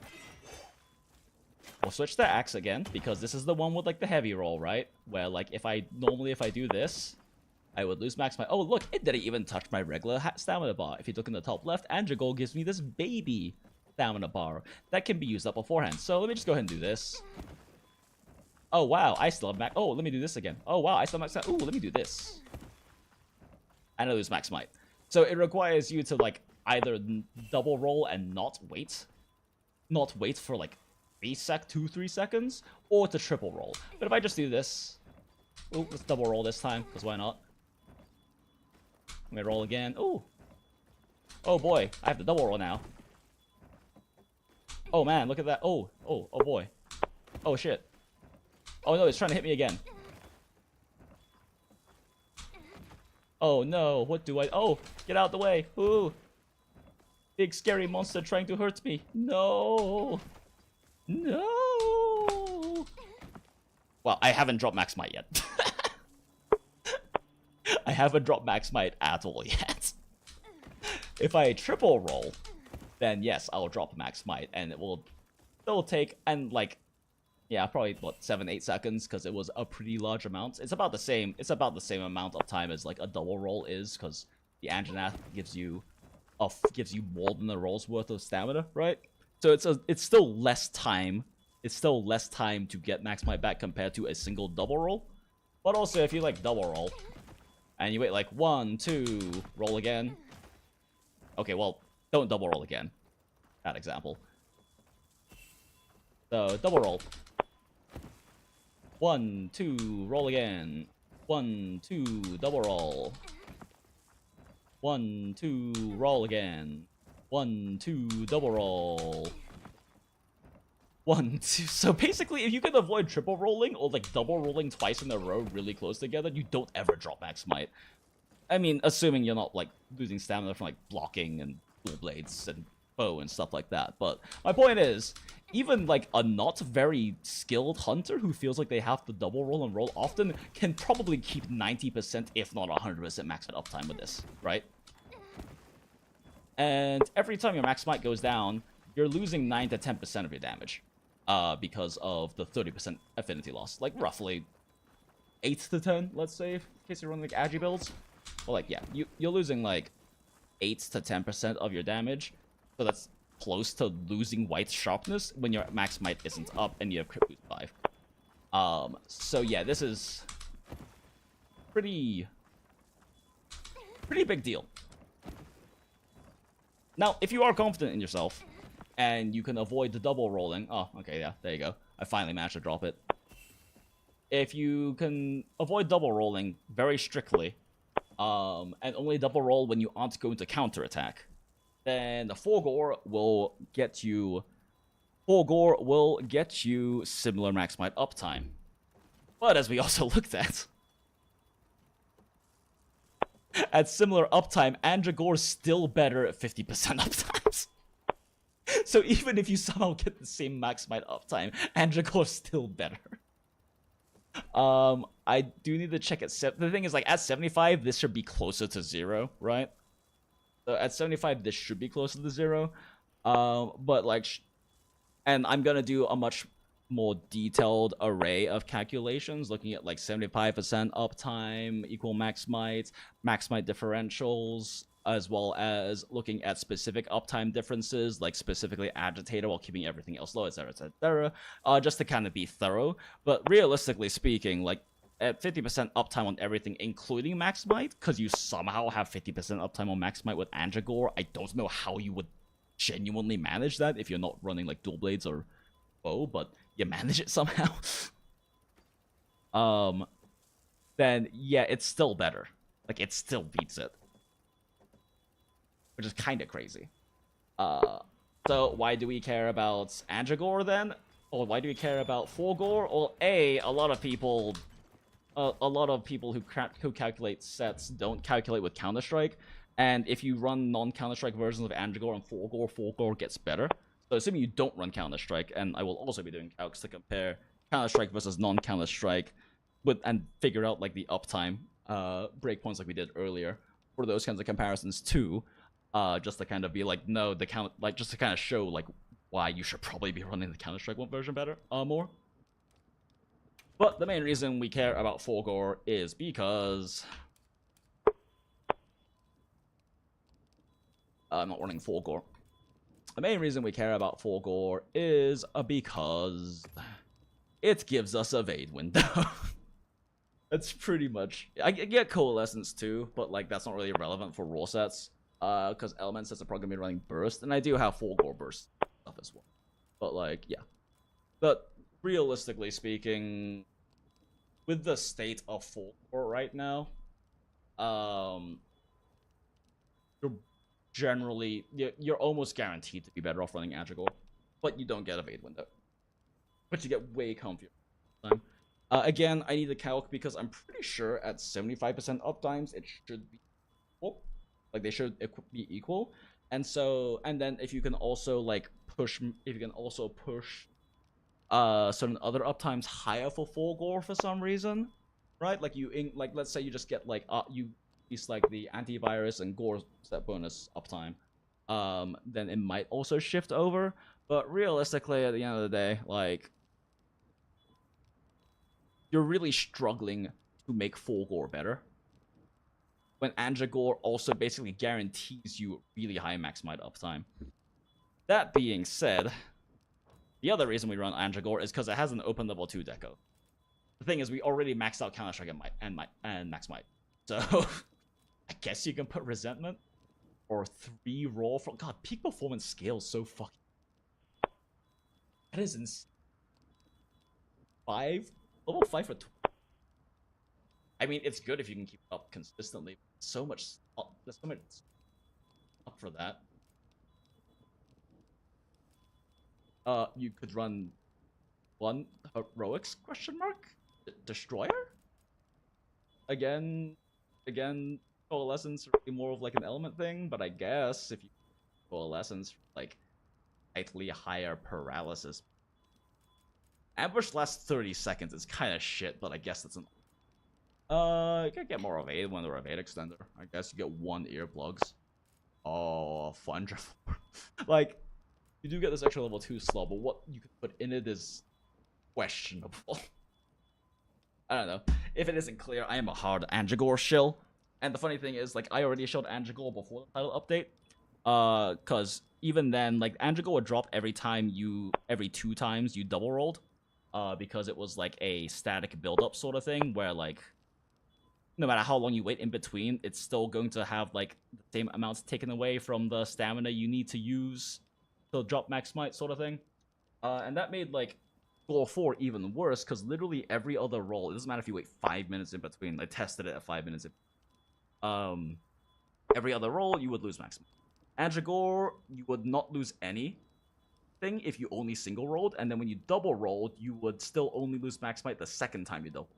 We'll switch to Axe again, because this is the one with like the heavy roll, right? Where like if I do this, I would lose Max Might. Oh look, it didn't even touch my regular stamina bar. If you look in the top left, Andragore gives me this baby stamina bar that can be used up beforehand. So let me just go ahead and do this. Oh wow, I still have Max. Oh, let me do this again. Oh wow, I still have Max. Ooh, let me do this. And I lose Max Might. So it requires you to like either double roll and not wait for like 2-3 seconds, or to triple roll. But if I just do this, ooh, let's double roll this time, because why not? Let me roll again. Ooh. Oh boy, I have to double roll now. Oh man, look at that. Oh boy. Oh shit. Oh no, it's trying to hit me again. Oh no, what do I... Oh, get out the way. Ooh. Big scary monster trying to hurt me. No. No. Well, I haven't dropped Max Might yet. I haven't dropped Max Might at all yet. If I triple roll, then yes, I'll drop Max Might, and it will still take, and like, Yeah, probably what 7-8 seconds because it was a pretty large amount. It's about the same. It's about the same amount of time as like a double roll is because the Anjanath gives you more than a roll's worth of stamina, right? So it's still less time. It's still less time to get max might back compared to a single double roll. But also, if you like double roll, and you wait like 1, 2, roll again. Okay, well, don't double roll again. That example. So double roll. 1, 2, roll again. 1, 2, double roll. 1, 2, roll again. 1, 2, double roll. 1, 2. So basically, if you can avoid triple rolling or like double rolling twice in a row really close together, you don't ever drop max might. I mean, assuming you're not like losing stamina from like blocking and dual blades and bow and stuff like that. But my point is, even like a not very skilled hunter who feels like they have to double roll and roll often can probably keep 90%, if not 100% max might uptime with this, right? And every time your max might goes down, you're losing 9 to 10% of your damage. Because of the 30% affinity loss. Like, roughly 8 to 10, let's say, in case you're running, like, agi builds. Well, like, yeah, you're losing, like, 8 to 10% of your damage. So that's close to losing white sharpness when your max might isn't up and you have crit boost 5. So, yeah, this is pretty big deal. Now, if you are confident in yourself, and you can avoid the double rolling. Oh, okay, yeah, there you go. I finally managed to drop it. If you can avoid double rolling very strictly, and only double roll when you aren't going to counterattack, then the Forgore will get you similar max might uptime. But as we also looked at similar uptime, Andragore's still better at 50% uptimes. So even if you somehow get the same max might uptime, Andragore's still better. I do need to check at the thing is, like, at 75, this should be closer to 0, right? So at 75, this should be closer to 0. But like, and I'm gonna do a much more detailed array of calculations, looking at like 75% uptime, equal max might differentials, as well as looking at specific uptime differences, like specifically agitator while keeping everything else low, etc., etc., just to kind of be thorough. But realistically speaking, like, at 50% uptime on everything, including max might, because you somehow have 50% uptime on max might with Andragore, I don't know how you would genuinely manage that if you're not running like dual blades or bow, but you manage it somehow. Then yeah, it's still better. Like, it still beats it, which is kind of crazy. So why do we care about Andragore then? Or why do we care about Forgore? Well, a lot of people who calculate sets don't calculate with Counter-Strike, and if you run non-Counter-Strike versions of Andragore and Forgore gets better. So assuming you don't run Counter-Strike, and I will also be doing calcs to compare Counter-Strike versus non-Counter-Strike and figure out like the uptime breakpoints like we did earlier for those kinds of comparisons too. Just to kind of be like, no, just to kind of show like why you should probably be running the Counter-Strike 1 version better, more. But the main reason we care about Forgore is because I'm not running Forgore. The main reason we care about Forgore is because it gives us a Evade window. That's pretty much. I get Coalescence too, but like that's not really relevant for raw sets. Because element sets are probably gonna be running burst, and I do have Forgore burst stuff as well. But like, yeah. But realistically speaking, with the state of Forgore right now, you're almost guaranteed to be better off running Andragore, but you don't get a Evade window. But you get way comfier time. Again, I need a calc because I'm pretty sure at 75% uptimes it should be equal. Like, they should be equal. And so, and then if you can also like push certain other uptimes higher for Forgore for some reason, right? Like let's say you just get like you like the antivirus and gore set bonus uptime, then it might also shift over. But realistically, at the end of the day, like, you're really struggling to make full gore better. When Andragore also basically guarantees you really high max might uptime. That being said, the other reason we run Andragore is because it has an open level 2 deco. The thing is, we already maxed out Counter-Strike and Max Might. So, I guess you can put Resentment or 3 Raw from... God, peak performance scales so fucking... That is insane. 5? Level 5 for... I mean, it's good if you can keep it up consistently. So much... There's so much up for that. You could run 1 Heroics question mark? Destroyer? Again, Coalescence really more of like an element thing, but I guess if you Coalescence like slightly higher paralysis. Ambush lasts 30 seconds. It's kind of shit, but I guess that's an you can get more evade when they're evade extender. I guess you get 1 earplugs. Oh, fun. Like, you do get this extra level 2 slot, but what you could put in it is questionable. I don't know. If it isn't clear, I am a hard Andragore shill. And the funny thing is, like, I already showed Andragore before the title update. Cause even then, like, Andragore would drop every 2 times you double rolled. Because it was like a static build-up sort of thing, where like, no matter how long you wait in between, it's still going to have like the same amounts taken away from the stamina you need to use to drop max might sort of thing. And that made like Gore 4 even worse, because literally every other roll, it doesn't matter if you wait 5 minutes in between, I tested it at 5 minutes in, every other roll, you would lose max might. Andragore, you would not lose anything if you only single rolled, and then when you double rolled, you would still only lose max might the second time you double.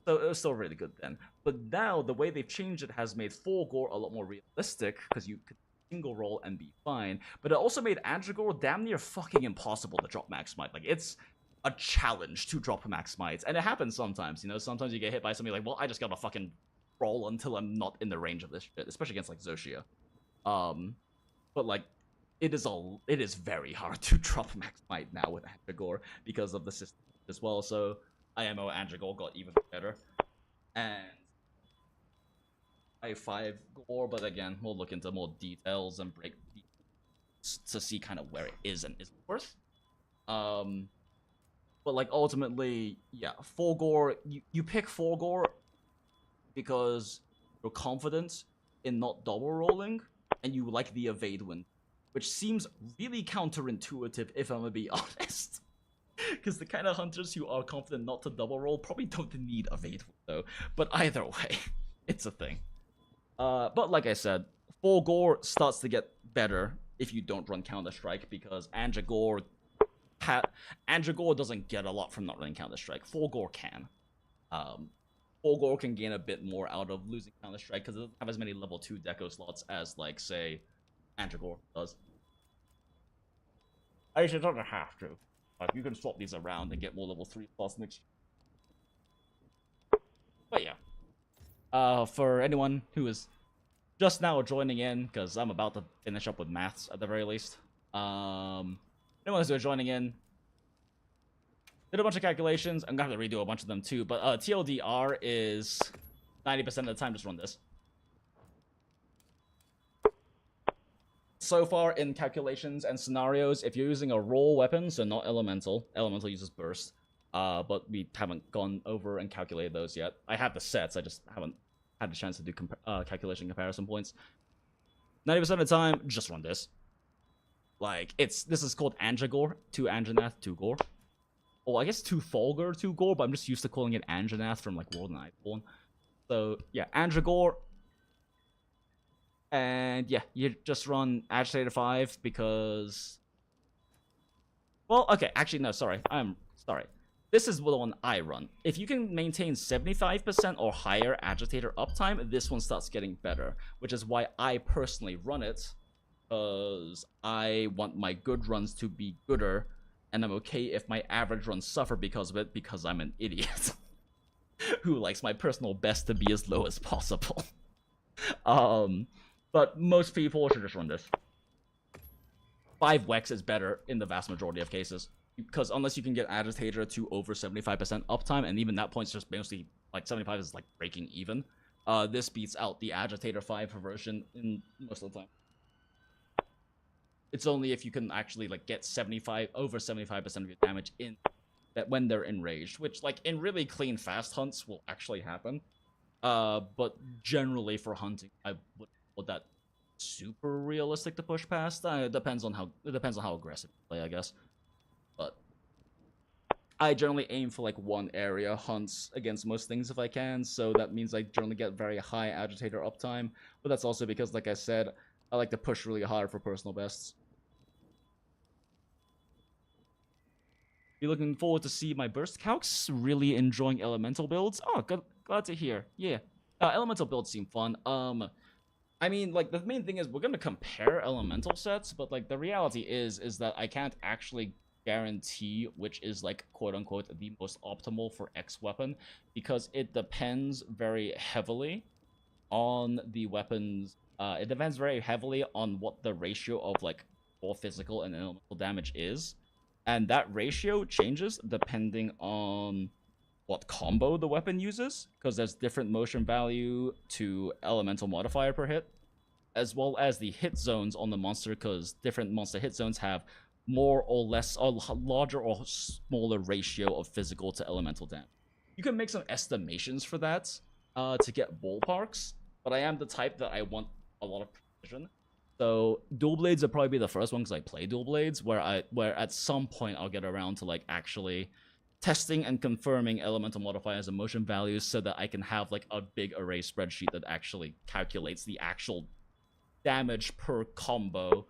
So it was still really good then. But now, the way they've changed it has made full gore a lot more realistic, because you could single roll and be fine. But it also made Andragore damn near fucking impossible to drop max might. Like, it's a challenge to drop max might. And it happens sometimes, you know? Sometimes you get hit by something like, well, I just gotta fucking roll until I'm not in the range of this shit. Especially against, like, Xochitl. But, like, it is very hard to drop max might now with Andragore because of the system as well. So IMO Andragore got even better. And I 5 gore, but again, we'll look into more details and break to see kind of where it is and isn't worth. But like ultimately, yeah, 4 gore. You pick 4 gore because you're confident in not double rolling, and you like the evade win, which seems really counterintuitive if I'm gonna be honest. Because the kind of hunters who are confident not to double roll probably don't need evade though. But either way, it's a thing. But like I said, 4 gore starts to get better if you don't run Counter-Strike, because Andragore doesn't get a lot from not running Counter-Strike. 4 gore can. 4 gore can gain a bit more out of losing Counter-Strike because it doesn't have as many level 2 deco slots as, like, say, Andragore does. Actually, it doesn't have to. Like, you can swap these around and get more level 3 slots next year. But yeah. For anyone who is just now joining in, because I'm about to finish up with maths at the very least. Anyone who's joining in, did a bunch of calculations. I'm gonna have to redo a bunch of them too, but TLDR is 90% of the time just run this. So far in calculations and scenarios, if you're using a roll weapon, so not elemental uses burst, but we haven't gone over and calculated those yet. I have the sets, I just haven't had the chance to do calculation comparison points. 90% of the time, just run this. Like, this is called Andragore, 2 Andranath, 2 Gore. Oh, I guess 2 Fulgur, 2 Gore, but I'm just used to calling it Andranath from, like, World and Iceborne. So, yeah, Andragore. And, yeah, you just run Agitator 5 because... Well, okay, actually, no, sorry. I'm sorry. This is the one I run. If you can maintain 75% or higher Agitator uptime, this one starts getting better, which is why I personally run it, because I want my good runs to be gooder, and I'm okay if my average runs suffer because of it, because I'm an idiot who likes my personal best to be as low as possible. But most people should just run this. 5 Wex is better in the vast majority of cases. because unless you can get agitator to over 75% uptime, and even that point's just mostly like 75 is like breaking even. This beats out the agitator 5 version in most of the time. It's only if you can actually like get over 75% of your damage in that when they're enraged, which like in really clean fast hunts will actually happen. But generally for hunting, I would call that super realistic to push past. It depends on how aggressive you play, I guess. But I generally aim for like one area hunts against most things if I can, so that means I generally get very high agitator uptime. But that's also because, like I said, I like to push really hard for personal bests. You're looking forward to see my burst calcs? Really enjoying elemental builds? Oh, glad to hear. Yeah, elemental builds seem fun. I mean, like, the main thing is we're gonna compare elemental sets, but like the reality is that I can't actually guarantee which is like quote-unquote the most optimal for X weapon, because it depends very heavily on the weapons. It depends very heavily on what the ratio of like raw physical and elemental damage is, and that ratio changes depending on what combo the weapon uses, because there's different motion value to elemental modifier per hit, as well as the hit zones on the monster, because different monster hit zones have more or less, or larger or smaller ratio of physical to elemental damage. You can make some estimations for that to get ballparks, but I am the type that I want a lot of precision. So dual blades would probably be the first one because I play dual blades, where at some point I'll get around to like actually testing and confirming elemental modifiers and motion values so that I can have like a big array spreadsheet that actually calculates the actual damage per combo,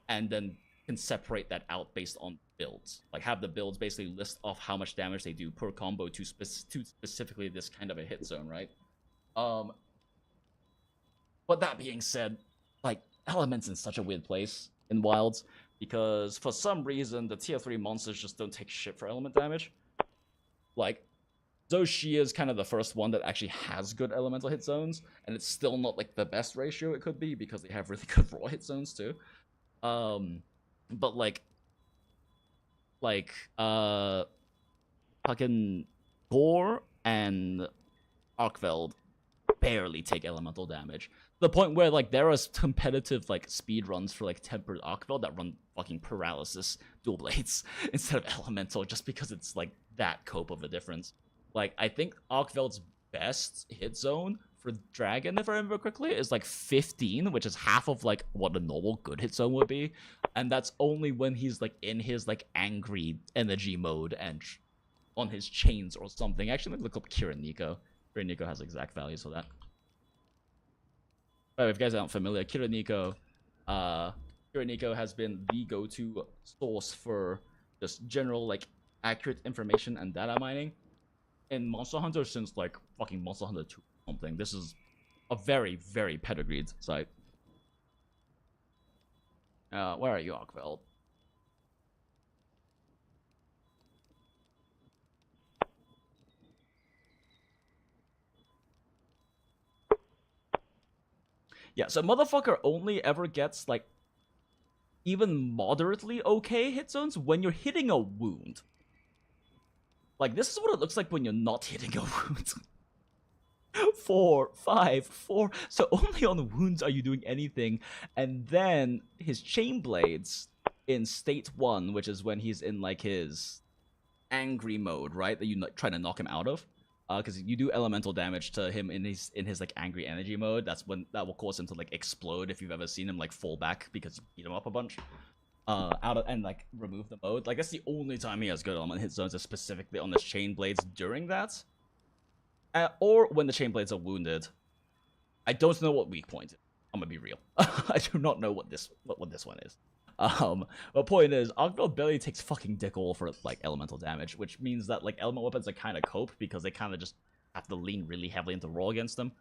and then can separate that out based on builds. Like have the builds basically list off how much damage they do per combo to specifically this kind of a hit zone, right? But that being said, like Element's in such a weird place in Wilds, because for some reason the tier 3 monsters just don't take shit for element damage. Like, Shia is kind of the first one that actually has good elemental hit zones, and it's still not like the best ratio it could be because they have really good raw hit zones too. But fucking Gore and Arkveld barely take elemental damage. To the point where like there are competitive like speed runs for like tempered Arkveld that run fucking paralysis dual blades instead of elemental, just because it's like that cope of a difference. Like I think Arkveld's best hit zone for Dragon, if I remember correctly, is like 15, which is half of like what a normal good hit zone would be, and that's only when he's like in his like angry energy mode and on his chains or something. Actually, let me look up Kiriniko. Kiriniko has exact values for that. But if you guys aren't familiar, Kiriniko has been the go-to source for just general like accurate information and data mining in Monster Hunter since like fucking Monster Hunter 2 or something. This is a very, very pedigreed site. Where are you, Arkveld? Yeah, so motherfucker only ever gets like even moderately okay hit zones when you're hitting a wound. Like, this is what it looks like when you're not hitting a wound. 4, 5, 4. So only on wounds are you doing anything. And then his chain blades in state 1, which is when he's in like his angry mode, right? That you try to knock him out of. Because you do elemental damage to him in his like angry energy mode. That's when that will cause him to like explode if you've ever seen him like fall back because you beat him up a bunch. And like remove the mode. Like that's the only time he has good element hit zones is specifically on his chain blades during that. Or when the chain blades are wounded. I don't know what weak point is. I'm gonna be real. I do not know what this one is. The point is, Arkveld barely takes fucking dick all for like elemental damage, which means that like element weapons are kind of cope because they kind of just have to lean really heavily into raw against them.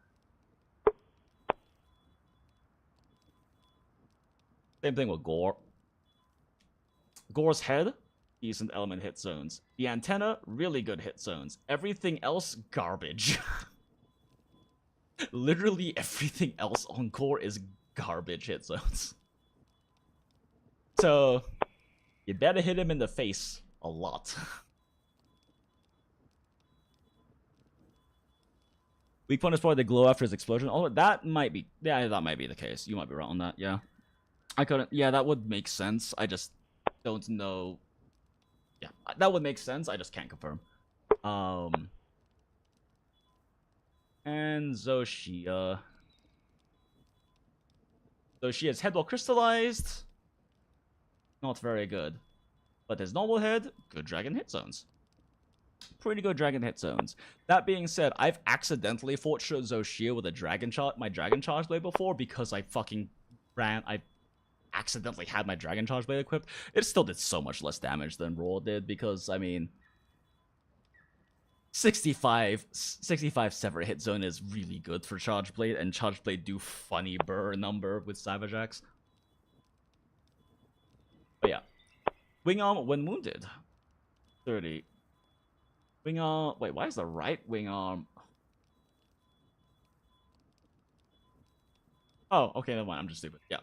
Same thing with Gore. Gore's head, decent element hit zones. The antenna, really good hit zones. Everything else, garbage. Literally everything else on Gore is garbage hit zones. So, you better hit him in the face a lot. Weak point is probably the glow after his explosion. Oh, that might be, yeah, that might be the case. You might be right on that, yeah. I couldn't, yeah, that would make sense. I just don't know. Yeah, that would make sense. I just can't confirm. And Zoshia. Zoshia's head well crystallized. Not very good. But his normal head, good dragon hit zones. Pretty good dragon hit zones. That being said, I've accidentally fought Zoshia with a my dragon charge blade before because I accidentally had my dragon charge blade equipped. It still did so much less damage than Raw did because, I mean, 65 sever hit zone is really good for charge blade, and charge blade do funny burr number with Savage Axe. But yeah, wing arm when wounded, 30. Wing arm. Wait, why is the right wing arm? Oh, okay, never mind. I'm just stupid. Yeah,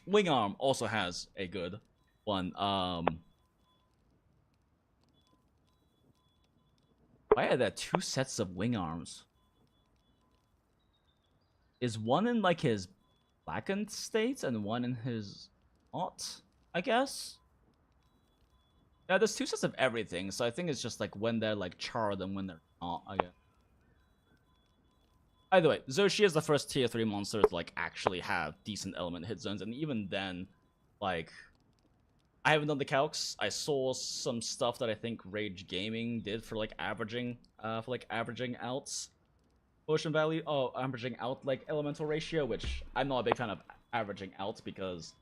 wing arm also has a good one. Why are there two sets of wing arms? Is one in like his blackened state and one in his not? I guess. Yeah, there's two sets of everything, so I think it's just like when they're like charred and when they're not, I guess. Either way, Zoshia is the first tier 3 monster to like actually have decent element hit zones, and even then, like, I haven't done the calcs. I saw some stuff that I think Rage Gaming did for like averaging out motion value, averaging out like elemental ratio, which I'm not a big fan of averaging out because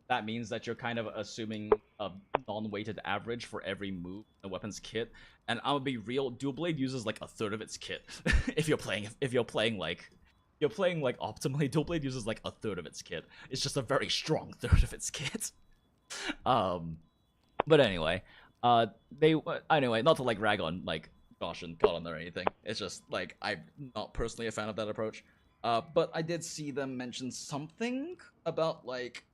that means that you're kind of assuming a non-weighted average for every move in the weapon's kit. And I'm gonna be real, Dual Blade uses like a third of its kit. if you're playing optimally, Dual Blade uses like a third of its kit. It's just a very strong third of its kit. But anyway, anyway, not to like rag on like Josh and Colin or anything. It's just like I'm not personally a fan of that approach. But I did see them mention something about like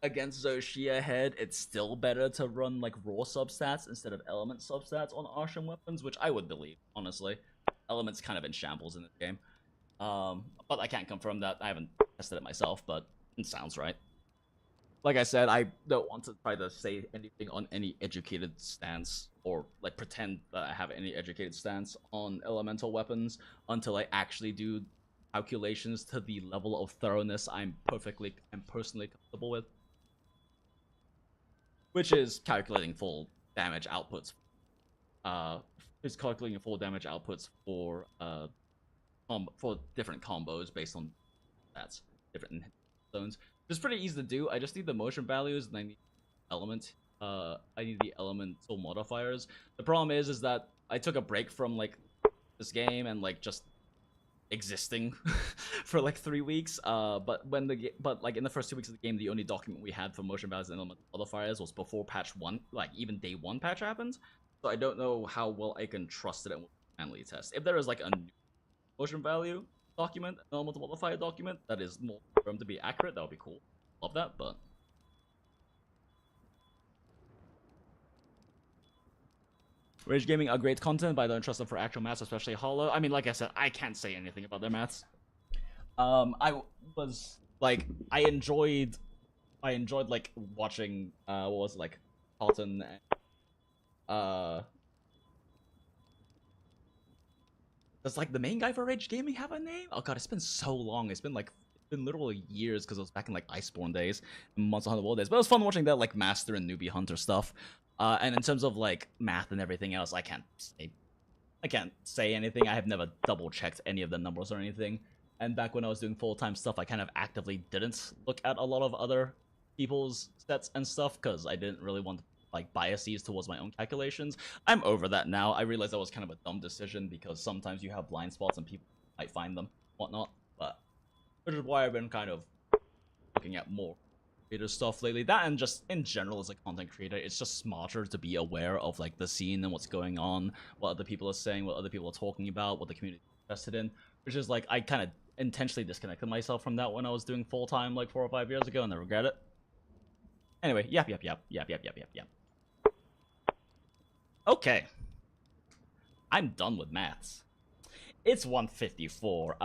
against Zoshia head, it's still better to run like raw substats instead of element substats on Arshan weapons, which I would believe, honestly. Element's kind of in shambles in this game. But I can't confirm that. I haven't tested it myself, but it sounds right. Like I said, I don't want to try to say anything on any educated stance or like pretend that I have any educated stance on elemental weapons until I actually do calculations to the level of thoroughness I'm personally comfortable with. Which is calculating full damage outputs. For different combos based on stats, different zones. It's pretty easy to do. I just need the motion values and I need element. I need the elemental modifiers. The problem is that I took a break from like this game and like just existing for like 3 weeks. But like in the first 2 weeks of the game, the only document we had for motion values and element modifiers was before patch 1, like even day 1 patch happened. So I don't know how well I can trust it and manually test. If there is like a new motion value document, an element modifier document that is more confirmed to be accurate, that would be cool. Love that, but Rage Gaming are great content, but I don't trust them for actual maths, especially Hollow. I mean, like I said, I can't say anything about their maths. I was like, I enjoyed like watching what was it, like Carlton and does like the main guy for Rage Gaming have a name? Oh god, it's been so long. It's been literally years because it was back in like Iceborne days and Monster Hunter World days. But it was fun watching that like Master and Newbie Hunter stuff. And in terms of like math and everything else, I can't say anything. I have never double checked any of the numbers or anything. And back when I was doing full-time stuff, I kind of actively didn't look at a lot of other people's sets and stuff because I didn't really want like biases towards my own calculations. I'm over that now. I realized that was kind of a dumb decision because sometimes you have blind spots and people might find them, whatnot. But which is why I've been kind of looking at more creator stuff lately. That and just in general as a content creator, it's just smarter to be aware of like the scene and what's going on, what other people are saying, what other people are talking about, what the community is interested in. Which is like I kind of intentionally disconnected myself from that when I was doing full time like 4 or 5 years ago, and I regret it. Anyway, yap. Okay. I'm done with maths. It's 1:54.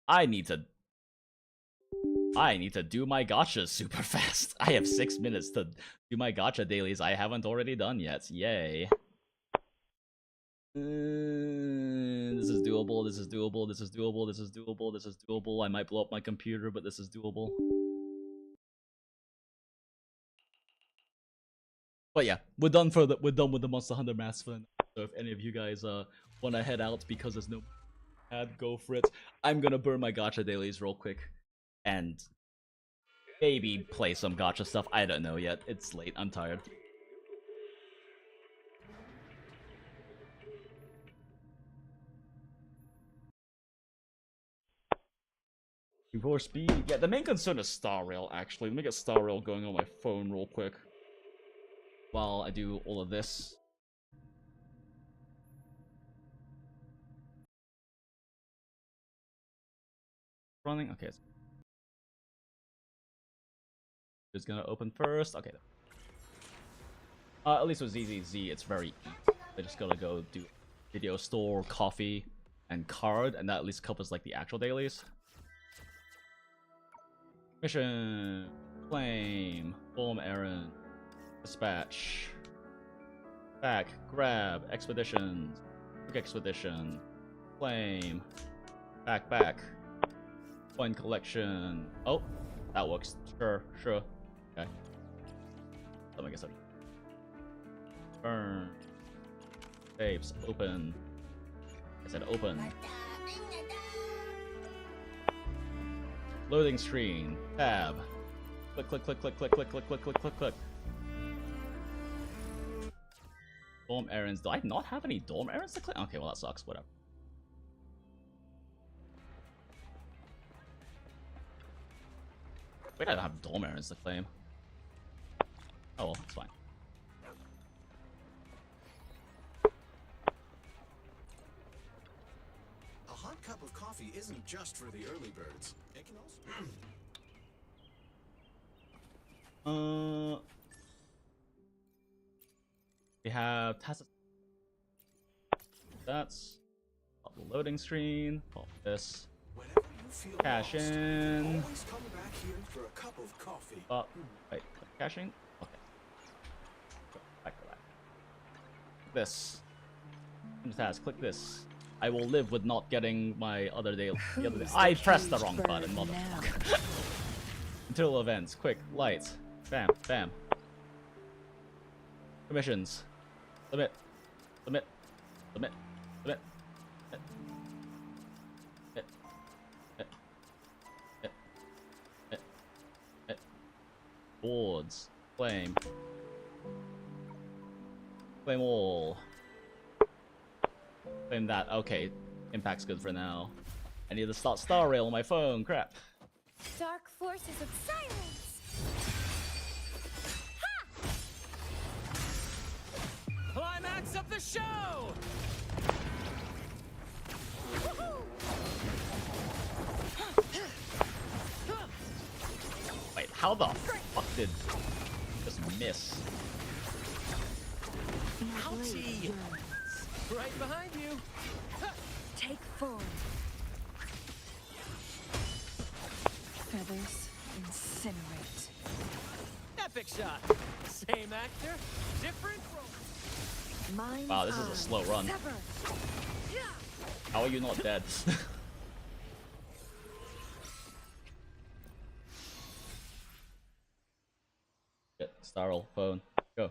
I need to do my gotchas super fast. I have 6 minutes to do my gotcha dailies I haven't already done yet. Yay. This is doable, this is doable, this is doable, this is doable, this is doable. I might blow up my computer, but this is doable. But yeah, we're done with the Monster Hunter Mass Fun. So if any of you guys want to head out because there's no ad, go for it. I'm gonna burn my gotcha dailies real quick and maybe play some gotcha stuff. I don't know yet. It's late. I'm tired. For speed. Yeah, the main concern is Star Rail, actually. Let me get Star Rail going on my phone real quick while I do all of this. Running? Okay. It's gonna open first. Okay. At least with ZZZ, it's very easy. I just gotta go do video store, coffee, and card, and that at least covers like the actual dailies. Mission, claim, form errand, dispatch, back, grab, expeditions, quick expedition, claim, back, coin collection. Oh, that works. Sure. Okay. Let me get some. Burn. Tapes, open. I said open. Loading screen. Tab. Click. Dorm errands. Do I not have any dorm errands to click? Okay, well that sucks. Whatever. Wait, I don't have dorm errands to claim. Oh well, it's fine. A hot cup of coffee isn't just for the early birds. It can also... We have tacit. That's pop the loading screen. Pop this. Whenever you feel Cash lost, in. always come back here for a cup of coffee. Wait, caching? Okay. Back to that. This. Task. Click this. I will live with not getting my other day. I pressed the wrong button, motherfucker. Internal events. Quick. Lights. Bam. Commissions. Submit. Boards. Claim all. Claim that. Okay. Impact's good for now. I need to start Star Rail on my phone. Crap. Dark forces of silence. Climax of the show! Wait, how the fuck did just miss? Ouchie! Right behind you! Take form. Feathers incinerate. Epic shot! Same actor, different role. Mind's Wow, this is a eye. slow run. Sever. How are you not dead? Shit, Starl, phone. Go.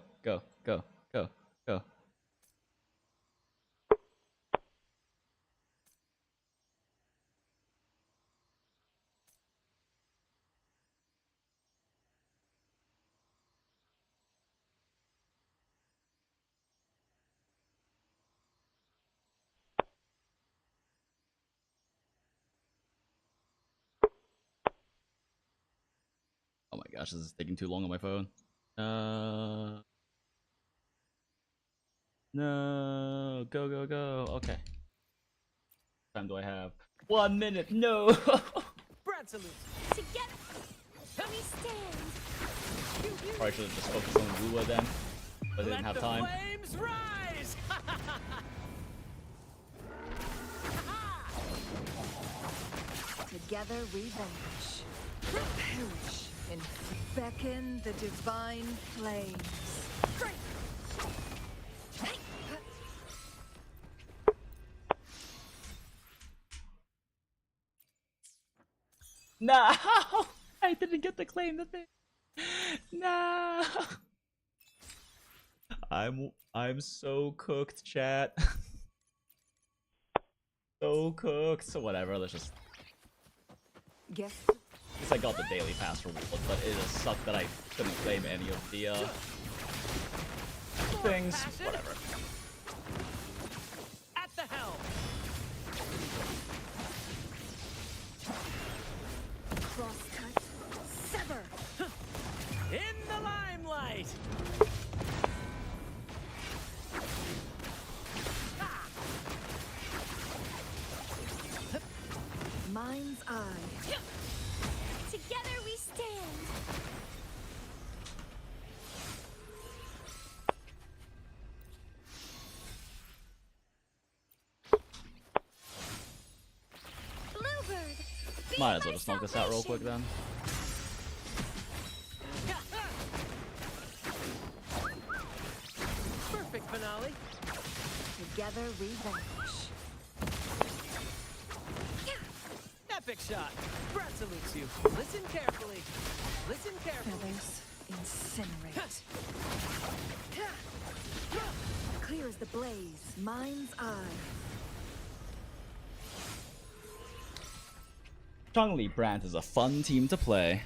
Oh my gosh, this is taking too long on my phone. No, go. Okay. Time do I have? 1 minute. No. Brad salute. Together we stand. You Probably should have just focused on Wua then, but I didn't have time. Let the flames rise! Together we vanish. Perish and beckon the divine flames. No! I didn't get to claim the thing. No! I'm so cooked, chat. So cooked. So whatever, let's just... Guess At least I got the daily pass reward, but it just sucked that I couldn't claim any of the things. Whatever. At the helm! cross-cut, sever. In the limelight! Mind's eye. Together we stand. Bluebird. be Might as well my just knock this out real quick salvation. then. Perfect finale. Together we vanish. Epic shot. Brad salutes you. Listen carefully. Listen carefully. Feathers incinerate. Clear as the blaze, mind's eye. Chongli Brandt is a fun team to play.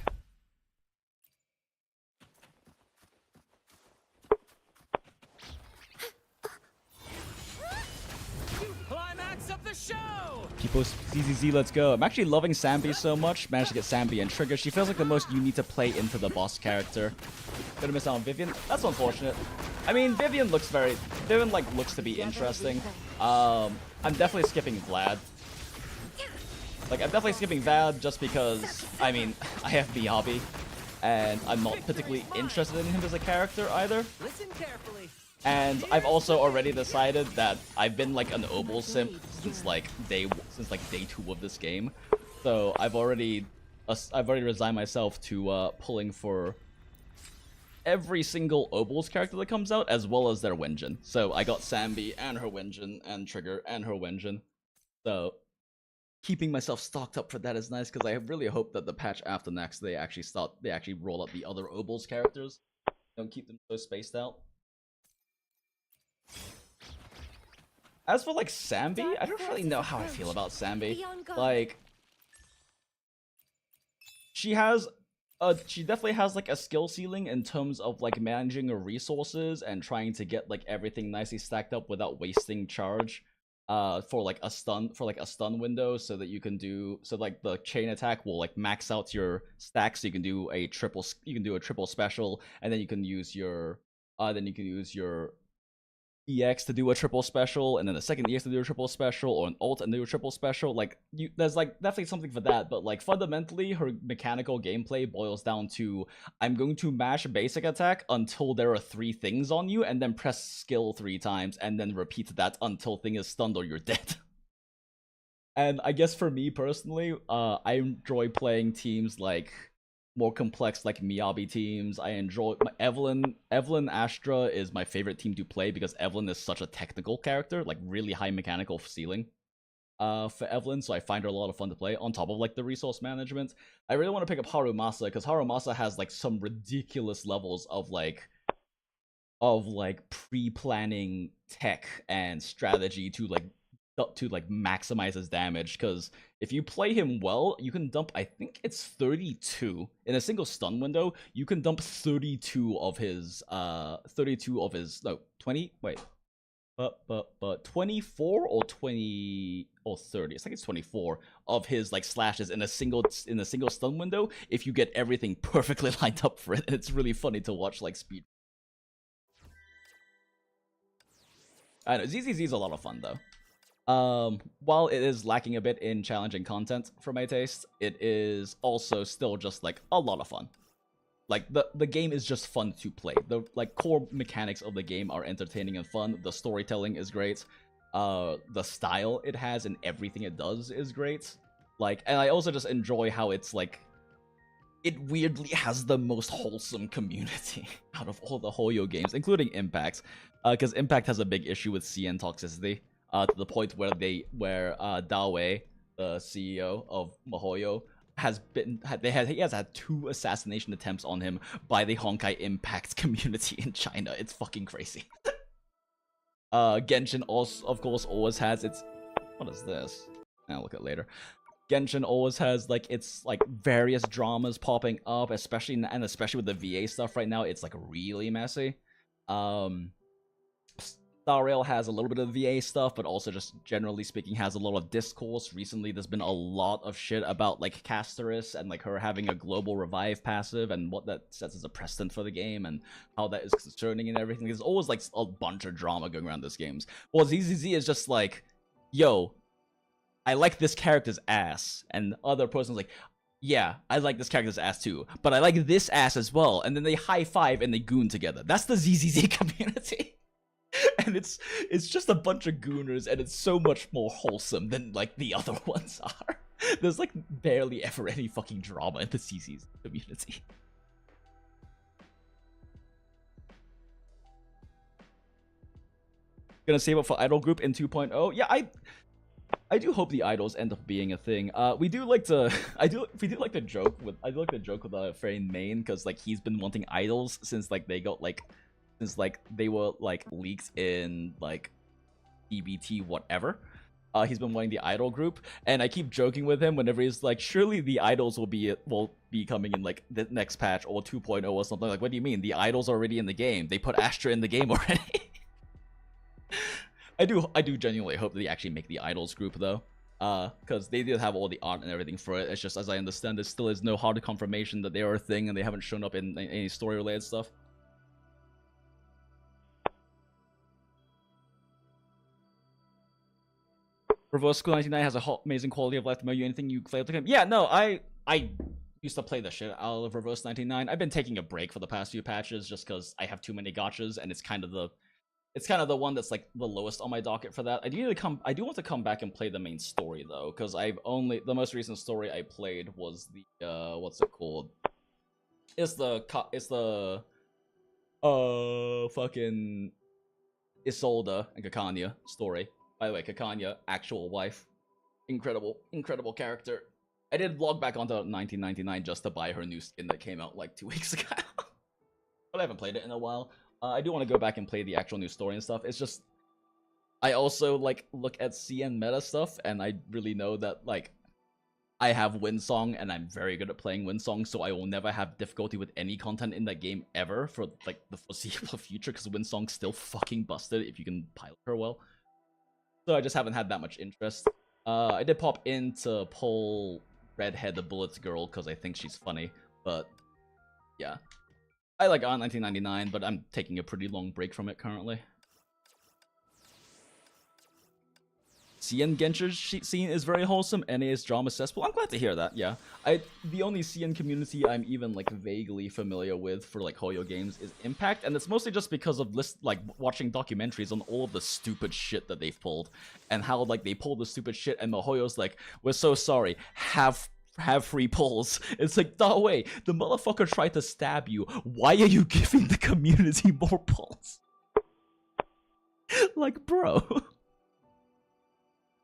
Climax of the show! People, ZZZ, let's go. I'm actually loving Sambi so much. Managed to get Sambi and Trigger. She feels like the most you need to play into the boss character. Gonna miss out on Vivian. That's unfortunate. I mean, Vivian looks looks to be interesting. I'm definitely skipping Vlad. Like, I'm definitely skipping Vlad just because, I mean, I have Miyabi, and I'm not particularly interested in him as a character either. Listen carefully. And I've also already decided that I've been like an Obel simp since like day 2 of this game. So I've already resigned myself to pulling for every single Obel's character that comes out, as well as their Wenjin. So I got Sambi and her Wenjin, and Trigger and her Wenjin. So keeping myself stocked up for that is nice, because I really hope that the patch after next they actually roll out the other Obel's characters. Don't keep them so spaced out. As for like Sambi, I don't really know how I feel about Sambi. Like, she definitely has like a skill ceiling in terms of like managing her resources and trying to get like everything nicely stacked up without wasting charge. For like a stun window, so that you can do like the chain attack will like max out your stack, so you can do a triple special, and then you can use your EX to do a triple special, and then the second EX to do a triple special, or an ult and do a triple special. Like, there's like definitely something for that, but like fundamentally her mechanical gameplay boils down to, I'm going to mash basic attack until there are 3 things on you, and then press skill 3 times, and then repeat that until thing is stunned or you're dead. And I guess for me personally, I enjoy playing teams like more complex, like Miyabi teams. I enjoy Evelyn Astra is my favorite team to play, because Evelyn is such a technical character, like really high mechanical ceiling for Evelyn, so I find her a lot of fun to play, on top of like the resource management. I really want to pick up Harumasa, because Harumasa has like some ridiculous levels of like pre-planning tech and strategy to maximize his damage, because if you play him well, you can dump, I think it's 32 in a single stun window. You can dump 32 of his 24 or 20 or 30. I think it's 24 of his like slashes in a single stun window, if you get everything perfectly lined up for it. And it's really funny to watch like speed. I know ZZZ is a lot of fun though. While it is lacking a bit in challenging content for my taste, it is also still just like a lot of fun. Like the game is just fun to play. The like core mechanics of the game are entertaining and fun. The storytelling is great. The style it has and everything it does is great. Like, and I also just enjoy how it's like, it weirdly has the most wholesome community out of all the Hoyo games, including Impact, because Impact has a big issue with CN toxicity, to the point where Dawei, the CEO of MiHoYo, he has had 2 assassination attempts on him by the Honkai Impact community in China. It's fucking crazy. Genshin also, of course, always has its... What is this? I'll look at it later. Genshin always has, like, its, like, various dramas popping up, especially with the VA stuff right now. It's, like, really messy. Star Rail has a little bit of VA stuff, but also just generally speaking has a lot of discourse. Recently, there's been a lot of shit about, like, Casterus and, like, her having a global revive passive and what that sets as a precedent for the game and how that is concerning and everything. There's always, like, a bunch of drama going around this games. Well, ZZZ is just like, yo, I like this character's ass, and other person's like, yeah, I like this character's ass too, but I like this ass as well, and then they high five and they goon together. That's the ZZZ community. And it's just a bunch of gooners, and it's so much more wholesome than like the other ones are. There's like barely ever any fucking drama in the ZZZ community. Gonna save up for Idol Group in 2.0. Yeah, I do hope the idols end up being a thing. We do like to joke with Frayne Main, because like he's been wanting idols since like they were like leaked in like EBT whatever. He's been wanting the idol group, and I keep joking with him whenever he's like, surely the idols will be coming in like the next patch or 2.0 or something. Like, what do you mean? The idols are already in the game. They put Astra in the game already. I do genuinely hope that they actually make the idols group though, because they did have all the art and everything for it. It's just, as I understand, there still is no hard confirmation that they are a thing, and they haven't shown up in any story related stuff. Reverse School 99 has a amazing quality of life. You anything you play with him? Yeah, no, I used to play the shit out of Reverse 99. I've been taking a break for the past few patches just because I have too many gotchas, and it's kind of the one that's like the lowest on my docket for that. I do want to come back and play the main story though, because the most recent story I played was the what's it called? It's the fucking Isolde and Kakanya story. By the way, Kakanya, actual wife, incredible character. I did log back onto 1999 just to buy her new skin that came out like 2 weeks ago, but I haven't played it in a while. I do want to go back and play the actual new story and stuff. It's just, I also like look at CN meta stuff, and I really know that like I have Windsong, and I'm very good at playing Windsong, so I will never have difficulty with any content in that game ever for like the foreseeable future, because Windsong's still fucking busted if you can pilot her well. So I just haven't had that much interest. I did pop in to pull Redhead the Bullets girl because I think she's funny, but yeah. I like 1999, but I'm taking a pretty long break from it currently. CN Genshin scene is very wholesome. NA is drama cesspool. I'm glad to hear that. Yeah, the only CN community I'm even like vaguely familiar with for like Hoyo games is Impact, and it's mostly just because of watching documentaries on all of the stupid shit that they've pulled, and how like they pulled the stupid shit, and MiHoYo's like, we're so sorry, have free pulls. It's like, no way, the motherfucker tried to stab you. Why are you giving the community more pulls? Like, bro.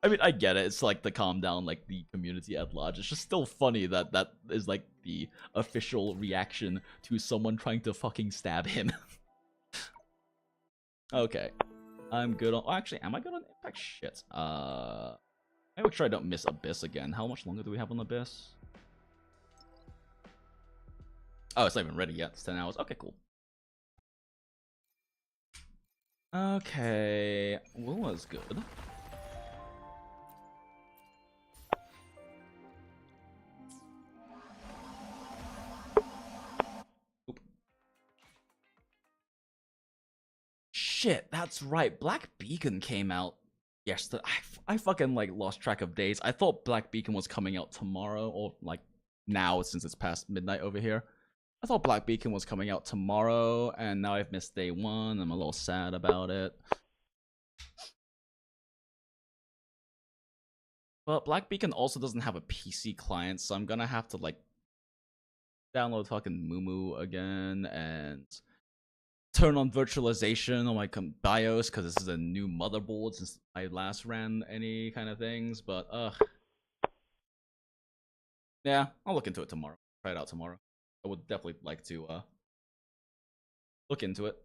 I mean, I get it. It's like to calm down like the community at large. It's just still funny that that is like the official reaction to someone trying to fucking stab him. Okay, I'm good on. Oh, actually, am I good on Impact? Shit. Make sure I don't miss Abyss again. How much longer do we have on Abyss? Oh, it's not even ready yet. It's 10 hours. Okay, cool. Okay, what was good? Shit, that's right. Black Beacon came out yesterday. I fucking like lost track of days. I thought Black Beacon was coming out tomorrow, or like now since it's past midnight over here. I thought Black Beacon was coming out tomorrow, and now I've missed day one. I'm a little sad about it. But Black Beacon also doesn't have a PC client, so I'm gonna have to like download fucking Moo again and turn on virtualization on my BIOS because this is a new motherboard since I last ran any kind of things. But yeah, I'll look into it tomorrow. Try it out tomorrow. I would definitely like to look into it.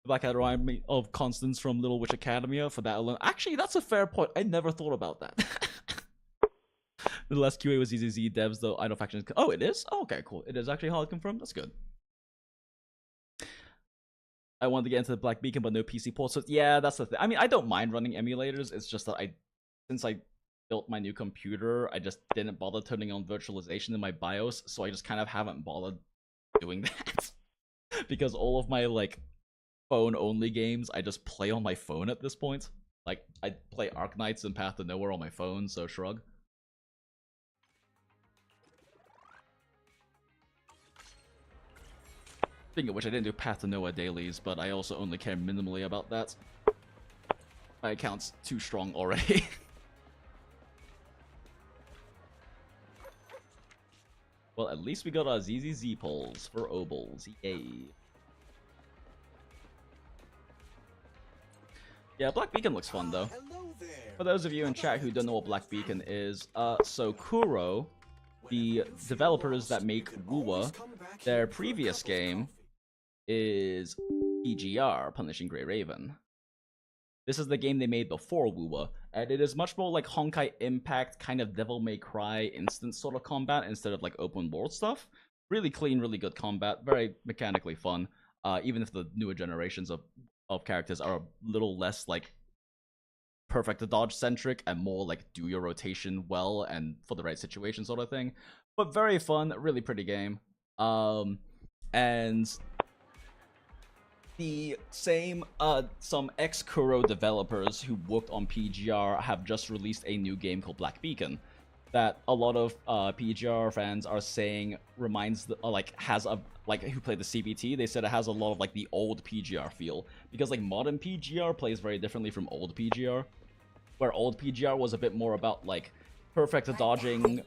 Black Hat remind me of Constance from Little Witch Academia for that alone. Actually, that's a fair point. I never thought about that. The last QA was EZZ devs, though idle factions. Oh, it is? Oh, okay, cool. It is actually hard confirmed. That's good. I wanted to get into the Black Beacon, but no PC port. So yeah, that's the thing. I mean, I don't mind running emulators. It's just that since I built my new computer, I just didn't bother turning on virtualization in my BIOS, so I just kind of haven't bothered doing that. Because all of my like phone-only games, I just play on my phone at this point. Like, I play Arknights and Path to Nowhere on my phone, so shrug. Speaking of which, I didn't do Path to Nowhere dailies, but I also only care minimally about that. My account's too strong already. Well, at least we got our ZZZ polls for Obols. Yay. Yeah, Black Beacon looks fun, though. For those of you in chat who don't know what Black Beacon is, so Kuro, the developers that make Wuwa, their previous game is PGR, Punishing Grey Raven. This is the game they made before Wuwa, and it is much more like Honkai Impact, kind of Devil May Cry instant sort of combat instead of like open world stuff. Really clean, really good combat, very mechanically fun, even if the newer generations of characters are a little less like perfect dodge centric and more like do your rotation well and for the right situation sort of thing. But very fun, really pretty game. And the same some ex-Kuro developers who worked on PGR have just released a new game called Black Beacon that a lot of PGR fans are saying reminds has a who played the CBT. They said it has a lot of like the old PGR feel, because like modern PGR plays very differently from old PGR, where old PGR was a bit more about like perfect dodging,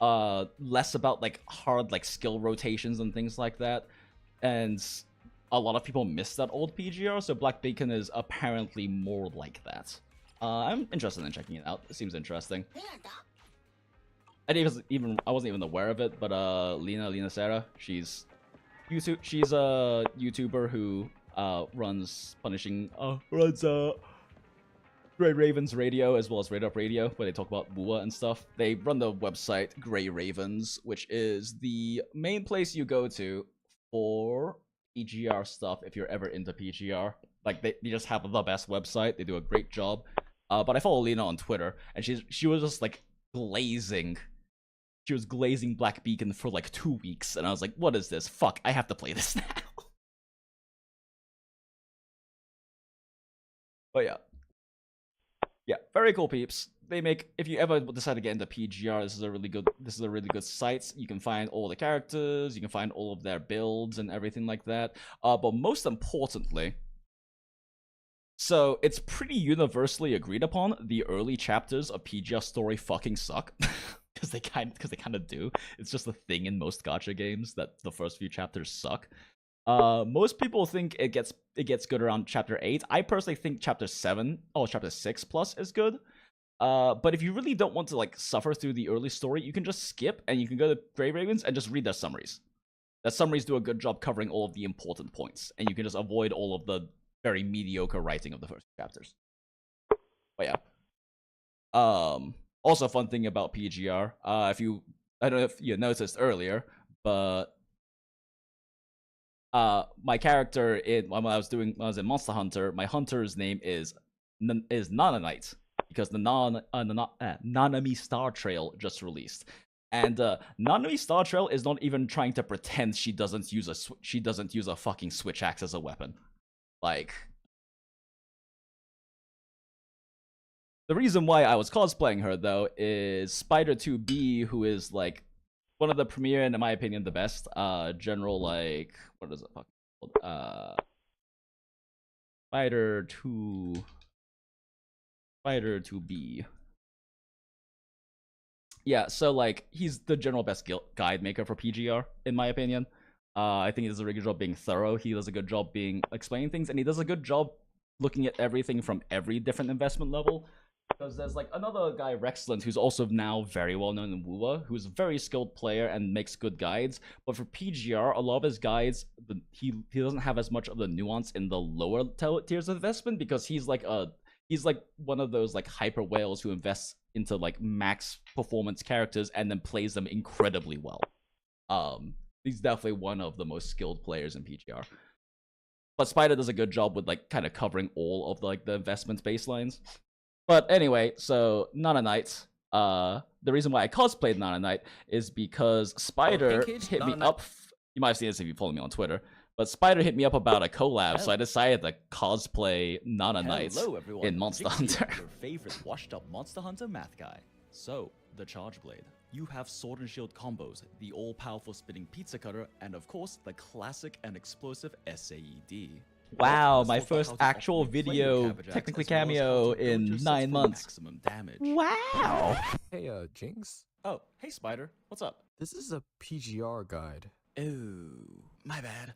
less about like hard like skill rotations and things like that, and a lot of people miss that old PGR, so Black Beacon is apparently more like that. I'm interested in checking it out. It seems interesting. I wasn't even aware of it, but Lena Sarah, she's a YouTuber who runs Grey Ravens Radio as well as Radar Radio, where they talk about Wuwa and stuff. They run the website Grey Ravens, which is the main place you go to for PGR stuff if you're ever into PGR. Like they just have the best website. They do a great job. But I follow Lena on Twitter, and she was just like glazing. She was glazing Black Beacon for like 2 weeks, and I was like, what is this? Fuck, I have to play this now. But yeah. Yeah, very cool peeps. They make, if you ever decide to get into PGR, this is a really good site. You can find all the characters, you can find all of their builds and everything like that. But most importantly, so it's pretty universally agreed upon the early chapters of PGR story fucking suck. Because they kind of do. It's just a thing in most gacha games that the first few chapters suck. Most people think it gets good around chapter 8. I personally think chapter 6 plus is good. But if you really don't want to like suffer through the early story, you can just skip and you can go to Grey Ravens and just read their summaries. Their summaries do a good job covering all of the important points, and you can just avoid all of the very mediocre writing of the first chapters. But yeah. Also, fun thing about PGR, I don't know if you noticed earlier, but my character when I was in Monster Hunter, my hunter's name is Nananite, because the Nanami Star Trail just released, and Nanami Star Trail is not even trying to pretend she doesn't use a fucking switch axe as a weapon. Like, The reason why I was cosplaying her though is Spider2B, who is like one of the premier and in my opinion the best general, like what is it fucking called? Spider2B. Yeah, so like he's the general best guide maker for PGR in my opinion. I think he does a really good job being thorough. He does a good job being explaining things, and he does a good job looking at everything from every different investment level. Because there's like another guy, Rexland, who's also now very well known in WUA, who's a very skilled player and makes good guides. But for PGR, a lot of his guides, he doesn't have as much of the nuance in the lower tiers of investment, because he's like one of those like hyper whales who invests into like max performance characters and then plays them incredibly well. He's definitely one of the most skilled players in PGR. But Spider does a good job with like kind of covering all of like the investment baselines. But anyway, so Nana Knight. The reason why I cosplayed Nana Knight is because Spider hit me up. You might have seen this if you follow me on Twitter. But Spider hit me up about a collab, so I decided to cosplay Nana Knight in Monster Hunter. Your favorite washed-up Monster Hunter math guy. So, the Charge Blade. You have Sword and Shield combos, the all-powerful spinning pizza cutter, and of course, the classic and explosive SAED. Wow, my first actual video, technically cameo in 9 months. Maximum damage. Wow! Hey, Jinx? Oh, hey Spider, what's up? This is a PGR guide. Oh, my bad.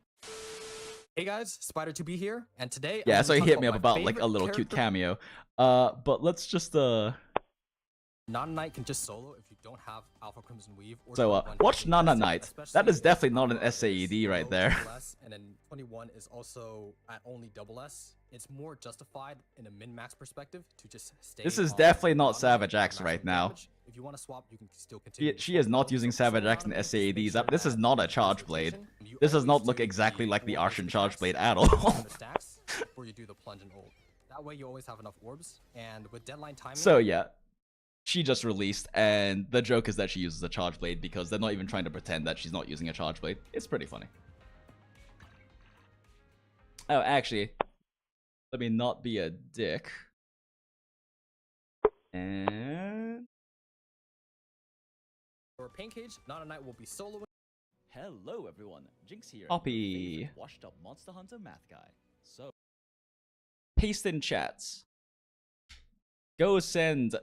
Hey guys, Spider2B here, and today Yeah, I'm so he gonna hit talk me up about my like a favorite little cute character. cameo. But let's just Nana Knight can just solo if you don't have Alpha Crimson Weave. Or So, don't run watch any Nana SAED, Knight. especially That is if definitely the not an power is SAED right low there. double S, and then 21 is also at only double S. It's more justified in a min-max perspective to just stay. This is on definitely not Nana Savage Knight X for right maximum now. damage. If you want to swap, you can still continue. She is not using Savage X and SAEDs. This is not a Charge Blade. This does not look exactly like the Arshan Charge Blade at all. Before you do the plunge and ult. That way you always have enough orbs, and with deadline timing. So yeah, she just released, and the joke is that she uses a Charge Blade because they're not even trying to pretend that she's not using a Charge Blade. It's pretty funny. Oh, actually, let me not be a dick. And For Pain Cage, Nana Knight will be soloing. Hello everyone, Jinx here. Poppy. your favorite washed-up Monster Hunter math guy. So, paste in chats. Go send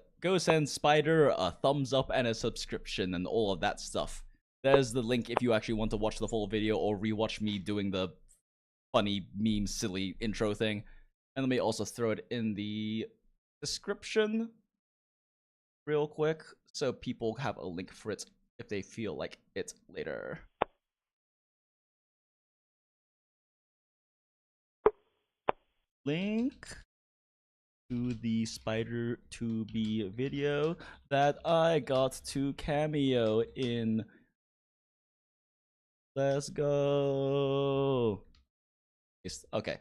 Spider a thumbs up and a subscription and all of that stuff. There's the link if you actually want to watch the full video or rewatch me doing the funny meme silly intro thing. And let me also throw it in the description real quick so people have a link for it if they feel like it later. Link to the Spider2B video that I got to cameo in. Let's go. Okay.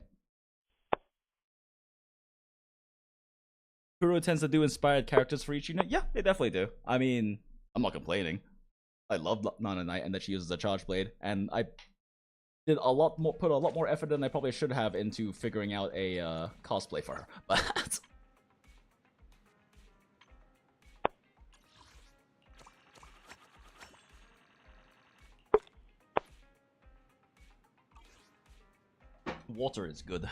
Kuro tends to do inspired characters for each unit. Yeah, they definitely do. I mean, I'm not complaining. I love Nana Knight and that she uses a Charge Blade, and I did put a lot more effort than I probably should have into figuring out a cosplay for her. But water is good.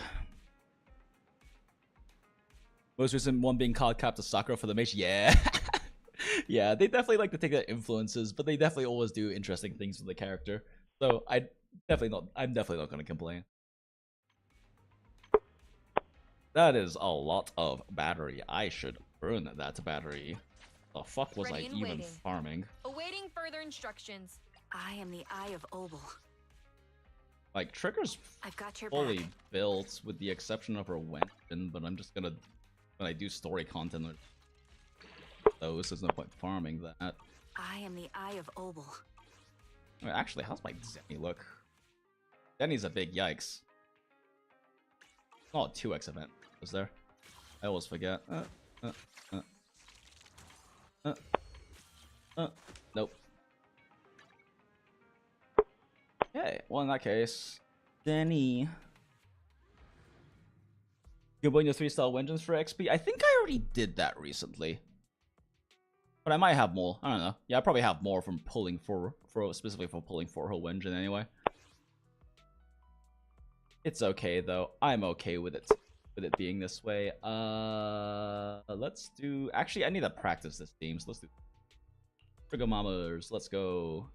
Most recent one being called Captain Sakura for the mage. Yeah. Yeah, they definitely like to take their influences, but they definitely always do interesting things with the character. So I'm definitely not gonna complain. That is a lot of battery. I should burn that battery. The fuck was Ready I and even waiting. farming? Awaiting further instructions. I am the Eye of Obel. Like, Trigger's I've got your fully back. built with the exception of her weapon, but I'm just gonna, when I do story content with those, there's no point farming that. I am the Eye of Obel. Wait, actually, how's my Zenny look? Zenny's a big yikes. Oh, 2x event was there. I always forget. Nope. Okay, well in that case, Zenny. Combine your 3-star vengeance for XP. I think I already did that recently. But I might have more. I don't know. Yeah, I probably have more from pulling for specifically for pulling for her engine anyway. It's okay though. I'm okay with it being this way. Let's do. Actually, I need to practice this theme. So let's do. Trigger Mamas. Let's go.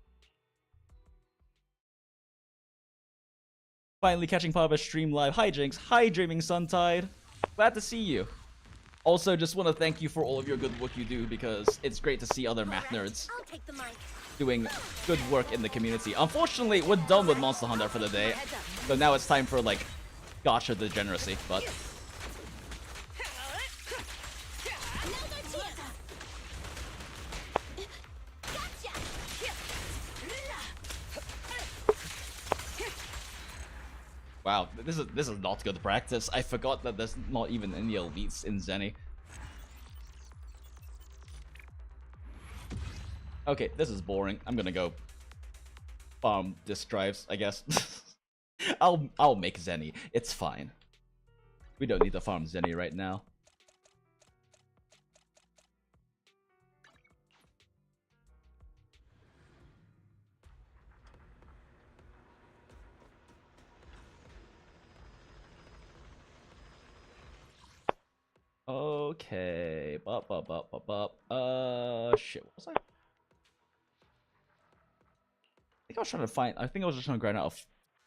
Finally catching part of a stream live. Hi Jinx. Hi Dreaming Suntide. Glad to see you. Also, just want to thank you for all of your good work you do, because it's great to see other math nerds I'll take the mic. doing good work in the community. Unfortunately, we're done with Monster Hunter for the day, so now it's time for like gacha degeneracy. But wow, this is not good practice. I forgot that there's not even any elites in Zenny. Okay, this is boring. I'm gonna go farm disk drives, I guess. I'll make Zenny. It's fine. We don't need to farm Zenny right now. Okay. Shit. What was I? I think I was trying to find. I think I was just trying to grind out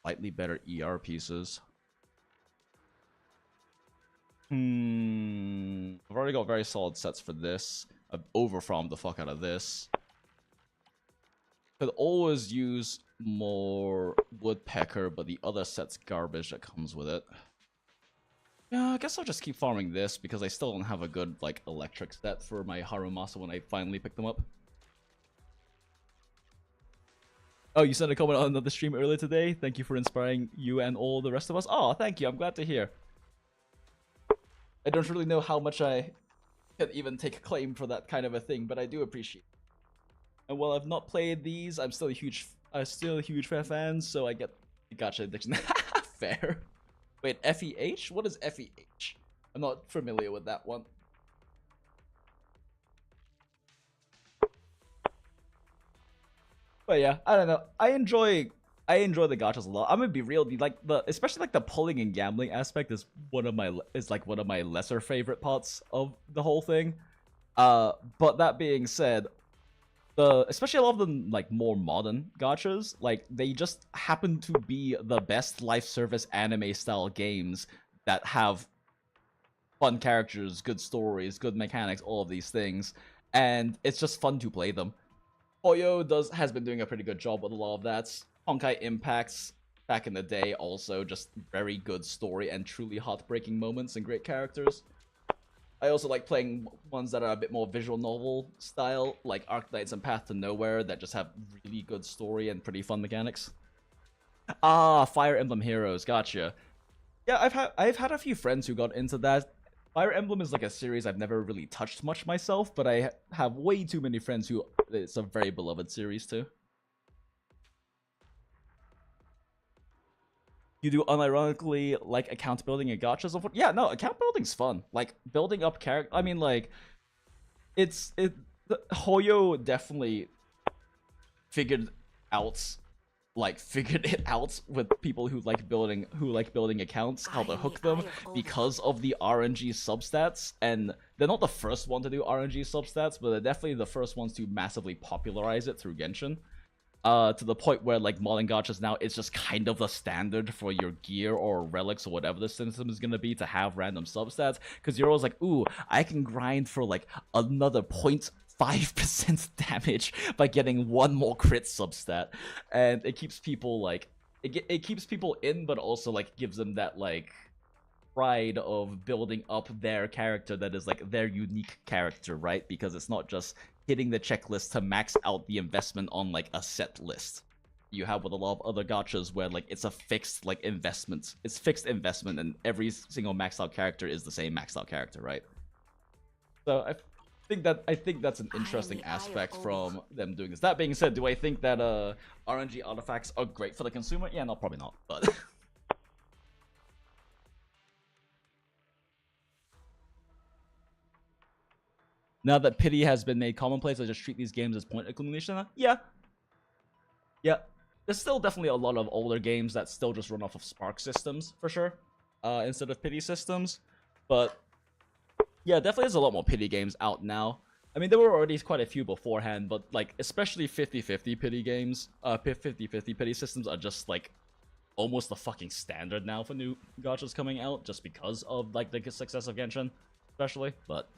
slightly better ER pieces. I've already got very solid sets for this. I've overfarmed the fuck out of this. Could always use more woodpecker, but the other set's garbage that comes with it. Yeah, I guess I'll just keep farming this because I still don't have a good like electric set for my Harumasa when I finally pick them up. Oh, you sent a comment on another stream earlier today. Thank you for inspiring you and all the rest of us. Oh, thank you. I'm glad to hear. I don't really know how much I can even take claim for that kind of a thing, but I do appreciate it. And while I've not played these, I'm still a huge fan, so I get the gacha addiction. Fair. Wait, FEH? What is FEH? I'm not familiar with that one. But yeah, I don't know. I enjoy the gachas a lot. I'm gonna be real, especially like the pulling and gambling aspect is one of my lesser favorite parts of the whole thing. But that being said, especially a lot of the like more modern gachas, like they just happen to be the best life service anime style games that have fun characters, good stories, good mechanics, all of these things, and it's just fun to play them. Hoyo has been doing a pretty good job with a lot of that. Honkai Impacts back in the day also just very good story and truly heartbreaking moments and great characters. I also like playing ones that are a bit more visual novel style, like Arknights and Path to Nowhere, that just have really good story and pretty fun mechanics. Ah, Fire Emblem Heroes, gotcha. Yeah, I've had a few friends who got into that. Fire Emblem is like a series I've never really touched much myself, but I have way too many friends who it's a very beloved series too. You do unironically like account building and gachas? Yeah, no, account building's fun. Like building up character. I mean, like Hoyo definitely figured it out with people who like building accounts, how to hook them because of the RNG substats. And they're not the first one to do RNG substats, but they're definitely the first ones to massively popularize it through Genshin. To the point where like modern gachas now, it's just kind of the standard for your gear or relics or whatever the system is gonna be to have random substats, because you're always like, ooh, I can grind for like another 0.5% damage by getting one more crit substat, and it keeps people like it keeps people in, but also like gives them that like pride of building up their character that is like their unique character, right? Because it's not just hitting the checklist to max out the investment on like a set list you have with a lot of other gachas where like it's a fixed like investment. It's fixed investment, and every single maxed out character is the same maxed out character, right? So I think that's an interesting aspect from them doing this. That being said, do I think that RNG artifacts are great for the consumer? Yeah, no, probably not, but Now that pity has been made commonplace, I just treat these games as point accumulation now? Yeah. Yeah. There's still definitely a lot of older games that still just run off of Spark systems, for sure, instead of pity systems. But yeah, definitely there's a lot more pity games out now. I mean, there were already quite a few beforehand, but like, especially 50-50 pity games, 50-50 pity systems are just like almost the fucking standard now for new gachas coming out, just because of like the success of Genshin, especially. But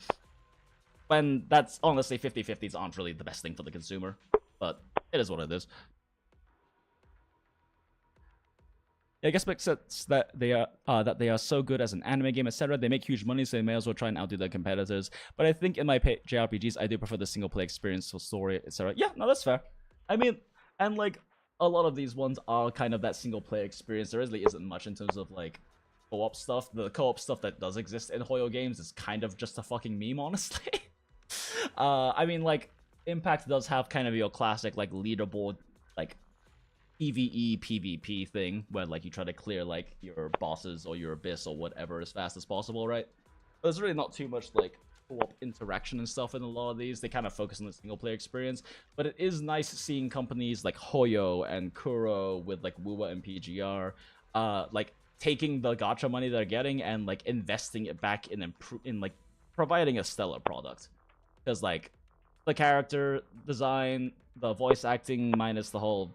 when that's honestly 50-50s aren't really the best thing for the consumer, but it is what it is. Yeah, I guess makes sense that they are so good as an anime game, etc. They make huge money, so they may as well try and outdo their competitors. But I think in my JRPGs, I do prefer the single player experience for story, etc. Yeah, no, that's fair. I mean, and like a lot of these ones are kind of that single player experience. There really isn't much in terms of like co-op stuff. The co-op stuff that does exist in Hoyo games is kind of just a fucking meme, honestly. I mean, like Impact does have kind of your classic like leaderboard like PvE PvP thing where like you try to clear like your bosses or your abyss or whatever as fast as possible, right? But there's really not too much like co-op interaction and stuff in a lot of these. They kind of focus on the single player experience, but it is nice seeing companies like Hoyo and Kuro with like Wuwa and PGR like taking the gacha money they're getting and like investing it back in like providing a stellar product. Because like the character design, the voice acting minus the whole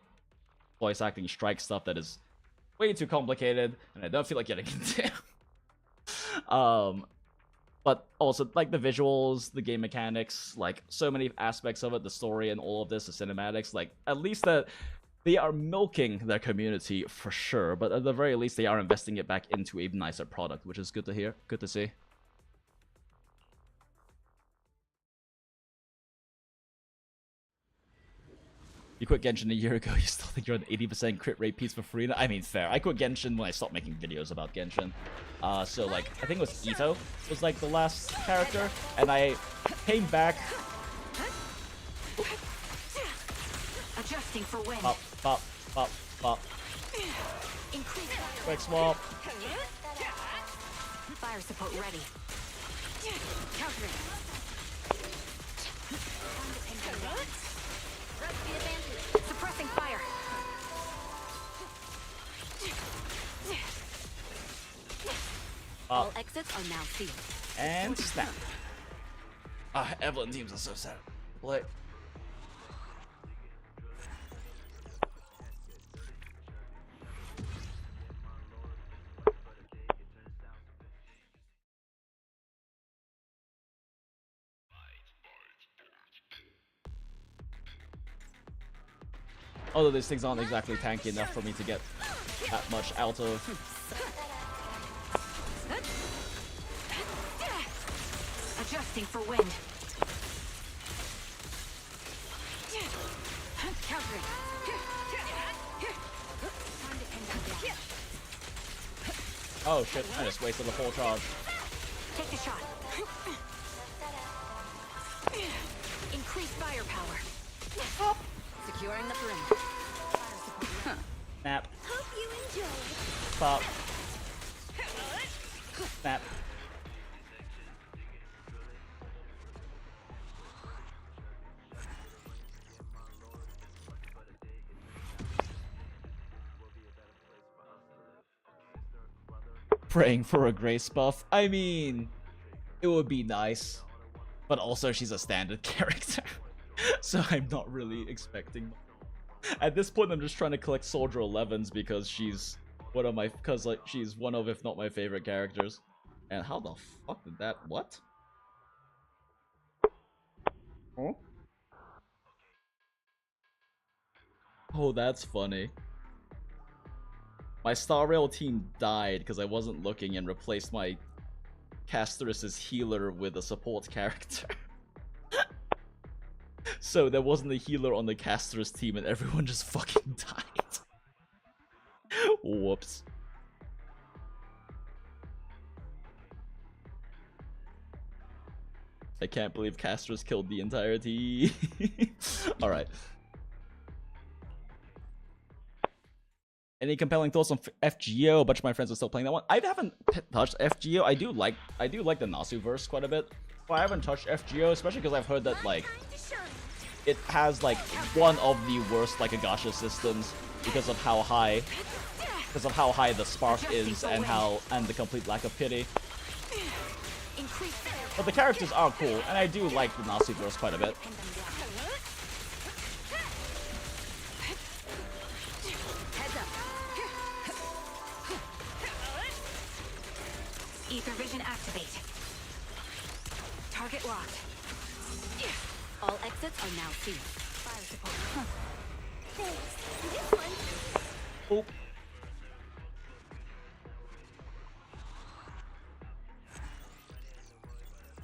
voice acting strike stuff that is way too complicated, and I don't feel like getting into. But also like the visuals, the game mechanics, like so many aspects of it, the story and all of this, the cinematics, like at least that they are milking their community for sure, but at the very least they are investing it back into a nicer product, which is good to hear, good to see. You quit Genshin a year ago, you still think you're an 80% crit rate piece for free? I mean, fair. I quit Genshin when I stopped making videos about Genshin. So, like, I think it was Ito was, like, the last character, and I came back... Adjusting for wind. Pop, pop, pop, pop. Quick swap. Fire support ready. Countering. Suppressing fire. All exits are now sealed. And snap. Ah, Evelyn teams are so sad. Like... Although these things aren't exactly tanky enough for me to get that much out of. Adjusting for wind. Countering. Oh shit, I just wasted a full charge. Take a shot. Increase firepower. Securing the perimeter. Snap. Hope you enjoy. Pop. Snap. Praying for a grace buff. I mean, it would be nice, but also she's a standard character. So I'm not really expecting. At this point, I'm just trying to collect Soldier 11s because she's one of my, she's one of, if not my favorite characters. And how the fuck did that? What? Huh? Oh, that's funny. My Star Rail team died because I wasn't looking and replaced my Casterus's healer with a support character. So there wasn't a healer on the Casterus team and everyone just fucking died. Whoops. I can't believe Casterus killed the entire team. Alright. Any compelling thoughts on FGO? A bunch of my friends are still playing that one. I haven't touched FGO. I do like the Nasu verse quite a bit. Well, I haven't touched FGO, especially because I've heard that like it has like one of the worst like gacha systems because of how high the spark is and the complete lack of pity. But the characters are cool, and I do like the Nazi verse quite a bit. Ether vision activate. Target locked. All exits are now sealed. Fire support. Thanks. This one. Oop.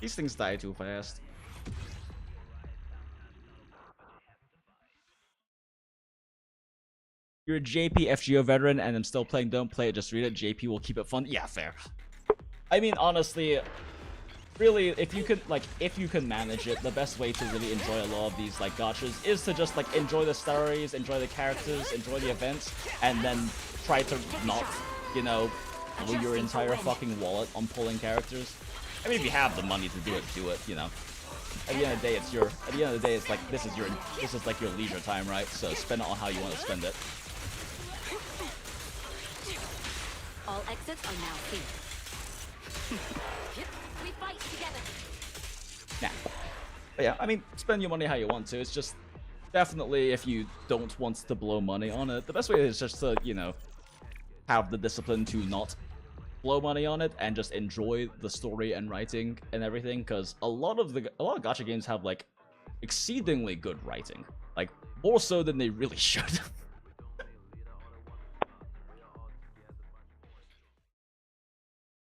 These things die too fast. You're a JP FGO veteran and I'm still playing. Don't play it, just read it. JP will keep it fun. Yeah, fair. I mean, honestly, really, if you can manage it, the best way to really enjoy a lot of these like gachas is to just like enjoy the stories, enjoy the characters, enjoy the events, and then try to not, you know, blow your entire fucking wallet on pulling characters. I mean, if you have the money to do it, you know. At the end of the day, it's like this is like your leisure time, right? So spend it on how you want to spend it. All exits are now sealed. We fight together. Nah. But yeah, I mean, spend your money how you want to. It's just definitely if you don't want to blow money on it, the best way is just to, you know, have the discipline to not blow money on it and just enjoy the story and writing and everything, because a lot of gacha games have like exceedingly good writing, like more so than they really should.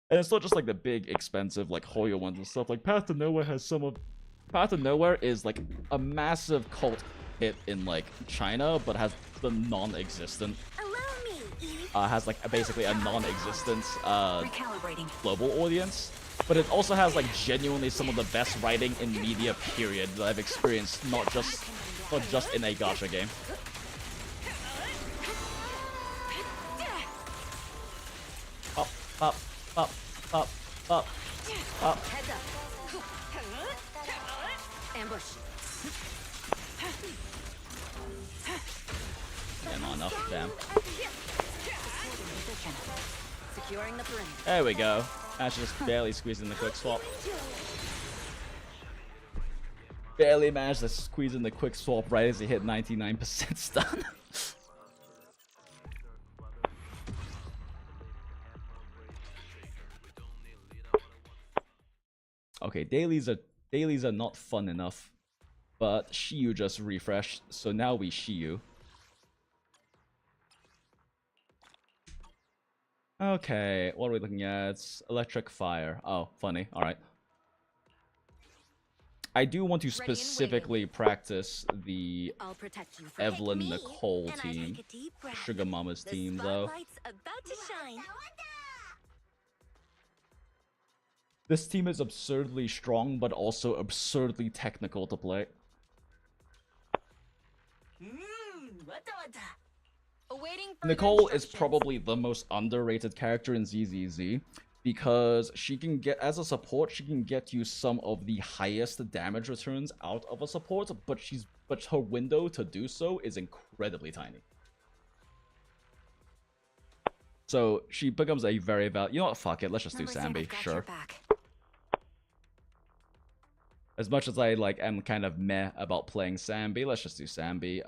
And it's not just like the big expensive like Hoyo ones and stuff. Like Path to Nowhere has some of Path to Nowhere is like a massive cult hit in like China, but has the non-existent has like basically a non-existent global audience, but it also has like genuinely some of the best writing in media period that I've experienced, not just in a gacha game. Up, up, up, up, up, up. Ambush. Yeah, not enough. Damn. Securing the perimeter. There we go. Ash just barely squeezed in the quick swap. Barely managed to squeeze in the quick swap right as he hit 99% stun. Okay, dailies are not fun enough, but Shiyu just refreshed, so now we Shiyu. Okay, what are we looking at? Electric Fire. Oh, funny. Alright. I do want to specifically practice the Evelyn Nicole team. Sugar Mama's team, though. This team is absurdly strong, but also absurdly technical to play. Nicole is probably the most underrated character in ZZZ because she can get, as a support, she can get you some of the highest damage returns out of a support, but her window to do so is incredibly tiny. So she becomes a very valuable. You know what? Fuck it. Let's just do Sambi. Sure. As much as I like am kind of meh about playing Sambi, let's just do Sambi.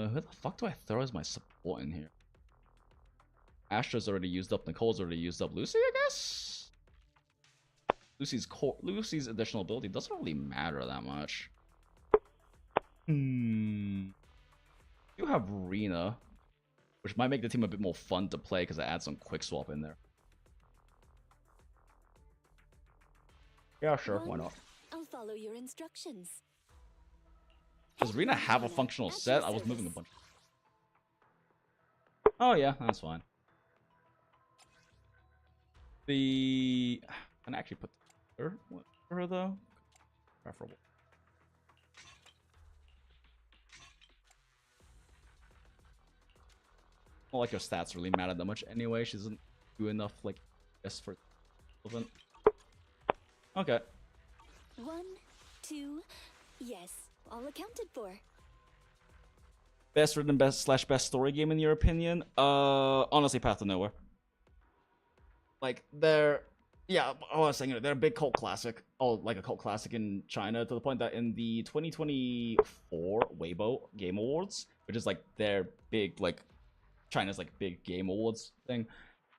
Who the fuck do I throw as my support in here? Astra's already used up, Nicole's already used up, Lucy, I guess? Lucy's additional ability doesn't really matter that much. You have Rena, which might make the team a bit more fun to play because I add some quick swap in there. Yeah, sure, why not? I'll follow your instructions. Does Rena have a functional set? I was moving a bunch. Oh yeah, that's fine. Can I actually put her for her though? Preferable. Not like her stats really matter that much anyway. She doesn't do enough like S for relevant. Okay. 1, 2, yes, all accounted for. Best written, best story game in your opinion? Honestly, Path to Nowhere. Like, yeah, I was saying they're a big cult classic. Oh, like a cult classic in China, to the point that in the 2024 Weibo Game Awards, which is like their big, like, China's like big game awards thing,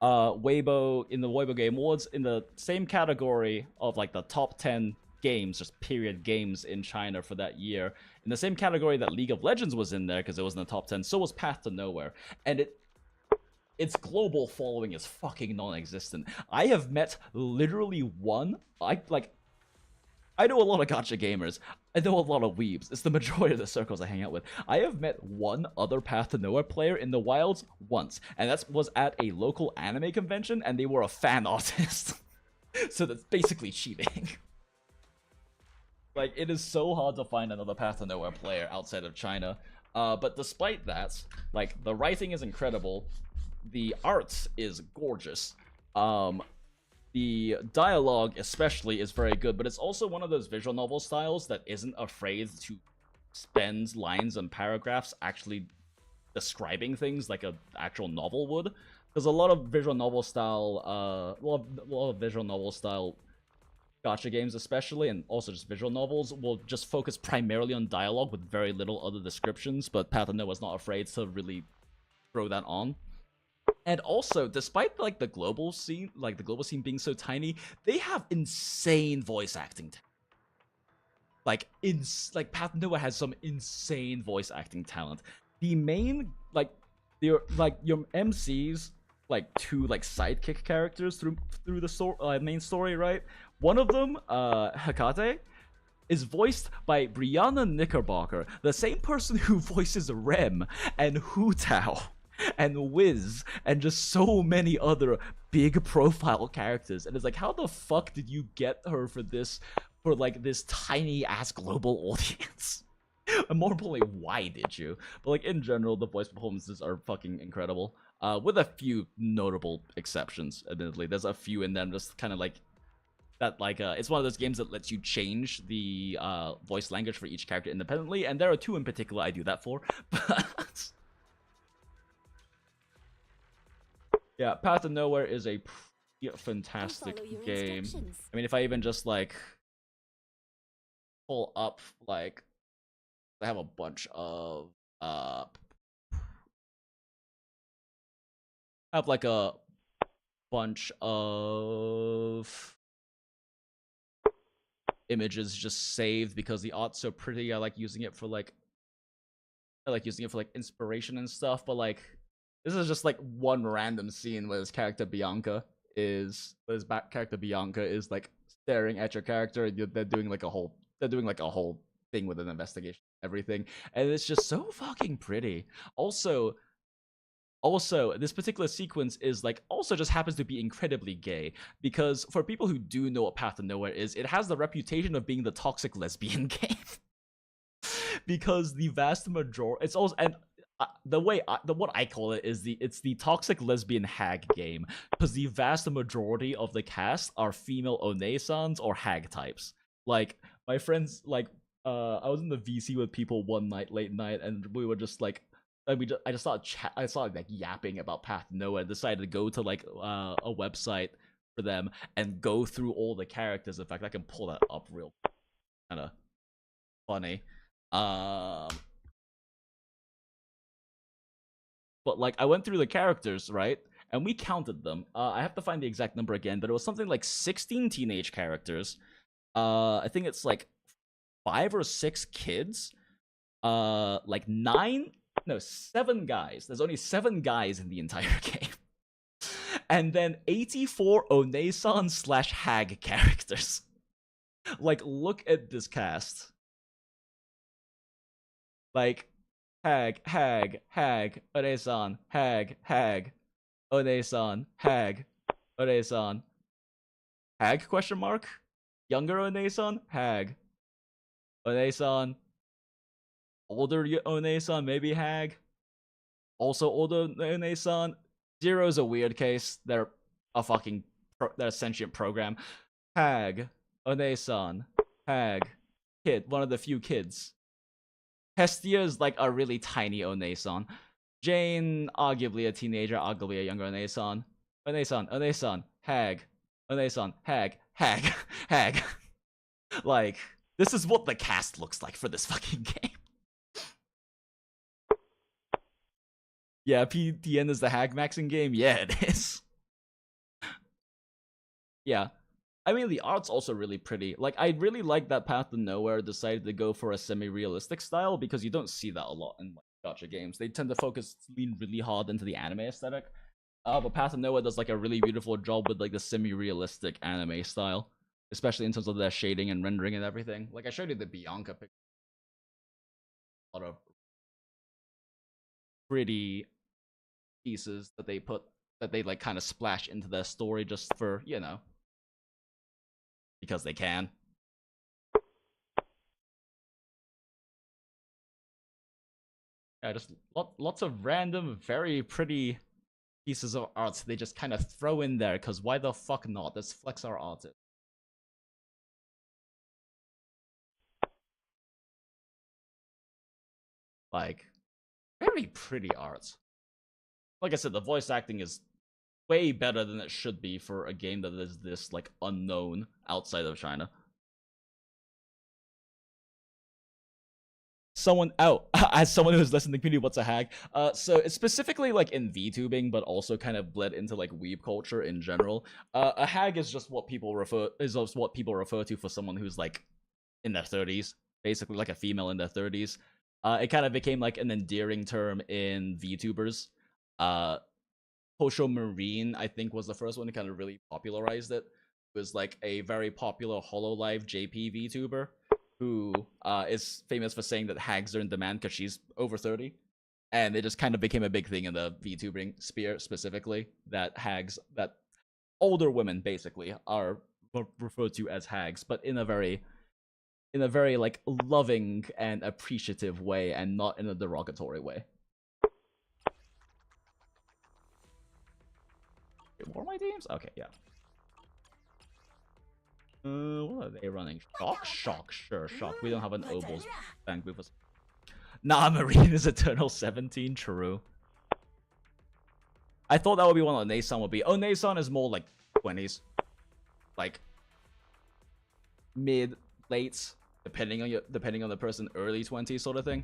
Weibo, in the Weibo Game Awards, in the same category of like the top 10 games, just period games in China for that year, in the same category that League of Legends was in there because it was in the top 10, so was Path to Nowhere. And its global following is fucking non-existent. I have met literally one, I know a lot of gacha gamers. I know a lot of weebs. It's the majority of the circles I hang out with. I have met one other Path to Nowhere player in the wilds once, and that was at a local anime convention, and they were a fan artist. So that's basically cheating. Like, it is so hard to find another Path to Nowhere player outside of China. But despite that, like, the writing is incredible. The art is gorgeous. The dialogue especially is very good, but it's also one of those visual novel styles that isn't afraid to spend lines and paragraphs actually describing things like an actual novel would. Because a lot of visual novel style, a lot of visual novel style gacha games especially, and also just visual novels, will just focus primarily on dialogue with very little other descriptions, but Path to Nowhere was not afraid to really throw that on. And also, despite like the global scene being so tiny, they have insane voice acting. Like Path to Nowhere has some insane voice acting talent. The main your MCs, like two like sidekick characters through the main story, right? One of them, Hekate, is voiced by Brianna Knickerbocker, the same person who voices Rem and Hu Tao and Wiz and just so many other big profile characters. And it's like, how the fuck did you get her for this tiny ass global audience? And more importantly, why did you? But like, in general, the voice performances are fucking incredible, with a few notable exceptions. Admittedly, there's a few in them just kind of like that, like, it's one of those games that lets you change the voice language for each character independently, and there are two in particular I do that for. But yeah, Path to Nowhere is a fantastic game. I mean, if I even just like pull up, like, I have a bunch of images just saved because the art's so pretty. I like using it for like inspiration and stuff, but like, this is just like one random scene where his character Bianca is like staring at your character, and they're doing like a whole thing with an investigation, everything, and it's just so fucking pretty. Also, this particular sequence is like also just happens to be incredibly gay, because for people who do know what Path to Nowhere is, it has the reputation of being the toxic lesbian game. Because the vast majority, it's also, and what I call it is it's the toxic lesbian hag game, because the vast majority of the cast are female onesans or hag types. Like, my friends, like, I was in the VC with people one night, late night, and we were just like, I just started like yapping about Path to Nowhere, and decided to go to like a website for them and go through all the characters. In fact, I can pull that up real kind of funny. But like, I went through the characters, right? And we counted them. I have to find the exact number again, but it was something like 16 teenage characters. I think it's like 5 or 6 kids. Like 7 guys. There's only 7 guys in the entire game. And then 84 Onesan / hag characters. Like, look at this cast. Like, hag, Onesan, hag, Onesan, hag, Onesan, hag, question mark? Younger Onesan, hag, Onesan, older Onesan, maybe hag, also older Onesan. Zero's a weird case. They're a sentient program. Hag, One-san, hag, kid, one of the few kids. Hestia is like a really tiny One-san. Jane, arguably a teenager, arguably a younger One-san. One-san, hag. One-san, hag, hag, hag. Like, this is what the cast looks like for this fucking game. Yeah, PTN is the hag maxing game? Yeah, it is. Yeah. I mean, the art's also really pretty. Like, I really like that Path to Nowhere decided to go for a semi-realistic style, because you don't see that a lot in like gacha games. They tend to lean really hard into the anime aesthetic. But Path to Nowhere does like a really beautiful job with like the semi-realistic anime style, especially in terms of their shading and rendering and everything. Like, I showed you the Bianca picture. A lot of pretty pieces that they like kind of splash into their story just for, you know, because they can. Yeah, just lots of random, very pretty pieces of art they just kind of throw in there, because why the fuck not? Let's flex our artist. Like, very pretty art. Like I said, the voice acting is way better than it should be for a game that is this, like, unknown outside of China. As someone who's listening to the community, what's a hag? So it's specifically like in VTubing, but also kind of bled into like weeb culture in general. A hag is just what people refer to for someone who's like in their 30s, basically like a female in their 30s. It kind of became like an endearing term in VTubers. Posho Marine, I think, was the first one to kind of really popularized it. It was like a very popular HoloLive JP VTuber who is famous for saying that hags are in demand because she's over 30. And it just kind of became a big thing in the VTubing sphere specifically, that hags, that older women basically are referred to as hags, but in a very like loving and appreciative way, and not in a derogatory way. Wait, what are my teams? Okay, yeah. What are they running? Shock, sure, shock. We don't have an Obels bank with us. Nah, Marine is Eternal 17, true. I thought that would be one of Nason would be. Oh, Nason is more like 20s. Like mid, late, depending on the person, early 20s sort of thing.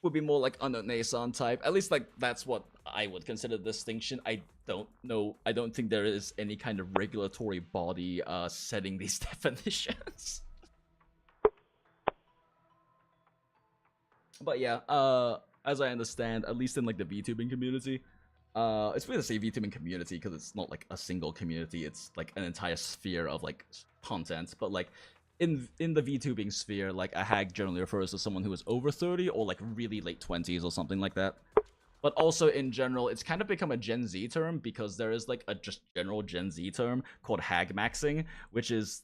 Would be more like under Nason type. At least like that's what I would consider distinction. I don't know. I don't think there is any kind of regulatory body setting these definitions. But yeah, as I understand, at least in like the VTubing community, it's weird to say VTubing community because it's not like a single community. It's like an entire sphere of like content. But like in the VTubing sphere, like a hag generally refers to someone who is over 30 or like really late 20s or something like that. But also in general, it's kind of become a Gen Z term because there is like a just general Gen Z term called hag maxing, which is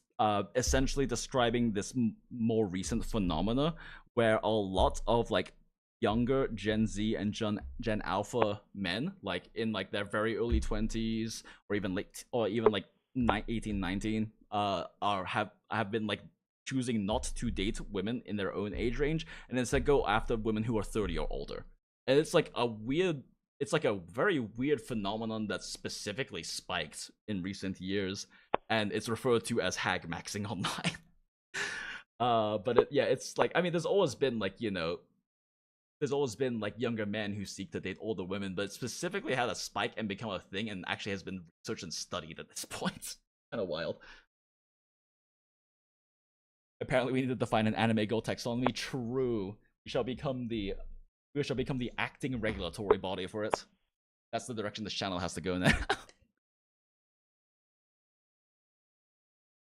essentially describing this more recent phenomena where a lot of like younger Gen Z and Gen Alpha men, like in like their very early 20s or even late, or even like 18, 19, have been like choosing not to date women in their own age range and instead go after women who are 30 or older. And it's like a very weird phenomenon that's specifically spiked in recent years, and it's referred to as hag maxing online. But it's like, I mean, there's always been like, you know, there's always been like younger men who seek to date older women, but it specifically had a spike and become a thing and actually has been researched and studied at this point. Kind of wild. Apparently we need to define an anime girl taxonomy. True. We shall become the acting regulatory body for it. That's the direction this channel has to go now.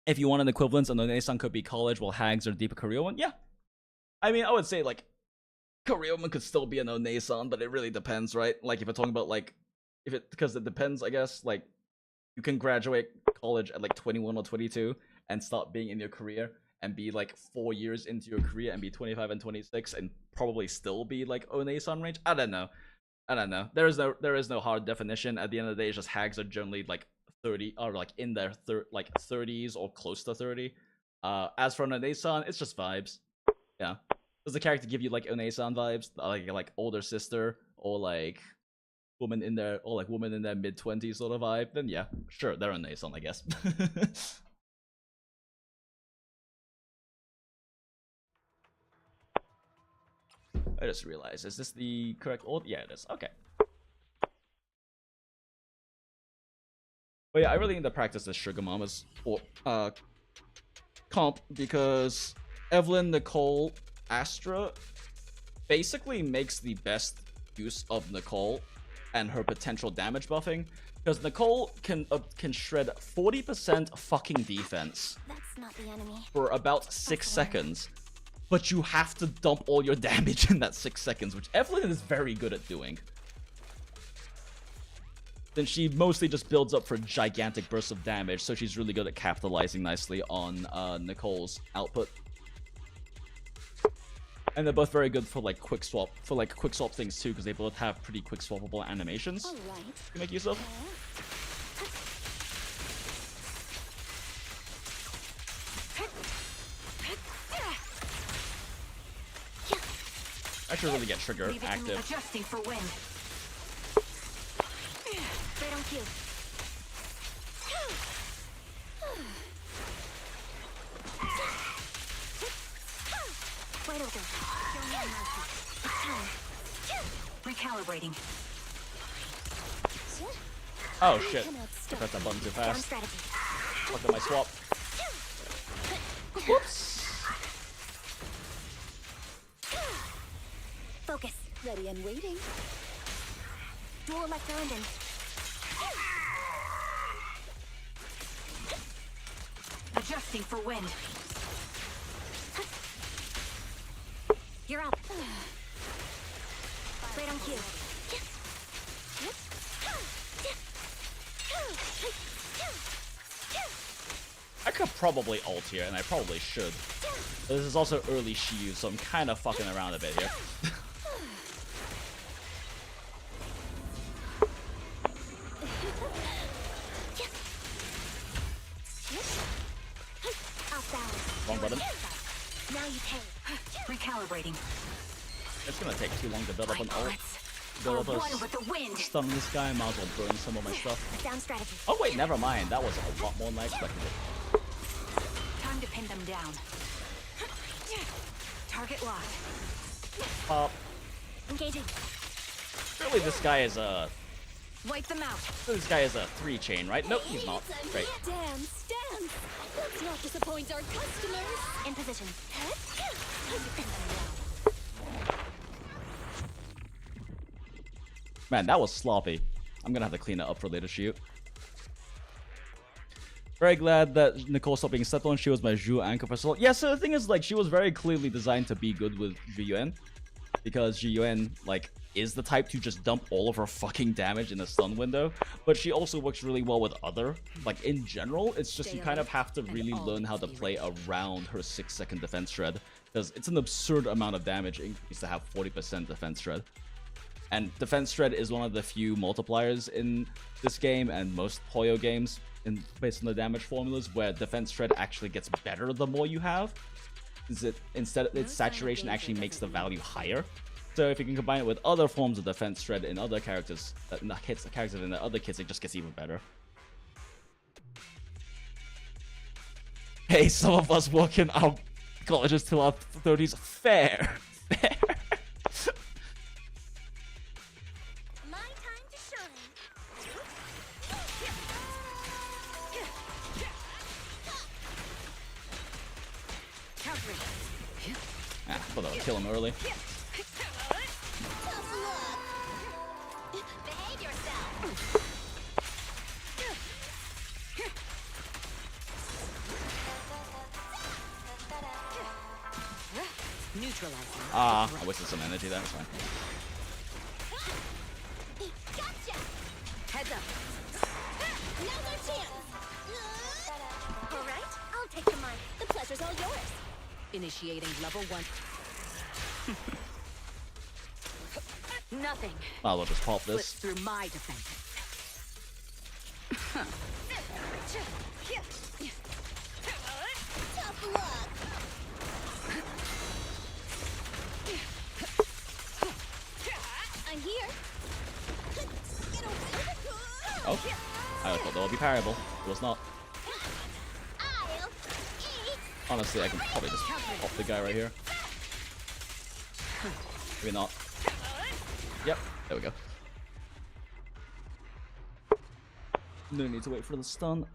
If you want an equivalent, Onone-san could be college while hags are deeper career one. Yeah. I mean, I would say like career woman could still be an Onone-san, but it really depends, right? Like if you're talking about like because it depends, I guess. Like you can graduate college at like 21 or 22 and start being in your career and be like 4 years into your career and be 25 and 26 and probably still be like One-san range. I don't know. There is no hard definition. At the end of the day, it's just hags are generally like 30 or like in their 30s or close to 30. As for Onesan, it's just vibes. Yeah. Does the character give you like Onesan vibes, like older sister or like woman in their mid-20s sort of vibe? Then yeah, sure, they're Onesan, I guess. I just realized, is this the correct order? Yeah, it is. Okay. But yeah, I really need to practice this Sugar Mama's or comp because Evelyn, Nicole, Astra basically makes the best use of Nicole and her potential damage buffing, because Nicole can shred 40% fucking defense That's not the enemy. for about 6 seconds, but you have to dump all your damage in that 6 seconds, which Evelyn is very good at doing. Then she mostly just builds up for gigantic bursts of damage, so she's really good at capitalizing nicely on Nicole's output. And they're both very good for like quick swap things too, because they both have pretty quick swappable animations to make use of. I should really get trigger active. Adjusting for wind. Right on cue. Wide open. Show me mercy. It's time. Recalibrating. Oh shit. Cannot I stop. pressed that button too Down fast. strategy. Fucked up my swap. Whoops. Focus. Ready and waiting. Dual electro engine. Adjusting for wind. You're up. Right on cue. I could probably ult here, and I probably should. This is also early Shia, so I'm kind of fucking around a bit here. Wrong button. Now you pay. Recalibrating. It's gonna take too long to build up an ult. Bullets. Build up One a with the wind. stun this guy, might as well burn some of my stuff. Down strategy. Oh wait, never mind. That was a lot more than I expected it. Time to pin them down. Target locked. Pop. Engaging. Surely this guy is a... Wipe them out. This guy is a 3-chain, right? Nope, he's not. Great. Dance, dance. Let's not disappoint our customers. In position. Man, that was sloppy. I'm gonna have to clean it up for later shoot. Very glad that Nicole stopped being stepped on. She was my Zhu anchor for so long. Yeah, so the thing is, like, she was very clearly designed to be good with Zhu, because Zhu, like, is the type to just dump all of her fucking damage in the stun window. But she also works really well with other. Like, in general, it's just you kind of have to really learn how to play around her 6-second defense shred, because it's an absurd amount of damage increase to have 40% defense shred. And defense shred is one of the few multipliers in this game and most Poyo games, based on the damage formulas, where defense shred actually gets better the more you have. Its saturation actually makes the value higher. So if you can combine it with other forms of defense shred in other characters, in the other kits, it just gets even better. Hey, some of us work in our colleges till our 30s. Fair. Fair. My time to shine. Countering. Ah, thought I would kill him early. Tough luck. Behave yourself. Neutralizing. Ah, I wasted some energy there. That's fine. Gotcha. Heads up. Now's our chance. All right, I'll take the mic. The pleasure's all yours. Initiating level 1. Nothing I'll just pop slips this. through my defense. Tough luck. I'm here. Get away. Oh, I thought that would be parryable. It was not. I'll eat. Honestly, I can probably just pop the guy right here. Maybe not. Yep, there we go. No need to wait for the stun.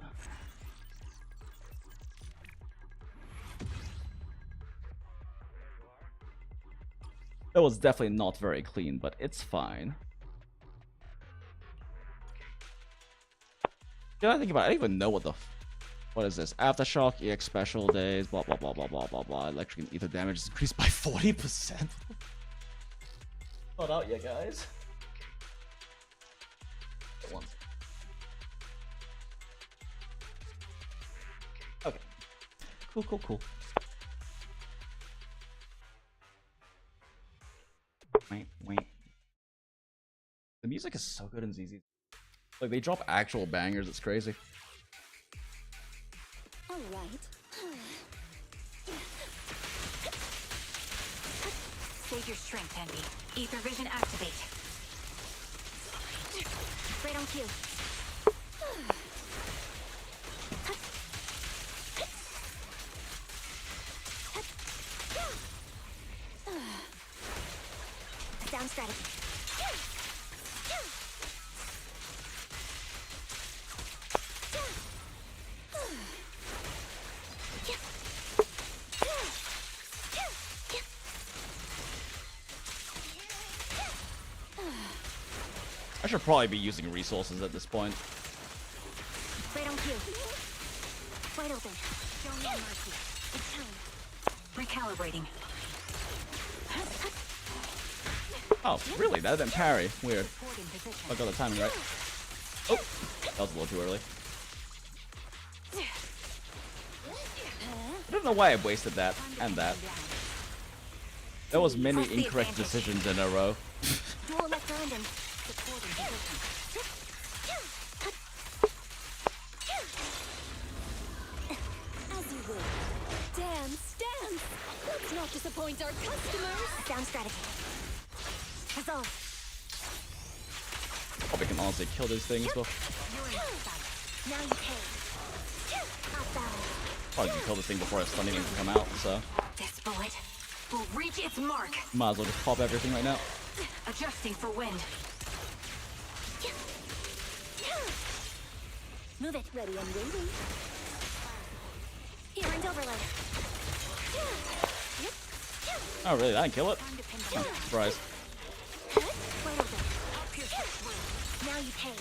That was definitely not very clean, but it's fine. Did I think about it? I don't even know what the what is this? Aftershock, EX special days, blah blah blah blah blah blah blah. Electric and ether damage is increased by 40%. Not out yet, guys. Once. Okay. Cool, cool, cool. Wait. The music is so good in ZZ. Like, they drop actual bangers, it's crazy. All right. Save your strength, Envy. Ether vision activate. Right on cue. Down strategy. I should probably be using resources at this point. Right on cue. Wide open. Show me mercy. It's time. Recalibrating. Oh, really? That didn't parry. Weird. Holding position. I got the timing right. Oh, that was a little too early. I don't know why I wasted that and that. There was many incorrect decisions in a row. Dual left hand and Supporting position. as you will. Dance. Let's not disappoint our customers. Down strategy. Resolve. Probably can honestly kill these things, but Now you pay. Off balance. probably can kill this thing before a stun even can come out, so This bullet will reach its mark. might as well just pop everything right now. Adjusting for wind. Move it. Ready and waiting. Here and overload. Oh, really? I didn't kill it? Time to pin Oh, down. surprise. Wide open. Now you pay.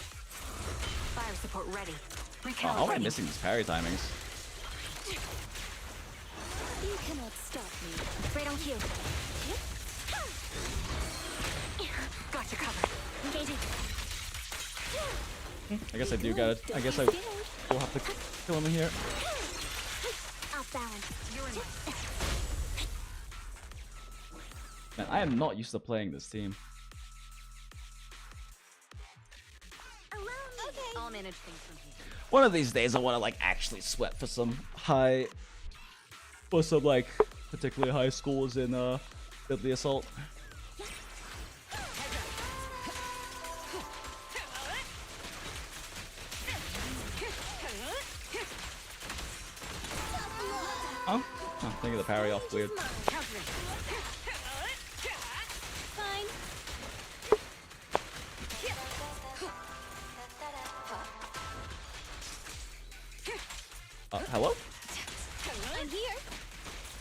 Fire support ready. Oh, how am I Recalibrating. missing these parry timings? You cannot stop me. Right on cue. Gotcha covered. Engaging. I guess I do got it. I guess I will have to kill him here. Off balance. You're in. Man, I am not used to playing this team. Okay. I'll manage things from here. One of these days I want to like actually sweat for some like particularly high schools in Deadly Assault. Oh, think of the parry off weird. Fine. Hello? I'm here.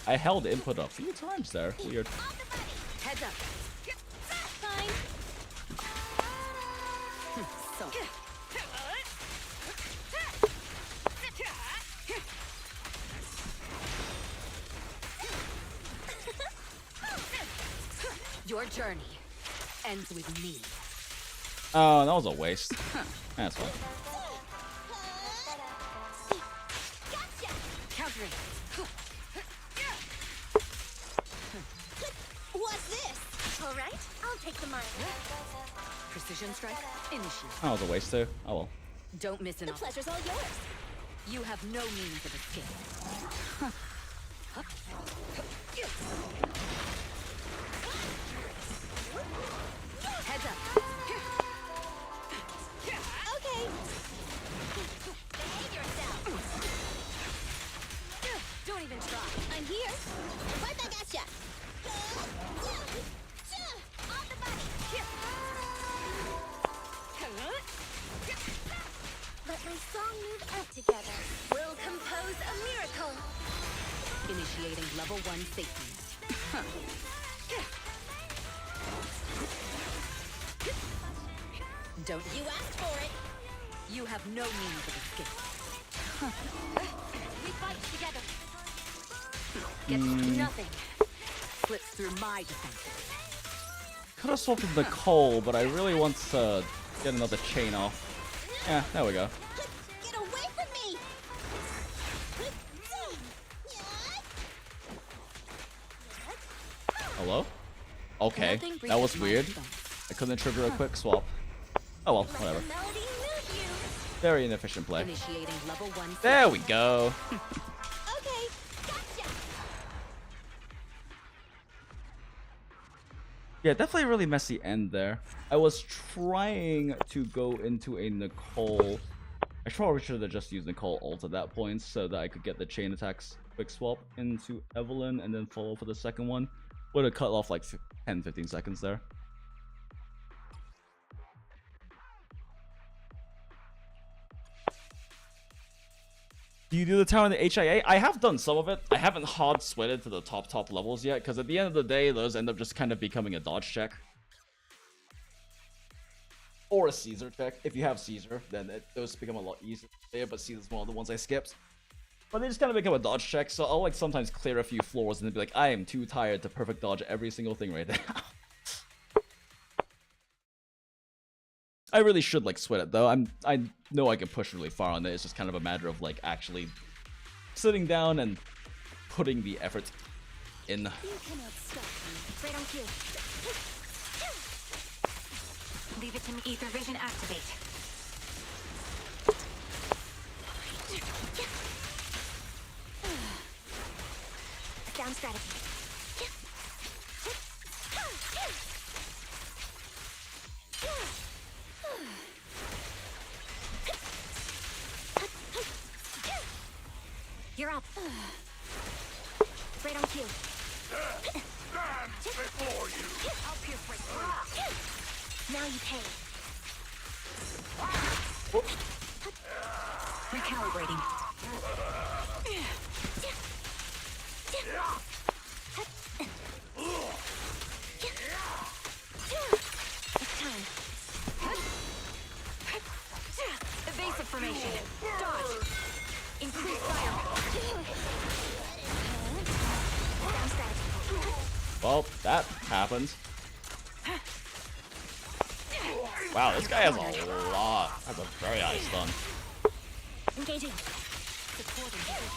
I held input a few times there. Weird. Heads up. Fine. So. Your journey ends with me. Oh, that was a waste. That's fine. Gotcha. Countering. What's this? All right. I'll take the mine. Precision strike. Initiate. That was a waste too. Oh well. Don't miss an The opportunity. pleasure's all yours. You have no means of escape. Heads up. Okay. Behave yourself. Don't even try. I'm here. Right back at ya. On the body. Let my song move up together. We'll compose a miracle. Initiating level 1 safety. Don't You asked for it. You have no means of escape. We fight together. Gets nothing. Slips through my defenses. Could have swapped with Nicole, but I really want to get another chain off. Yeah, there we go. Get away from me. Hello? Okay, Nothing that was breaches my weird. defense. I couldn't trigger a quick swap. Oh well, Let whatever. the melody move you. Very inefficient play. Initiating level 1 safety. There we go. Okay, gotcha. Yeah, definitely a really messy end there. I was trying to go into a Nicole. I probably should have just used Nicole ult at that point so that I could get the chain attacks quick swap into Evelyn and then follow for the second one. Would have cut off like 10-15 seconds there. Do you do the tower in the HIA? I have done some of it. I haven't hard sweated to the top levels yet, because at the end of the day, those end up just kind of becoming a dodge check. Or a Caesar check. If you have Caesar, then those become a lot easier there, but Caesar's one of the ones I skipped. But they just kind of become a dodge check, so I'll like sometimes clear a few floors and then be like, I am too tired to perfect dodge every single thing right now. I really should like sweat it though. I know I can push really far on it. It's just kind of a matter of like actually sitting down and putting the effort in. You cannot stop me. Right on cue. Leave it to me. Ether vision activate. Down strategy. You're up. Right on cue. Before you. I'll pierce right through. Now you pay. Recalibrating. It's time. Evasive formation. Dodge. Increase fire. Down strategy. Well, that happened. Wow, this guy has a lot. Has a very high stun. Engaging.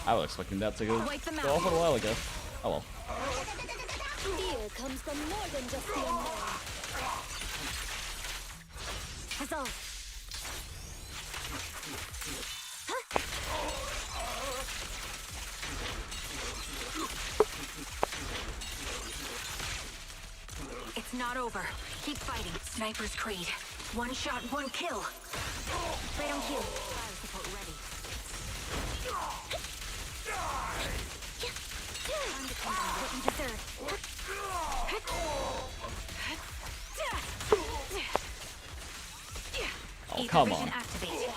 I was expecting that to go Wipe them out. off a while ago. Oh well. Fear comes from more than just the unknown. Resolve. It's not over. Keep fighting. Sniper's Creed. One shot, one kill. Right on cue. Fire support ready. What you deserve. Oh, Ether come vision on. activate.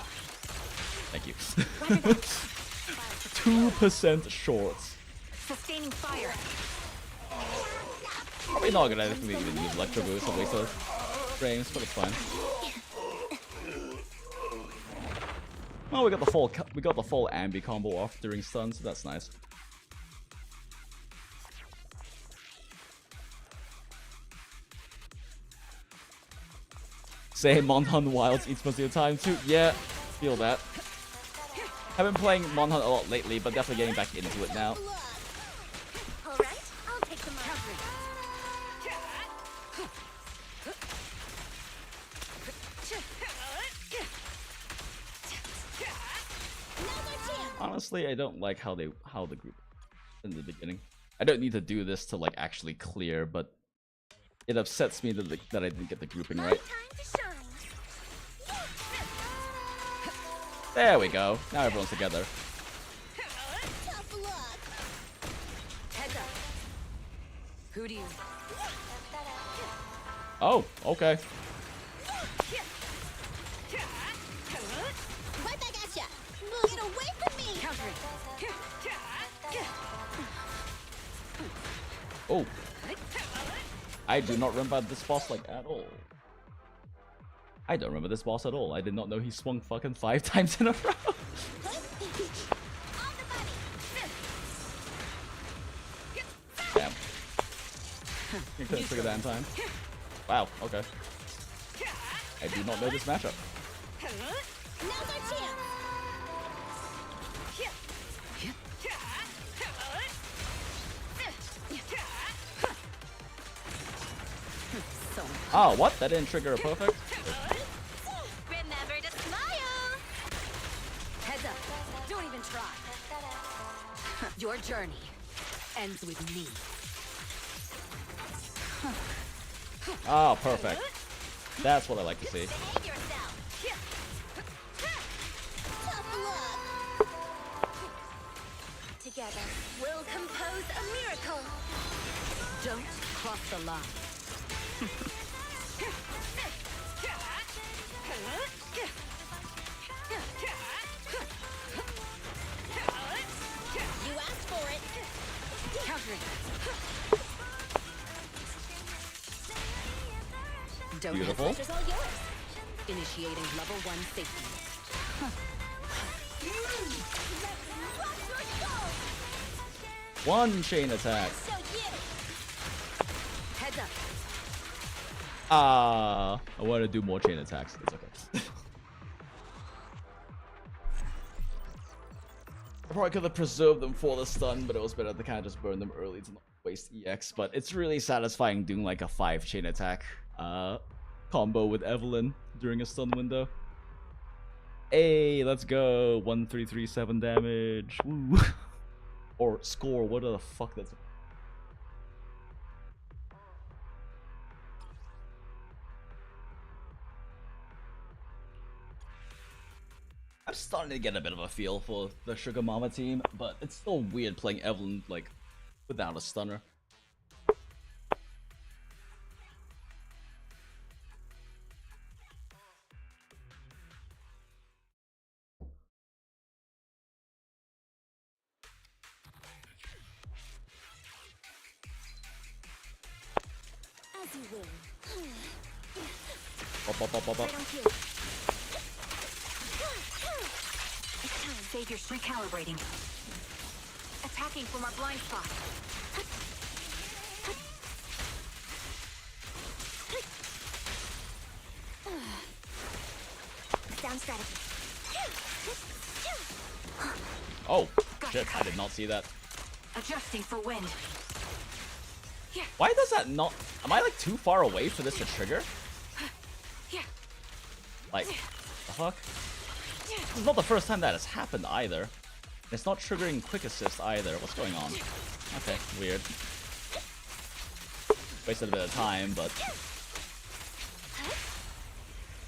Thank you. Roger that. 2% shorts. Sustaining fire. Probably not gonna even use Electro Boost to waste those frames, but it's fine. Oh, we got the full ambi combo off during stun, so that's nice. Say Monhunt Wilds eats most of your time too. Yeah, feel that. I've been playing Monhunt a lot lately, but definitely getting back into it now. All right, I'll take the mark. Now's our chance. Honestly, I don't like how the group in the beginning. I don't need to do this to like actually clear, but it upsets me that that I didn't get the grouping right. There we go. Now everyone's together. Tough luck. Heads up. Who do you? Oh, okay. Right back at ya. Get away from me. Countering. Oh. I do not remember this boss like at all. I don't remember this boss at all. I did not know he swung fucking 5 times in a row. Damn. You couldn't figure that in time. Wow, okay. I do not know this matchup. Now's our chance. Oh, what? That didn't trigger a perfect? Remember to smile. Heads up. Don't even try. Your journey ends with me. Oh, perfect. That's what I like to see. Behave yourself. Tough luck. Together, we'll compose a miracle. Don't cross the line. You asked for it. Countering. Don't Beautiful. Pleasure's all yours. Initiating level 1 safety. One chain attack. So you. Heads up. I want to do more chain attacks. It's okay. I probably could have preserved them for the stun, but it was better to kind of just burn them early to not waste EX. But it's really satisfying doing like a 5 chain attack combo with Evelyn during a stun window. Hey, let's go. 1337 damage. Woo. Or score, what the fuck that's... I'm starting to get a bit of a feel for the Sugar Mama team, but it's still weird playing Evelyn, like, without a stunner. As you will. Right on cue. Savior's recalibrating. Attacking from our blind spot. Sound strategy. Oh, shit, I did not see that. Adjusting for wind. Why does that not... Am I like too far away for this to trigger? Like, the fuck? This is not the first time that has happened either. It's not triggering quick assist either. What's going on? Okay, weird. Wasted a bit of time, but...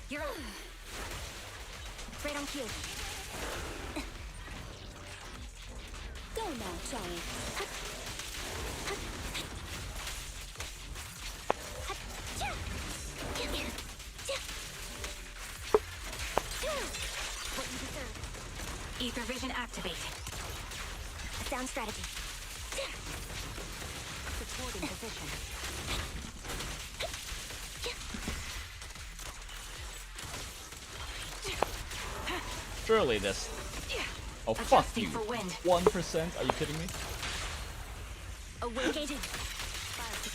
You're up. Right on cue. Go now, Johnny. What you deserve. Ether vision activated. Sound strategy. Supporting position. Surely this... Oh, fuck Adjusting you. for wind. 1%? Are you kidding me? Awakening.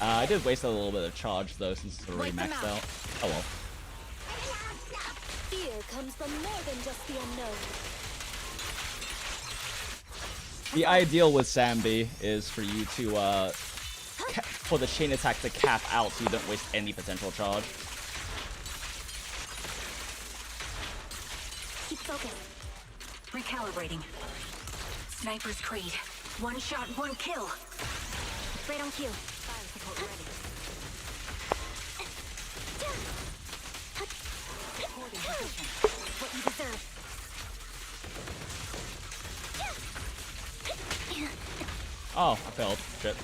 I did waste a little bit of charge, though, since it's already Wipe them maxed out. out. Oh well. Fear comes from more than just the unknown. The ideal with Sambi is for you to, for the chain attack to cap out so you don't waste any potential charge. Keep focused. Recalibrating. Sniper's Creed. One shot, one kill. Right on cue. Fire support ready. Supporting position. What you deserve. Oh, I failed. Shit.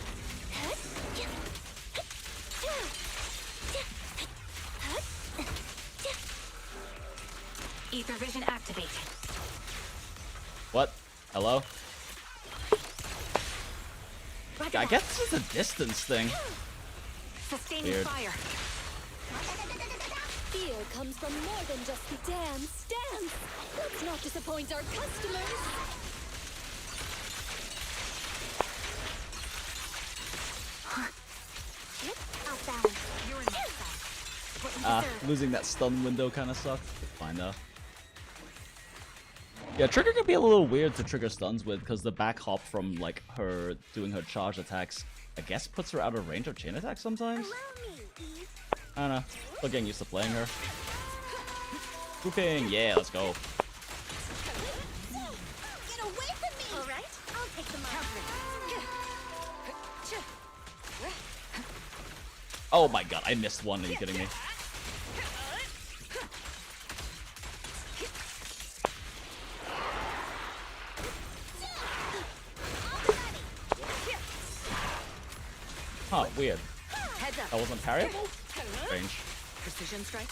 Ether vision activated. What? Hello? Roger I that. guess this is a distance thing. Sustaining Weird. fire. Fear comes from more than just the damn stance. Let's not disappoint our customers. Outbound. You're in my sight. What you Ah, deserve. losing that stun window kind of sucked. Fine though. Yeah, trigger can be a little weird to trigger stuns with because the back hop from like her doing her charge attacks, I guess puts her out of range of chain attacks sometimes. Allow me, Eve. I don't know. Still getting used to playing her. Grouping, yeah, let's go. Get away from me! All right, I'll take the mark. Oh my god, I missed one. Are you kidding me? Huh, weird. Heads up. That wasn't parryable? Range. Precision strike.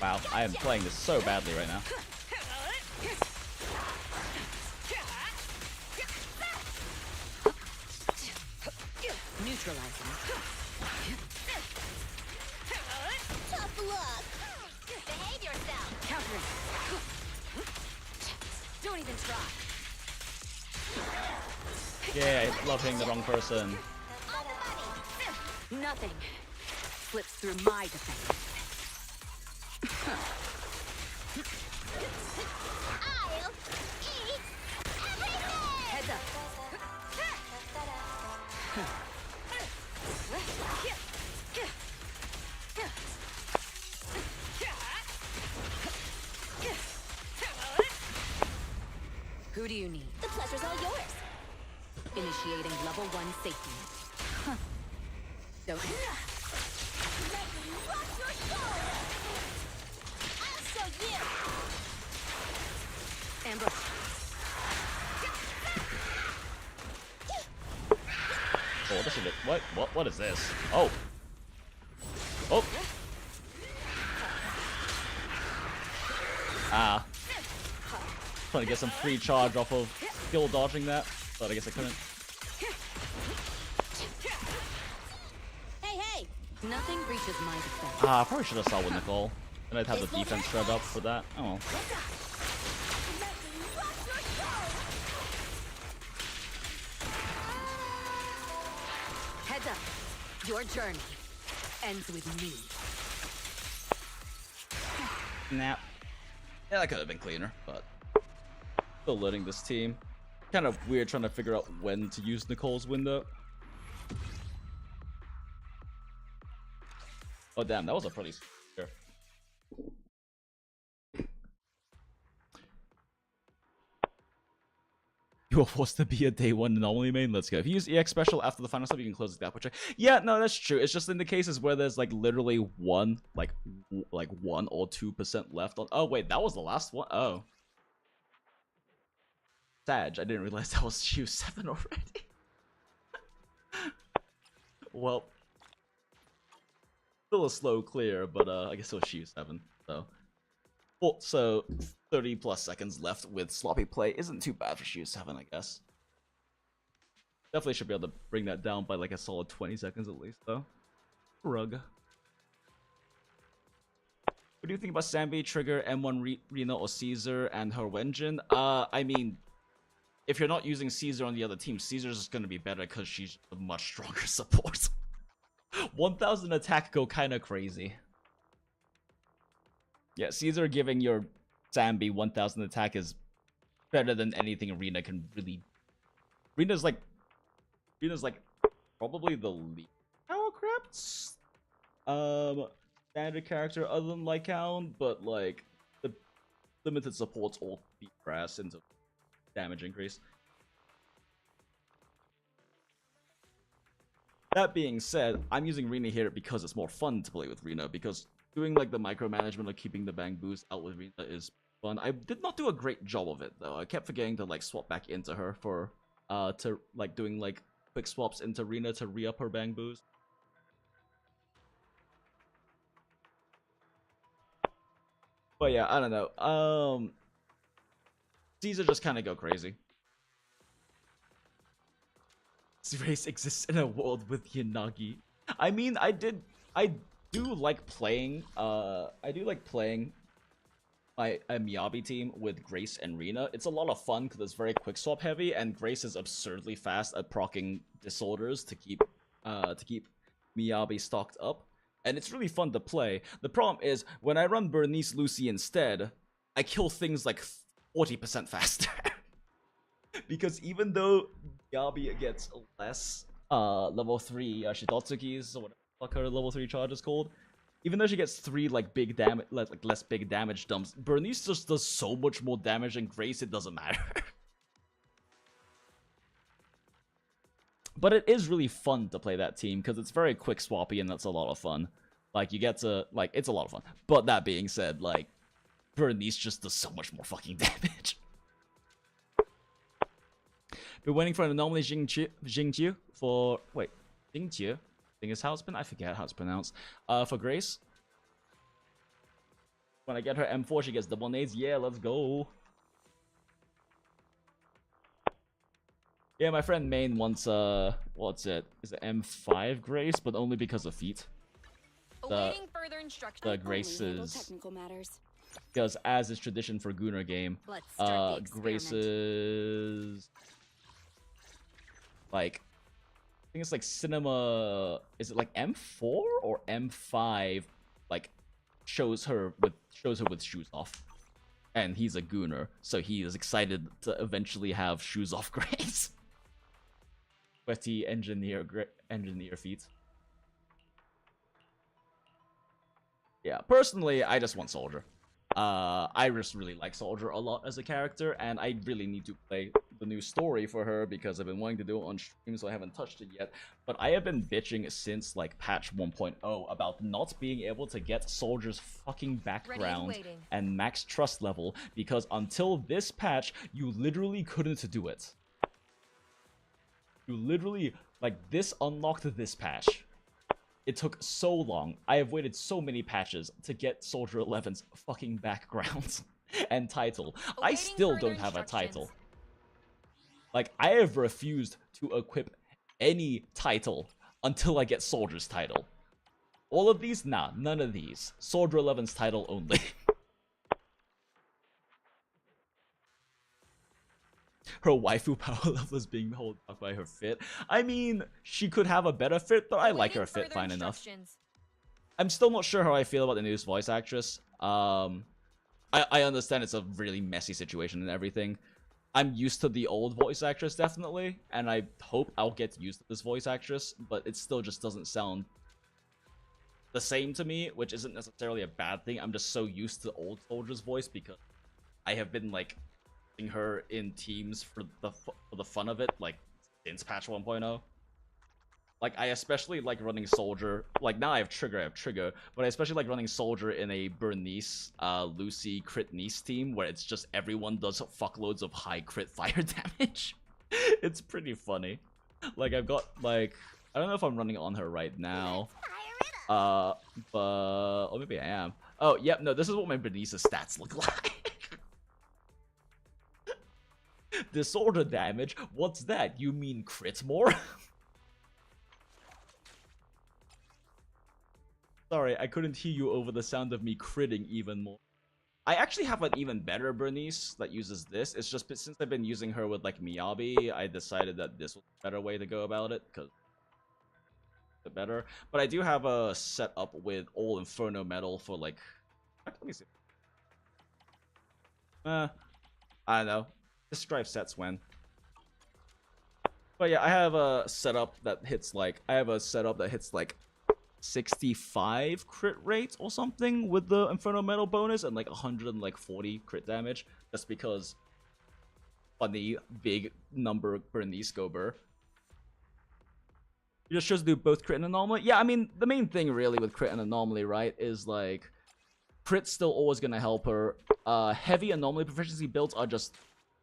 Wow, I am playing this so badly right now. Neutralizing. Tough luck. Behave yourself. Countering. Don't even try. Yeah, I love hitting the wrong person. On the money. Nothing slips through my defense. I'll eat everything. Heads up. Who do you need? The pleasure's all yours. Initiating level 1 safety. Huh. Don't. Let me rock your soul. I'll show you. Ambush. Oh, this is it. What is this? Oh. Oh. Ah. Trying to get some free charge off of skill dodging that, but I guess I couldn't. Hey, hey. Nothing reaches my defense. Ah, I probably should have started with Nicole. And I'd have the defense set up for that. Oh well. Let me rock your soul. Heads up. Your journey ends with me. Nah. Yeah, that could have been cleaner, but still learning this team. Kind of weird trying to figure out when to use Nicole's window. Oh damn, that was a pretty sure. You were forced to be a day one anomaly main. Let's go. If you use EX special after the final step, you can close the gap. Which yeah, no, that's true. It's just in the cases where there's like literally one, like 1 or 2% left on. Oh wait, that was the last one. Oh, Sag. I didn't realize that was Q 7 already. Well, still a slow clear, but I guess it was Q 7. So 30 plus seconds left with sloppy play isn't too bad for Shia 7, I guess. Definitely should be able to bring that down by like a solid 20 seconds at least, though. Rug. What do you think about Sambi, Trigger, M1 Rena, or Caesar and her Wenjin? I mean, if you're not using Caesar on the other team, Caesar's just gonna be better because she's a much stronger support. 1000 attack go kinda crazy. Yeah, Caesar giving your Sambi 1000 attack is better than anything Arena can really. Arena's like probably the least power crept standard character other than Lycaon, but like the limited supports all beat grass into damage increase. That being said, I'm using Rena here because it's more fun to play with Rena, because doing like the micromanagement of keeping the bang boost out with Rena is fun. I did not do a great job of it though. I kept forgetting to like swap back into her for to like doing like quick swaps into Rena to re-up her bang boost. But yeah, I don't know. Caesar just kind of go crazy. This race exists in a world with Yanagi. I mean, I do like playing my Miyabi team with Grace and Rena. It's a lot of fun because it's very quick swap heavy, and Grace is absurdly fast at proccing disorders to keep Miyabi stocked up. And it's really fun to play. The problem is, when I run Bernice Lucy instead, I kill things like 40% faster. Because even though Miyabi gets less level 3 Shidotsuki's, or whatever the fuck her level 3 charge is called, even though she gets 3 like big damage, like less big damage dumps, Bernice just does so much more damage than Grace, it doesn't matter. But it is really fun to play that team because it's very quick swappy and that's a lot of fun. Like you get to like it's a lot of fun. But that being said, like Bernice just does so much more fucking damage. Been waiting for an anomaly Jingju for Jingju? I think it's how it's been. I forget how it's pronounced. For Grace. When I get her M4, she gets double nades. Yeah, let's go. Yeah, my friend Main wants what's it? Is it M5 Grace, but only because of feet. Awaiting further instructions. The Grace's technical matters. because as is tradition for Gunnar game, Let's start the Grace's like I think it's like cinema. Is it like M4 or M5? Like shows her with shoes off. And he's a Gunnar, so he is excited to eventually have shoes off Grace. Sweaty engineer feet. Yeah, personally, I just want Soldier. I just really like Soldier a lot as a character, and I really need to play the new story for her because I've been wanting to do it on stream, so I haven't touched it yet. But I have been bitching since like patch 1.0 about not being able to get Soldier's fucking background and max trust level, because until this patch, you literally couldn't do it. You literally, like, this unlocked this patch. It took so long. I have waited so many patches to get Soldier 11's fucking background and title. I still don't have a title. Like, I have refused to equip any title until I get Soldier's title. All of these? Nah, none of these. Soldier 11's title only. Her waifu power level is being held back by her fit. I mean, she could have a better fit, but I like her fit fine enough. I'm still not sure how I feel about the newest voice actress. I understand it's a really messy situation and everything. I'm used to the old voice actress, definitely, and I hope I'll get used to this voice actress, but it still just doesn't sound the same to me, which isn't necessarily a bad thing. I'm just so used to old Soldier's voice because I have been, like, her in teams for the fun of it, like since patch 1.0. Like I especially like running Soldier. Like now I have Trigger, but I especially like running Soldier in a Bernice, Lucy crit Nice team where it's just everyone does fuckloads of high crit fire damage. It's pretty funny. Like I've got like I don't know if I'm running on her right now. But or maybe I am. Oh yep, no, this is what my Bernice's stats look like. Disorder damage? What's that? You mean crit more? Sorry, I couldn't hear you over the sound of me critting even more. I actually have an even better Bernice that uses this. It's just since I've been using her with like Miyabi, I decided that this was a better way to go about it because it's better. But I do have a setup with all Inferno metal for like. Let me see. I don't know. Describe sets when. But yeah, I have a setup that hits like 65 crit rate or something with the Inferno Metal bonus and like 140 crit damage, just because funny big number Bernice Gober. You just chose to do both crit and anomaly. Yeah, I mean the main thing really with crit and anomaly, right, is like crit's still always gonna help her. Heavy anomaly proficiency builds are just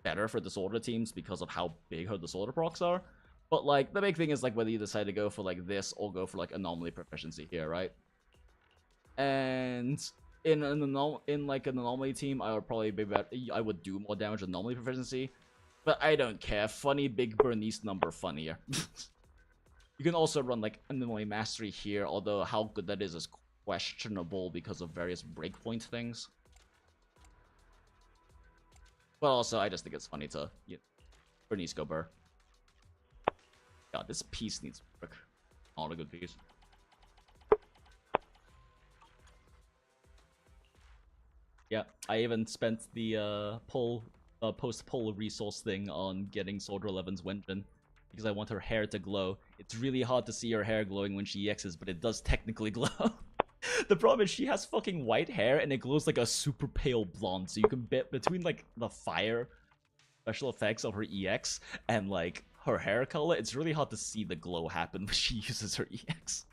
better for disorder teams because of how big her disorder procs are. But like the big thing is like whether you decide to go for like this or go for like anomaly proficiency here, right? And in an anomaly team, I would probably be better. I would do more damage with anomaly proficiency, but I don't care. Funny big Bernice number funnier. You can also run like anomaly mastery here, although how good that is questionable because of various breakpoint things. But also, I just think it's funny to Bernice go burr. God, this piece needs work. Not a good piece. Yeah, I even spent the post-poll resource thing on getting Soldier 11's Wenjin because I want her hair to glow. It's really hard to see her hair glowing when she EXs, but it does technically glow. The problem is she has fucking white hair and it glows like a super pale blonde, so you can bet between like the fire special effects of her EX and like her hair color, it's really hard to see the glow happen when she uses her EX.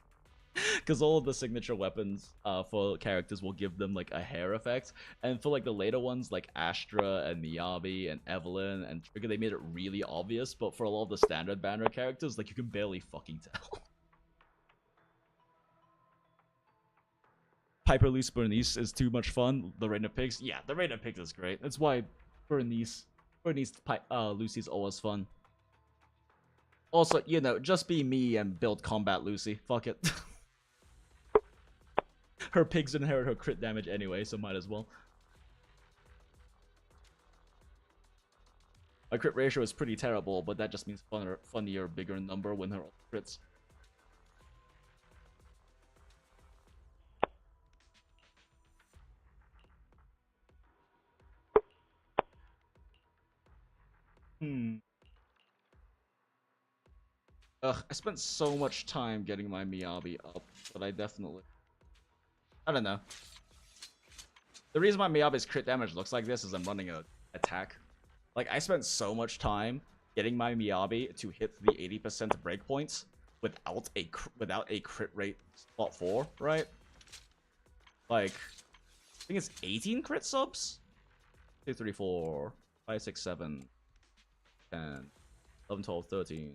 Because all of the signature weapons for characters will give them like a hair effect, and for like the later ones like Astra and Miyabi and Evelyn and Trigger, they made it really obvious, but for a lot of the standard banner characters, like you can barely fucking tell. Piper Loose Bernice is too much fun. The Reign of Pigs, yeah, the Reign of Pigs is great. That's why Lucy's always fun. Also, you know, just be me and build Combat Lucy. Fuck it. Her pigs inherit her crit damage anyway, so might as well. My crit ratio is pretty terrible, but that just means funnier, bigger number when her crits. Ugh, I spent so much time getting my Miyabi up, but I don't know. The reason my Miyabi's crit damage looks like this is I'm running a attack. Like, I spent so much time getting my Miyabi to hit the 80% breakpoints without a crit rate slot 4, right? Like, I think it's 18 crit subs? 2, 3, 4, 5, 6, 7, 10, 11, 12, 13,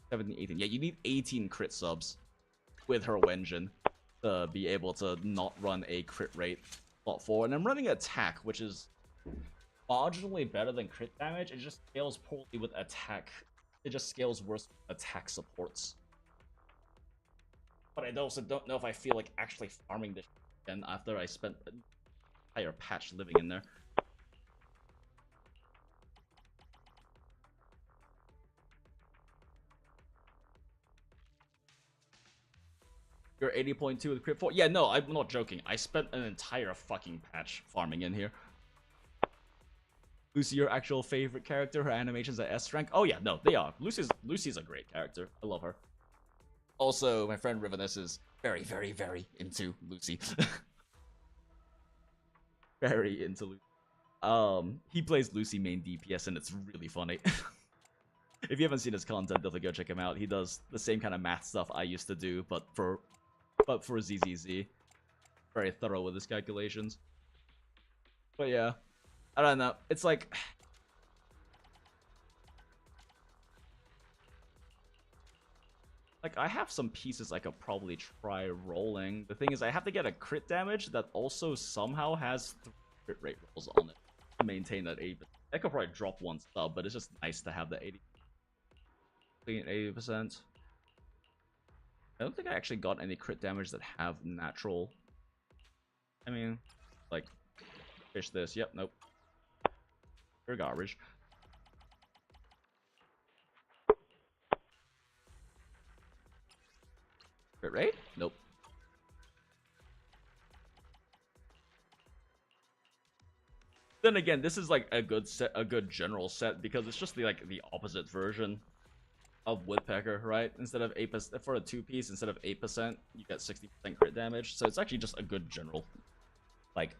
17, 18. Yeah, you need 18 crit subs with her Wenjin to be able to not run a crit rate slot 4. And I'm running attack, which is marginally better than crit damage. It just scales poorly with attack. It just scales worse with attack supports. But I also don't know if I feel like actually farming this again after I spent an entire patch living in there. You're 80.2 with crit 4? Yeah, no, I'm not joking. I spent an entire fucking patch farming in here. Lucy, your actual favorite character? Her animations at S rank? Oh yeah, no, they are. Lucy's a great character. I love her. Also, my friend Riveness is very, very, very into Lucy. Very into Lucy. He plays Lucy main DPS and it's really funny. If you haven't seen his content, definitely go check him out. He does the same kind of math stuff I used to do, but for ZZZ. Very thorough with his calculations. But yeah, I don't know. It's like, I have some pieces I could probably try rolling. The thing is, I have to get a crit damage that also somehow has 3 crit rate rolls on it to maintain that 80%. I could probably drop one sub, but it's just nice to have the 80%. I don't think I actually got any crit damage that have natural. I mean, like, fish this. Yep, nope. You're garbage. Crit rate? Nope. Then again, this is like a good general set because it's just the opposite version of Woodpecker, right? Instead of 8% for a 2-piece, instead of 8%, you get 60% crit damage. So it's actually just a good general, like,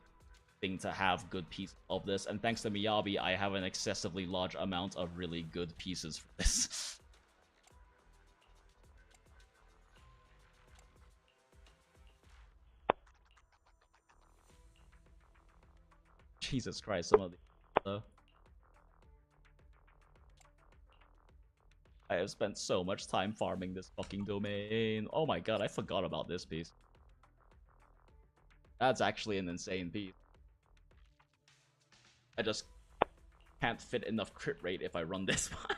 thing to have good piece of this. And thanks to Miyabi, I have an excessively large amount of really good pieces for this. Jesus Christ, some of the I have spent so much time farming this fucking domain. Oh my god, I forgot about this piece. That's actually an insane piece. I just can't fit enough crit rate if I run this one.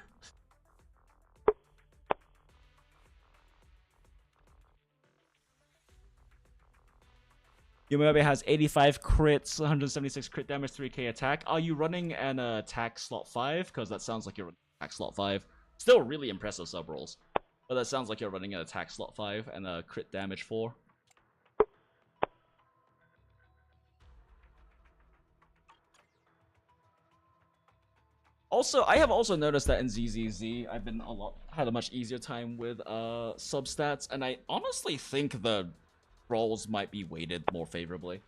Yumebi has 85 crits, 176 crit damage, 3k attack. Are you running an attack slot 5? Because that sounds like you're running attack slot 5. Still really impressive sub rolls. But that sounds like you're running an attack slot 5 and a crit damage 4. Also, I have also noticed that in ZZZ, I've been had a much easier time with substats, and I honestly think the rolls might be weighted more favorably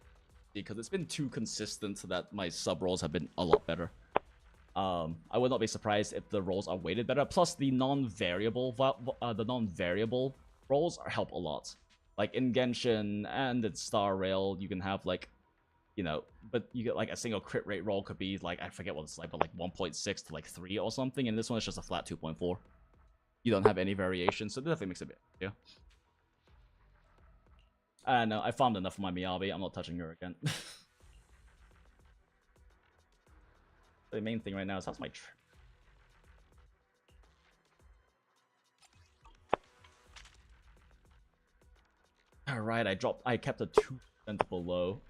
because it's been too consistent that my sub rolls have been a lot better. I would not be surprised if the rolls are weighted better. Plus, the non-variable rolls help a lot. Like in Genshin and in Star Rail, you can have like, you know, but you get like a single crit rate roll could be like, I forget what it's like, but like 1.6 to like 3 or something, and this one is just a flat 2.4. You don't have any variation, so it definitely makes it a bit, yeah. I don't know, I farmed enough for my Miyabi, I'm not touching her again. The main thing right now is how's my Alright, I kept a 2% below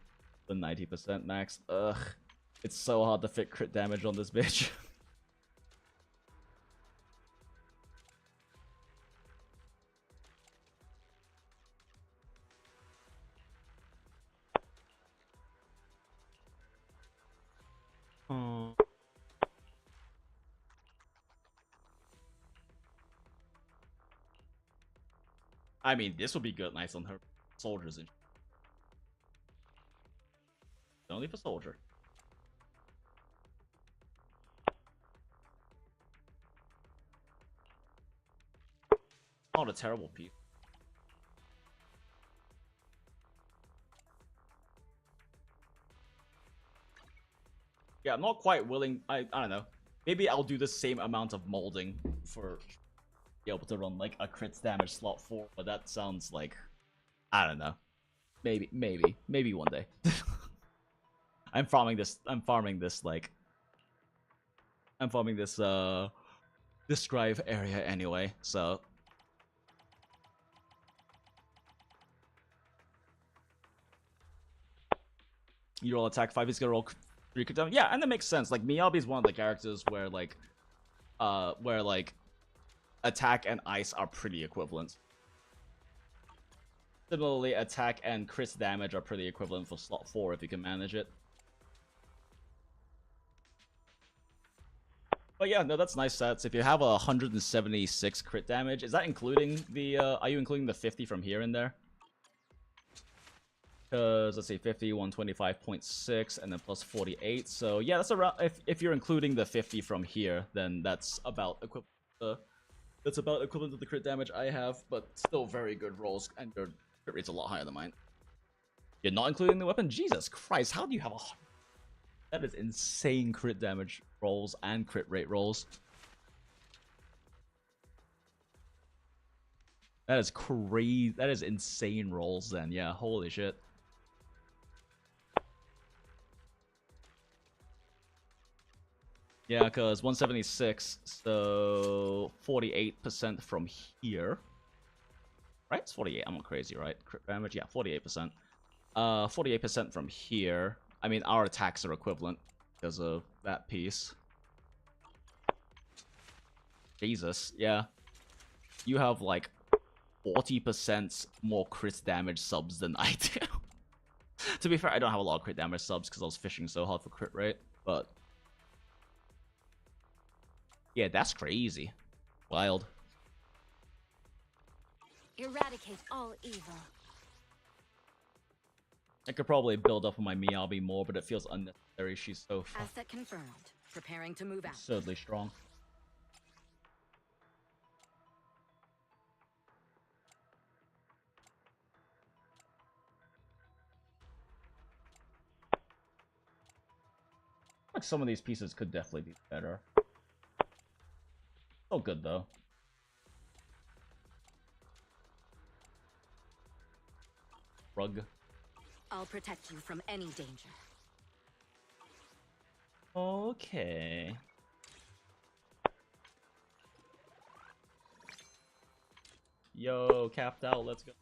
the 90% max. Ugh. It's so hard to fit crit damage on this bitch. I mean, this would be good, nice on her soldiers. Only for soldier. Not a terrible piece. Yeah, I'm not quite willing. I don't know. Maybe I'll do the same amount of molding for be able to run like a crits damage slot 4, but that sounds like, I don't know. Maybe one day. I'm farming this this scribe area anyway, so you roll attack 5, he's gonna roll 3 crit damage. Yeah, and that makes sense. Like Miyabi is one of the characters where like attack and ice are pretty equivalent. Similarly, attack and crit damage are pretty equivalent for slot 4 if you can manage it. But yeah, no, that's nice stats. If you have 176 crit damage, is that including the, are you including the 50 from here in there? Because, let's see, 50, 125.6, and then plus 48. So yeah, that's around, if you're including the 50 from here, then that's about equivalent to the crit damage I have, but still very good rolls, and your crit rate's a lot higher than mine. You're not including the weapon? Jesus Christ, how do you have a... That is insane crit damage rolls and crit rate rolls. That is crazy. That is insane rolls then. Yeah, holy shit. Yeah, because 176, so 48% from here. Right? It's 48. I'm not crazy, right? Crit damage? Yeah, 48%. 48% from here. I mean, our attacks are equivalent because of that piece. Jesus, yeah. You have like 40% more crit damage subs than I do. To be fair, I don't have a lot of crit damage subs because I was fishing so hard for crit rate, but... Yeah, that's crazy. Wild. Eradicate all evil. I could probably build up on my Miyabi more, but it feels unnecessary. She's so Asset confirmed. Preparing to move out. absurdly strong. Like some of these pieces could definitely be better. Oh, good though. Rug. I'll protect you from any danger. Okay. Yo, capped out. Let's go.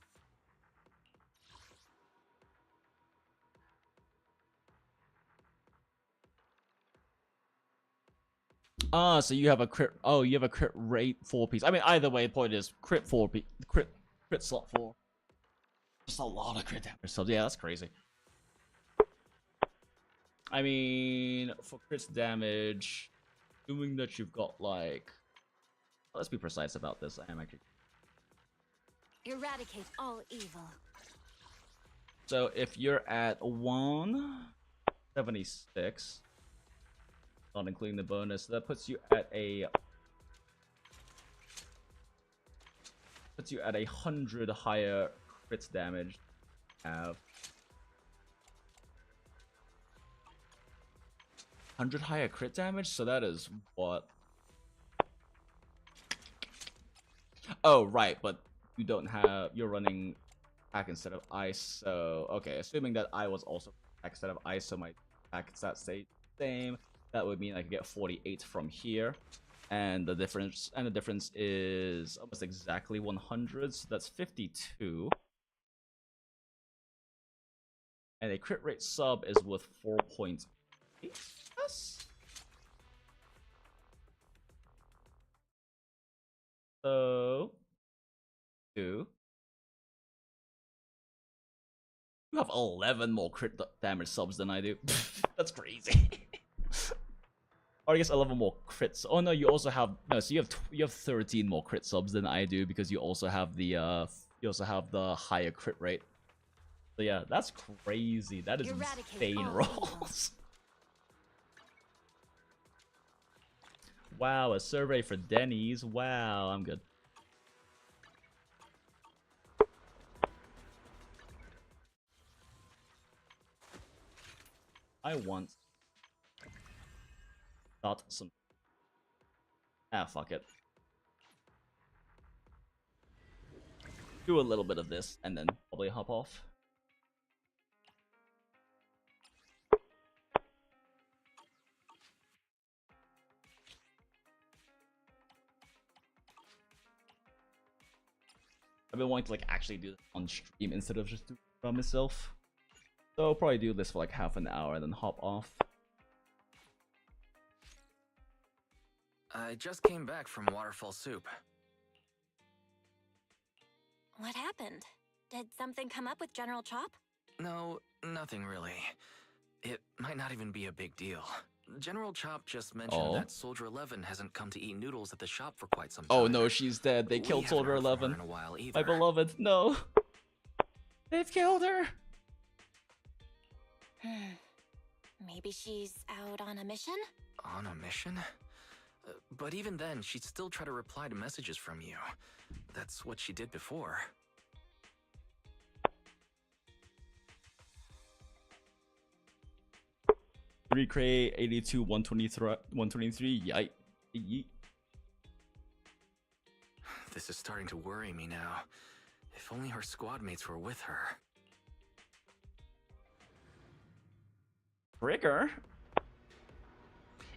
Ah, so you have a crit. Oh, you have a crit rate 4 piece. I mean, either way, the point is crit 4 piece. Crit slot 4. Just a lot of crit damage subs. Yeah, that's crazy. I mean, for crit damage, assuming that you've got like, let's be precise about this. I am actually. Eradicate all evil. So if you're at 176, not including the bonus, that puts you at a 100 higher crit damage. Have 100 higher crit damage, so that is what? Oh, right, but you don't have, you're running attack instead of ice, so okay, assuming that I was also attack instead of ice, so my attack stat stays the same, that would mean I could get 48 from here, and the difference is almost exactly 100, so that's 52. And a crit rate sub is worth 4.8. Yes. So, 2. You have 11 more crit damage subs than I do. That's crazy. Or I guess 11 more crits. Oh no, you also have no. So you have 13 more crit subs than I do because you also have the higher crit rate. So yeah, that's crazy. That is insane rolls. Wow, a survey for Denny's. Wow, I'm good. I want not some. Ah, fuck it. Do a little bit of this and then probably hop off. I've been wanting to like actually do this on stream instead of just do it by myself. So I'll probably do this for like half an hour and then hop off. I just came back from Waterfall Soup. What happened? Did something come up with General Chop? No, nothing really. It might not even be a big deal. General Chop just mentioned that Soldier 11 hasn't come to eat noodles at the shop for quite some time. Oh no, she's dead. They killed Soldier 11. In a while either. My beloved, no. They've killed her. Maybe she's out on a mission? On a mission? But even then, she'd still try to reply to messages from you. That's what she did before. Recreate 82 123 yeet. This is starting to worry me now. If only her squad mates were with her. Trigger?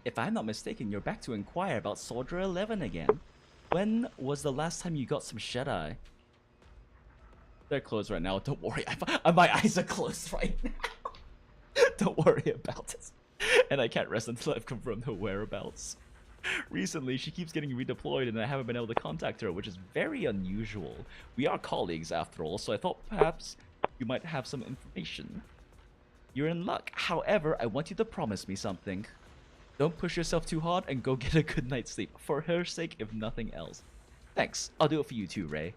If I'm not mistaken, you're back to inquire about Soldier 11 again. When was the last time you got some shut-eye? They're closed right now, don't worry. My eyes are closed right now. Don't worry about it. And I can't rest until I've confirmed her whereabouts. Recently, she keeps getting redeployed and I haven't been able to contact her, which is very unusual. We are colleagues after all, so I thought perhaps you might have some information. You're in luck. However, I want you to promise me something. Don't push yourself too hard and go get a good night's sleep. For her sake, if nothing else. Thanks. I'll do it for you too, Ray.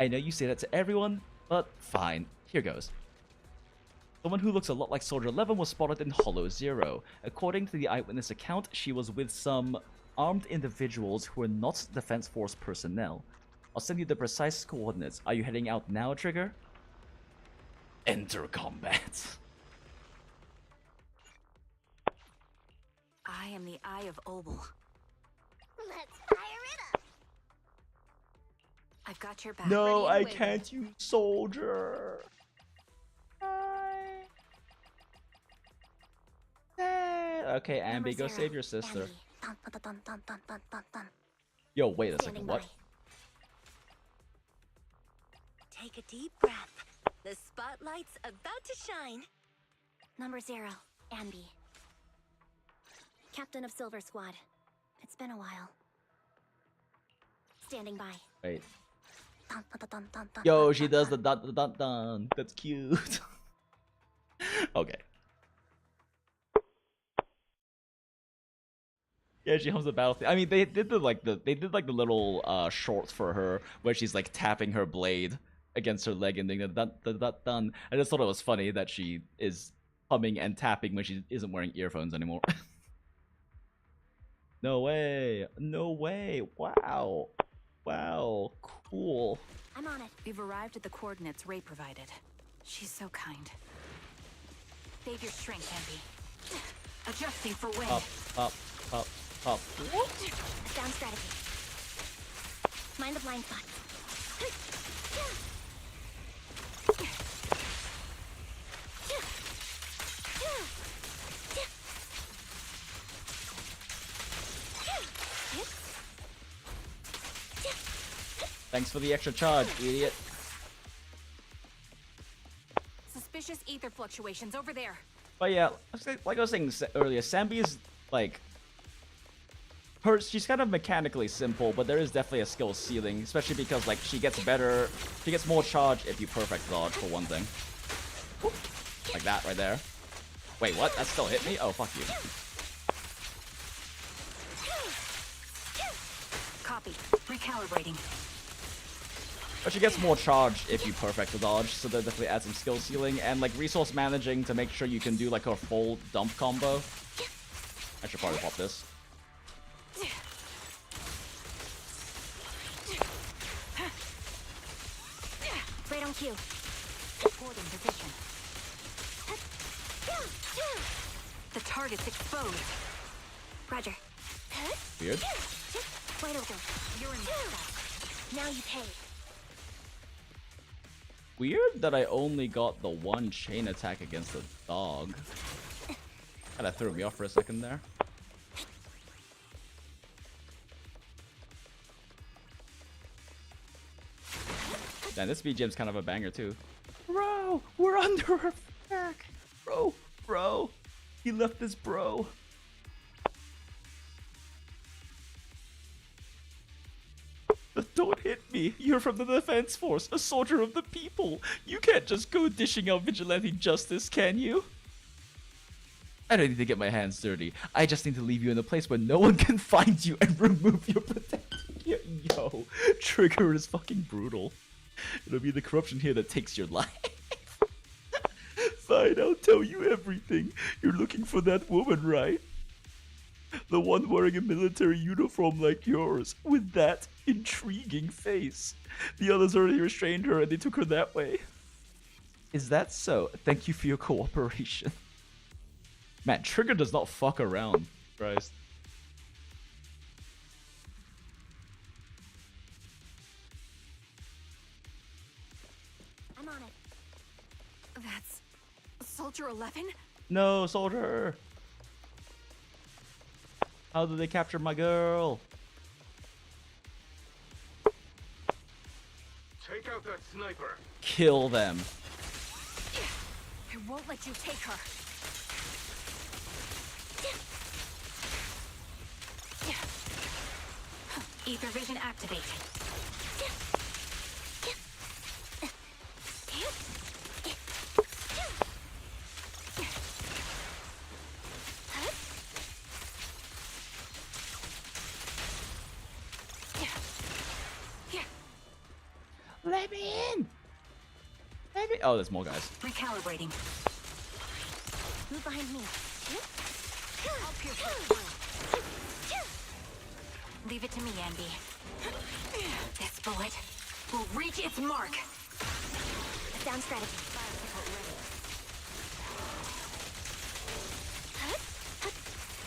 I know you say that to everyone, but fine. Here goes. Someone who looks a lot like Soldier 11 was spotted in Hollow Zero. According to the eyewitness account, she was with some armed individuals who were not Defense Force personnel. I'll send you the precise coordinates. Are you heading out now, Trigger? Enter combat. I am the Eye of Obel. Let's fire it up. I've got your back. No, Ready I and waiting. can't use Soldier. Okay, Ambi, go save your sister. Ambi. Dun, dun, dun, dun, dun, dun, dun, dun. Yo, wait a Standing second, what? by. Take a deep breath. The spotlight's about to shine. Number 0, Ambi. Captain of Silver Squad. It's been a while. Standing by. Wait. Dun, dun, dun, dun, dun, Yo, dun, she dun, does the dun. dun dun dun dun. That's cute. Okay. Yeah, she hums the battlefield. I mean, they did the little short for her where she's like tapping her blade against her leg and doing the dun dun dun dun. I just thought it was funny that she is humming and tapping when she isn't wearing earphones anymore. No way! No way! Wow! Wow! Cool. I'm on it. We've arrived at the coordinates Ray provided. She's so kind. Save your strength, Ambi. Adjusting for wind. Up, up, up, up. Sound strategy. Mind the blind spots. Thanks for the extra charge, idiot. Suspicious ether fluctuations over there. But yeah, like I was saying earlier, Sambi is like she's kind of mechanically simple, but there is definitely a skill ceiling, especially because like she gets more charge if you perfect dodge for one thing. Like that right there. Wait, what? That still hit me? Oh, fuck you. Copy. Recalibrating. But she gets more charge if you perfect the dodge, so that definitely adds some skill ceiling, and like resource managing to make sure you can do like her full dump combo. I should probably pop this. Right on cue. Holding position. The target's exposed. Roger. Weird. Wide open. You're in the Now you pay. Weird that I only got the one chain attack against the dog. Kinda threw me off for a second there. Damn, this BGM's kind of a banger too. Bro, we're under her back. Bro. He left this bro. Don't hit me. You're from the Defense Force, a soldier of the people. You can't just go dishing out vigilante justice, can you? I don't need to get my hands dirty. I just need to leave you in a place where no one can find you and remove your protection. Yo, Trigger is fucking brutal. It'll be the corruption here that takes your life. Fine, I'll tell you everything. You're looking for that woman, right? The one wearing a military uniform like yours, with that intriguing face. The others already restrained her and they took her that way. Is that so? Thank you for your cooperation. Man, Trigger does not fuck around. Christ. I'm on it. That's Soldier 11? No, soldier! How did they capture my girl? Take out that sniper. Kill them. I won't let you take her. Ether vision activated. Let me in! Let me... Oh, there's more guys. Recalibrating. Move behind me. I'll pierce it through. Leave it to me, Andy. This bullet will reach its mark. Down strategy.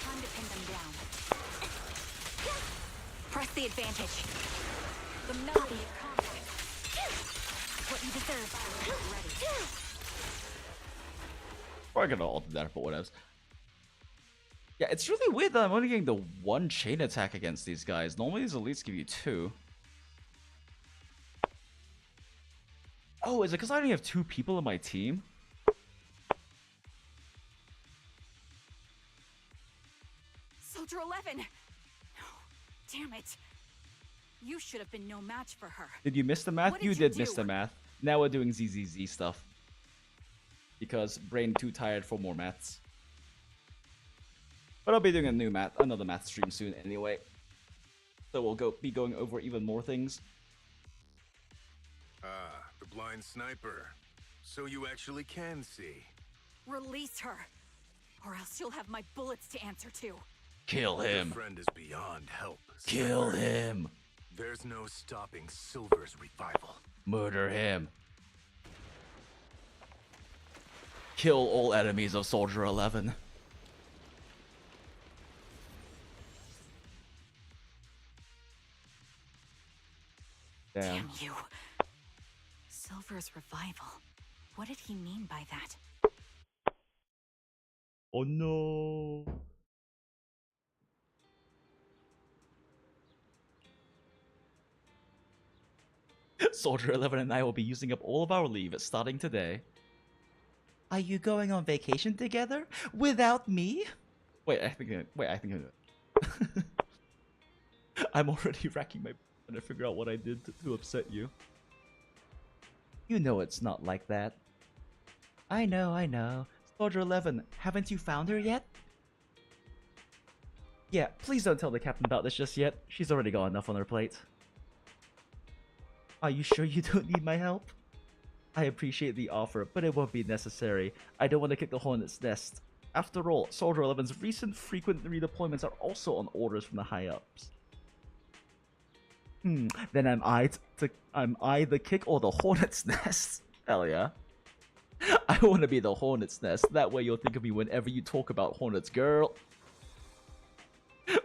Time to pin them down. Press the advantage. The melody of combat. What you deserve. Ready. Probably gonna alter that, but whatever. Yeah, it's really weird that I'm only getting the one chain attack against these guys. Normally these elites give you 2. Oh, is it because I only have 2 people in my team? Soldier 11! No. Damn it. You should have been no match for her. Did you miss the math? What You did you did miss do? the math. Now we're doing ZZZ stuff. Because brain too tired for more maths. But I'll be doing another math stream soon anyway. So we'll be going over even more things. Ah, the blind sniper. So you actually can see. Release her, or else you'll have my bullets to answer to. Kill Your him. friend is beyond help. Kill sniper. him. There's no stopping Silver's revival. Murder him. Kill all enemies of Soldier 11. Damn you. Silver's revival. What did he mean by that? Oh no. Soldier 11 and I will be using up all of our leave starting today. Are you going on vacation together? Without me? Wait, I think I'm already racking my brain to figure out what I did to upset you. You know it's not like that. I know. Soldier 11, haven't you found her yet? Yeah, please don't tell the captain about this just yet. She's already got enough on her plate. Are you sure you don't need my help? I appreciate the offer, but it won't be necessary. I don't want to kick the hornet's nest. After all, Soldier 11's recent frequent redeployments are also on orders from the high-ups. Then am I the kick or the hornet's nest? Hell yeah. I want to be the hornet's nest. That way you'll think of me whenever you talk about hornets, girl.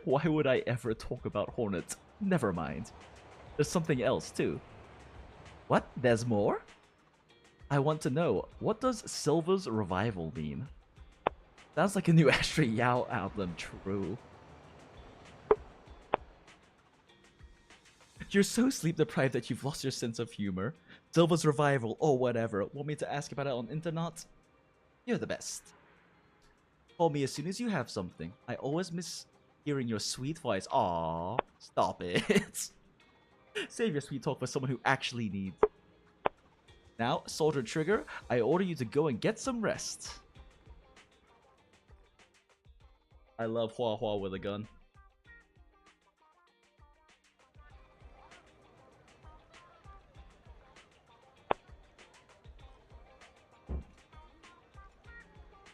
Why would I ever talk about hornets? Never mind. There's something else, too. What? There's more? I want to know, what does Silver's revival mean? Sounds like a new Ashley Yao album, true. You're so sleep deprived that you've lost your sense of humor. Silver's revival, or whatever. Want me to ask about it on internet? You're the best. Call me as soon as you have something. I always miss hearing your sweet voice. Aww, stop it. Save your sweet talk for someone who actually needs. Now, Soldier Trigger, I order you to go and get some rest. I love Hua Hua with a gun.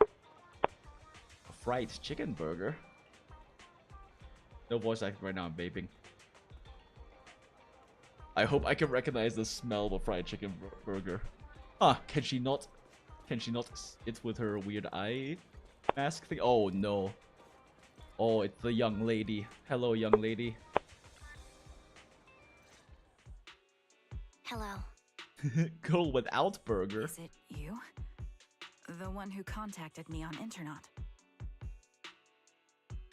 A fried chicken burger? No voice acting right now, I'm vaping. I hope I can recognize the smell of a fried chicken burger. Huh, can she not sit with her weird eye mask thing? Oh no. Oh, it's the young lady. Hello, young lady. Hello. Girl without burger. Is it you? The one who contacted me on internet.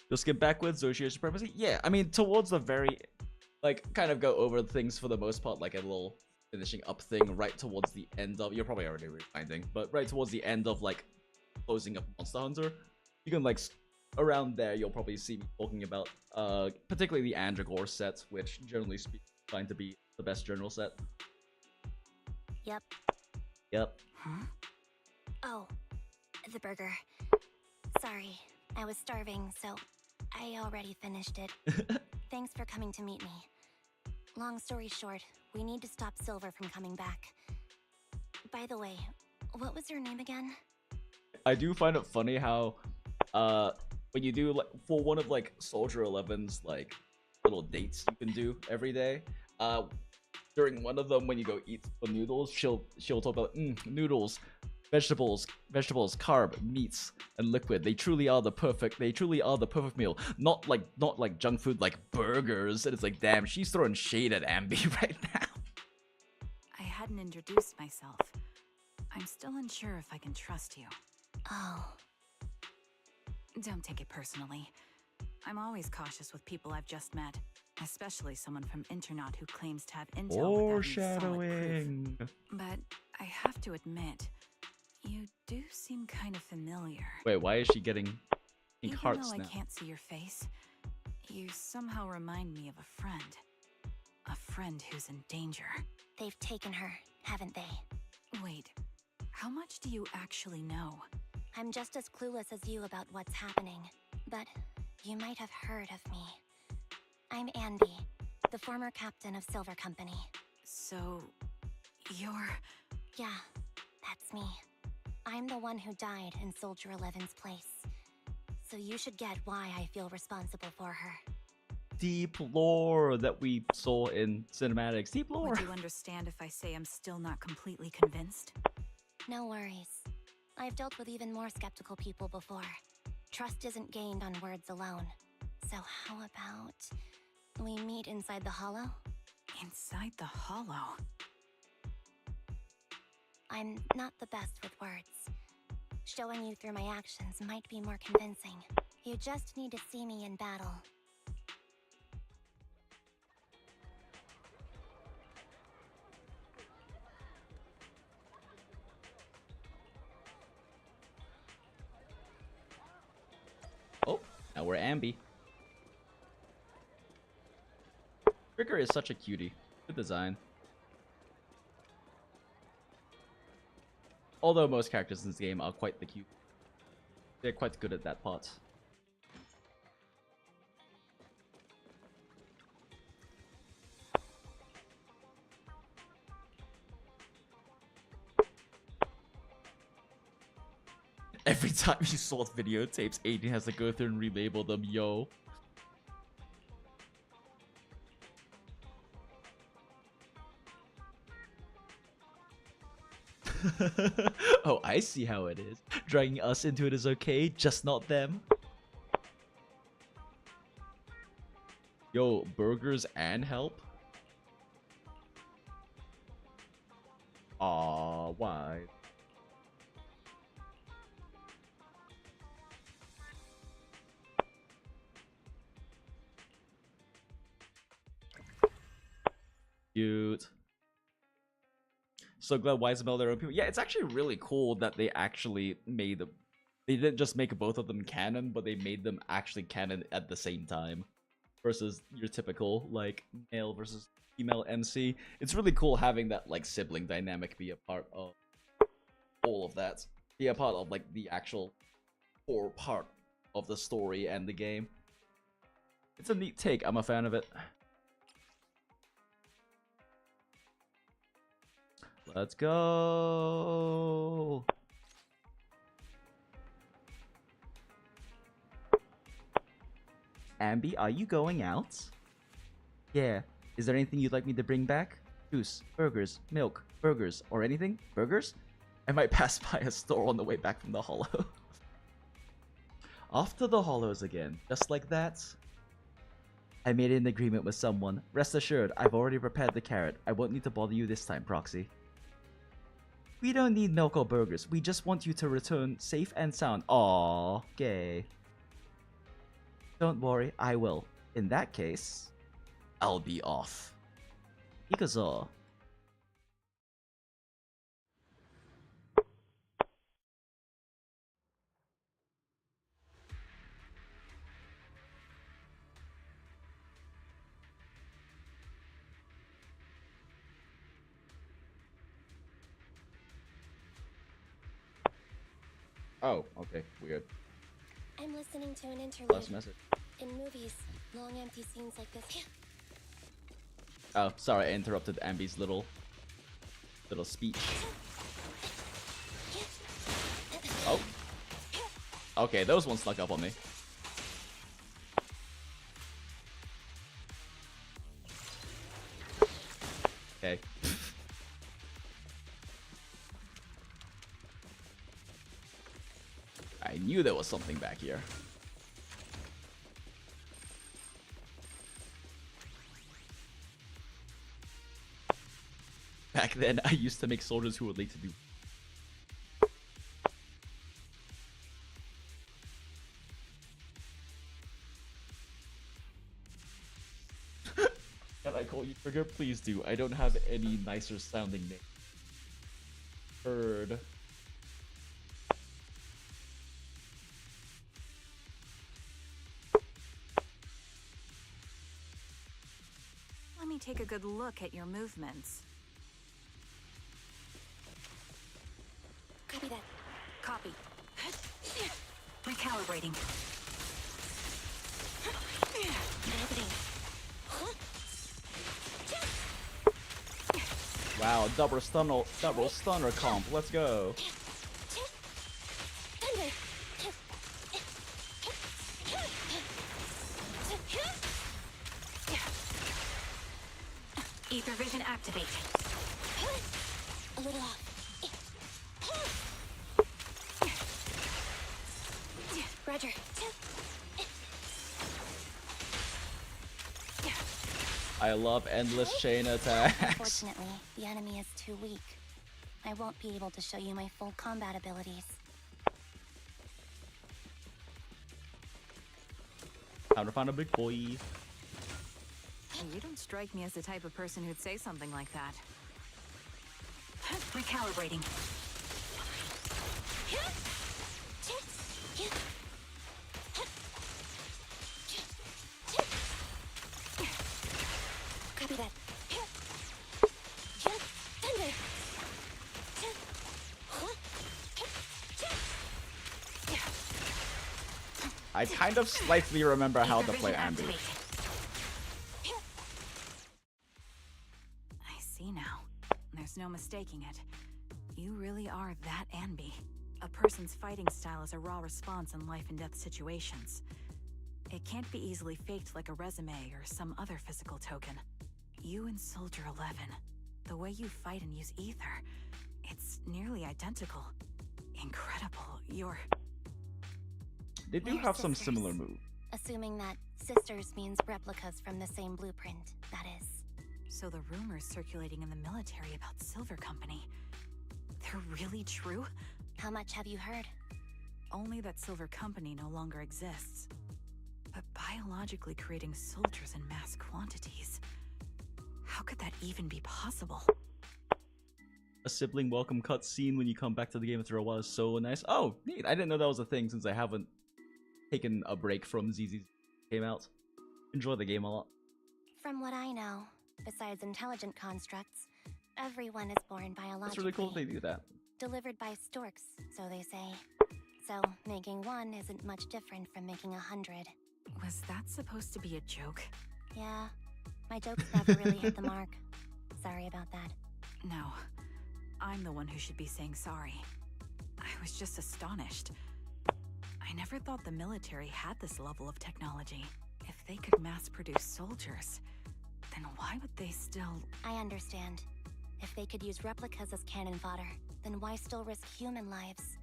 You'll skip backwards, Zoshia Supremacy? Yeah, I mean, towards the very... Like, kind of go over things for the most part, like a little finishing up thing right towards the end of... You're probably already rewinding, but right towards the end of, like, closing up Monster Hunter. You can, like, around there, you'll probably see me talking about, particularly the Andragore set, which, generally speaking, I find to be the best general set. Yep. Yep. Huh? Oh, the burger. Sorry, I was starving, so I already finished it. Thanks for coming to meet me. Long story short, we need to stop Silver from coming back. By the way, what was your name again? I do find it funny how, when you do like for one of like Soldier 11's like little dates you can do every day, during one of them when you go eat the noodles, she'll talk about noodles, vegetables, carb, meats, and liquid. They truly are the perfect meal. Not like junk food like burgers. And it's like, damn, she's throwing shade at Ambi right now. I hadn't introduced myself. I'm still unsure if I can trust you. Oh. Don't take it personally. I'm always cautious with people I've just met, especially someone from Internaut who claims to have intel without any solid proof. But I have to admit, you do seem kind of familiar. Wait, why is she getting pink hearts Even though now? I can't see your face, you somehow remind me of a friend. A friend who's in danger. They've taken her, haven't they? Wait, how much do you actually know? I'm just as clueless as you about what's happening, but you might have heard of me. I'm Andy, the former captain of Silver Company. So, you're... Yeah, that's me. I'm the one who died in Soldier 11's place. So you should get why I feel responsible for her. Deep lore that we saw in cinematics. Deep lore. Would you understand if I say I'm still not completely convinced? No worries. I've dealt with even more skeptical people before. Trust isn't gained on words alone. So how about we meet inside the hollow? Inside the hollow? I'm not the best with words. Showing you through my actions might be more convincing. You just need to see me in battle. Oh, now we're Ambi. Trigger is such a cutie. Good design. Although most characters in this game are quite the cute. They're quite good at that part. Every time you sort videotapes, Aiden has to go through and relabel them, yo. Oh, I see how it is. Dragging us into it is okay, just not them. Yo, burgers and help? Aw, why? Cute. So glad Wisemel their own people. Yeah, it's actually really cool that they actually made them. They didn't just make both of them canon, but they made them actually canon at the same time. Versus your typical, like, male versus female MC. It's really cool having that, like, sibling dynamic be a part of all of that. Be a part of, like, the actual core part of the story and the game. It's a neat take. I'm a fan of it. Let's go. Ambi, are you going out? Yeah. Is there anything you'd like me to bring back? Juice, burgers, milk, burgers, or anything? Burgers? I might pass by a store on the way back from the hollow. Off to the hollows again, just like that. I made an agreement with someone. Rest assured, I've already prepared the carrot. I won't need to bother you this time, Proxy. We don't need milk or burgers. We just want you to return safe and sound. Aww, gay. Don't worry, I will. In that case, I'll be off. Ikazo. Oh, okay, weird. I'm listening to an interlude. Last message. In movies, long empty scenes like this Oh, sorry, I interrupted Ambi's little speech. Oh. Okay, those ones snuck up on me. Okay. I knew there was something back here. Back then, I used to make soldiers who were late to do. Can I call you Trigger? Please do. I don't have any nicer sounding name. Heard. Let me take a good look at your movements. Copy that. Copy. Recalibrating. Riveting. Wow, double stunner comp. Let's go. Thunder. Ether vision activate. A little off. Roger. I love endless chain attacks. Unfortunately, the enemy is too weak. I won't be able to show you my full combat abilities. Time to find a big boy. You don't strike me as the type of person who'd say something like that. Recalibrating. Copy that. Thunder. I kind of slightly remember how to play Ambi. I see now. There's no mistaking it. You really are that Ambi. A person's fighting style is a raw response in life and death situations. It can't be easily faked like a resume or some other physical token. You and Soldier 11, the way you fight and use ether, it's nearly identical. Incredible. They do have some similar moves. Assuming that sisters means replicas from the same blueprint, that is. So the rumors circulating in the military about Silver Company, they're really true? How much have you heard? Only that Silver Company no longer exists. But biologically creating soldiers in mass quantities, how could that even be possible? A sibling welcome cutscene when you come back to the game after a while is so nice. Oh, neat. I didn't know that was a thing since I haven't taken a break from ZZ came out. Enjoy the game a lot. From what I know, besides intelligent constructs, everyone is born biologically. That's really cool they do that. Delivered by storks, so they say. So, making one isn't much different from making 100. Was that supposed to be a joke? Yeah, my jokes never really hit the mark. Sorry about that. No, I'm the one who should be saying sorry. I was just astonished. I never thought the military had this level of technology. If they could mass-produce soldiers, then why would they still... I understand. If they could use replicas as cannon fodder, then why still risk human lives?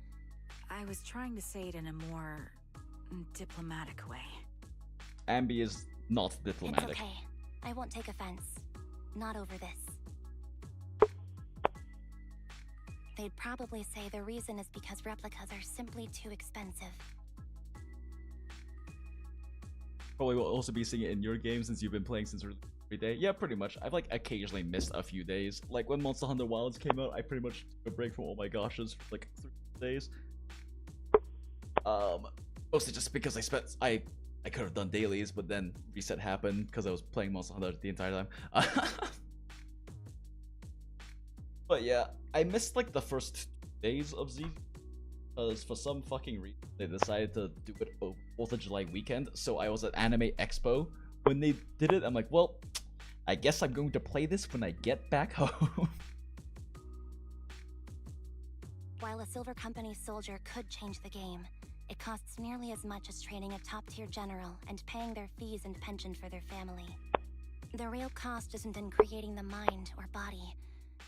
I was trying to say it in a more... diplomatic way. Ambi is not diplomatic. It's okay. I won't take offense. Not over this. They'd probably say the reason is because replicas are simply too expensive. Probably will also be seeing it in your game since you've been playing since every day. Yeah, pretty much. I've like occasionally missed a few days. Like when Monster Hunter Wilds came out, I pretty much took a break from all my goshes for like 3 days. Mostly just because I could have done dailies, but then reset happened because I was playing Monster Hunter the entire time. But yeah, I missed like the first 2 days of Z because for some fucking reason they decided to do it over 4th of July weekend. So I was at Anime Expo when they did it. I'm like, well, I guess I'm going to play this when I get back home. While a Silver Company soldier could change the game, it costs nearly as much as training a top-tier general and paying their fees and pension for their family. The real cost isn't in creating the mind or body,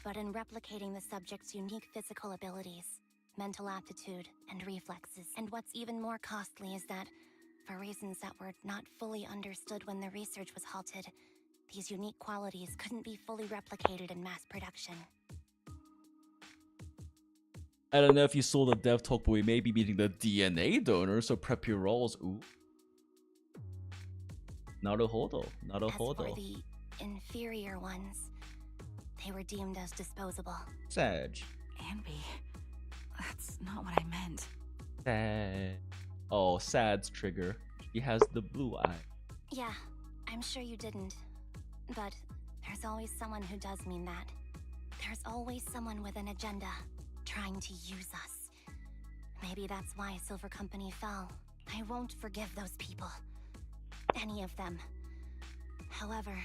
but in replicating the subject's unique physical abilities, mental aptitude, and reflexes. And what's even more costly is that, for reasons that were not fully understood when the research was halted, these unique qualities couldn't be fully replicated in mass production. I don't know if you saw the dev talk, but we may be meeting the DNA donor, so prep your rolls. Ooh. Naruhodo. As for the inferior ones, they were deemed as disposable. Sag. Ambi, that's not what I meant. Sad. Oh, Sad's trigger. He has the blue eye. Yeah, I'm sure you didn't. But there's always someone who does mean that. There's always someone with an agenda, trying to use us. Maybe that's why Silver Company fell. I won't forgive those people. Any of them. However,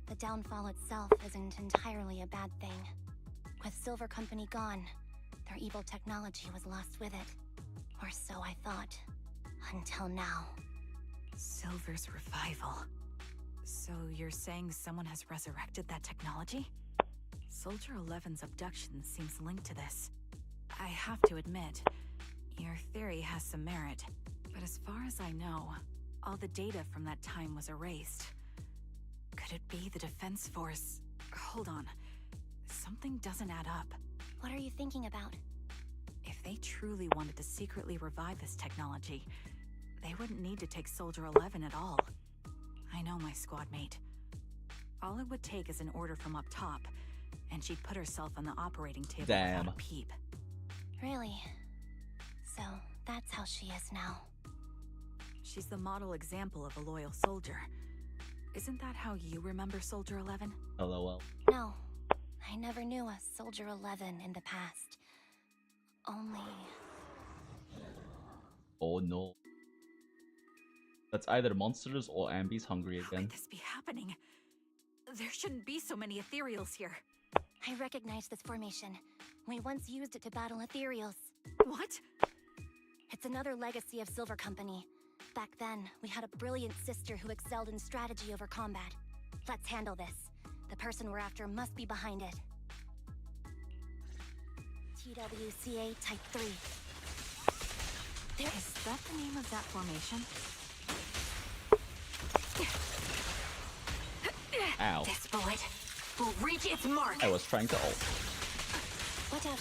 the downfall itself isn't entirely a bad thing. With Silver Company gone, their evil technology was lost with it. Or so I thought. Until now. Silver's revival. So you're saying someone has resurrected that technology? Soldier 11's abduction seems linked to this. I have to admit, your theory has some merit. But as far as I know, all the data from that time was erased. Could it be the Defense Force? Hold on. Something doesn't add up. What are you thinking about? If they truly wanted to secretly revive this technology, they wouldn't need to take Soldier 11 at all. I know my squad mate. All it would take is an order from up top, and she'd put herself on the operating table without a peep. Really? So that's how she is now. She's the model example of a loyal soldier. Isn't that how you remember Soldier 11? LOL. No, I never knew a Soldier 11 in the past. Only... Oh no. That's either monsters or Ambi's hungry again. How could this be happening? There shouldn't be so many ethereals here. I recognize this formation. We once used it to battle ethereals. What? It's another legacy of Silver Company. Back then, we had a brilliant sister who excelled in strategy over combat. Let's handle this. The person we're after must be behind it. TWCA Type 3. Is that the name of that formation? Ow. This bullet will reach its mark. I was trying to ult. What a...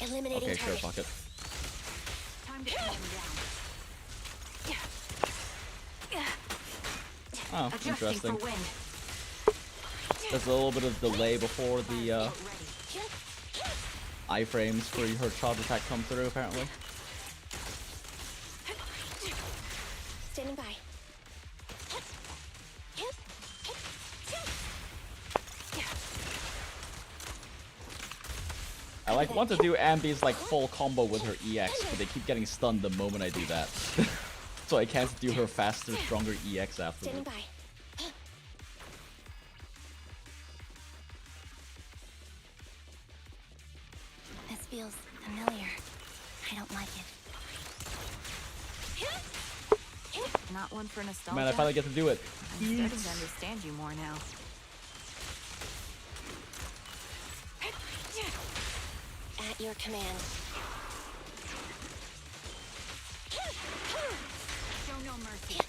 Eliminating Okay, sure, target. fuck it. Time to pin him down. Oh, Adjusting interesting. for wind. There's a little bit of delay before the iframes for her charge attack come through, apparently. Standing by. I want to do Ambi's full combo with her EX, but they keep getting stunned the moment I do that. So I can't do her faster, stronger EX afterwards. Standing by. This feels familiar. I don't like it. Not one for nostalgia. Man, I finally get to do it. I'm starting to understand you more now. At your command. Show no mercy.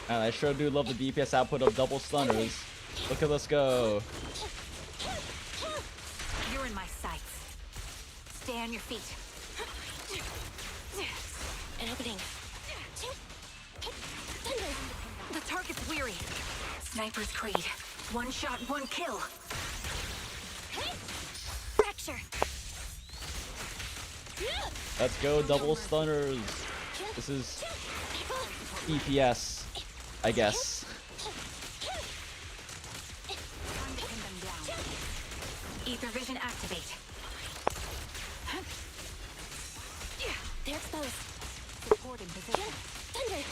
And I sure do love the DPS output of double stunners. Look at us go. You're in my sights. Stay on your feet. An opening. The target's weary. Sniper's Creed. One shot, one kill. Fracture. Let's go, double stunners. This is EPS, I guess. Time to pin them down. Ether vision activate. They're exposed. Supporting position. Thunder.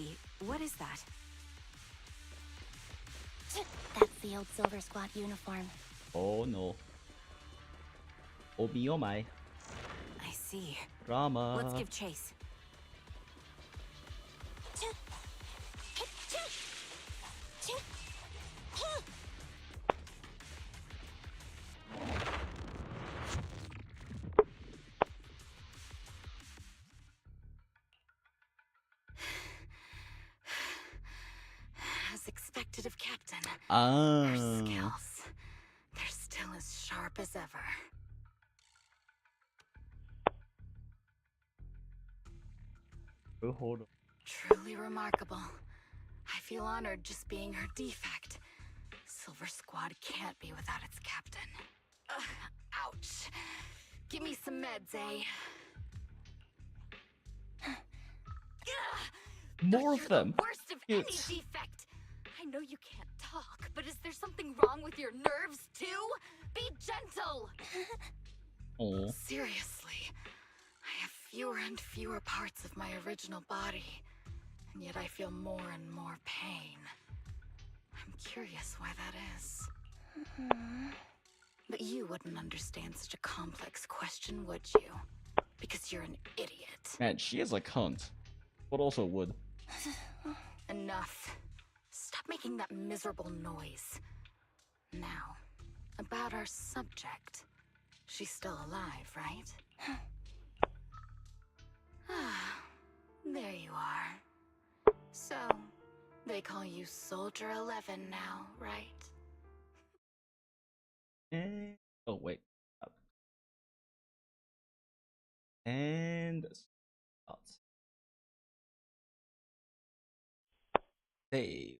Nitty, what is that? That's the old Silver Squad uniform. Oh no. Oh me, oh my. I see. Drama. Let's give chase. As expected of Captain. Ah. Her skills. They're still as sharp as ever. Oh, hold on. Truly remarkable. I feel honored just being her defect. Silver Squad can't be without its captain. Ouch. Give me some meds, eh? More of them. The worst of any defect. I know you can't talk, but is there something wrong with your nerves too? Be gentle. Oh. Seriously, I have fewer and fewer parts of my original body, and yet I feel more and more pain. I'm curious why that is. But you wouldn't understand such a complex question, would you? Because you're an idiot. Man, she is a cunt. But also would. Enough. Stop making that miserable noise. Now, about our subject. She's still alive, right? Ah, there you are. So, they call you Soldier 11 now, right? Oh, wait. And... Save.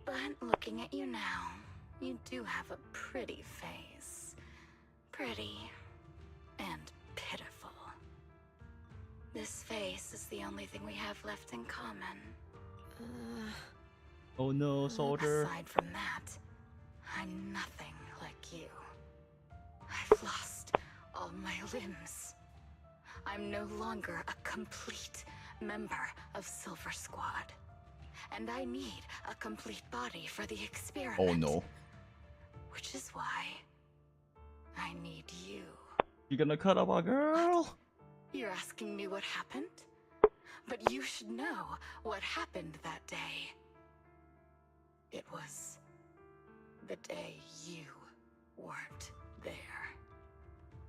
But looking at you now, you do have a pretty face. Pretty and pitiful. This face is the only thing we have left in common. Oh no, soldier. Aside from that, I'm nothing like you. I've lost all my limbs. I'm no longer a complete member of Silver Squad. And I need a complete body for the experiment. Oh no. Which is why I need you. You gonna cut up our girl? What? You're asking me what happened? But you should know what happened that day. It was the day you weren't there.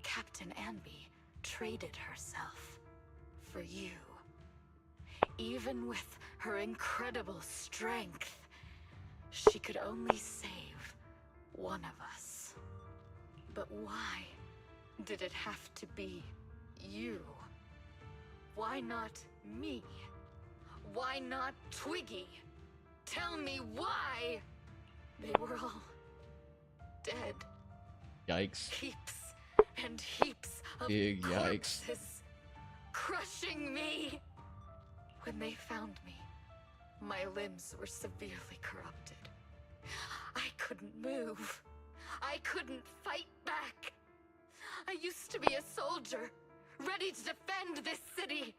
Captain Anby traded herself for you. Even with her incredible strength, she could only save one of us. But why did it have to be you? Why not me? Why not Twiggy? Tell me why! They were all dead. Yikes. Heaps and heaps of Big yikes. corpses crushing me. When they found me, my limbs were severely corrupted. I couldn't move. I couldn't fight back. I used to be a soldier, ready to defend this city.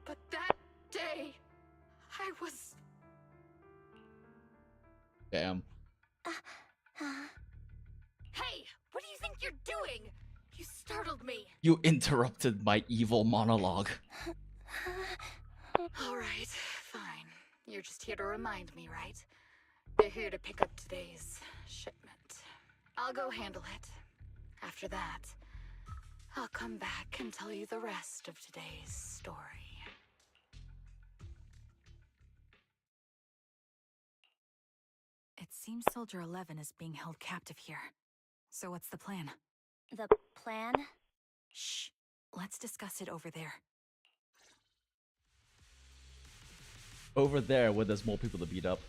But that day, I was... Damn. Hey, what do you think you're doing? You startled me. You interrupted my evil monologue. All right, fine. You're just here to remind me, right? They're here to pick up today's shipment. I'll go handle it. After that, I'll come back and tell you the rest of today's story. It seems Soldier 11 is being held captive here. So what's the plan? The plan? Shh. Let's discuss it over there. Over there where there's more people to beat up.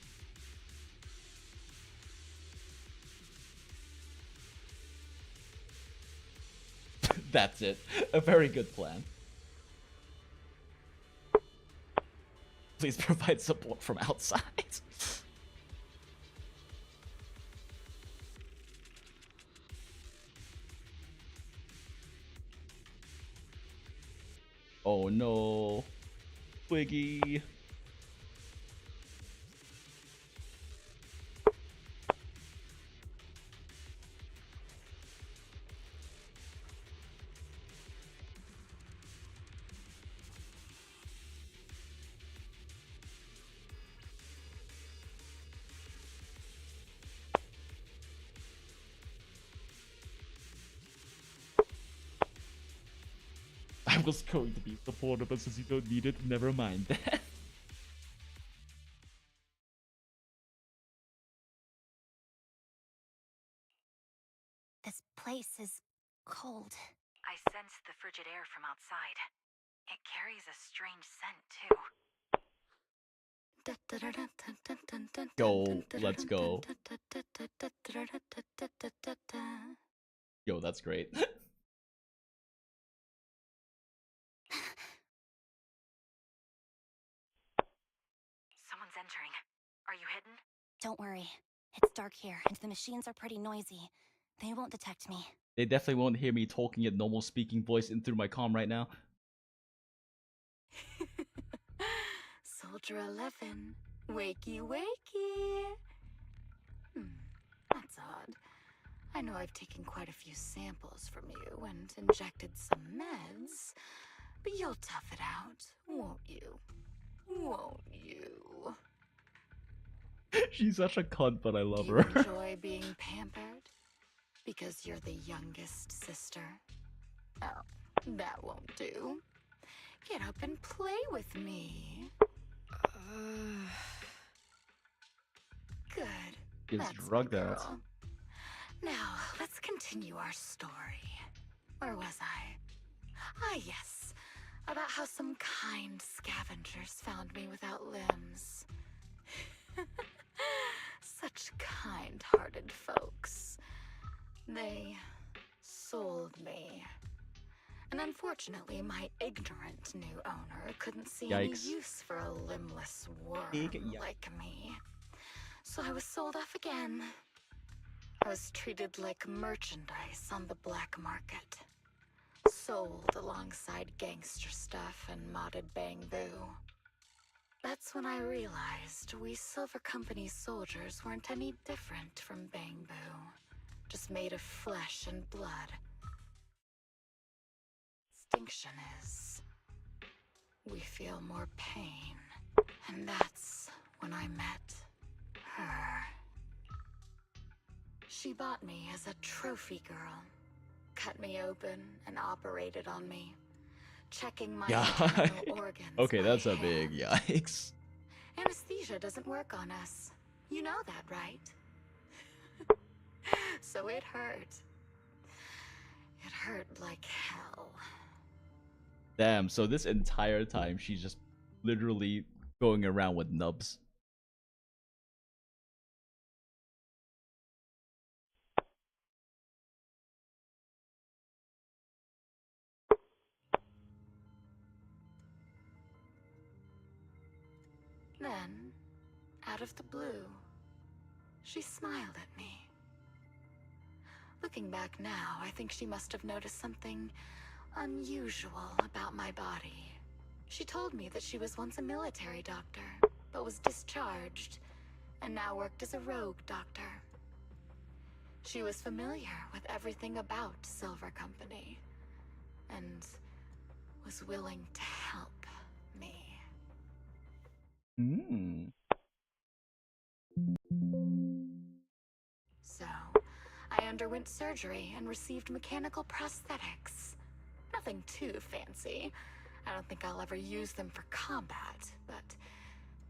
That's it. A very good plan. Please provide support from outside. Oh no. no. Twiggy. I was going to be supportive, but since you don't need it, never mind that. This place is cold. I sense the frigid air from outside. It carries a strange scent, too. Yo, let's go. Yo, that's great. Someone's entering. Are you hidden? Don't worry. It's dark here, and the machines are pretty noisy. They won't detect me. They definitely won't hear me talking at normal speaking voice in through my comm right now. Soldier 11. Wakey, wakey. That's odd. I know I've taken quite a few samples from you and injected some meds, but you'll tough it out, won't you? Won't you? She's such a cunt, but I love Do her. you enjoy being pampered? Because you're the youngest sister? Oh, that won't do. Get up and play with me. Good. Gets That's my drugged out. girl. Now, let's continue our story. Where was I? Ah, yes. About how some kind scavengers found me without limbs. Such kind-hearted folks. They sold me. And unfortunately, my ignorant new owner couldn't see any Yikes. use for a limbless worm like me. So I was sold off again. I was treated like merchandise on the black market. Sold alongside gangster stuff and modded bamboo. That's when I realized we Silver Company soldiers weren't any different from bamboo. Just made of flesh and blood. Distinction is, we feel more pain. And that's when I met her. She bought me as a trophy girl. Cut me open and operated on me. Checking my internal organs. Okay, by that's a hand. big yikes. Anesthesia doesn't work on us. You know that, right? So it hurt. It hurt like hell. Damn, so this entire time she's just literally going around with nubs. Then, out of the blue, she smiled at me. Looking back now, I think she must have noticed something unusual about my body. She told me that she was once a military doctor, but was discharged, and now worked as a rogue doctor. She was familiar with everything about Silver Company, and was willing to help me. So, I underwent surgery and received mechanical prosthetics. Nothing too fancy. I don't think I'll ever use them for combat, but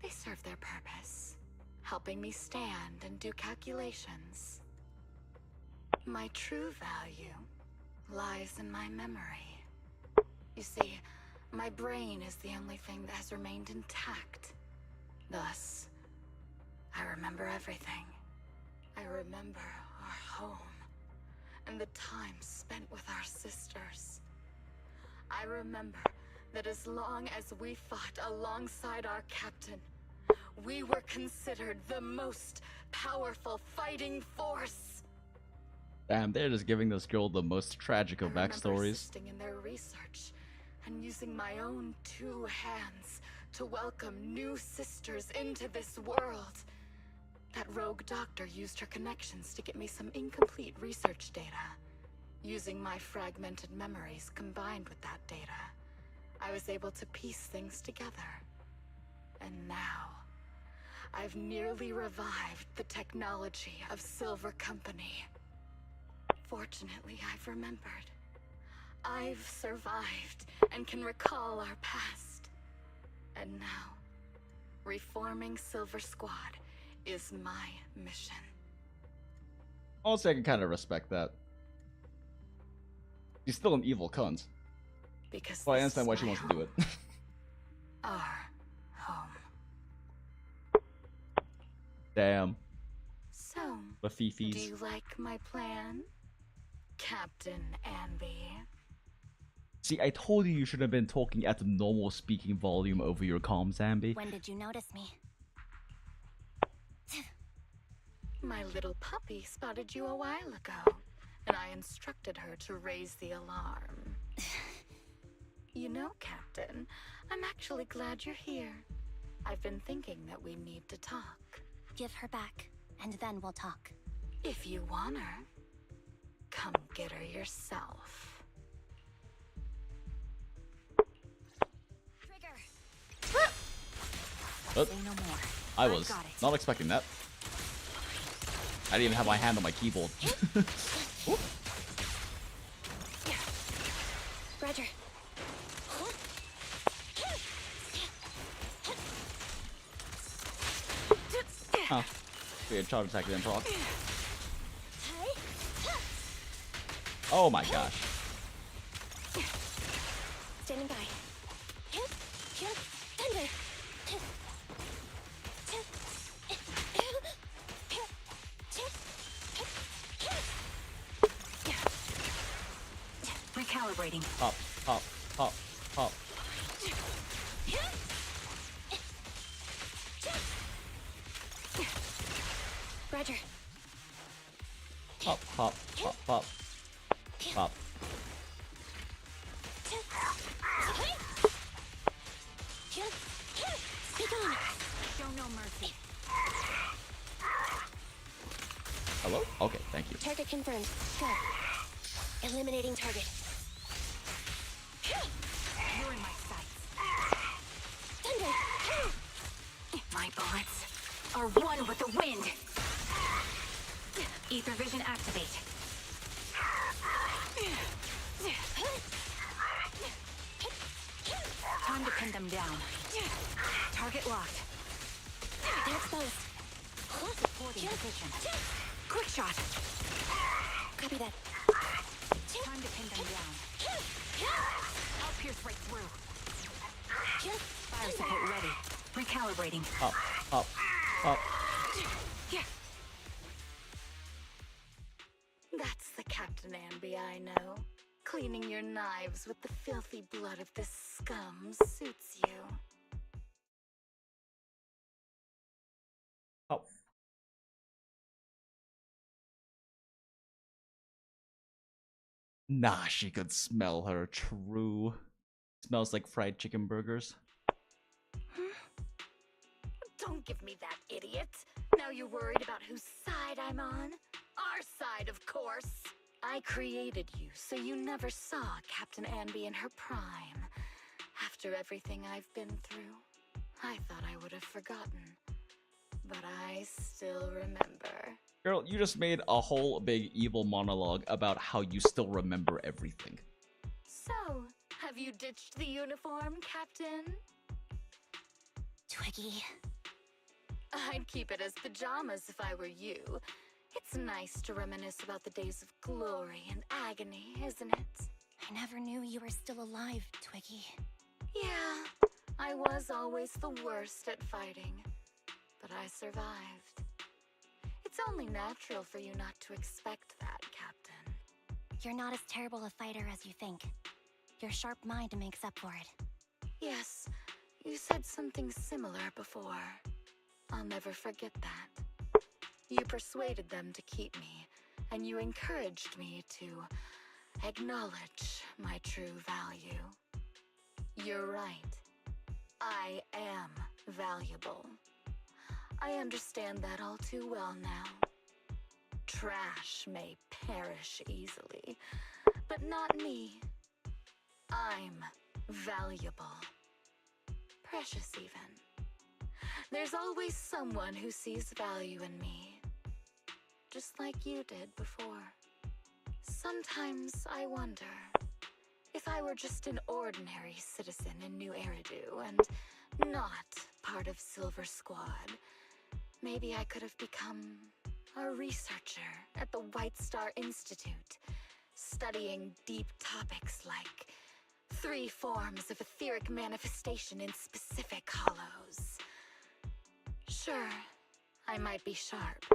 they serve their purpose, helping me stand and do calculations. My true value lies in my memory. You see, my brain is the only thing that has remained intact. Thus, I remember everything. I remember our home, and the time spent with our sisters. I remember that as long as we fought alongside our captain, we were considered the most powerful fighting force. Damn, they're just giving this girl the most tragic of I remember backstories. assisting in their research and using my own 2 hands to welcome new sisters into this world. That rogue doctor used her connections to get me some incomplete research data. Using my fragmented memories combined with that data, I was able to piece things together. And now, I've nearly revived the technology of Silver Company. Fortunately, I've remembered. I've survived and can recall our past. And now, reforming Silver Squad is my mission. Honestly, I can kind of respect that. She's still an evil cunt. Because well, I understand why she wants to do it. Our home. Damn. So, The fifis. do you like my plan, Captain Anby? See, I told you should have been talking at the normal speaking volume over your comms, Ambi. When did you notice me? My little puppy spotted you a while ago, and I instructed her to raise the alarm. You know, Captain, I'm actually glad you're here. I've been thinking that we need to talk. Give her back, and then we'll talk. If you want her, come get her yourself. But I was not expecting that. I didn't even have my hand on my keyboard. Roger. Huh. Weird charge attack then proc. Oh my gosh. Standing by. Thunder. Recalibrating. Hop, hop, hop, hop. Roger. Hop, hop, hop, hop. Hop. Show no mercy. Hello? Okay, thank you. Target confirmed. Go. Eliminating target. You're in my sights. Thunder. My bullets are one with the wind. Ether vision activate. Time to pin them down. Target locked. They're exposed. Supporting position. Quick shot. Copy that. Time to pin them down. I'll pierce right through. Fire support ready. Recalibrating. Hop, hop, hop. That's the Captain Anby I know. Cleaning your knives with the filthy blood of this scum suits you. Oh. Nah, she could smell her. True. Smells like fried chicken burgers. Don't give me that, idiot. Now you're worried about whose side I'm on? Our side, of course. I created you, so you never saw Captain Anby in her prime. After everything I've been through, I thought I would have forgotten. But I still remember. Girl, you just made a whole big evil monologue about how you still remember everything. So, have you ditched the uniform, Captain? Twiggy. I'd keep it as pajamas if I were you. It's nice to reminisce about the days of glory and agony, isn't it? I never knew you were still alive, Twiggy. Yeah, I was always the worst at fighting. But I survived. It's only natural for you not to expect that, Captain. You're not as terrible a fighter as you think. Your sharp mind makes up for it. Yes, you said something similar before. I'll never forget that. You persuaded them to keep me, and you encouraged me to acknowledge my true value. You're right. I am valuable. I understand that all too well now. Trash may perish easily, but not me. I'm valuable. Precious even. There's always someone who sees value in me. Just like you did before. Sometimes I wonder if I were just an ordinary citizen in New Eridu and not part of Silver Squad, maybe I could have become a researcher at the White Star Institute, studying deep topics like 3 forms of etheric manifestation in specific hollows. Sure, I might be sharp,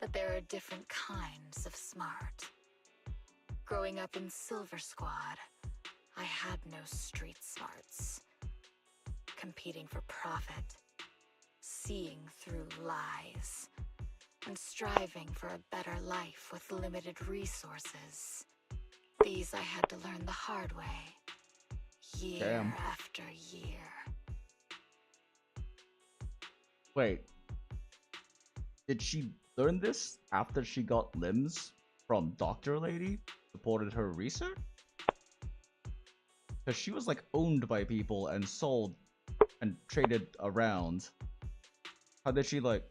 but there are different kinds of smart. Growing up in Silver Squad, I had no street smarts. Competing for profit, seeing through lies, and striving for a better life with limited resources. These I had to learn the hard way, year after year. Wait. Did she learn this after she got limbs from Dr. Lady? Supported her research? Because she was like owned by people and sold and traded around. How did she like...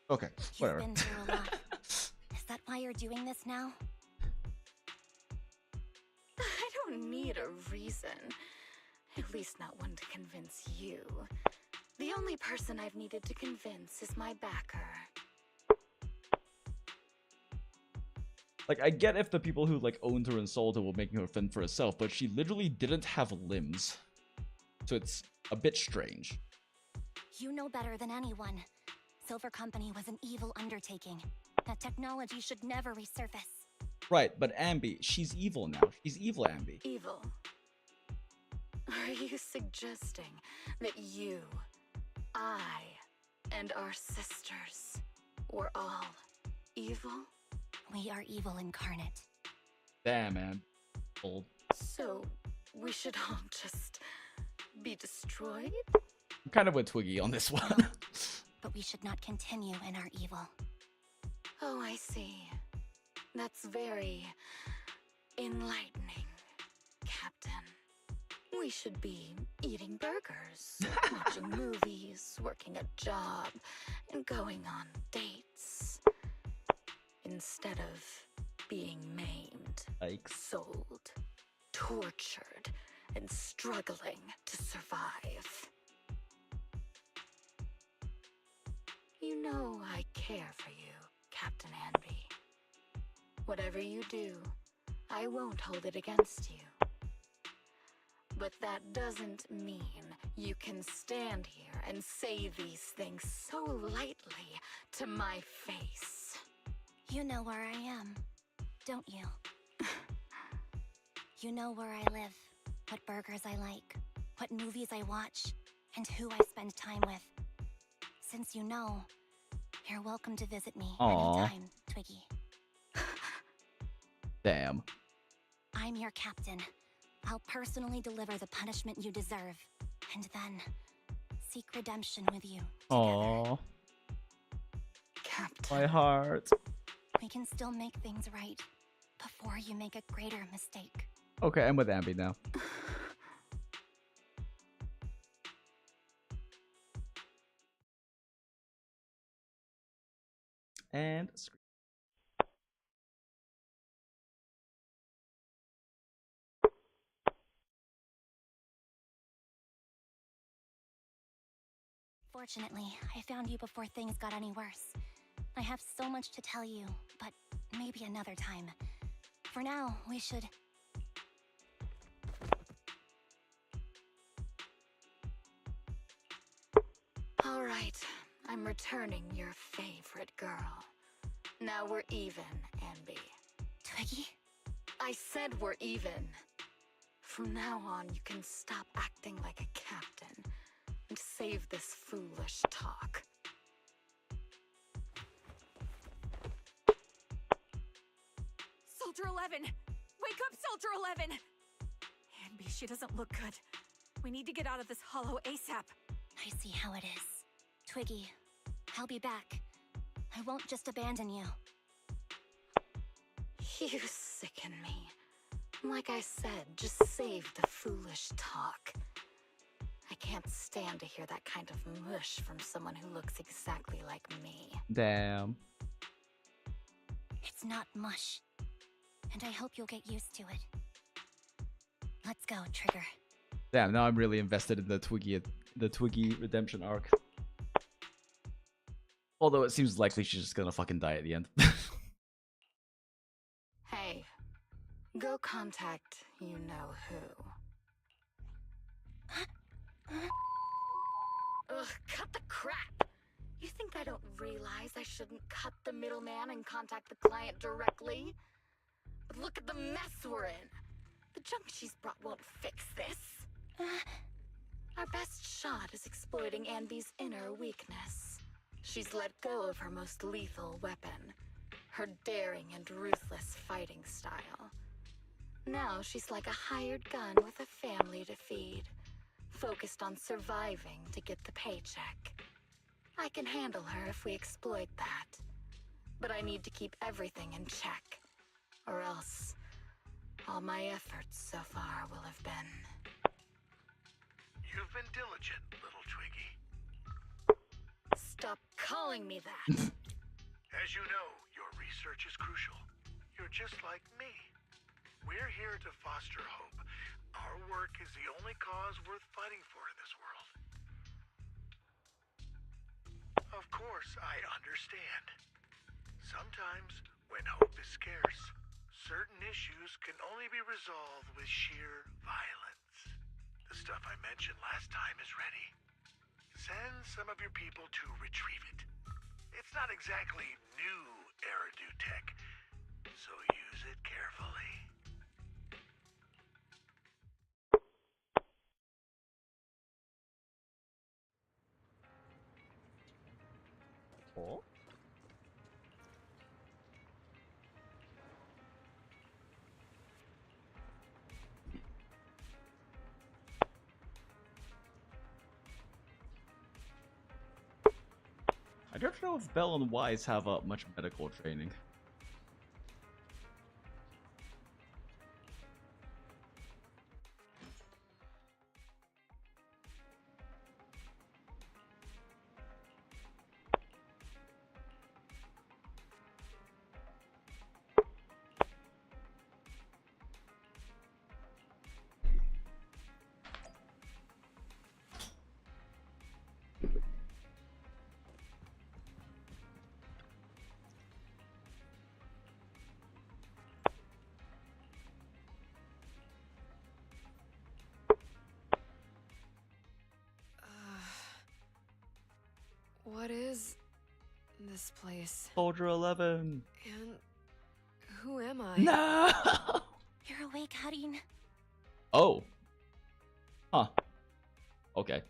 Okay, whatever. You've been through a lot. Is that why you're doing this now? I don't need a reason. At least not one to convince you. The only person I've needed to convince is my backer. Like, I get if the people who like owned her and sold her were making her fend for herself, but she literally didn't have limbs. So it's a bit strange. You know better than anyone. Silver Company was an evil undertaking. That technology should never resurface. Right, but Ambi, she's evil now. She's evil, Ambi. Evil? Are you suggesting that you, I, and our sisters were all evil? We are evil incarnate. Damn, man. Old. So, we should all just be destroyed? I'm kind of with Twiggy on this one. But we should not continue in our evil. Oh, I see. That's very enlightening, Captain. We should be eating burgers, watching movies, working a job, and going on dates. Instead of being maimed, sold, tortured, and struggling to survive. You know I care for you, Captain Anby. Whatever you do, I won't hold it against you. But that doesn't mean you can stand here and say these things so lightly to my face. You know where I am, don't you? You know where I live, what burgers I like, what movies I watch, and who I spend time with. Since you know, you're welcome to visit me anytime, Twiggy. Damn. I'm your captain. I'll personally deliver the punishment you deserve, and then seek redemption with you together. Aww. Captain. My heart. We can still make things right before you make a greater mistake. Okay, I'm with Ambi now. And screen. Fortunately, I found you before things got any worse. I have so much to tell you, but maybe another time. For now, we should... All right, I'm returning your favorite girl. Now we're even, Anby. Twiggy? I said we're even. From now on, you can stop acting like a captain and save this foolish talk. Soldier 11! Wake up, Soldier 11! Anby She doesn't look good. We need to get out of this hollow ASAP. I see how it is. Twiggy, I'll be back. I won't just abandon you. You sicken me. Like I said, just save the foolish talk. I can't stand to hear that kind of mush from someone who looks exactly like me. Damn. It's not mush. And I hope you'll get used to it. Let's go, Trigger. Damn, now I'm really invested in the Twiggy redemption arc. Although it seems likely she's just gonna fucking die at the end. Hey, go contact you-know-who. Ugh, cut the crap! You think I don't realize I shouldn't cut the middleman and contact the client directly? But look at the mess we're in! The junk she's brought won't fix this. Our best shot is exploiting Anby's inner weakness. She's let go of her most lethal weapon, her daring and ruthless fighting style. Now she's like a hired gun with a family to feed, focused on surviving to get the paycheck. I can handle her if we exploit that. But I need to keep everything in check, or else all my efforts so far will have been... You've been diligent, little Twiggy. Stop calling me that! As you know, your research is crucial. You're just like me. We're here to foster hope. Our work is the only cause worth fighting for in this world. Of course, I understand. Sometimes, when hope is scarce, certain issues can only be resolved with sheer violence. The stuff I mentioned last time is ready. Send some of your people to retrieve it. It's not exactly new Eridu tech, so use it carefully. Oh? I don't know if Bell and Wise have much medical training. What is this place? Soldier 11. And who am I? No. You're awake, Harin. Oh. Huh. Okay.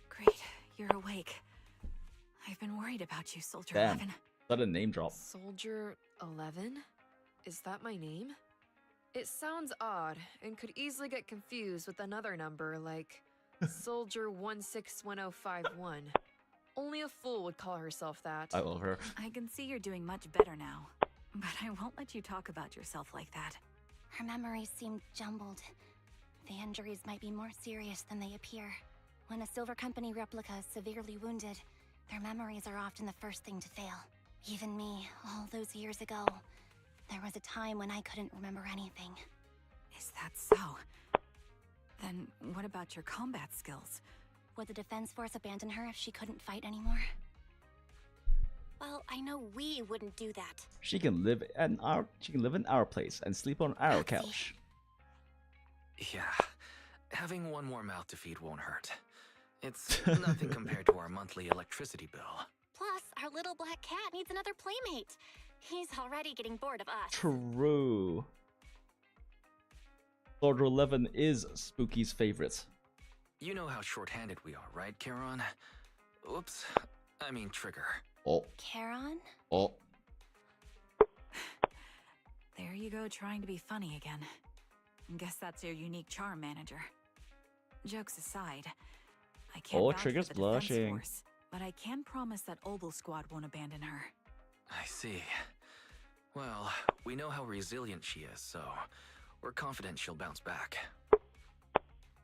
Great, you're awake. I've been worried about you, Soldier Damn. 11. Is that a name drop? Soldier 11? Is that my name? It sounds odd and could easily get confused with another number like Soldier 161051. Only a fool would call herself that. I love her. I can see you're doing much better now, but I won't let you talk about yourself like that. Her memories seem jumbled. The injuries might be more serious than they appear. When a Silver Company replica is severely wounded, their memories are often the first thing to fail. Even me, all those years ago, there was a time when I couldn't remember anything. Is that so? Then what about your combat skills? Would the Defense Force abandon her if she couldn't fight anymore? Well, I know we wouldn't do that. She can live in our place and sleep on our couch. Yeah, having one more mouth to feed won't hurt. It's nothing compared to our monthly electricity bill. Plus, our little black cat needs another playmate. He's already getting bored of us. True. Soldier 11 is Spooky's favorite. You know how short-handed we are, right, Charon? Oops, I mean Trigger. Oh. Charon? Oh. There you go, trying to be funny again. Guess that's your unique charm, manager. Jokes aside, I can't vouch Trigger's for the defense blushing. force, but I can promise that Obel Squad won't abandon her. I see. Well, we know how resilient she is, so we're confident she'll bounce back.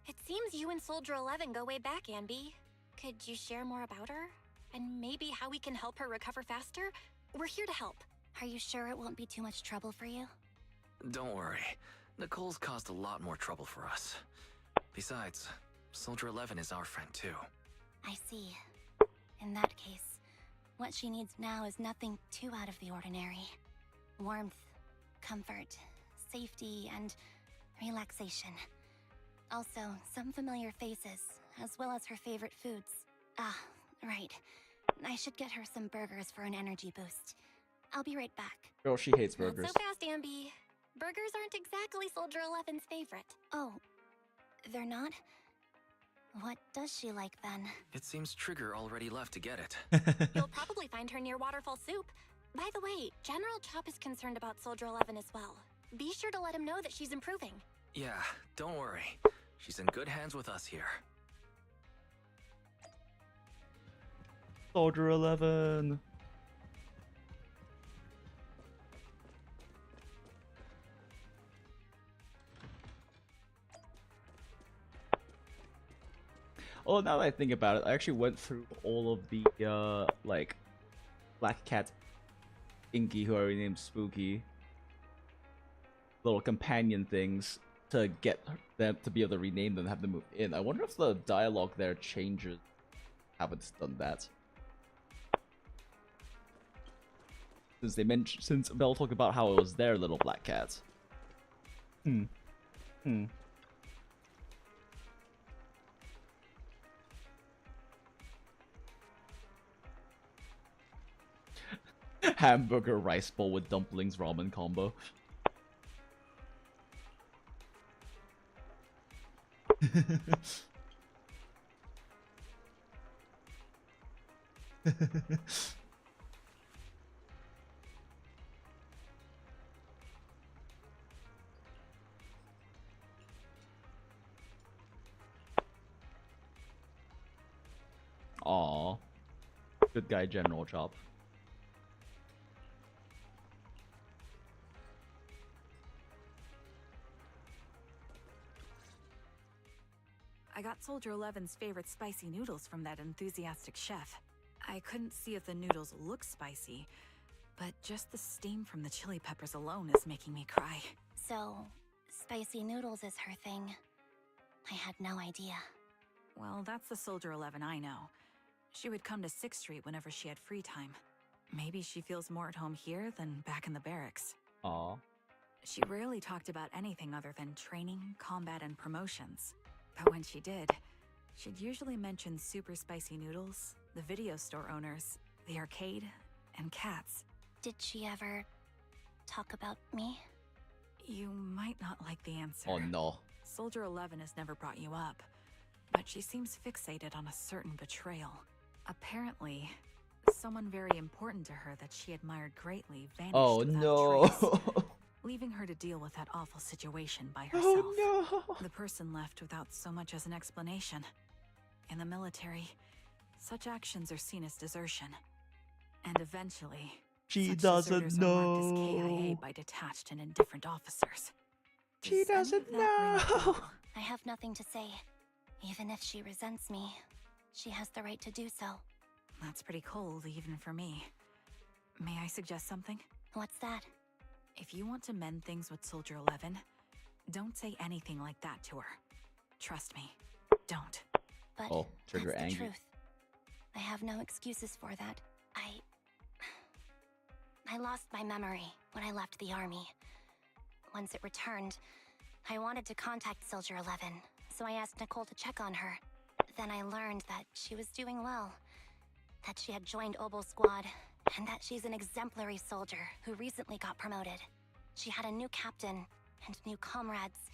It seems you and Soldier 11 go way back, Anby. Could you share more about her? And maybe how we can help her recover faster? We're here to help. Are you sure it won't be too much trouble for you? Don't worry. Nicole's caused a lot more trouble for us. Besides, Soldier 11 is our friend too. I see. In that case, what she needs now is nothing too out of the ordinary. Warmth, comfort, safety, and relaxation. Also, some familiar faces, as well as her favorite foods. Ah, right. I should get her some burgers for an energy boost. I'll be right back. Girl, she hates burgers. Not so fast, Anby. Burgers aren't exactly Soldier 11's favorite. Oh, they're not? What does she like then? It seems Trigger already left to get it. You'll probably find her near Waterfall Soup. By the way, General Chop is concerned about Soldier 11 as well. Be sure to let him know that she's improving. Yeah, don't worry. She's in good hands with us here. Soldier 11. Oh, now that I think about it, I actually went through all of the, like, Black Cat Inky, who I renamed Spooky, little companion things to get them to be able to rename them and have them move in. I wonder if the dialogue there changes. Haven't done that. Since Belle talked about how it was their little black cat. Hamburger rice bowl with dumplings ramen combo. Aw. Good guy, General Chop. I got Soldier 11's favorite spicy noodles from that enthusiastic chef. I couldn't see if the noodles look spicy, but just the steam from the chili peppers alone is making me cry. So, spicy noodles is her thing. I had no idea. Well, that's the Soldier 11 I know. She would come to 6th Street whenever she had free time. Maybe she feels more at home here than back in the barracks. Aw. She rarely talked about anything other than training, combat, and promotions. But when she did, she'd usually mention super spicy noodles, the video store owners, the arcade, and cats. Did she ever talk about me? You might not like the answer. Oh no. Soldier 11 has never brought you up, but she seems fixated on a certain betrayal. Apparently, someone very important to her that she admired greatly vanished without a trace, leaving her to deal with that awful situation by herself. Oh no. The person left without so much as an explanation. In the military, such actions are seen as desertion. And eventually, She such doesn't deserters are marked as know. KIA by detached and indifferent officers. She Does any of doesn't that ring a know. bell? I have nothing to say. Even if she resents me, she has the right to do so. That's pretty cold, even for me. May I suggest something? What's that? If you want to mend things with Soldier 11, don't say anything like that to her. Trust me, don't. But Trigger that's the angry. truth. I have no excuses for that. I lost my memory when I left the army. Once it returned, I wanted to contact Soldier 11, so I asked Nicole to check on her. Then I learned that she was doing well, that she had joined Obel Squad, and that she's an exemplary soldier who recently got promoted. She had a new captain and new comrades,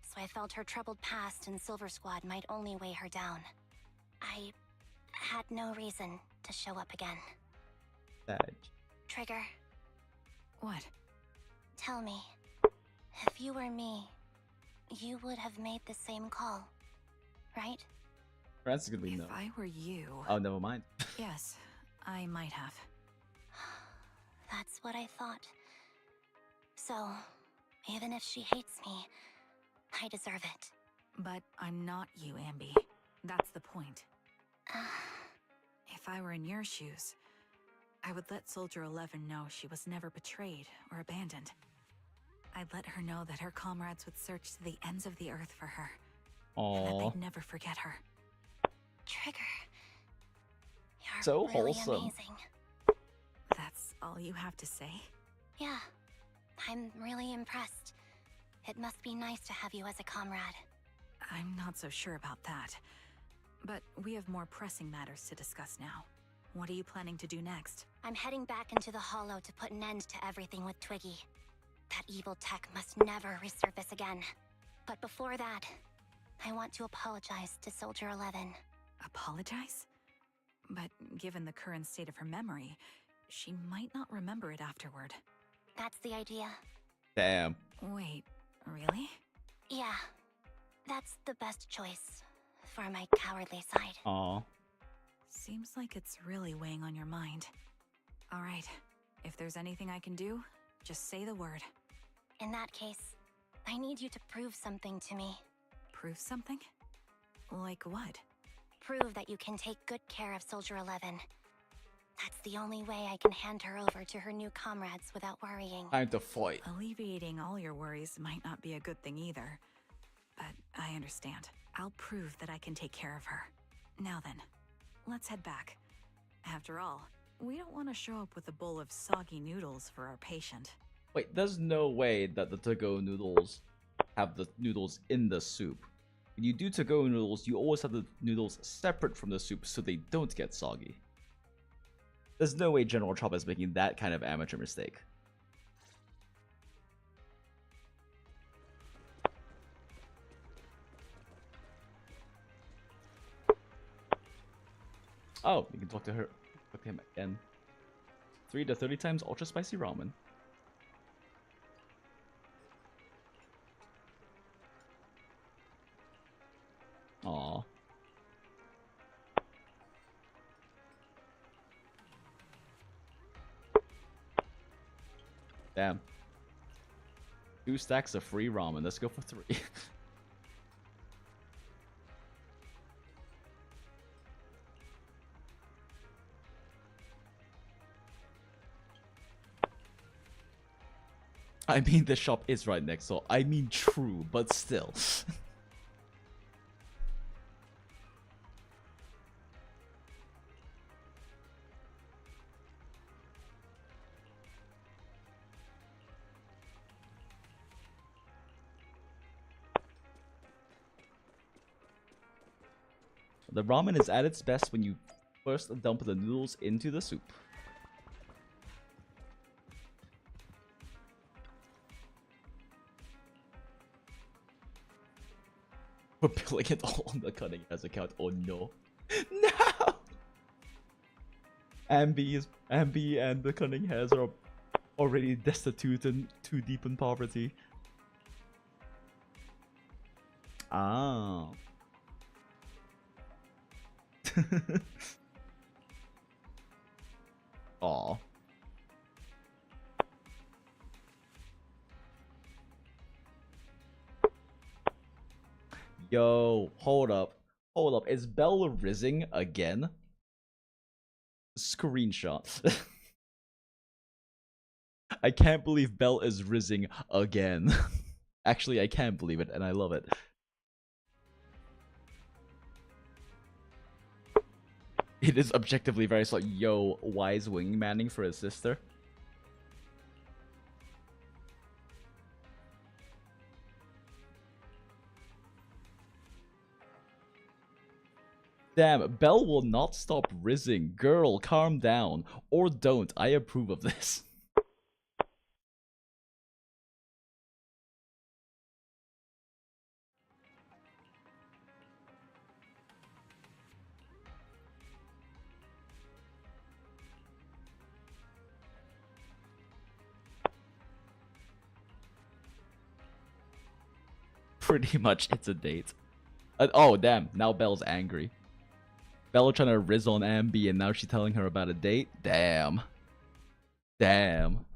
so I felt her troubled past in Silver Squad might only weigh her down. I had no reason to show up again. Sad. Trigger, What? tell me, if you were me, you would have made the same call, right? Francis is gonna be no. If I were you... Oh, never mind. Yes, I might have. That's what I thought. So, even if she hates me, I deserve it. But I'm not you, Ambi. That's the point. If I were in your shoes, I would let Soldier 11 know she was never betrayed or abandoned. I'd let her know that her comrades would search to the ends of the earth for her. And that they'd never forget her. Trigger. You're So really wholesome. amazing. That's all you have to say? Yeah, I'm really impressed. It must be nice to have you as a comrade. I'm not so sure about that. But we have more pressing matters to discuss now. What are you planning to do next? I'm heading back into the Hollow to put an end to everything with Twiggy. That evil tech must never resurface again. But before that, I want to apologize to Soldier 11. Apologize? But given the current state of her memory, she might not remember it afterward. That's the idea. Damn. Wait, really? Yeah, that's the best choice for my cowardly side. Aw. Seems like it's really weighing on your mind. All right, if there's anything I can do, just say the word. In that case, I need you to prove something to me. Prove something? Like what? Prove that you can take good care of Soldier 11. That's the only way I can hand her over to her new comrades without worrying. Time to fight. Alleviating all your worries might not be a good thing either. But I understand. I'll prove that I can take care of her. Now then, let's head back. After all, we don't want to show up with a bowl of soggy noodles for our patient. Wait, there's no way that the to-go noodles have the noodles in the soup. When you do to-go noodles, you always have the noodles separate from the soup so they don't get soggy. There's no way General Chop is making that kind of amateur mistake. Oh, you can talk to her. Talk to him again. 3 to 30 times ultra spicy ramen. Aww. Damn. 2 stacks of free ramen. Let's go for 3. I mean, the shop is right next door. I mean, true, but still. The ramen is at its best when you first dump the noodles into the soup. We're billing it all on the Cunning Has account. Oh no. No! Ambi and the Cunning Has are already destitute and too deep in poverty. Ah. Aw. Yo, hold up. Hold up. Is Bell rizzing again? Screenshot. I can't believe Bell is rizzing again. Actually, I can't believe it, and I love it. It is objectively very slow. Yo, wise wingmanning for his sister. Damn, Belle will not stop rizzing. Girl, calm down. Or don't. I approve of this. Pretty much, it's a date. Oh, damn. Now Belle's angry. Belle trying to rizz on Ambi, and now she's telling her about a date? Damn. Damn.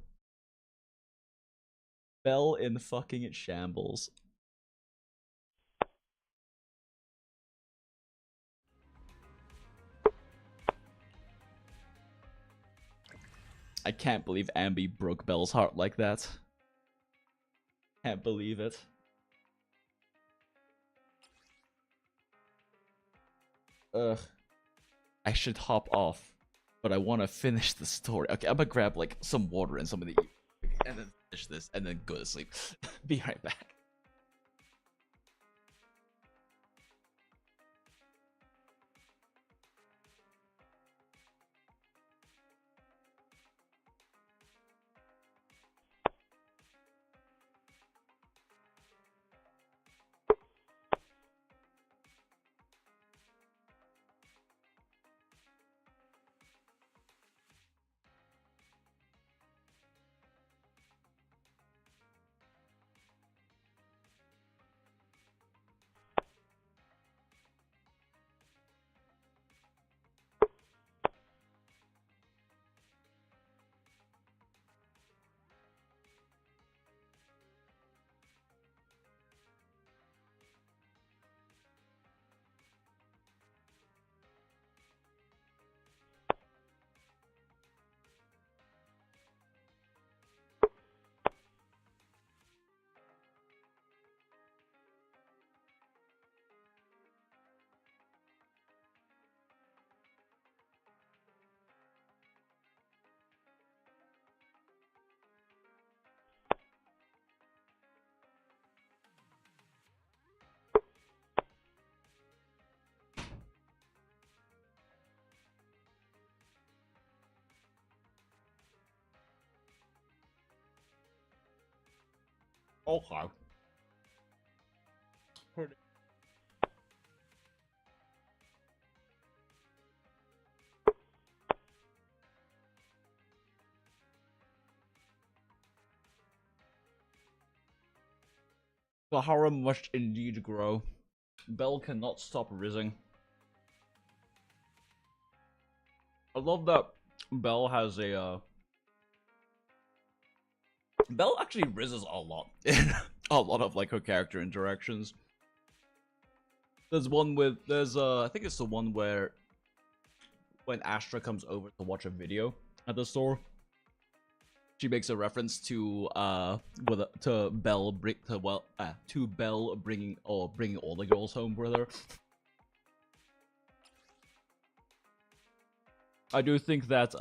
Belle in fucking shambles. I can't believe Ambi broke Belle's heart like that. Can't believe it. Ugh. I should hop off, but I want to finish the story. Okay, I'm gonna grab like some water and some of the and then finish this and then go to sleep. Be right back. Okay. The harem must indeed grow. Belle cannot stop rizzing. I love that Belle has a Belle actually rizzes a lot in a lot of like her character interactions. There's one with I think it's the one where when Astra comes over to watch a video at the store, she makes a reference to Belle bringing all the girls home with her. I do think that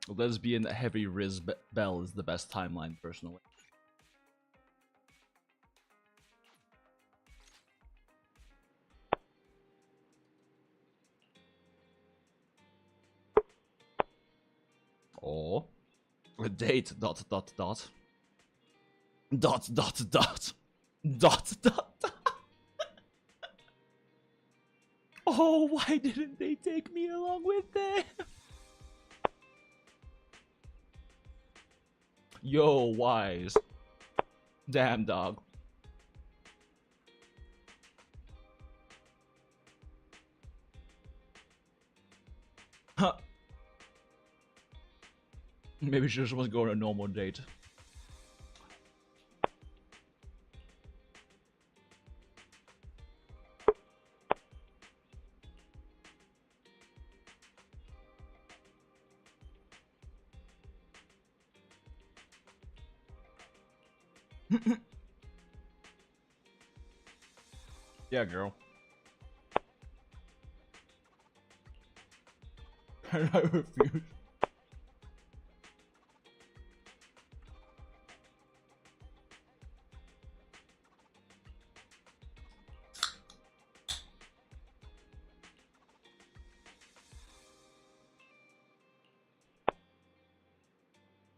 lesbian heavy Riz Belle is the best timeline personally. Oh, a date dot dot dot dot dot dot dot dot. Oh, why didn't they take me along with them? Yo, Wise. Damn, dog. Huh. Maybe she just wants to go on a normal date. Yeah, girl. And I refuse.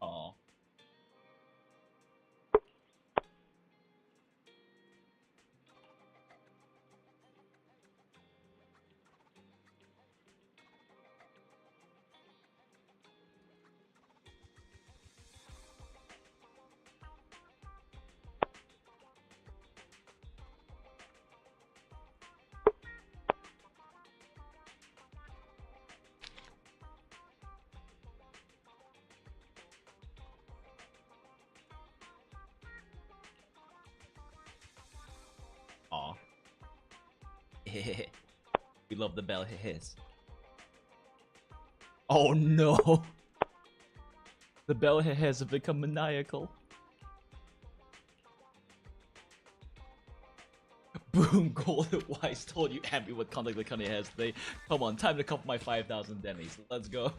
Aw. We love the bell his. Oh no! The bell has become maniacal. Boom, Golden Wise told you Abby would contact the Cunning Heads today. Come on, time to count my 5,000 Denny's. Let's go.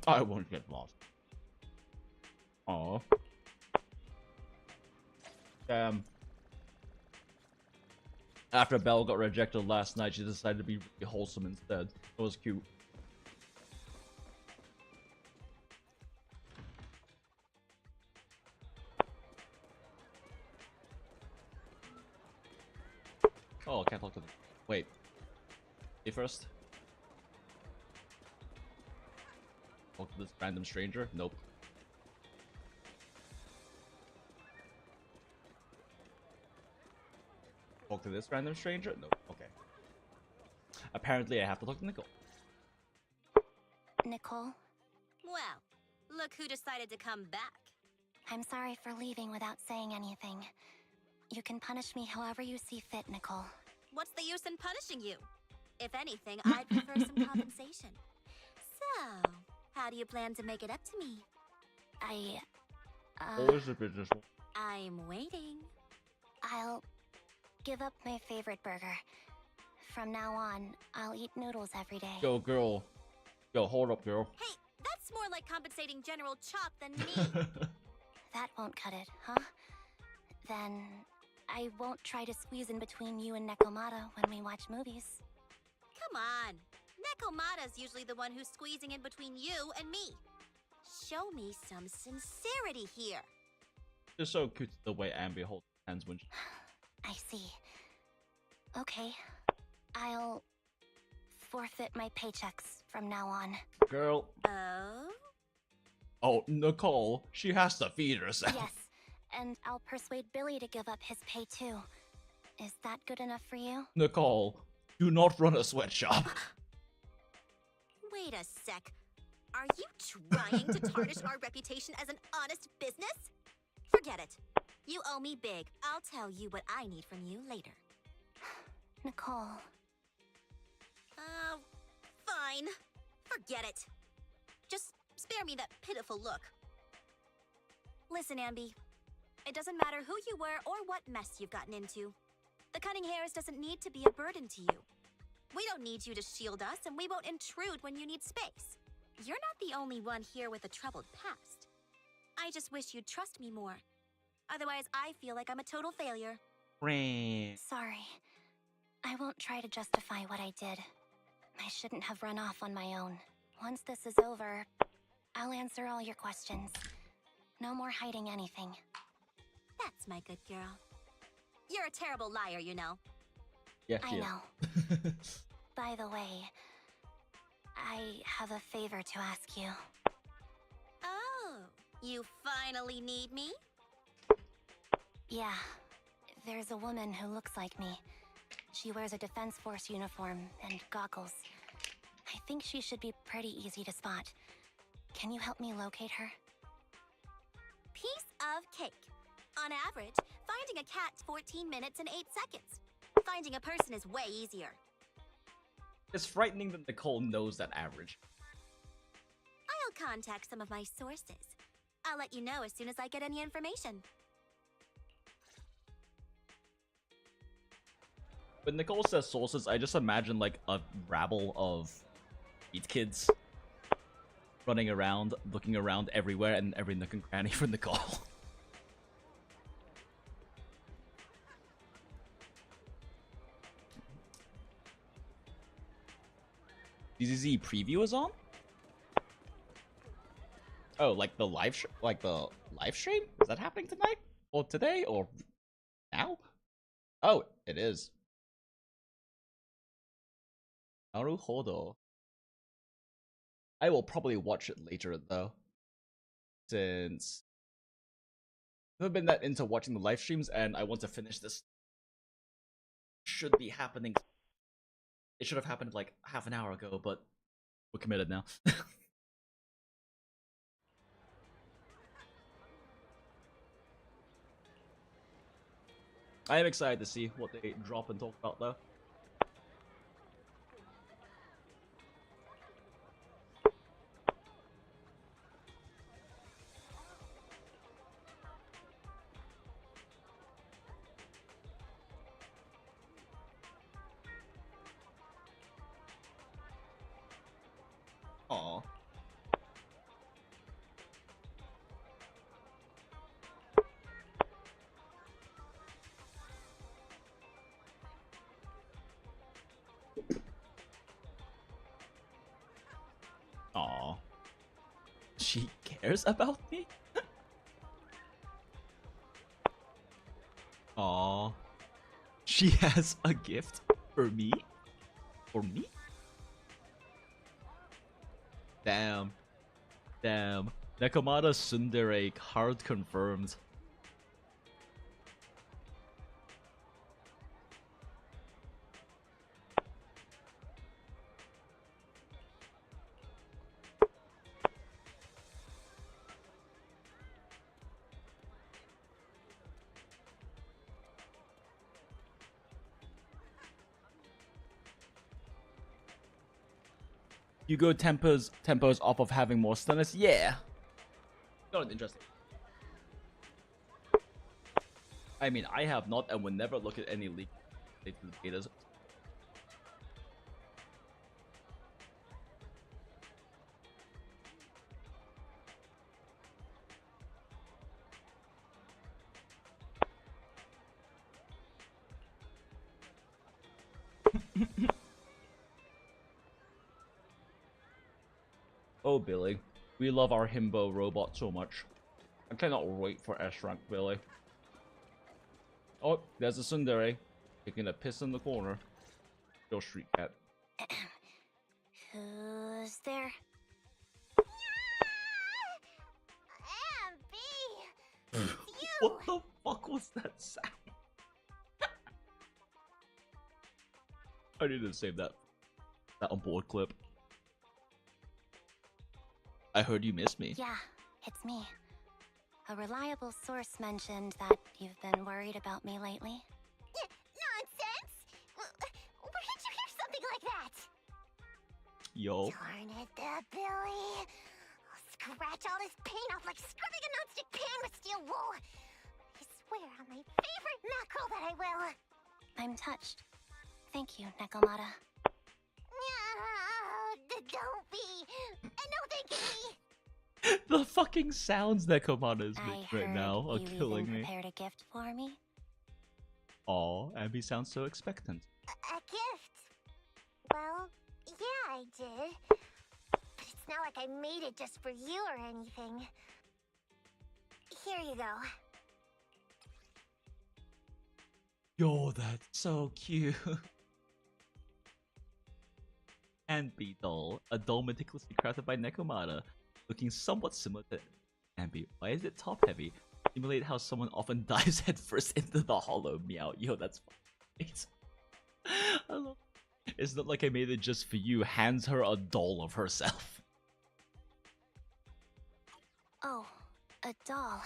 I won't get lost. Oh. Damn. After Belle got rejected last night, she decided to be really wholesome instead. It was cute. Oh, I can't talk to them. Wait. Me first? Talk to this random stranger? Nope. Talk to this random stranger? Nope. Okay. Apparently, I have to talk to Nicole. Nicole, Well, look who decided to come back. I'm sorry for leaving without saying anything. You can punish me however you see fit, Nicole. What's the use in punishing you? If anything, I'd prefer some compensation. So, how do you plan to make it up to me? Always the business. I'm waiting. I'll give up my favorite burger. From now on, I'll eat noodles every day. Yo, girl. Yo, hold up, girl. Hey, that's more like compensating General Chop than me. That won't cut it, huh? Then I won't try to squeeze in between you and Nekomata when we watch movies. Come on. Nekomata's usually the one who's squeezing in between you and me. Show me some sincerity here. It's so cute the way Ambi holds hands when she... I see. Okay. I'll forfeit my paychecks from now on. Girl. Oh? Oh, Nicole. She has to feed herself. Yes. And I'll persuade Billy to give up his pay too. Is that good enough for you? Nicole, do not run a sweatshop. Wait a sec. Are you trying to tarnish our reputation as an honest business? Forget it. You owe me big. I'll tell you what I need from you later. Nicole. Fine. Forget it. Just spare me that pitiful look. Listen, Ambi. It doesn't matter who you were or what mess you've gotten into. The Cunning Hairs doesn't need to be a burden to you. We don't need you to shield us, and we won't intrude when you need space. You're not the only one here with a troubled past. I just wish you'd trust me more. Otherwise, I feel like I'm a total failure. Sorry. I won't try to justify what I did. I shouldn't have run off on my own. Once this is over, I'll answer all your questions. No more hiding anything. That's my good girl. You're a terrible liar, you know. Yeah, I know. By the way, I have a favor to ask you. Oh, you finally need me? Yeah, there's a woman who looks like me. She wears a Defense Force uniform and goggles. I think she should be pretty easy to spot. Can you help me locate her? Piece of cake. On average, finding a cat's 14 minutes and 8 seconds. Finding a person is way easier. It's frightening that Nicole knows that average. I'll contact some of my sources. I'll let you know as soon as I get any information. When Nicole says sources, I just imagine like a rabble of beat kids running around, looking around everywhere and every nook and cranny for Nicole. DZZ preview is on? Oh, like the live stream? Is that happening tonight? Or today? Or now? Oh, it is. Naruhodo. I will probably watch it later though, since Never been that into watching the live streams, and I want to finish this. Should be happening. It should have happened like half an hour ago, but we're committed now. I am excited to see what they drop and talk about, though. Aww. Aww. She cares about me? Aww. She has a gift for me? For me? Damn. Damn. Nakamata Tsundere card confirmed. You go tempos off of having more stunners? Yeah. Got interesting. I mean, I have not and would never look at any leak data. Oh, Billy. We love our himbo robot so much. I cannot wait for S rank, Billy. Oh, there's a tsundere taking a piss in the corner. Go street cat. Who's there? What the fuck was that sound? I need to save that on board clip. I heard you miss me. Yeah, it's me. A reliable source mentioned that you've been worried about me lately. Nonsense! Where did you hear something like that? Yo. Darn it, Billy. I'll scratch all this paint off like scrubbing a nonstick pan with steel wool. I swear on my favorite mackerel that I will. I'm touched. Thank you, Nekomata. Don't be. No, thank you. The fucking sounds that Komata is I making right now are you killing even me. Prepared a gift for me? Aw, Abby sounds so expectant. A gift? Well, yeah, I did. But it's not like I made it just for you or anything. Here you go. Yo, that's so cute. Ambi doll, a doll meticulously crafted by Nekomata, looking somewhat similar to Ambi. Why is it top heavy? Simulate how someone often dives headfirst into the hollow. Meow. Yo, that's funny. I love it. It's not like I made it just for you. Hands her a doll of herself. Oh, a doll.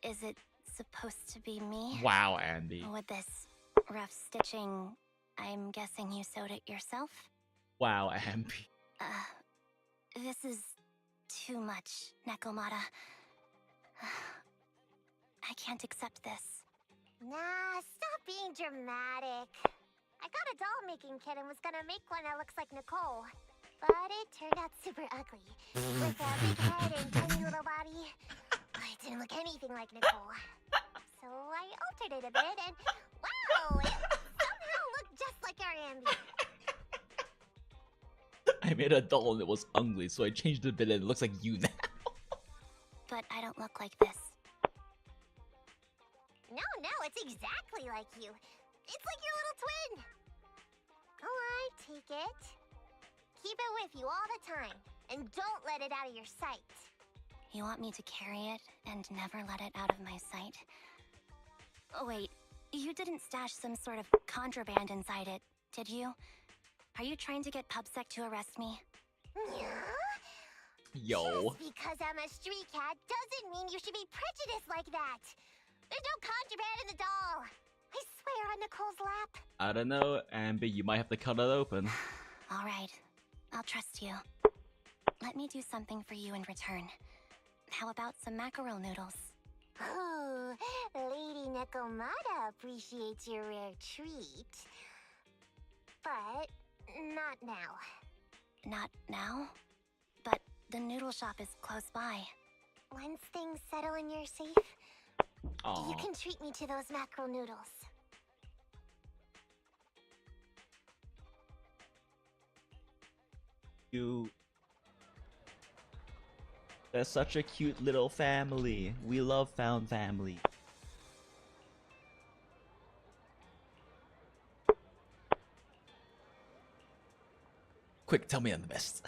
Is it supposed to be me? Wow, Andy. With this rough stitching, I'm guessing you sewed it yourself? Wow, Ambi. This is too much, Nekomata. I can't accept this. Nah, stop being dramatic. I got a doll making kit and was gonna make one that looks like Nicole. But it turned out super ugly. With a big head and tiny little body. It didn't look anything like Nicole. So I altered it a bit and wow! It somehow looked just like our Ambi. I made a doll and it was ugly, so I changed it a bit and it looks like you now. But I don't look like this. No, it's exactly like you. It's like your little twin. Alright, take it. Keep it with you all the time. And don't let it out of your sight. You want me to carry it and never let it out of my sight? Oh, wait, you didn't stash some sort of contraband inside it, did you? Are you trying to get PubSec to arrest me? Yo. Just because I'm a street cat doesn't mean you should be prejudiced like that. There's no contraband in the doll. I swear on Nicole's lap. I don't know, Amber, you might have to cut it open. All right, I'll trust you. Let me do something for you in return. How about some mackerel noodles? Ooh, Lady Nikomata appreciates your rare treat. But not now. Not now? But the noodle shop is close by. Once things settle in your safe, Aww. you can treat me to those mackerel noodles. They're such a cute little family. We love found family. Quick, tell me I'm the best.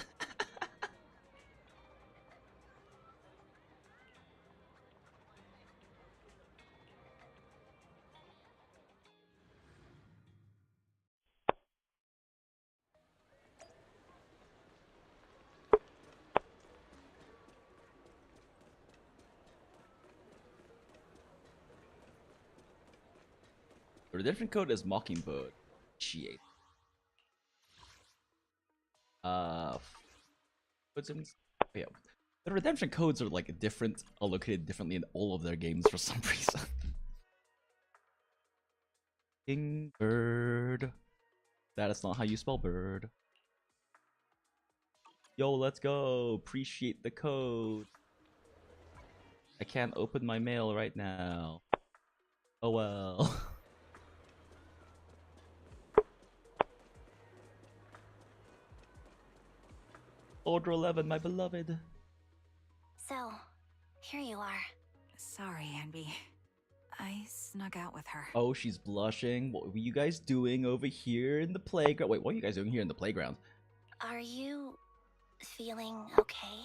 The redemption code is Mockingbird. Shia. What's in? Yeah, the redemption codes are like are located differently in all of their games for some reason. Kingbird. That is not how you spell bird. Yo, let's go. Appreciate the code. I can't open my mail right now. Oh well. Order 11, my beloved. So, here you are. Sorry, Anby. I snuck out with her. Oh, she's blushing. What were you guys doing over here in the playground? Wait, what are you guys doing here in the playground? Are you feeling okay?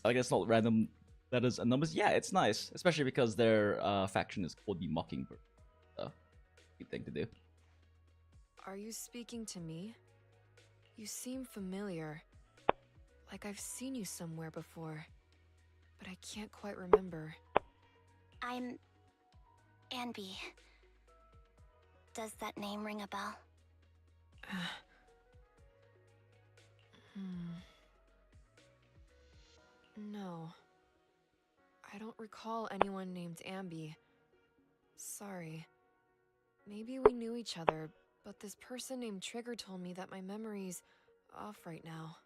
I guess not random letters and numbers. Yeah, it's nice, especially because their faction is called the Mockingbird. So, good thing to do. Are you speaking to me? You seem familiar. Like I've seen you somewhere before. But I can't quite remember. I'm Anby. Does that name ring a bell? No. I don't recall anyone named Anby. Sorry. Maybe we knew each other, but this person named Trigger told me that my memory's off right now.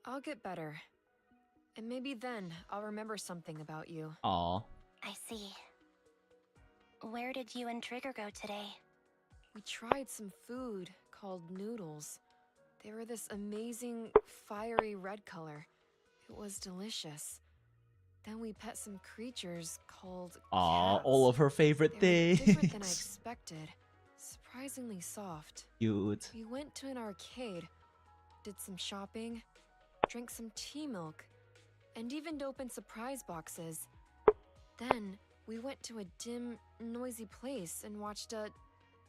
I'll get better. And maybe then I'll remember something about you. Aw. I see. Where did you and Trigger go today? We tried some food called noodles. They were this amazing, fiery red color. It was delicious. Then we pet some creatures called Aw, cats. all of her favorite They were different than I things. expected. Surprisingly soft. Cute. We went to an arcade, did some shopping, drank some tea milk, and even opened surprise boxes. Then we went to a dim, noisy place and watched a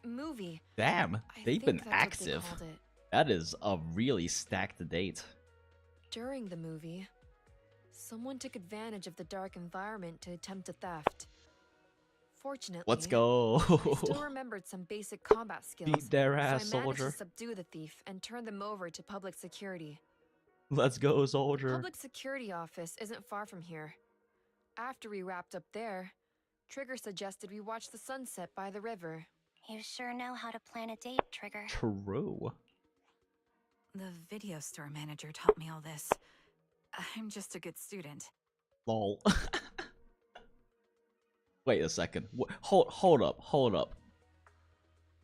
movie. Damn, I they've think been that's what they active. called it. That is a really stacked date. During the movie, someone took advantage of the dark environment to attempt a theft. Fortunately, Let's go. I still remembered some basic combat skills, Beat their ass, so I managed soldier. to subdue the thief and turn them over to public security. Let's go, soldier. Public security office isn't far from here. After we wrapped up there, Trigger suggested we watch the sunset by the river. You sure know how to plan a date, Trigger. True. The video store manager taught me all this. I'm just a good student. Lol. Wait a second. Hold up.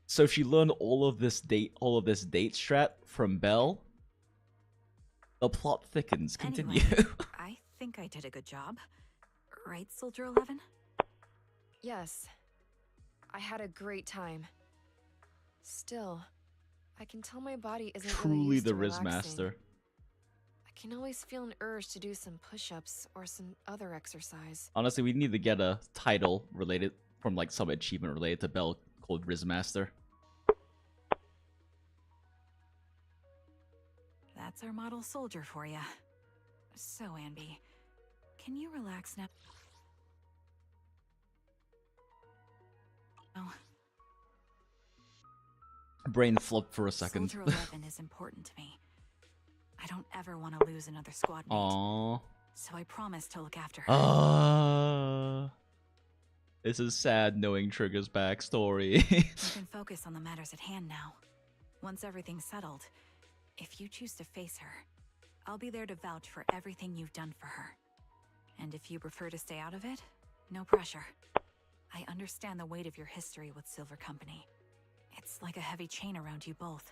So she learned all of this date strat from Belle? The plot thickens. Continue. Anyway, I think I did a good job. Right, Soldier 11? Yes. I had a great time. Still, I can tell my body isn't really Truly used the to Riz relaxing. Master. I can always feel an urge to do some push-ups or some other exercise. Honestly, we need to get a title related from like some achievement related to Bell called Rizmaster. That's our model soldier for you. So, Anby, can you relax now? Oh. Brain flopped for a second. Soldier 11 is important to me. I don't ever want to lose another squad mate. Aww. So I promise to look after her. This is sad knowing Trigger's backstory. You can focus on the matters at hand now. Once everything's settled, if you choose to face her, I'll be there to vouch for everything you've done for her. And if you prefer to stay out of it, no pressure. I understand the weight of your history with Silver Company. It's like a heavy chain around you both.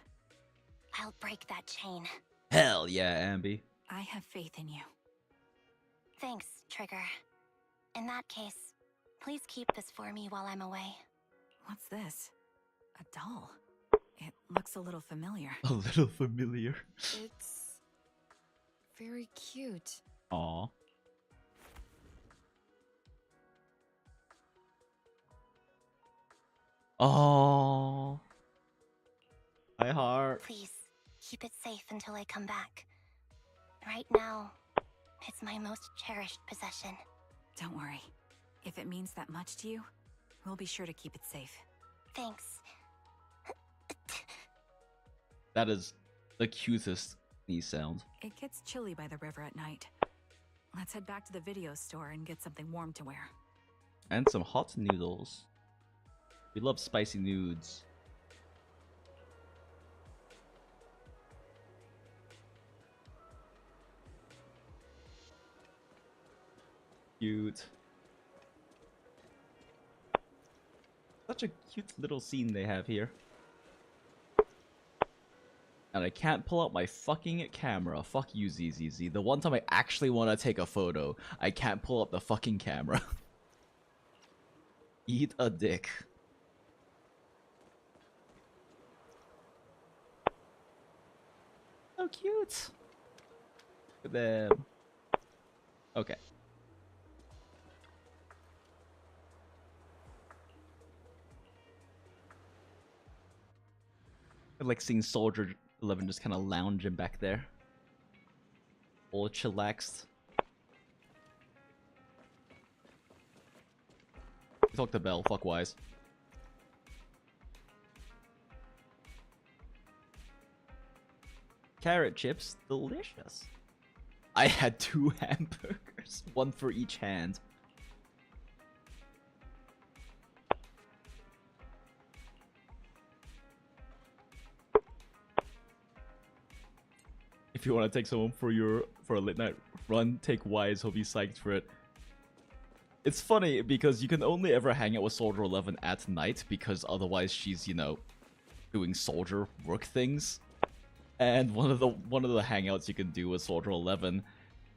I'll break that chain. Hell yeah, Ambi. I have faith in you. Thanks, Trigger. In that case, please keep this for me while I'm away. What's this? A doll? It looks a little familiar. A little familiar. It's very cute. Aw. Oh. My heart. Please, keep it safe until I come back. Right now, it's my most cherished possession. Don't worry. If it means that much to you, we'll be sure to keep it safe. Thanks. That is the cutest sneeze sound. It gets chilly by the river at night. Let's head back to the video store and get something warm to wear. And some hot noodles. We love spicy nudes. Cute. Such a cute little scene they have here. And I can't pull out my fucking camera. Fuck you, ZZZ. The one time I actually want to take a photo, I can't pull up the fucking camera. Eat a dick. So cute. Look at them. Okay. I like seeing Soldier 11 just kind of lounging back there. All chillaxed. Talk to Bell, fuck wise. Carrot chips, delicious. I had 2 hamburgers, 1 for each hand. If you want to take someone for a late night run, take Wise, he'll be psyched for it. It's funny because you can only ever hang out with Soldier 11 at night because otherwise she's, you know, doing soldier work things. And one of the hangouts you can do with Soldier 11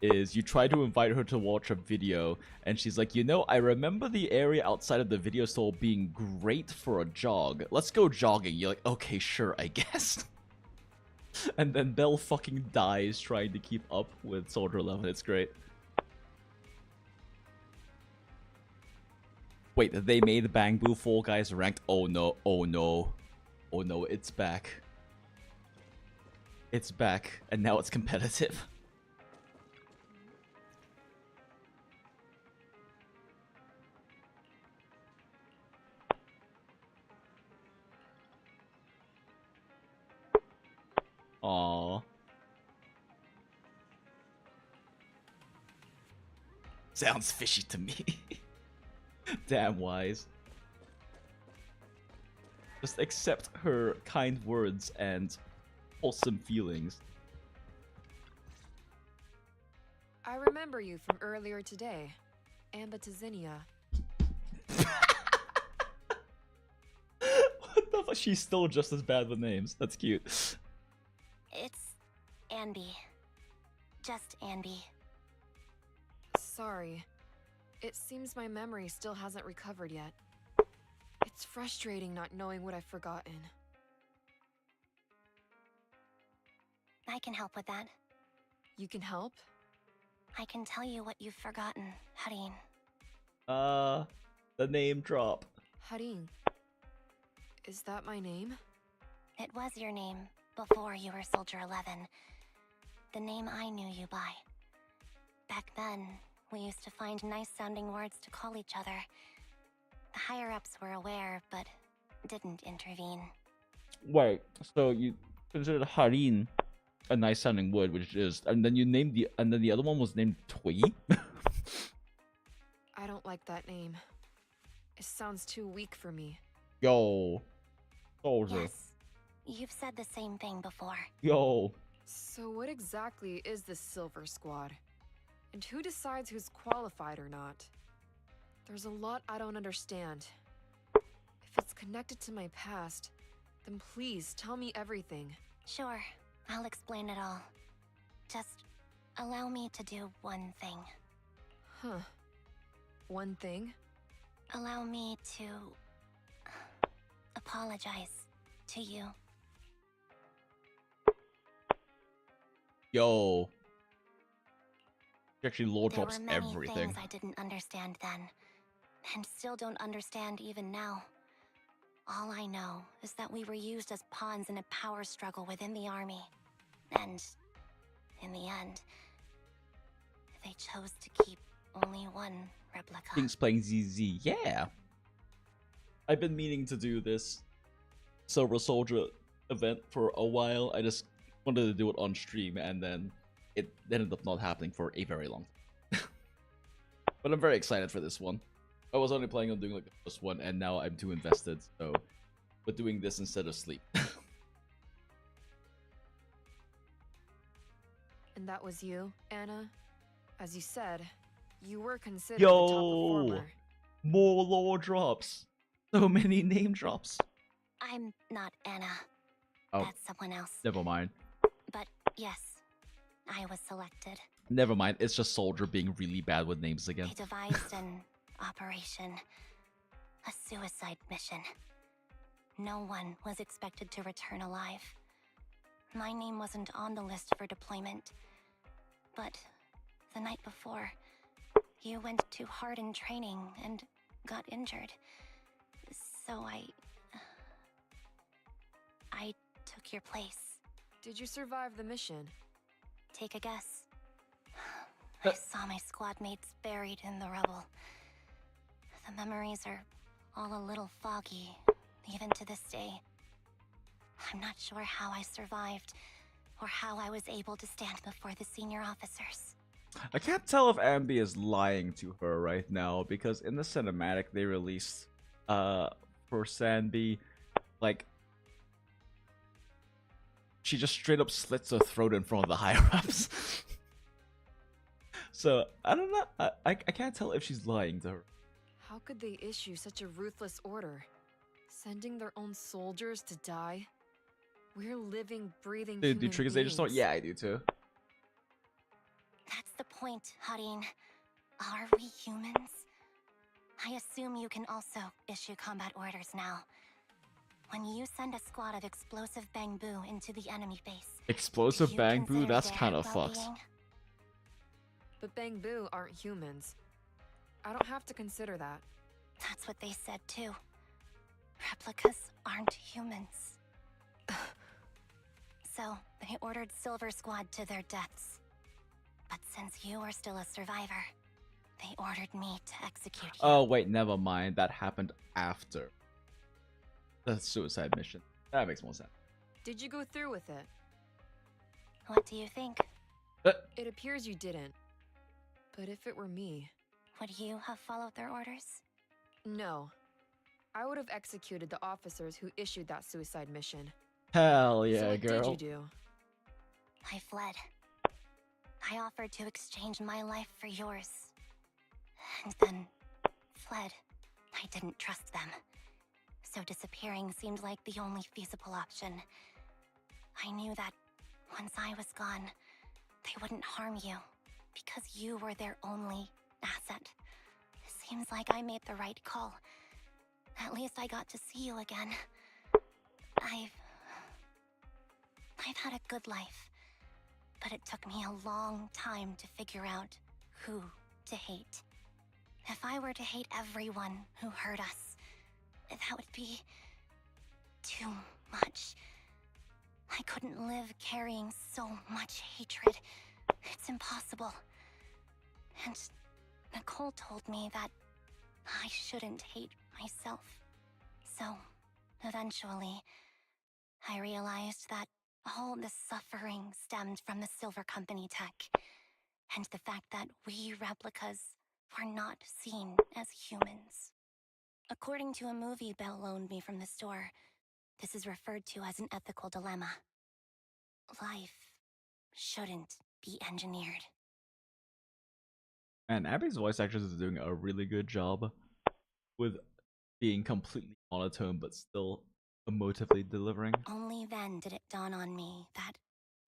is you try to invite her to watch a video and she's like, you know, I remember the area outside of the video store being great for a jog. Let's go jogging. You're like, okay, sure, I guess. And then Bell fucking dies trying to keep up with Soldier 11. It's great. Wait, they made Bang Boo Fall Guys ranked? Oh no, oh no. Oh no, it's back. It's back, and now it's competitive. Aww. Sounds fishy to me. Damn Wise. Just accept her kind words and wholesome feelings. I remember you from earlier today. Ambitizinia. What the fuck? She's still just as bad with names. That's cute. It's Anby. Just Anby. Sorry. It seems my memory still hasn't recovered yet. It's frustrating not knowing what I've forgotten. I can help with that. You can help? I can tell you what you've forgotten, Harin. The name drop. Harin. Is that my name? It was your name before you were Soldier 11. The name I knew you by. Back then, we used to find nice-sounding words to call each other. The higher-ups were aware, but didn't intervene. Wait, so you considered Harin a nice-sounding word, which is, and then you named and then the other one was named Twee? I don't like that name. It sounds too weak for me. Yo, Soldier. Yes, you've said the same thing before. Yo. So what exactly is this Silver Squad? And who decides who's qualified or not? There's a lot I don't understand. If it's connected to my past, then please tell me everything. Sure, I'll explain it all. Just allow me to do one thing. Huh. One thing? Allow me to apologize to you. Yo. She actually lore There drops were many everything. things I didn't understand then, and still don't understand even now. All I know is that we were used as pawns in a power struggle within the army. And, in the end, they chose to keep only one replica. King's playing ZZ. Yeah. I've been meaning to do this Silver Soldier event for a while. I just wanted to do it on stream, and then it ended up not happening for a very long time. But I'm very excited for this one. I was only planning on doing like the first one, and now I'm too invested, so we're doing this instead of sleep. And that was you, Anna? As you said, you were considered the top performer. More lore drops. So many name drops. I'm not Anna. Oh, that's someone else. Never mind. But yes, I was selected. Never mind. It's just Soldier being really bad with names again. They devised an operation, a suicide mission. No one was expected to return alive. My name wasn't on the list for deployment. But the night before, you went too hard in training and got injured. So I took your place. Did you survive the mission? Take a guess. I saw my squad mates buried in the rubble. The memories are all a little foggy, even to this day. I'm not sure how I survived, or how I was able to stand before the senior officers. I can't tell if Ambi is lying to her right now, because in the cinematic they released for Sanbi, like, she just straight up slits her throat in front of the higher-ups. So, I don't know, I can't tell if she's lying to her. How could they issue such a ruthless order? Sending their own soldiers to die? We're living, breathing Dude, do human Triggers Agent Store? beings. Yeah, I do too. That's the point, Harin. Are we humans? I assume you can also issue combat orders now. When you send a squad of explosive bamboo into the enemy base, Explosive you Bang Boo? consider That's their kind of fucked. well-being? But Bangbu aren't humans. I don't have to consider that. That's what they said too. Replicas aren't humans. So, they ordered Silver Squad to their deaths. But since you are still a survivor, they ordered me to execute you. Oh, wait, never mind. That happened after the suicide mission. That makes more sense. Did you go through with it? What do you think? It appears you didn't. But if it were me... Would you have followed their orders? No. I would have executed the officers who issued that suicide mission. Hell yeah, So what girl. did you do? I fled. I offered to exchange my life for yours. And then fled. I didn't trust them. So disappearing seemed like the only feasible option. I knew that once I was gone, they wouldn't harm you, because you were their only asset. Seems like I made the right call. At least I got to see you again. I've had a good life. but it took me a long time to figure out who to hate. If I were to hate everyone who hurt us, that would be too much. I couldn't live carrying so much hatred. It's impossible. And Nicole told me that I shouldn't hate myself. So, eventually, I realized that all the suffering stemmed from the Silver Company tech, and the fact that we replicas were not seen as humans. According to a movie Belle loaned me from the store, this is referred to as an ethical dilemma. Life shouldn't be engineered. And Abby's voice actress is doing a really good job with being completely monotone but still emotively delivering. Only then did it dawn on me that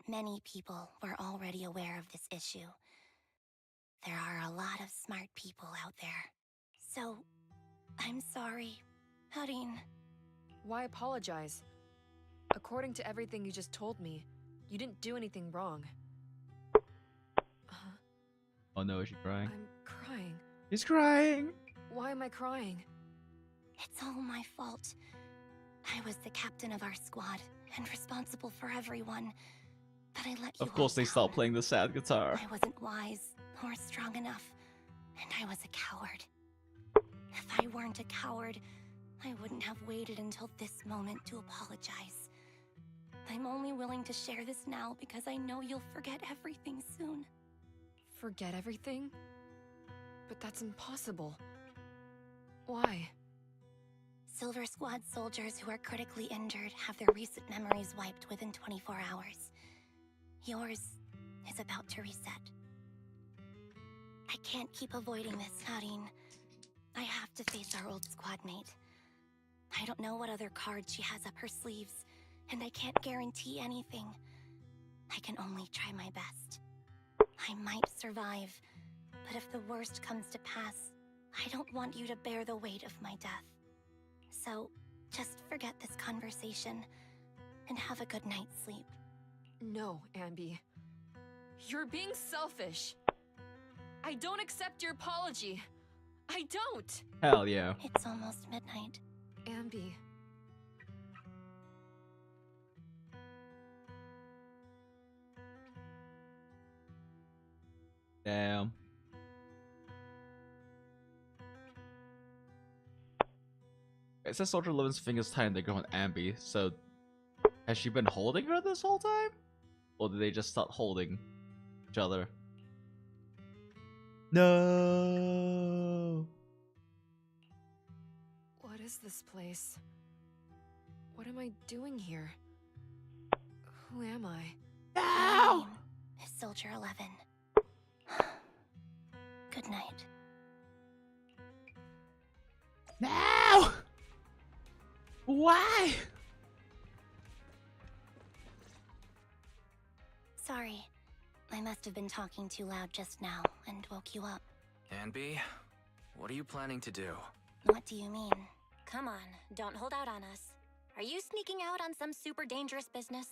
many people were already aware of this issue. There are a lot of smart people out there. So, I'm sorry, Harin. Why apologize? According to everything you just told me, you didn't do anything wrong. Oh no, is she crying? I'm crying. He's crying! Why am I crying? It's all my fault. I was the captain of our squad and responsible for everyone. But I let you. Of course they stopped playing the sad guitar. I wasn't wise or strong enough, and I was a coward. If I weren't a coward, I wouldn't have waited until this moment to apologize. I'm only willing to share this now because I know you'll forget everything soon. Forget everything? But that's impossible. Why? Silver Squad soldiers who are critically injured have their recent memories wiped within 24 hours. Yours is about to reset. I can't keep avoiding this, Harin. I have to face our old squad mate. I don't know what other cards she has up her sleeves, and I can't guarantee anything. I can only try my best. I might survive, but if the worst comes to pass, I don't want you to bear the weight of my death. So, just forget this conversation, and have a good night's sleep. No, Ambi. You're being selfish. I don't accept your apology. I don't! Hell yeah. It's almost midnight. Ambi. Damn. It says Soldier 11's fingers tightened to go on Ambi, so has she been holding her this whole time? Or did they just start holding each other? No. What is this place? What am I doing here? Who am I? My name is Soldier 11. Good night. No! Why? Sorry. I must have been talking too loud just now and woke you up. Ambi, what are you planning to do? What do you mean? Come on, don't hold out on us. Are you sneaking out on some super dangerous business?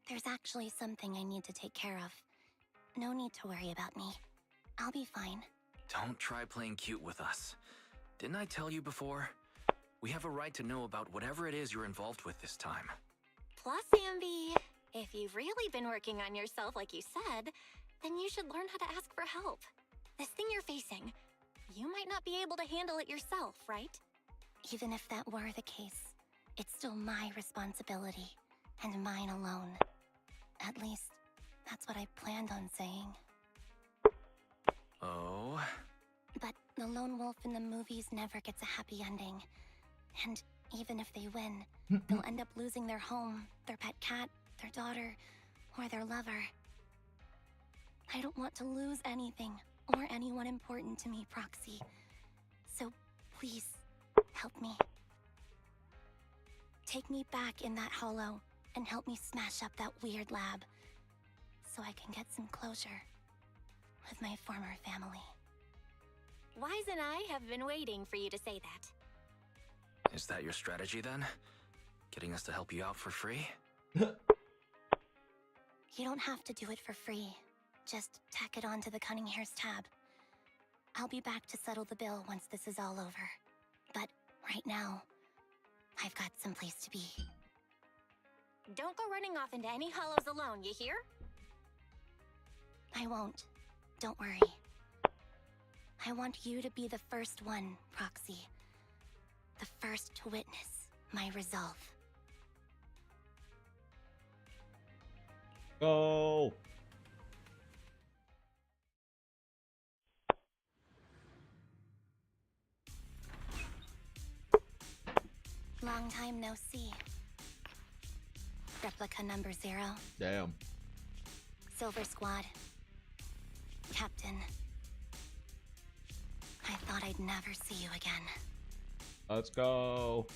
There's actually something I need to take care of. No need to worry about me. I'll be fine. Don't try playing cute with us. Didn't I tell you before? We have a right to know about whatever it is you're involved with this time. Plus, Ambi, if you've really been working on yourself like you said, then you should learn how to ask for help. This thing you're facing, you might not be able to handle it yourself, right? Even if that were the case, it's still my responsibility, and mine alone. At least, that's what I planned on saying. Oh? But the lone wolf in the movies never gets a happy ending. And even if they win, they'll end up losing their home, their pet cat, their daughter, or their lover. I don't want to lose anything, or anyone important to me, Proxy. So, please, help me. Take me back in that hollow, and help me smash up that weird lab, so I can get some closure with my former family. Wise and I have been waiting for you to say that. Is that your strategy then? Getting us to help you out for free? You don't have to do it for free. Just tack it onto the Cunning Hairs tab. I'll be back to settle the bill once this is all over. But right now, I've got someplace to be. Don't go running off into any hollows alone, you hear? I won't. Don't worry. I want you to be the first one, Proxy. The first to witness my resolve. Go! Long time no see. Replica number 0. Damn. Silver Squad. Captain. I thought I'd never see you again. Let's go.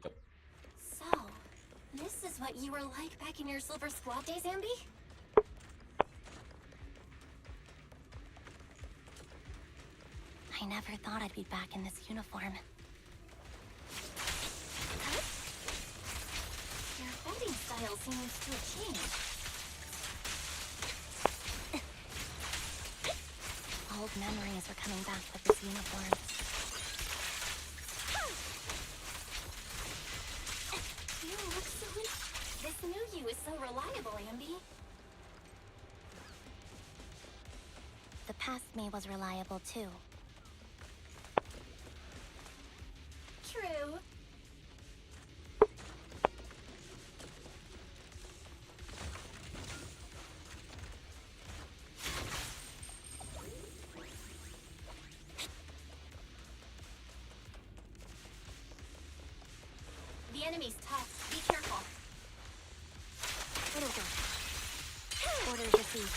Yep. So, this is what you were like back in your Silver Squad days, Ambi? I never thought I'd be back in this uniform. Huh? Your fighting style seems to have changed. Old memories are coming back with this uniform. You look so... This new you is so reliable, Ambi. The past me was reliable too. True. The enemy's tough. Be careful. Orders received.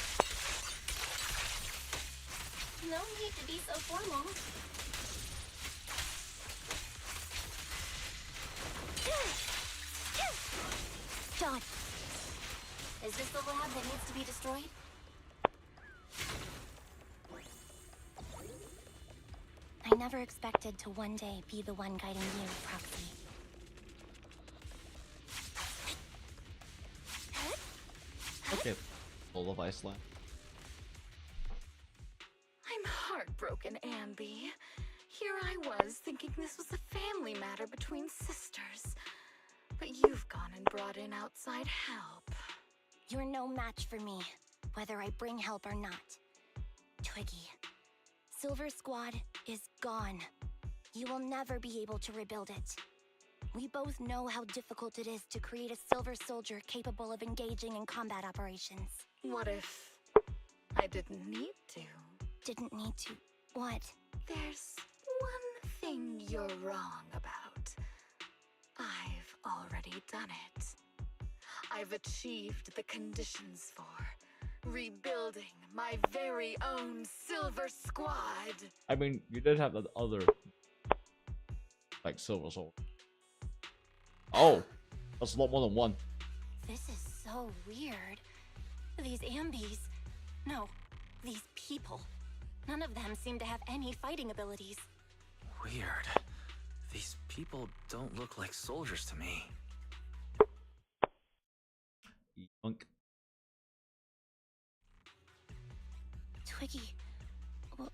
No need to be so formal. Dodge. Is this the lab that needs to be destroyed? I never expected to one day be the one guiding you, Proxy. Okay. Full of Iceland. I'm heartbroken, Ambi. Here I was thinking this was a family matter between sisters. But you've gone and brought in outside help. You're no match for me, whether I bring help or not. Twiggy, Silver Squad is gone. You will never be able to rebuild it. We both know how difficult it is to create a Silver Soldier capable of engaging in combat operations. What if I didn't need to? Didn't need to. What? There's one thing you're wrong about. I've already done it. I've achieved the conditions for rebuilding my very own Silver Squad. I mean, you did have that other, like, Silver Soul. Oh, that's a lot more than one. This is so weird. These Ambis... No, these people. None of them seem to have any fighting abilities. Weird. These people don't look like soldiers to me. Yoink. Twiggy, what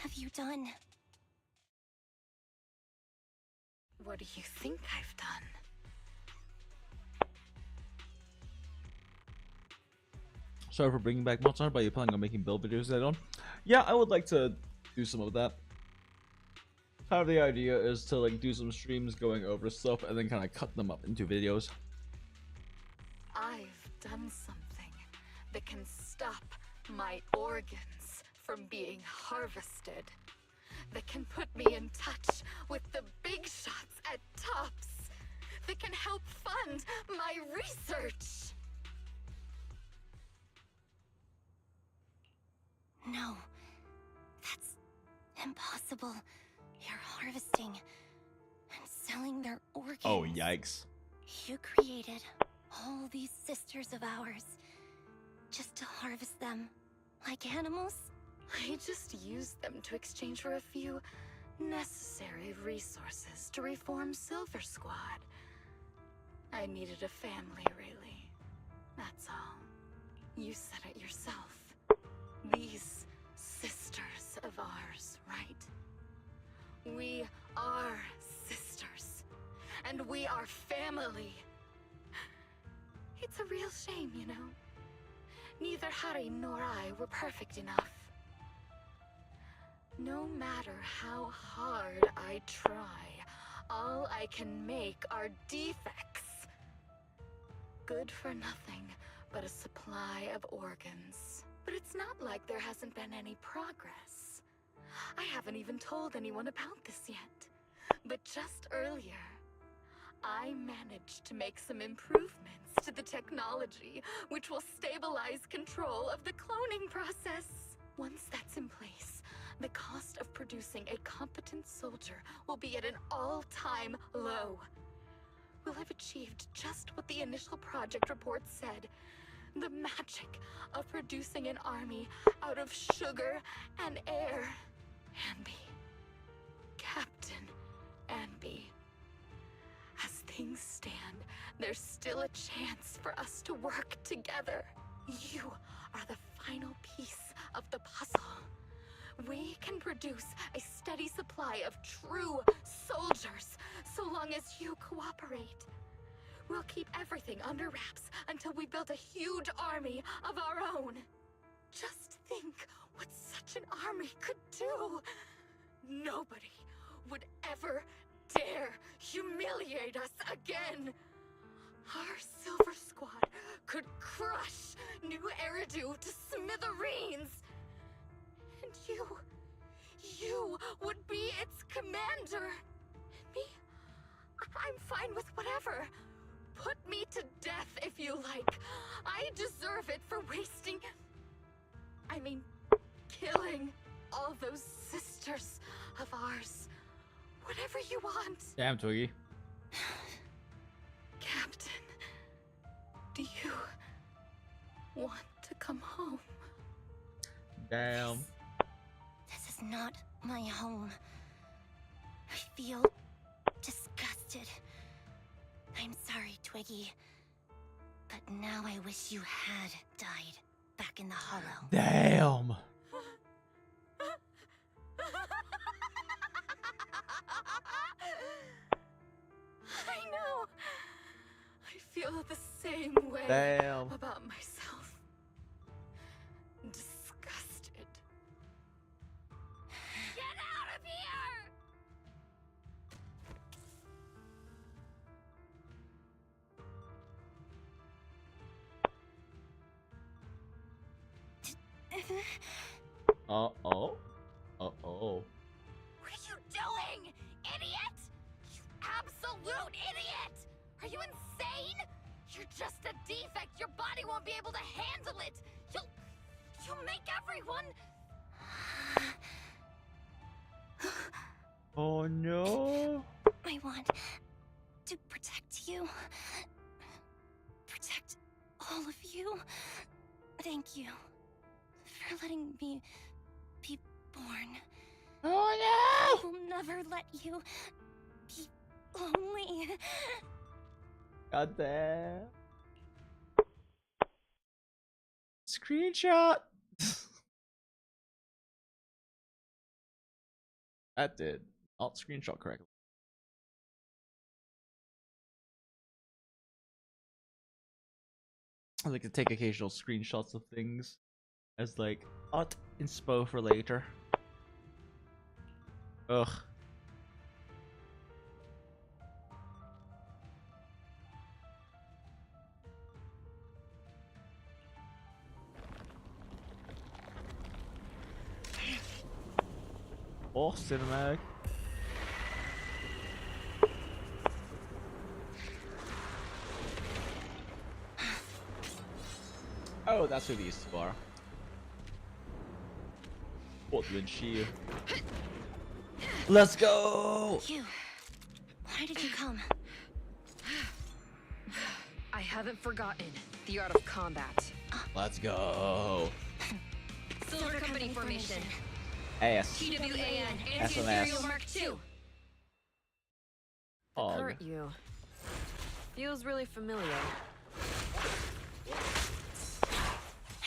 have you done? What do you think I've done? Sorry for bringing back Monster, but you're planning on making build videos later on? Yeah, I would like to do some of that. Kind of the idea is to like do some streams going over stuff and then kind of cut them up into videos. I've done something that can stop my organs from being harvested. That can put me in touch with the big shots at Tops. That can help fund my research. No, that's impossible. You're harvesting and selling their organs. Oh, yikes. You created all these sisters of ours just to harvest them like animals? I just used them to exchange for a few necessary resources to reform Silver Squad. I needed a family, really. That's all. You said it yourself. These sisters of ours, right? We are sisters. And we are family. It's a real shame, you know. Neither Hari nor I were perfect enough. No matter how hard I try, all I can make are defects. Good for nothing but a supply of organs. But it's not like there hasn't been any progress. I haven't even told anyone about this yet. But just earlier, I managed to make some improvements to the technology, which will stabilize control of the cloning process. Once that's in place, the cost of producing a competent soldier will be at an all-time low. We'll have achieved just what the initial project report said. The magic of producing an army out of sugar and air. Anby. Captain Anby. As things stand, there's still a chance for us to work together. You are the final piece of the puzzle. We can produce a steady supply of true soldiers, so long as you cooperate. We'll keep everything under wraps until we build a huge army of our own. Just think what such an army could do. Nobody would ever dare humiliate us again. Our Silver Squad could crush New Eridu to smithereens. And you would be its commander. And me, I'm fine with whatever. Put me to death if you like. I deserve it for killing all those sisters of ours. Whatever you want. Damn, Twiggy. Captain, do you want to come home? Damn. This is not my home. I feel disgusted. I'm sorry, Twiggy. But now I wish you had died back in the hollow. Damn. I know. I feel the same way Damn. about myself. Disgusted. Get out of here! Uh-oh. Uh-oh. What are you doing, idiot? You absolute idiot! Are you insane? You're just a defect. Your body won't be able to handle it. You'll make everyone. Oh no. I want to protect you. Protect all of you. Thank you for letting me be born. Oh I will never let you be lonely. God damn. Screenshot. That did not screenshot correctly. I like to take occasional screenshots of things as like art inspo for later. Ugh. Oh, cinematic. Oh, that's who these two are. Portland Shia. Let's go! You. Why did you come? I haven't forgotten the art of combat. Let's go. Silver Company formation. AS. TWAN. SMS. Anti-Imperial Mark II. Oh. Hurt you. Feels really familiar.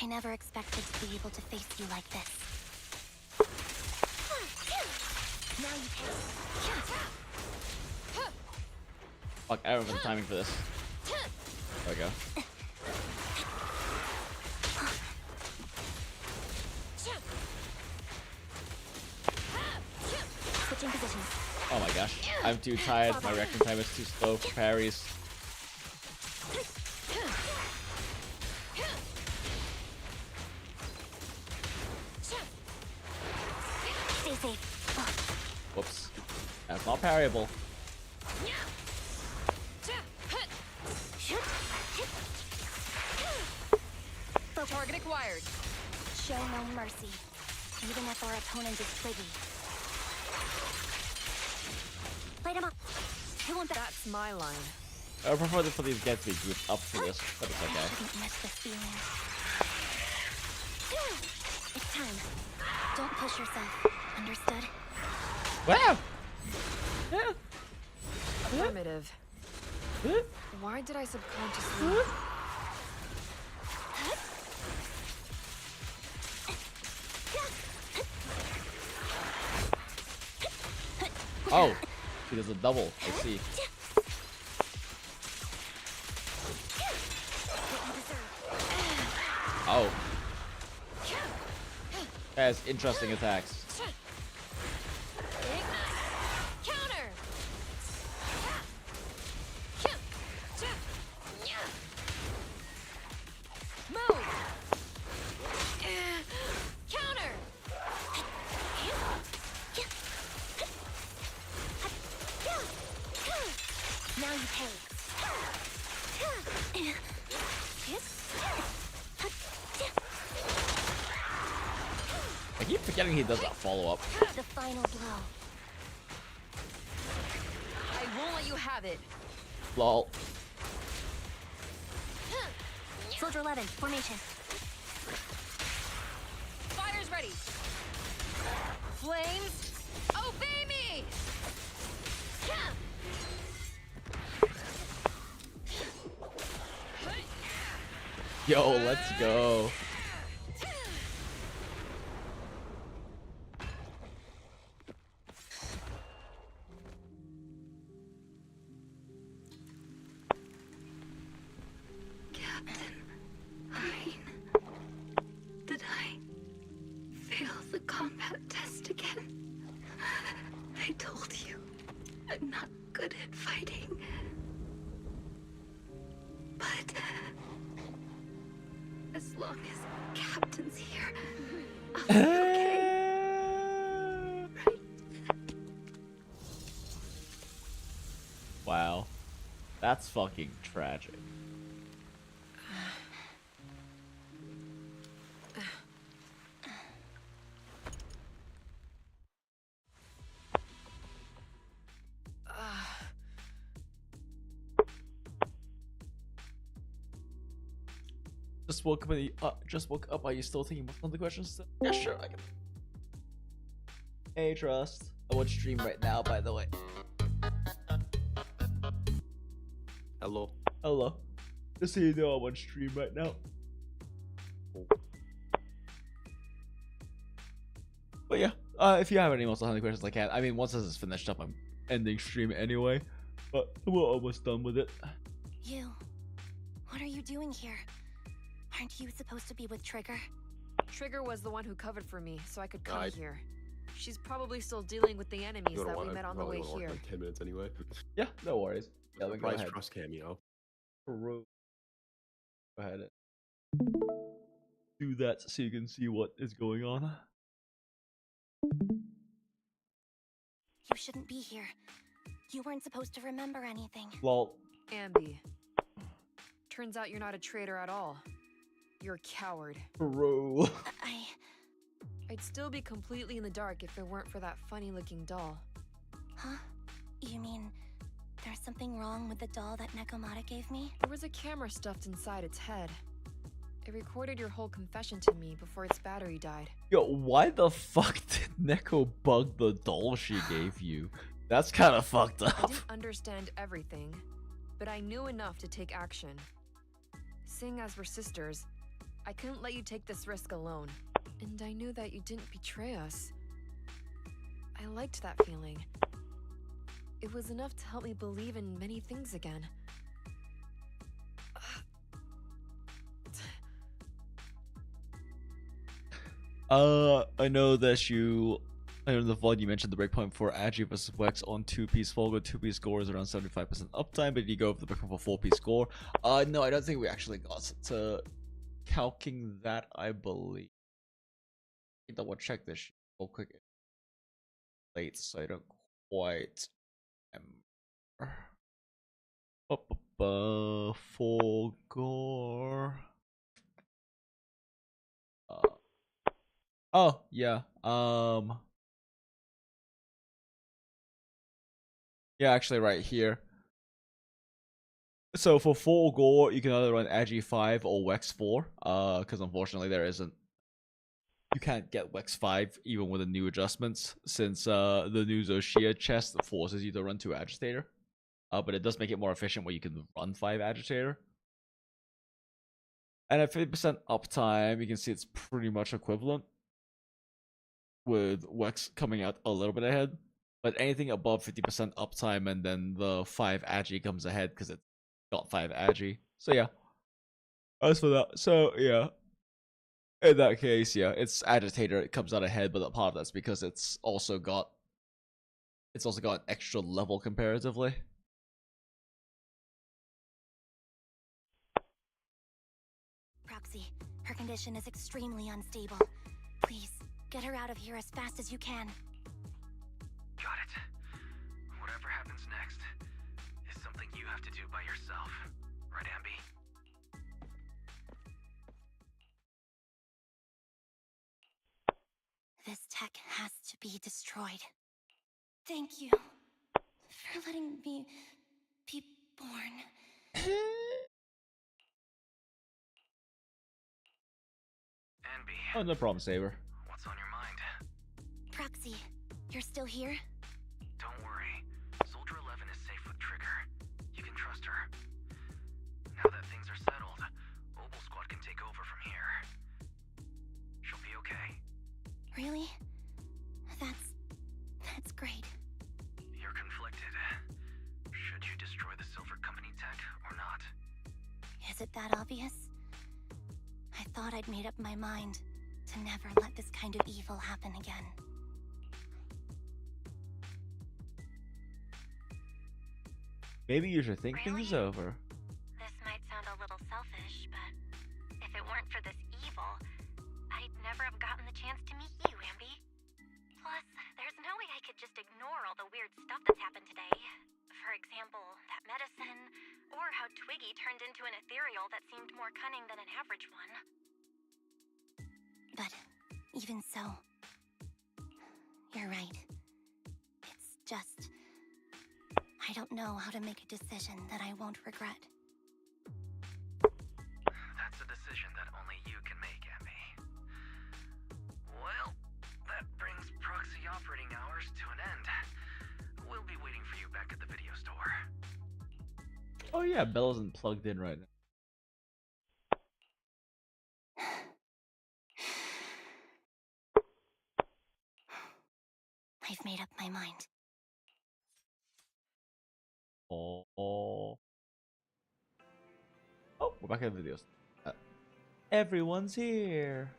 I never expected to be able to face you like this. Now you pay. Fuck, I don't have the timing for this. There we go. Switching positions. Oh my gosh. I'm too tired. My reaction time is too slow for parries. Stay safe. Whoops. That's not parryable. Target acquired. Show no mercy, even if our opponent is twiggy. Light him up. I want that. That's my line. I would prefer for these get to be grouped up for this, but it's I okay. shouldn't miss this feeling. It's time. Don't push yourself. Understood? Wow! Affirmative. Why did I subconsciously... Oh! He does a double. I see. Oh. That has interesting attacks. Counter! Move! Counter! Now you pay. I keep forgetting he does that follow-up. The final blow. I won't let you have it. Lol. Soldier 11, formation. Fire's ready. Flames, obey me! Yo, let's go. Did I fail the combat test again? I told you, I'm not good at fighting. But as long as Captain's here, I'll be okay. Right? Wow. That's fucking tragic. Just woke up. Are you still thinking about some of the questions? Yeah, sure. I can. Hey, Trust. I watch stream right now, by the way. Hello. Hello. Just so you know, I'm on stream right now. But yeah, if you have any more questions, I can. I mean, once this is finished up, I'm ending stream anyway. But we're almost done with it. You. What are you doing here? Aren't you supposed to be with Trigger? Trigger was the one who covered for me, so I could come here. She's probably still dealing with the enemies that we met on the way here. Like 10 minutes anyway. Yeah, no worries. Yeah, go ahead. Trust CAMEO. Go ahead. Do that so you can see what is going on. You shouldn't be here. You weren't supposed to remember anything. Lol. Ambi. Turns out you're not a traitor at all. You're a coward. Bro. I'd still be completely in the dark if it weren't for that funny-looking doll. Huh? You mean there's something wrong with the doll that Nekomata gave me? There was a camera stuffed inside its head. It recorded your whole confession to me before its battery died. Yo, why the fuck did Neko bug the doll she gave you? That's kind of fucked I up. didn't understand everything, but I knew enough to take action. Seeing as we're sisters, I couldn't let you take this risk alone. And I knew that you didn't betray us. I liked that feeling. It was enough to help me believe in many things again. I know that I know in the VOD you mentioned the breakpoint for Agi versus Wex on 2-piece Volga. 2-piece score is around 75% uptime, but if you go over the breakpoint for 4-piece score, no, I don't think we actually got to calcing that, I believe. I double check this real quick. Late, so I don't quite remember. For gore. Oh yeah. Yeah, actually, right here. So for full gore, you can either run Agi 5 or Wex 4. Because unfortunately there isn't. You can't get Wex 5 even with the new adjustments, since the new Shia chest forces you to run 2 Agitator. But it does make it more efficient where you can run 5 Agitator. And at 50% uptime, you can see it's pretty much equivalent, with Wex coming out a little bit ahead. But anything above 50% uptime and then the 5 Agi comes ahead because it's got 5 Agi. So yeah. As for that, so yeah. In that case, yeah, it's Agitator, it comes out ahead, but part of that's because it's also got an extra level comparatively. Proxy, her condition is extremely unstable. Please, get her out of here as fast as you can. Got it. Whatever happens next is something you have to do by yourself. Right, Ambi? This tech has to be destroyed. Thank you for letting me be born. Ambi. Oh, no problem, Saber. What's on your mind? Proxy, you're still here? Don't worry. Soldier 11 is safe with Trigger. You can trust her. Now that things are settled, Obel Squad can take over from here. She'll be okay. Really? That's great. You're conflicted. Should you destroy the Silver Company tech or not? Is it that obvious? I thought I'd made up my mind to never let this kind of evil happen again. Maybe you should think things over. This might sound a little selfish, but if it weren't for this evil, I'd never have gotten the chance to meet you, Ambi. Plus, there's no way I could just ignore all the weird stuff that's happened today. For example, that medicine, or how Twiggy turned into an ethereal that seemed more cunning than an average one. But even so, you're right. It's just, I don't know how to make a decision that I won't regret. That's a decision that only you can make, Ambi. Well, that brings proxy operating hours to an end. We'll be waiting for you back at the video store. Oh yeah, Bell isn't plugged in right now. I've made up my mind. Oh, we're back at the videos. Everyone's here.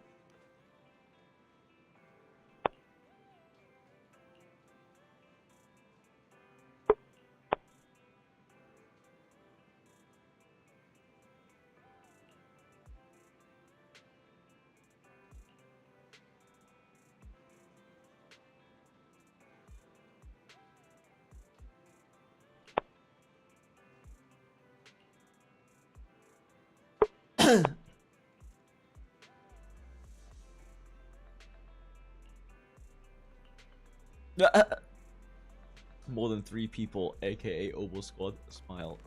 More than 3 people, aka Oval Squad. Smile.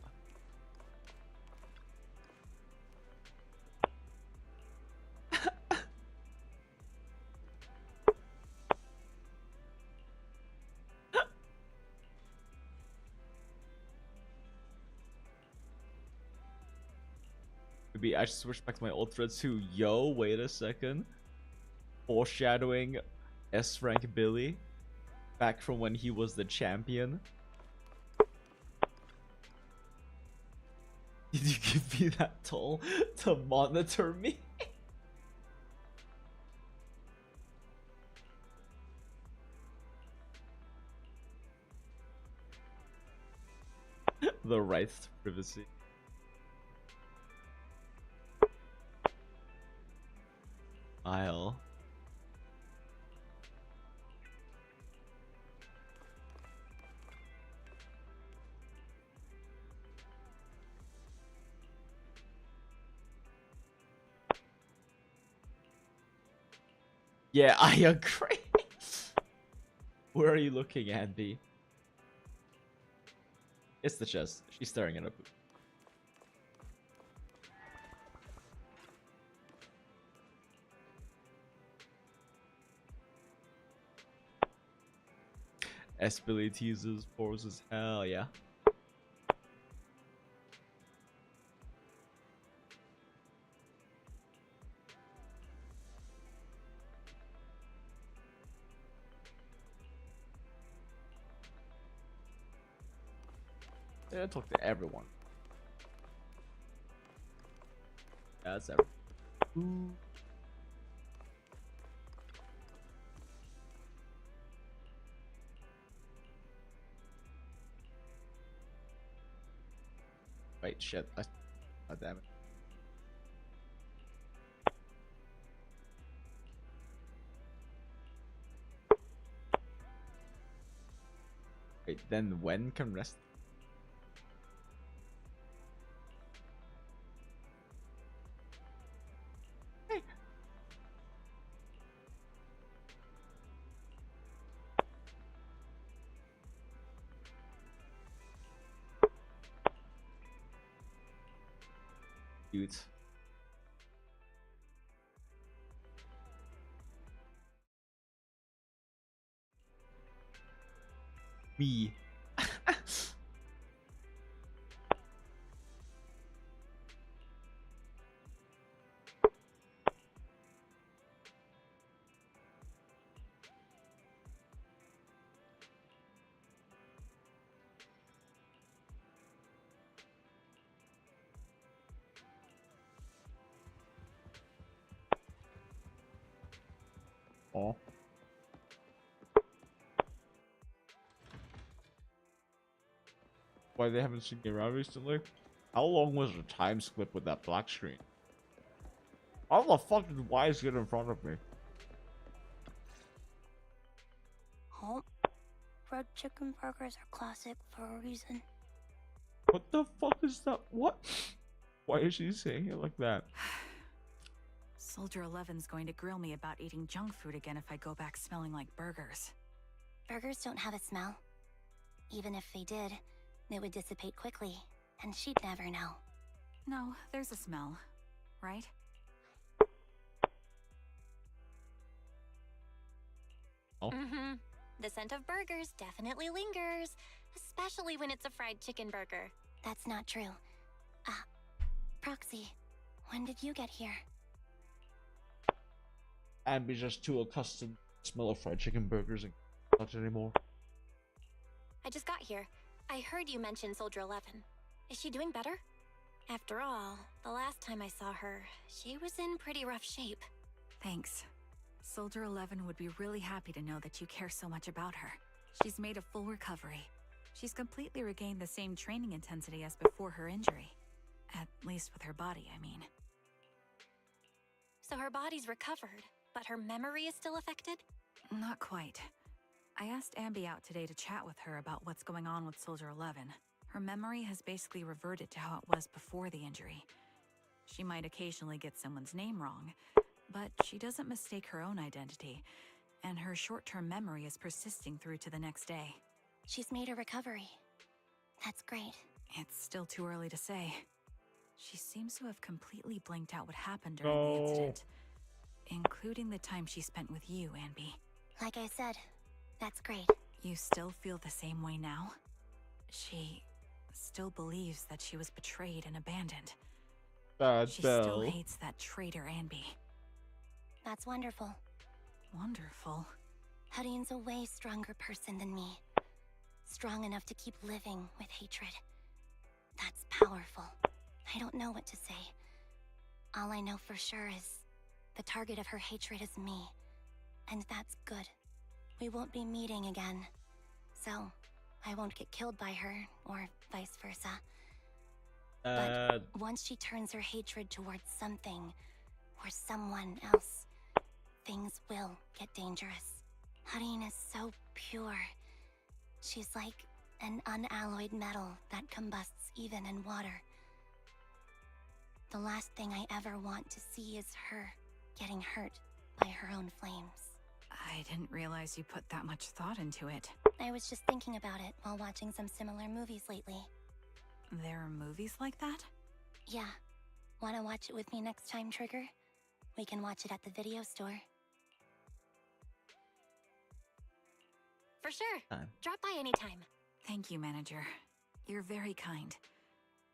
Maybe I should switch back to my old thread too. Yo, wait a second. Foreshadowing S rank Billy. Back from when he was the champion. Did you give me that toll to monitor me? The right to privacy. I'll. Yeah, I agree. Where are you looking, Andy? It's the chest. She's staring at a boot. S Billy teases, pauses, hell yeah. Yeah, talk to everyone. That's everyone. Ooh. Wait, shit. Oh, damn it. Wait, then when can rest? Hey. Dudes. Me. Oh. Why they haven't seen me around recently? How long was the time skip with that black screen? How the fuck did Wise get in front of me? Oh, red chicken burgers are classic for a reason. What the fuck is that? What? Why is she saying it like that? Soldier 11's going to grill me about eating junk food again if I go back smelling like burgers. Burgers don't have a smell. Even if they did, they would dissipate quickly, and she'd never know. No, there's a smell, right? Oh. Mm-hmm. The scent of burgers definitely lingers, especially when it's a fried chicken burger. That's not true. Proxy, when did you get here? I'd be just too accustomed to the smell of fried chicken burgers and not anymore. I just got here. I heard you mention Soldier 11. Is she doing better? After all, the last time I saw her, she was in pretty rough shape. Thanks. Soldier 11 would be really happy to know that you care so much about her. She's made a full recovery. She's completely regained the same training intensity as before her injury. At least with her body, I mean. So her body's recovered, but her memory is still affected? Not quite. I asked Ambi out today to chat with her about what's going on with Soldier 11. Her memory has basically reverted to how it was before the injury. She might occasionally get someone's name wrong, but she doesn't mistake her own identity, and her short-term memory is persisting through to the next day. She's made a recovery. That's great. It's still too early to say. She seems to have completely blanked out what happened during the incident, including the time she spent with you, Anby. Like I said, that's great. You still feel the same way now? She still believes that she was betrayed and abandoned. She still hates that traitor Anby. That's wonderful. Wonderful. Hadine's a way stronger person than me. Strong enough to keep living with hatred. That's powerful. I don't know what to say. All I know for sure is the target of her hatred is me. And that's good. We won't be meeting again. So, I won't get killed by her, or vice versa. But once she turns her hatred towards something, or someone else, things will get dangerous. Hadine is so pure. She's like an unalloyed metal that combusts even in water. The last thing I ever want to see is her getting hurt by her own flames. I didn't realize you put that much thought into it. I was just thinking about it while watching some similar movies lately. There are movies like that? Yeah. Wanna watch it with me next time, Trigger? We can watch it at the video store. For sure. Time. Drop by anytime. Thank you, manager. You're very kind.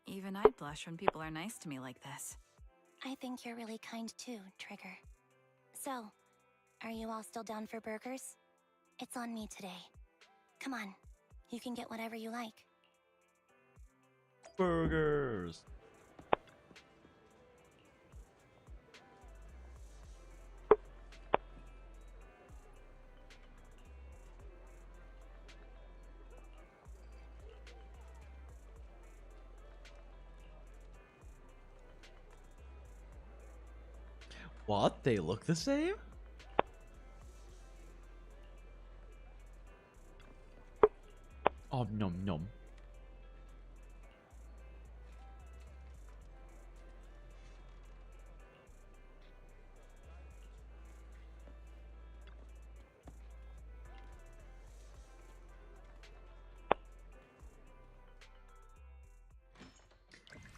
Even I'd blush when people are nice to me like this. I think you're really kind too, Trigger. So, are you all still down for burgers? It's on me today. Come on, you can get whatever you like. Burgers. What? They look the same? Oh, nom nom.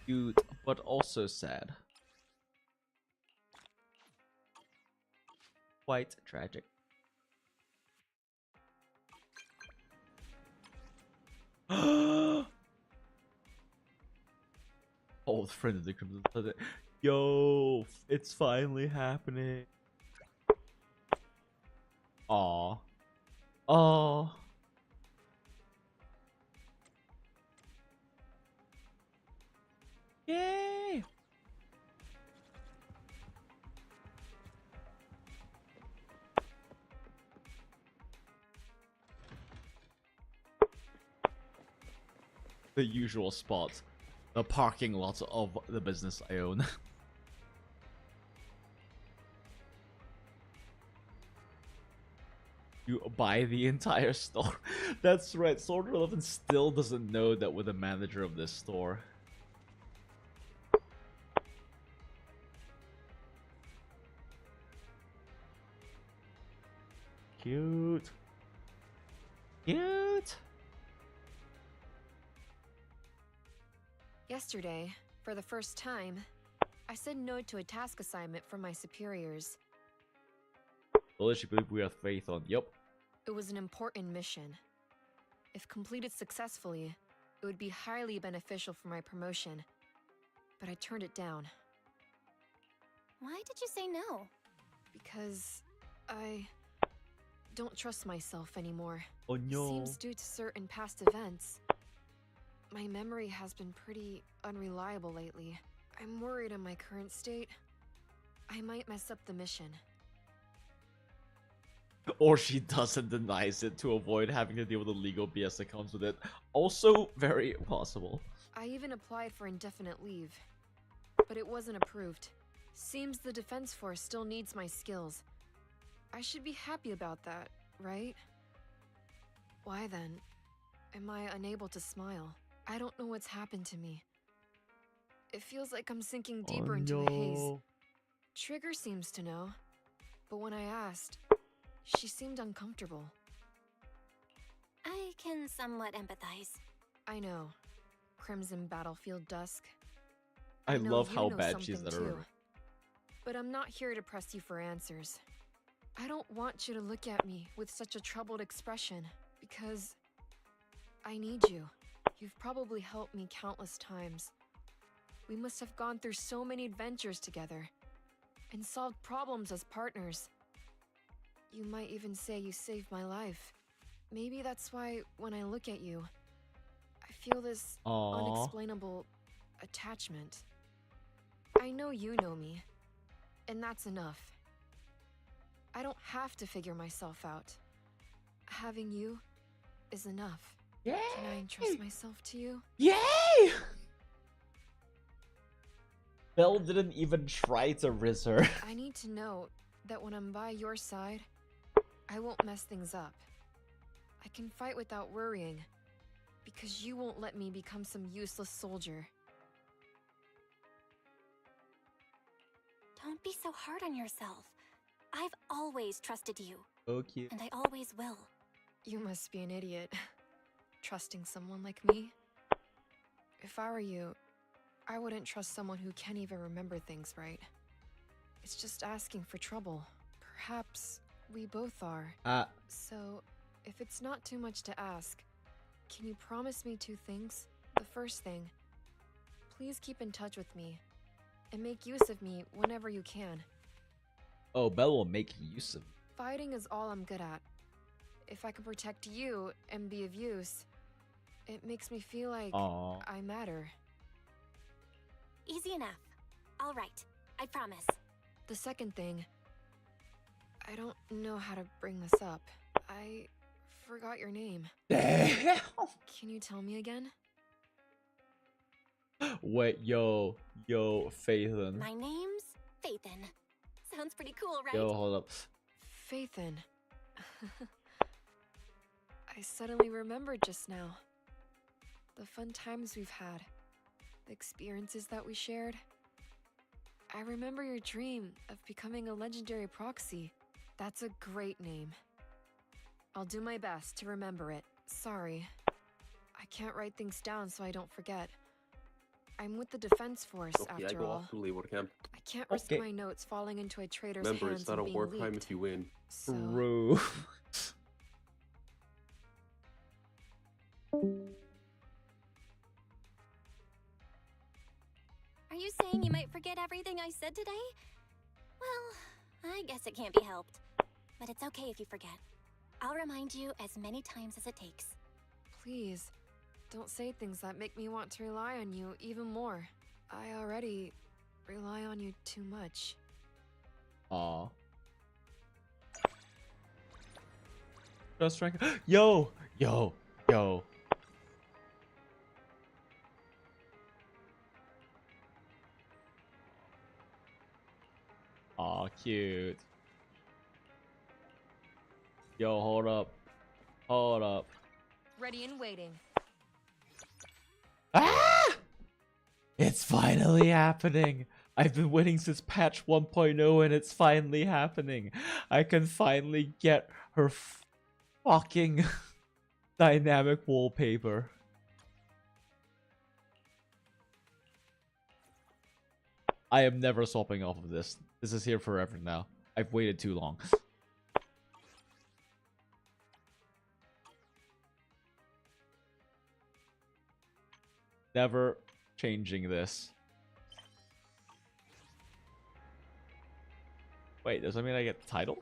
Cute, but also sad. Quite tragic. Old friend of the Crimson Planet. Yo, it's finally happening. Aw. Aw. Yay! The usual spot. The parking lot of the business I own. You buy the entire store. That's right, Soldier 11 still doesn't know that we're the manager of this store. Cute. Cute. Yesterday, for the first time, I said no to a task assignment from my superiors. Well, she believe we have faith on. Yep. It was an important mission. If completed successfully, it would be highly beneficial for my promotion. But I turned it down. Why did you say no? Because I don't trust myself anymore. Oh no. Seems due to certain past events. My memory has been pretty unreliable lately. I'm worried in my current state. I might mess up the mission. Or she doesn't, denies it to avoid having to deal with the legal BS that comes with it. Also very possible. I even applied for indefinite leave, but it wasn't approved. Seems the Defense Force still needs my skills. I should be happy about that, right? Why then am I unable to smile? I don't know what's happened to me. It feels like I'm sinking deeper into a haze. Trigger seems to know, but when I asked, she seemed uncomfortable. I can somewhat empathize. I know. Crimson Battlefield Dusk. I know love you how know bad she's something at her. too. But I'm not here to press you for answers. I don't want you to look at me with such a troubled expression, because I need you. You've probably helped me countless times. We must have gone through so many adventures together, and solved problems as partners. You might even say you saved my life. Maybe that's why, when I look at you, I feel this unexplainable attachment. I know you know me, and that's enough. I don't have to figure myself out. Having you is enough. Yay! Can I entrust myself to you? Yay! Belle didn't even try to riz her. I need to know that when I'm by your side, I won't mess things up. I can fight without worrying, because you won't let me become some useless soldier. Don't be so hard on yourself. I've always trusted you. So cute. And I always will. You must be an idiot. Trusting someone like me? If I were you, I wouldn't trust someone who can't even remember things right. It's just asking for trouble. Perhaps we both are. So, if it's not too much to ask, can you promise me 2 things? The first thing, please keep in touch with me, and make use of me whenever you can. Oh, Belle will make use of it. Fighting is all I'm good at. If I can protect you and be of use, it makes me feel like I matter. Easy enough. All right, I promise. The second thing, I don't know how to bring this up. I forgot your name. Damn. Can you tell me again? Wait, yo, Faithin. My name's Faithin. Sounds pretty cool, right? Yo, hold up. Faithin. I suddenly remembered just now. The fun times we've had. The experiences that we shared. I remember your dream of becoming a legendary proxy. That's a great name. I'll do my best to remember it. Sorry. I can't write things down so I don't forget. I'm with the Defense Force, Okay, I after go all. off to labor camp. I can't risk my notes falling into a traitor's Remember, hands it's not a and being war crime leaked. if you win. So, True. Are you saying you might forget everything I said today? Well, I guess it can't be helped. But it's okay if you forget. I'll remind you as many times as it takes. please, don't say things that make me want to rely on you even more. I already rely on you too much. Aw. Just rank. Yo! Yo! Yo! Aw, cute. Yo, hold up. Hold up. Ready and waiting. Ah! It's finally happening. I've been waiting since patch 1.0 and it's finally happening. I can finally get her fucking dynamic wallpaper. I am never swapping off of this. This is here forever now. I've waited too long. Never changing this. Wait, does that mean I get the title?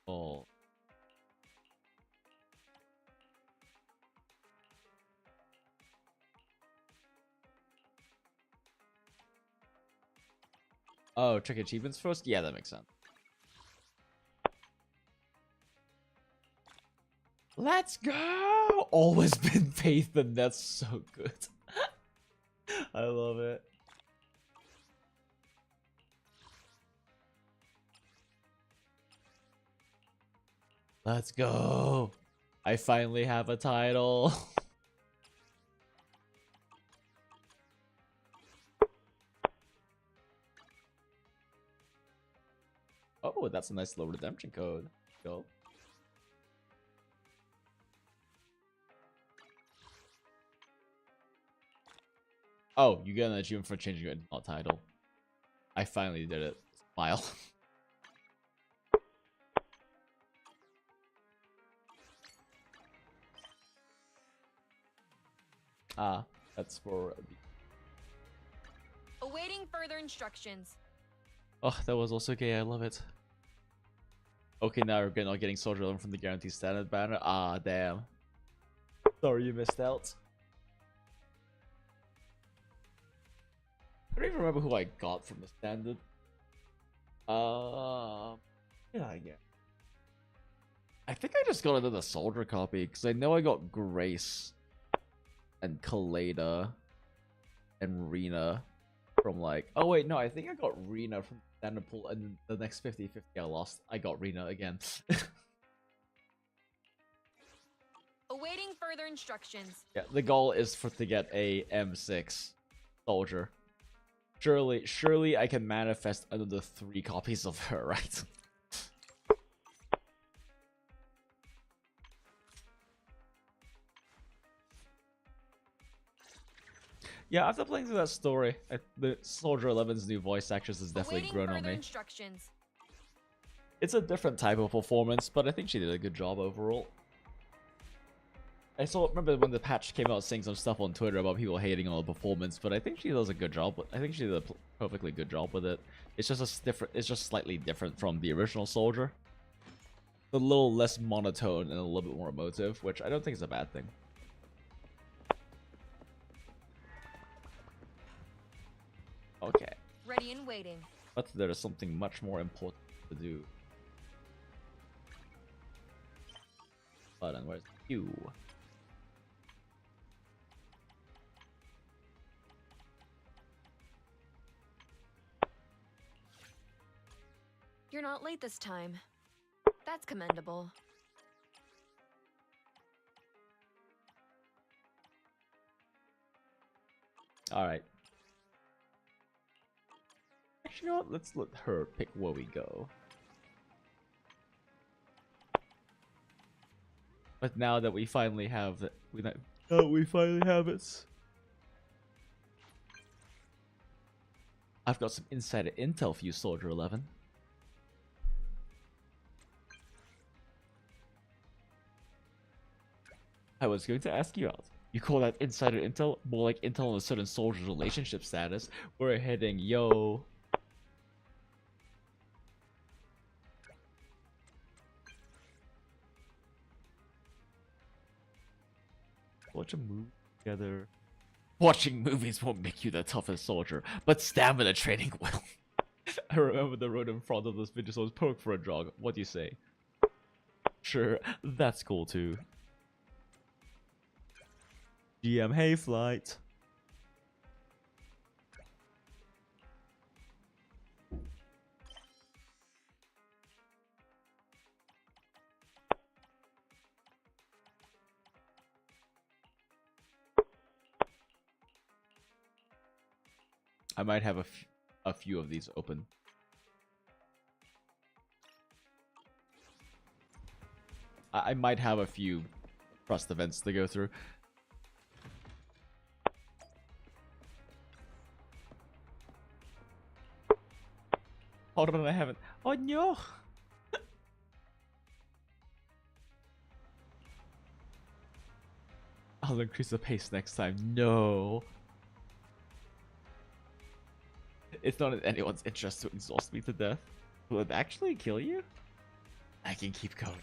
Oh. Oh, check achievements first? Yeah, that makes sense. Let's go! Always been Pathan, that's so good. I love it. Let's go. I finally have a title. Oh, that's a nice little redemption code. Go. Oh, you get an achievement for changing your title. I finally did it. Smile. Ah, that's for. Awaiting further instructions. Oh, that was also gay. I love it. Okay, now we're not getting Soldier 11 from the Guaranteed Standard banner. Ah, damn. Sorry you missed out. I don't even remember who I got from the Standard. Yeah, I get. I think I just got another Soldier copy, because I know I got Grace and Kaleda and Rena from like... Oh wait, no, I think I got Rena from Standard Pool, and then the next 50-50 I lost. I got Rena again. Awaiting further instructions. Yeah, the goal is to get a M6 Soldier. Surely I can manifest another 3 copies of her, right? Yeah, after playing through that story, the Soldier 11's new voice actress has definitely grown on me. It's a different type of performance, but I think she did a good job overall. Remember when the patch came out saying some stuff on Twitter about people hating on the performance, but I think she does a good job. I think she did a perfectly good job with it. It's just slightly different from the original Soldier. A little less monotone and a little bit more emotive, which I don't think is a bad thing. Okay. Ready and waiting. But there is something much more important to do. Button, where's you? You're not late this time. That's commendable. Alright. Actually, you know what? Let's let her pick where we go. But now that we finally have it, I've got some insider intel for you, Soldier 11. I was going to ask you out. You call that insider intel? More like intel on a certain soldier's relationship status. We're heading, yo. Watch a movie together. Watching movies won't make you the toughest soldier, but stamina training will. I remember the road in front of this video, so it's perfect for a jog. What do you say? Sure, that's cool too. GM, hey flight. I might have a few of these open. I might have a few trust events to go through. Hold on, I haven't. Oh no! I'll increase the pace next time. No! It's not in anyone's interest to exhaust me to death. Will it actually kill you? I can keep going.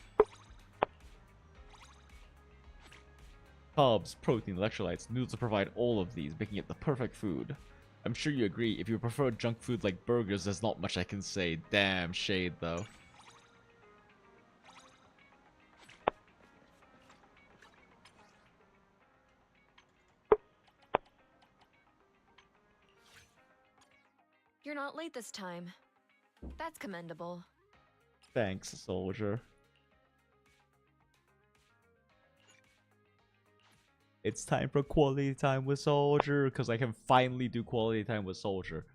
Carbs, protein, electrolytes, noodles provide all of these, making it the perfect food. I'm sure you agree, if you prefer junk food like burgers, there's not much I can say. Damn shade, though. You're not late this time. That's commendable. Thanks, soldier. It's time for quality time with soldier, because I can finally do quality time with soldier.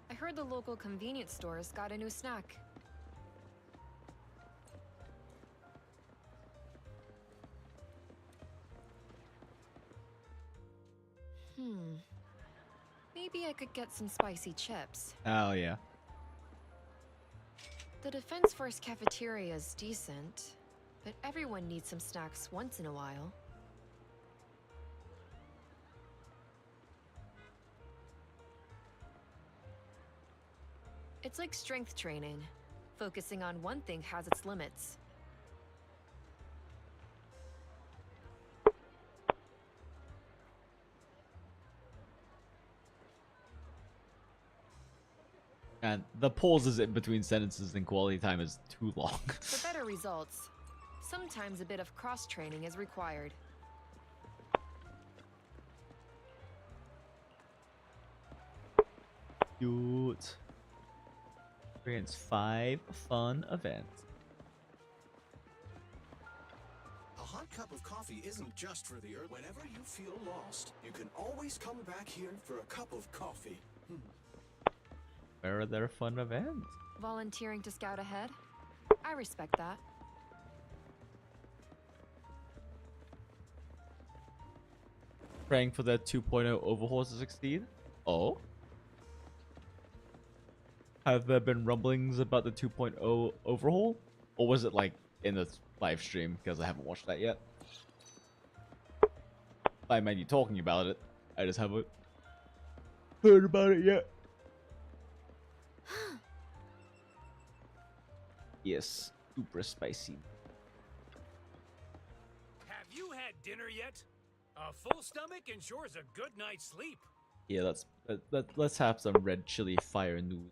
I heard the local convenience stores got a new snack. Maybe I could get some spicy chips. Oh, yeah. The Defense Force cafeteria is decent, but everyone needs some snacks once in a while. It's like strength training. Focusing on one thing has its limits. And the pauses in between sentences in quality time is too long. For better results, sometimes a bit of cross-training is required. Cute. Experience 5 fun events. A hot cup of coffee isn't just for the earth. Whenever you feel lost, you can always come back here for a cup of coffee. Where are their fun events? Volunteering to scout ahead? I respect that. Praying for that 2.0 overhaul to succeed? Oh? Have there been rumblings about the 2.0 overhaul? Or was it like in the live stream? Because I haven't watched that yet. I might be talking about it. I just haven't heard about it yet. Yes, super spicy. Have you had dinner yet? A full stomach ensures a good night's sleep. Yeah, let's have some red chili fire noodles.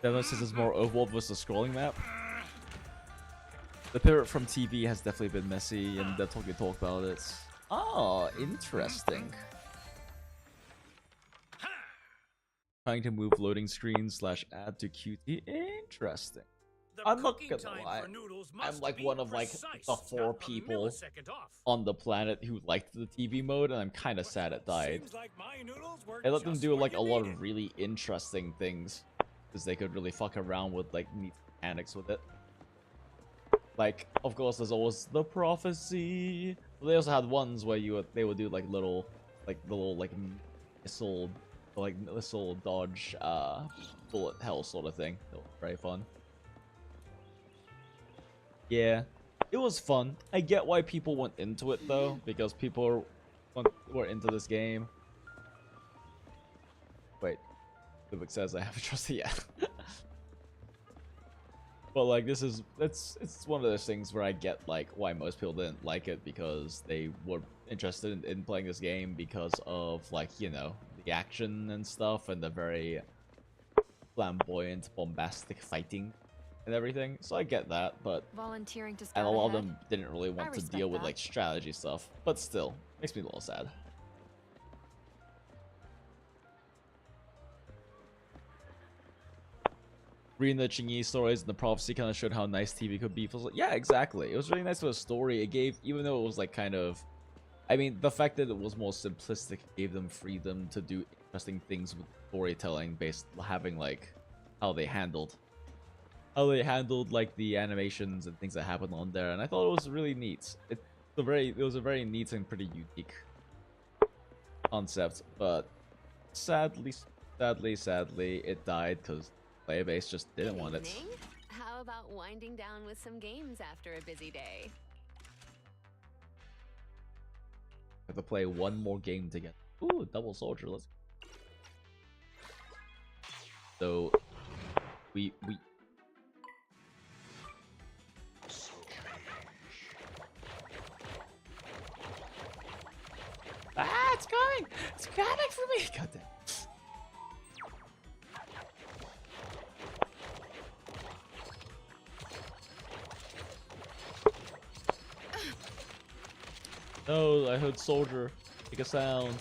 Demo says it's more overworld versus scrolling map. The pivot from TV has definitely been messy, and that's what we talk about it. Oh, interesting. Trying to move loading screen / add to QT. Interesting. I'm not gonna lie. I'm like one of like the 4 people on the planet who liked the TV mode, and I'm kind of sad it died. I let them do like a lot of really interesting things, because they could really fuck around with like neat mechanics with it. Like, of course, there's always the prophecy. But they also had ones where they would do like little missile dodge bullet hell sort of thing. That was very fun. Yeah, it was fun. I get why people went into it though, because people were into this game. Wait, the book says I haven't trusted yet. But like it's one of those things where I get like why most people didn't like it, because they were interested in playing this game because of like, you know, the action and stuff and the very flamboyant, bombastic fighting and everything. So I get that, but Volunteering to scout and a lot of ahead? them didn't really want to deal with like strategy stuff. But still, makes me a little sad. Reading the Chingy stories and the prophecy kind of showed how nice TV could be. It was like, yeah, exactly. It was really nice to a story. It gave, even though it was like kind of, I mean, the fact that it was more simplistic gave them freedom to do interesting things with storytelling, based having like how they handled like the animations and things that happened on there, and I thought it was really neat. It was a very neat and pretty unique concept, but sadly, it died because player base just didn't want it. How about winding down with some games after a busy day? I have to play one more game to get. Ooh, double soldier. Let's. So we. Ah, it's coming! It's coming for me! God damn. No, I heard soldier. Make a sound.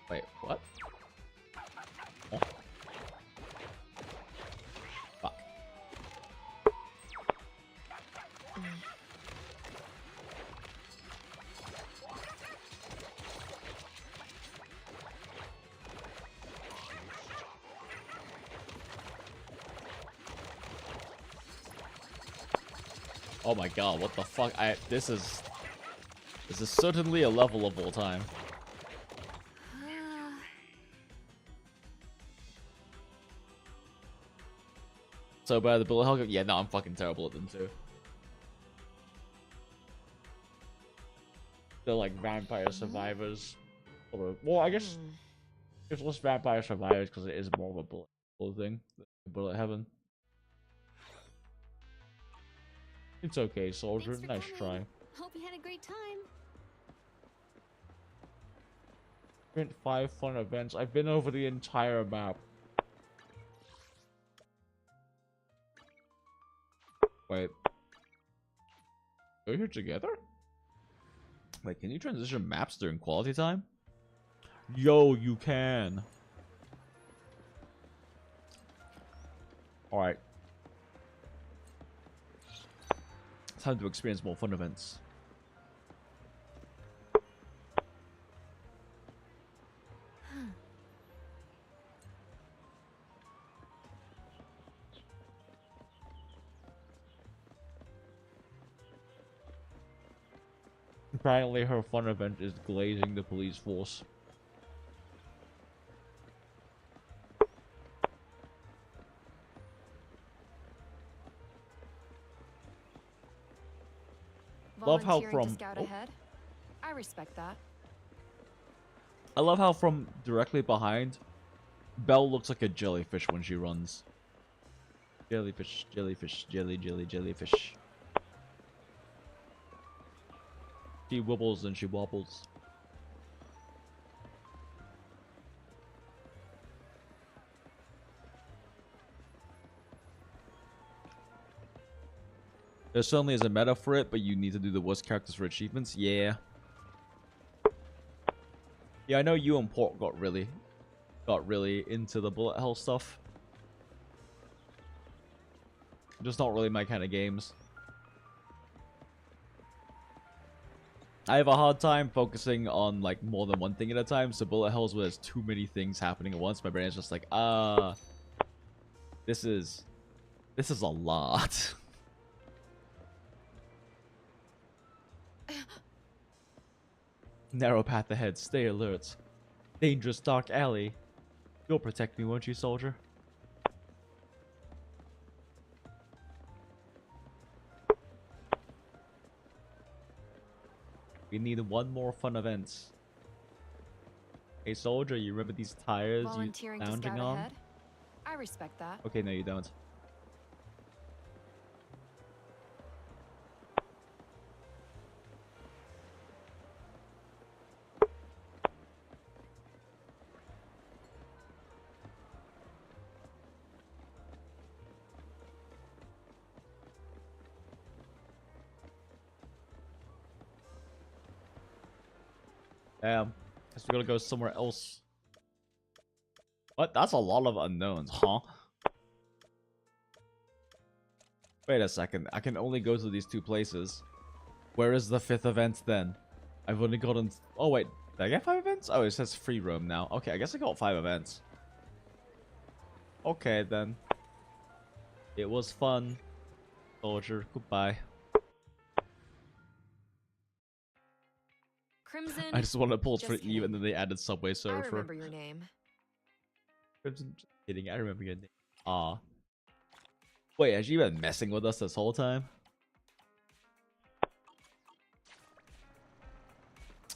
Wait, what? Oh. Fuck. Oh my god, what the fuck? This is certainly a level of all time. So by the bullet hell, yeah, no, I'm fucking terrible at them too. They're like vampire survivors. Well, I guess it's less vampire survivors because it is more of a bullet thing. Bullet heaven. It's okay, soldier. Nice try. Hope you had a great time. Sprint 5 fun events. I've been over the entire map. Wait. We're here together? Wait, can you transition maps during quality time? Yo, you can. Alright. Time to experience more fun events. Apparently her fun event is glazing the police force. Love how from to scout ahead. I respect that. I love how from directly behind, Belle looks like a jellyfish when she runs. Jellyfish, jellyfish, jellyfish. She wibbles and she wobbles. There certainly is a meta for it, but you need to do the worst characters for achievements. Yeah. Yeah, I know you and Port got really into the bullet hell stuff. Just not really my kind of games. I have a hard time focusing on like more than one thing at a time, so bullet hells where there's too many things happening at once, my brain is just like, this is a lot. Narrow path ahead, stay alert. Dangerous dark alley. You'll protect me, won't you, soldier? We need one more fun event. Hey, soldier, you remember these tires you lounging on? Ahead. I respect that. Okay, no, you don't. Damn. Guess we're gonna go somewhere else. What? That's a lot of unknowns, huh? Wait a second. I can only go to these two places. Where is the 5th event then? I've only gotten... Oh, wait. Did I get 5 events? Oh, it says free roam now. Okay, I guess I got 5 events. Okay, then. It was fun. Soldier, goodbye. Crimson. I just want to pull Just for Eve kidding. and then they added Subway Surfer. I remember your name. Crimson, just kidding. I remember your name. Aw. Wait, has she been messing with us this whole time?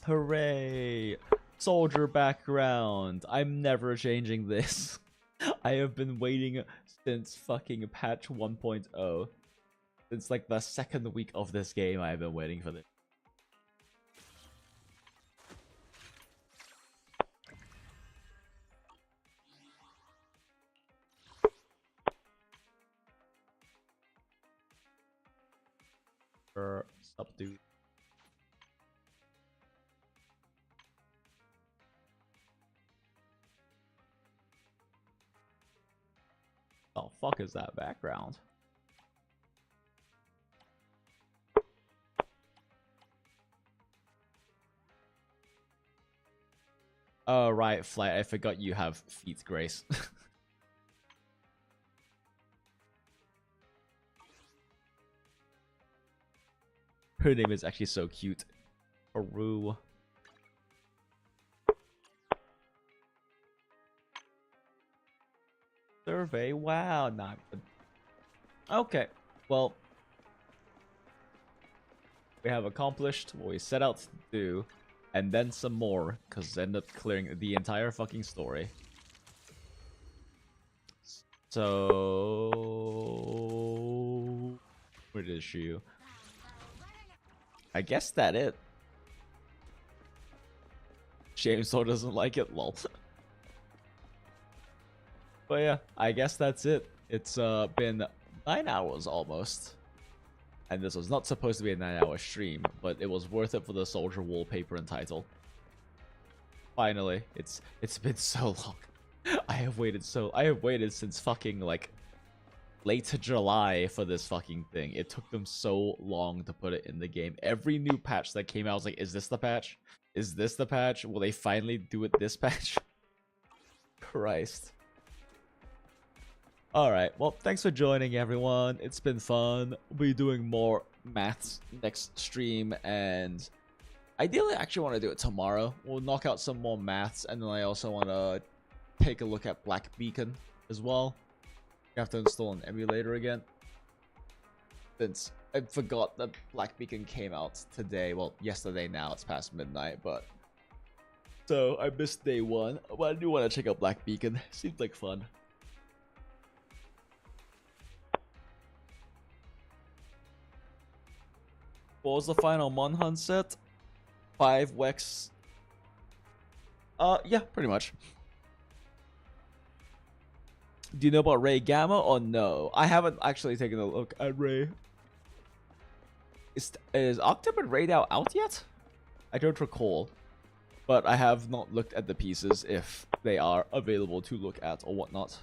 Hooray! Soldier background. I'm never changing this. I have been waiting since fucking patch 1.0. Since like the 2nd week of this game, I have been waiting for this. Subdue. Oh, fuck is that background? Oh, right, Flight. I forgot you have feet, Grace. Her name is actually so cute. Haru. Survey. Wow, not good. Okay, well, we have accomplished what we set out to do, and then some more, because ended up clearing the entire fucking story. So, where is she? I guess that it. Chainsaw doesn't like it, lol. But yeah, I guess that's it. It's been 9 hours almost. And this was not supposed to be a 9-hour stream, but it was worth it for the soldier wallpaper and title. Finally, it's been so long. I have waited since fucking like late July for this fucking thing. It took them so long to put it in the game. Every new patch that came out, I was like, is this the patch? Is this the patch? Will they finally do it this patch? Christ. Alright, well, thanks for joining, everyone. It's been fun. We'll be doing more maths next stream, and ideally, I actually want to do it tomorrow. We'll knock out some more maths, and then I also want to take a look at Black Beacon as well. I have to install an emulator again, since I forgot that Black Beacon came out today. Well, yesterday now. It's past midnight, but... So, I missed day one. But I do want to check out Black Beacon. Seems like fun. What was the final Monhunt set? 5 Wex. Yeah, pretty much. Do you know about Ray Gamma or no? I haven't actually taken a look at Ray. Is Octopus Raid out yet? I don't recall. But I have not looked at the pieces if they are available to look at or whatnot.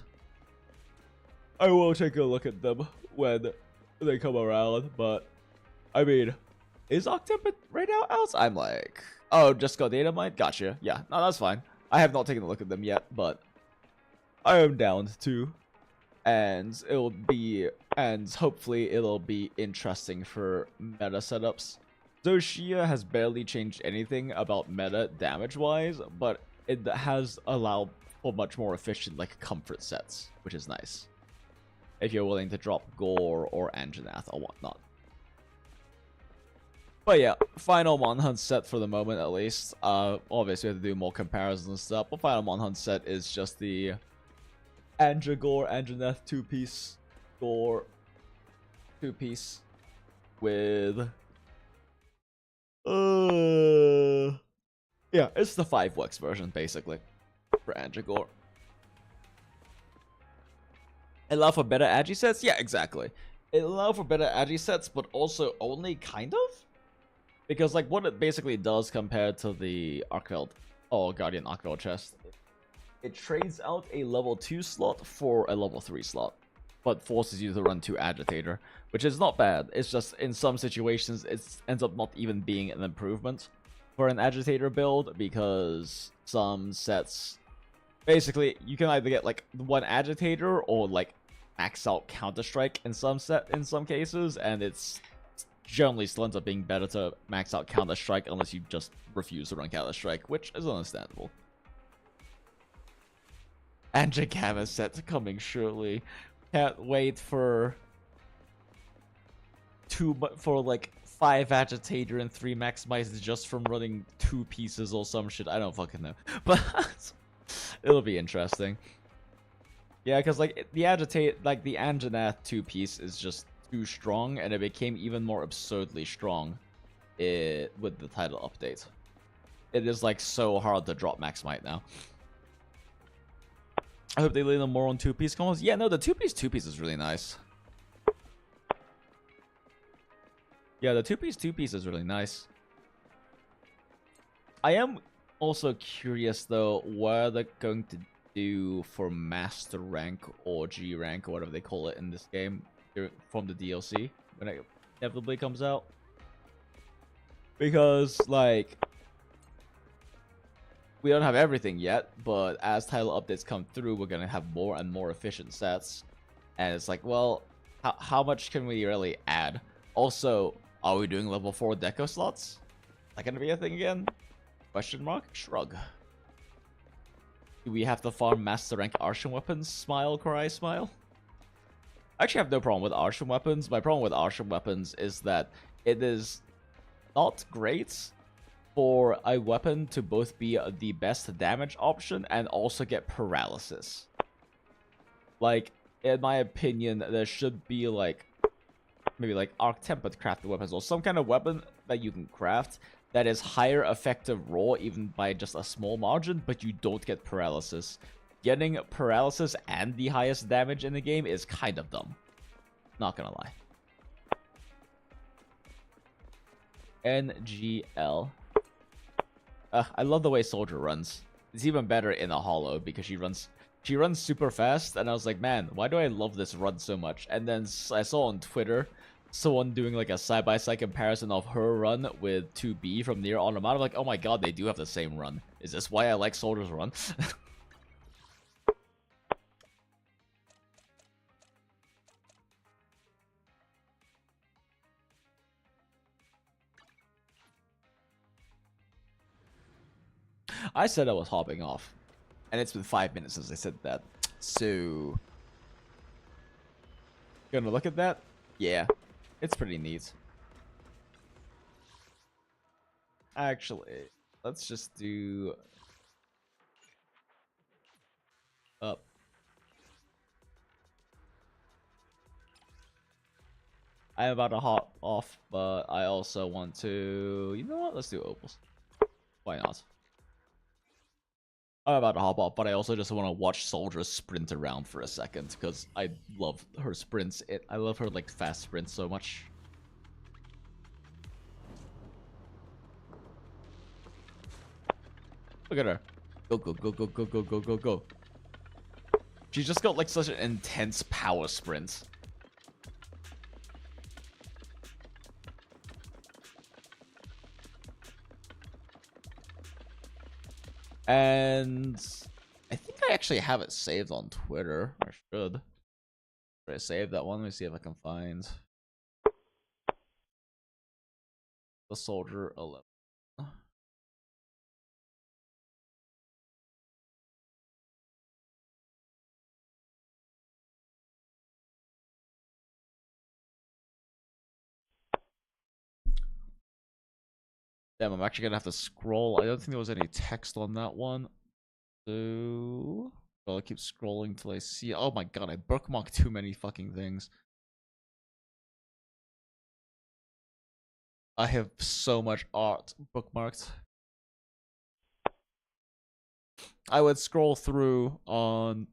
I will take a look at them when they come around, but I mean, is Octopus Raid out? I'm like, oh, just got data mined? Gotcha. Yeah, no, that's fine. I have not taken a look at them yet, but I am down to, and hopefully it'll be interesting for meta setups. So Shia has barely changed anything about meta damage-wise, but it has allowed for much more efficient like comfort sets, which is nice. If you're willing to drop Gore or Anjanath or whatnot. But yeah, final Monhunt set for the moment at least. Obviously we have to do more comparisons and stuff, but final Monhunt set is just the Gore, Anjanath 2-piece, Gore 2-piece with yeah, it's the 5 Wex version basically for Gore. It allow for better agi sets? Yeah, exactly. It allow for better agi sets, but also only kind of? Because like what it basically does compared to the Guardian Archveld chest, it trades out a level 2 slot for a level 3 slot, but forces you to run 2 Agitator, which is not bad. It's just in some situations it ends up not even being an improvement for an Agitator build, because some sets basically you can either get like 1 Agitator or like max out Counter Strike in some cases, and it's generally still ends up being better to max out Counter Strike unless you just refuse to run Counter Strike, which is understandable. Anjagama set coming shortly. Can't wait for like 5 Agitator and 3 Maximize just from running 2 pieces or some shit. I don't fucking know, but it'll be interesting. Yeah, because like the Anjanath 2-piece is just too strong, and it became even more absurdly strong with the title update. It is like so hard to drop Max Might now. I hope they lean on more on 2-piece combos. Yeah, no, the 2-piece is really nice. Yeah, the two-piece is really nice. I am also curious though what they're going to do for master rank or G rank or whatever they call it in this game from the DLC when it inevitably comes out. Because like we don't have everything yet, but as title updates come through, we're gonna have more and more efficient sets. And it's like, well, how much can we really add? Also, are we doing level 4 deco slots? Is that gonna be a thing again? Question mark? Shrug. Do we have to farm master rank arson weapons? Smile, cry, smile. I actually have no problem with arson weapons. My problem with arson weapons is that it is not great for a weapon to both be the best damage option and also get paralysis. Like, in my opinion, there should be like maybe like arc tempered crafted weapons or some kind of weapon that you can craft that is higher effective raw even by just a small margin, but you don't get paralysis. Getting paralysis and the highest damage in the game is kind of dumb. Not gonna lie. NGL. I love the way Soldier runs. It's even better in a holo because she runs super fast, and I was like, man, why do I love this run so much? And then I saw on Twitter someone doing like a side-by-side comparison of her run with 2B from Nier Automata. I'm like, oh my god, they do have the same run. Is this why I like Soldier's run? I said I was hopping off, and it's been 5 minutes since I said that. So, gonna look at that? Yeah, it's pretty neat. Actually, let's just do up. I'm about to hop off, but I also want to... You know what? Let's do opals. Why not? I'm about to hop off, but I also just want to watch Soldier sprint around for a second, because I love her sprints. I love her, like, fast sprints so much. Look at her. Go, go, go, go, go, go, go, go, go. She's just got, like, such an intense power sprint. And I think I actually have it saved on Twitter. I should. Should I save that one? Let me see if I can find the Soldier 11. Damn, I'm actually gonna have to scroll. I don't think there was any text on that one. So I'll keep scrolling till I see. Oh my god, I bookmarked too many fucking things. I have so much art bookmarked. I would scroll through on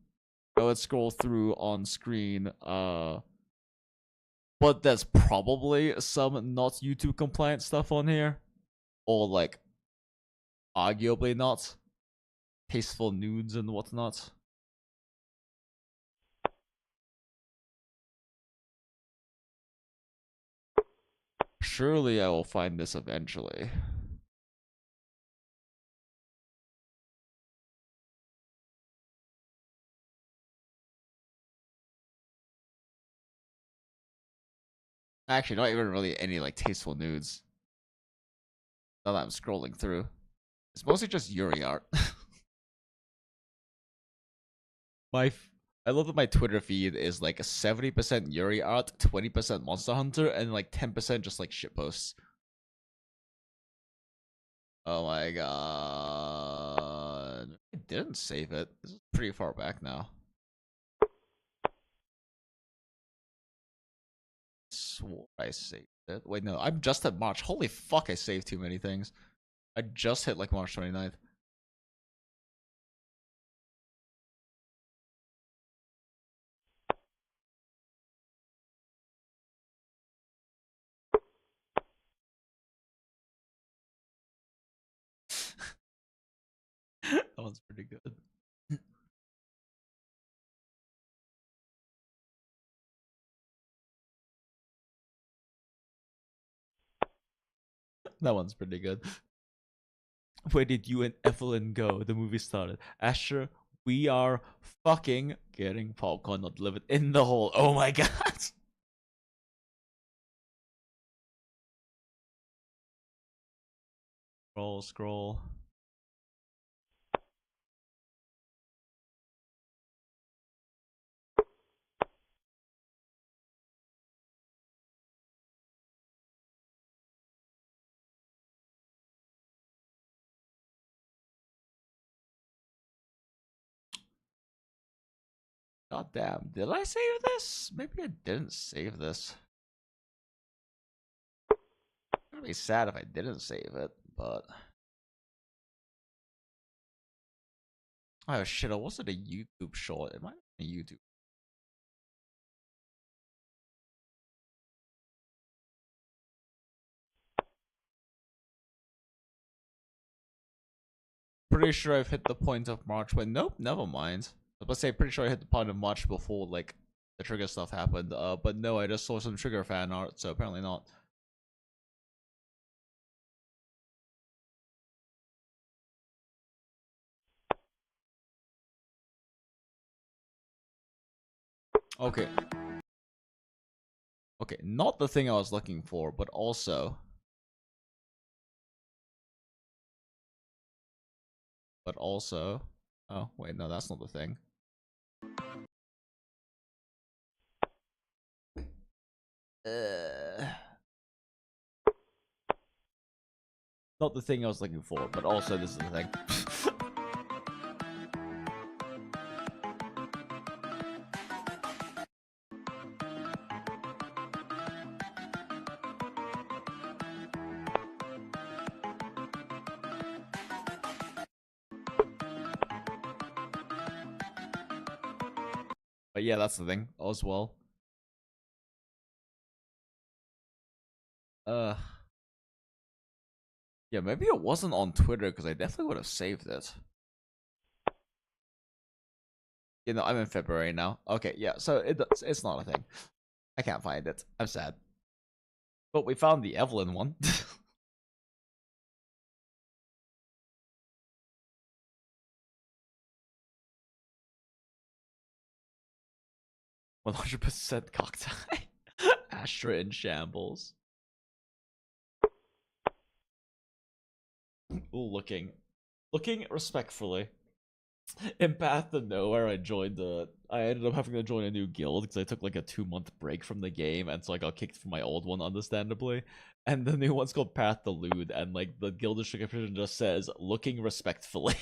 screen, but there's probably some not YouTube compliant stuff on here. Or like arguably not. Tasteful nudes and whatnot. Surely I will find this eventually. Actually, not even really any like tasteful nudes. Now that I'm scrolling through. It's mostly just Yuri art. I love that my Twitter feed is like 70% Yuri art, 20% Monster Hunter, and like 10% just like shitposts. Oh my god. I didn't save it. This is pretty far back now. Swore I saved it. Wait, no, I'm just at March. Holy fuck, I saved too many things. I just hit like March 29th. one's pretty good. That one's pretty good. Where did you and Evelyn go? The movie started. Asher, we are fucking getting popcorn not delivered in the hole. Oh my god. Scroll. God damn, did I save this? Maybe I didn't save this. I'd be sad if I didn't save it, but... Oh shit, it wasn't a YouTube short. It might have been a YouTube. Pretty sure I've hit the point of March when... Nope, never mind. I was about to say, pretty sure I hit the point of March before, like, the Trigger stuff happened. But no, I just saw some Trigger fan art, so apparently not. Okay. Okay, not the thing I was looking for, but also... Oh, wait, no, that's not the thing. Not the thing I was looking for, but also this is the thing. But yeah, that's the thing as well. Yeah, maybe it wasn't on Twitter because I definitely would have saved it. You know, I'm in February now. Okay, yeah, so it's not a thing. I can't find it. I'm sad. But we found the Evelyn one. 100% cocktie. Astra in shambles. Looking respectfully. In Path to Nowhere, I ended up having to join a new guild because I took like a 2-month break from the game, and so I got kicked from my old one, understandably. And the new one's called Path to Lewd, and like the guild description just says "looking respectfully."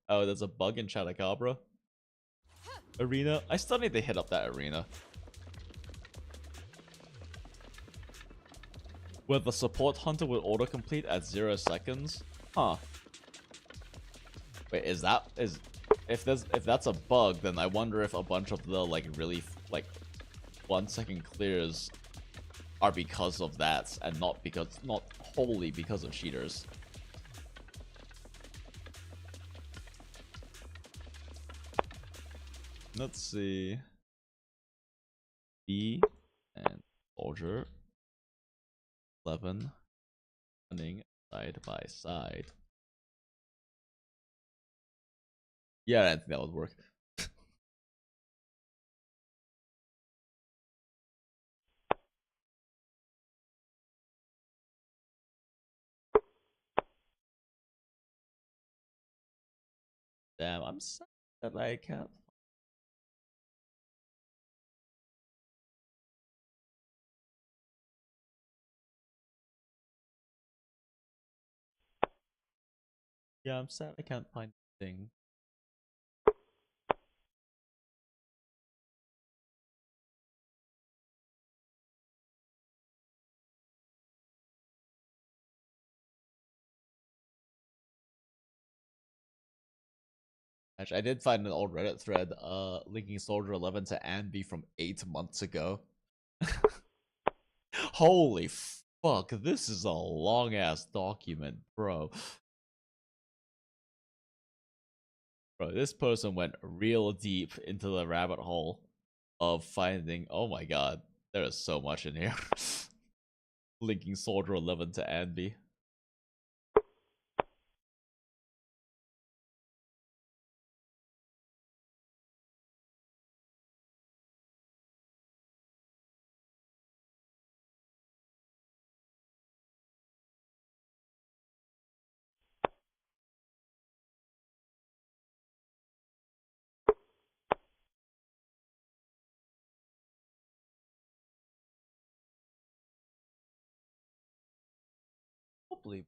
Oh, there's a bug in Chatacabra arena. I still need to hit up that arena. Where the support hunter will autocomplete at 0 seconds? Huh. Wait, if that's a bug, then I wonder if a bunch of the like really like 1 second clears are because of that and not wholly because of cheaters. Let's see. B and Soldier 11 running side by side. Yeah, I didn't think that would work. Damn, I'm sad that I can't. Yeah, I'm sad I can't find the thing. Actually, I did find an old Reddit thread linking Soldier 11 to Anby from 8 months ago. Holy Fuck, this is a long ass document, bro. Bro, this person went real deep into the rabbit hole of finding. Oh my god, there is so much in here. Linking Soldier 11 to Anby. Believe.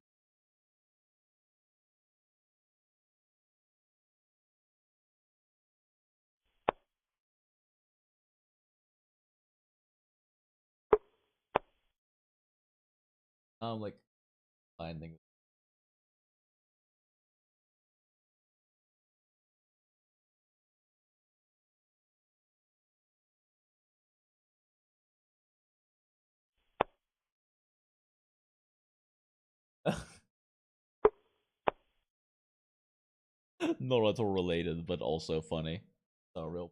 I'm like finding. Naruto related, but also funny. So real.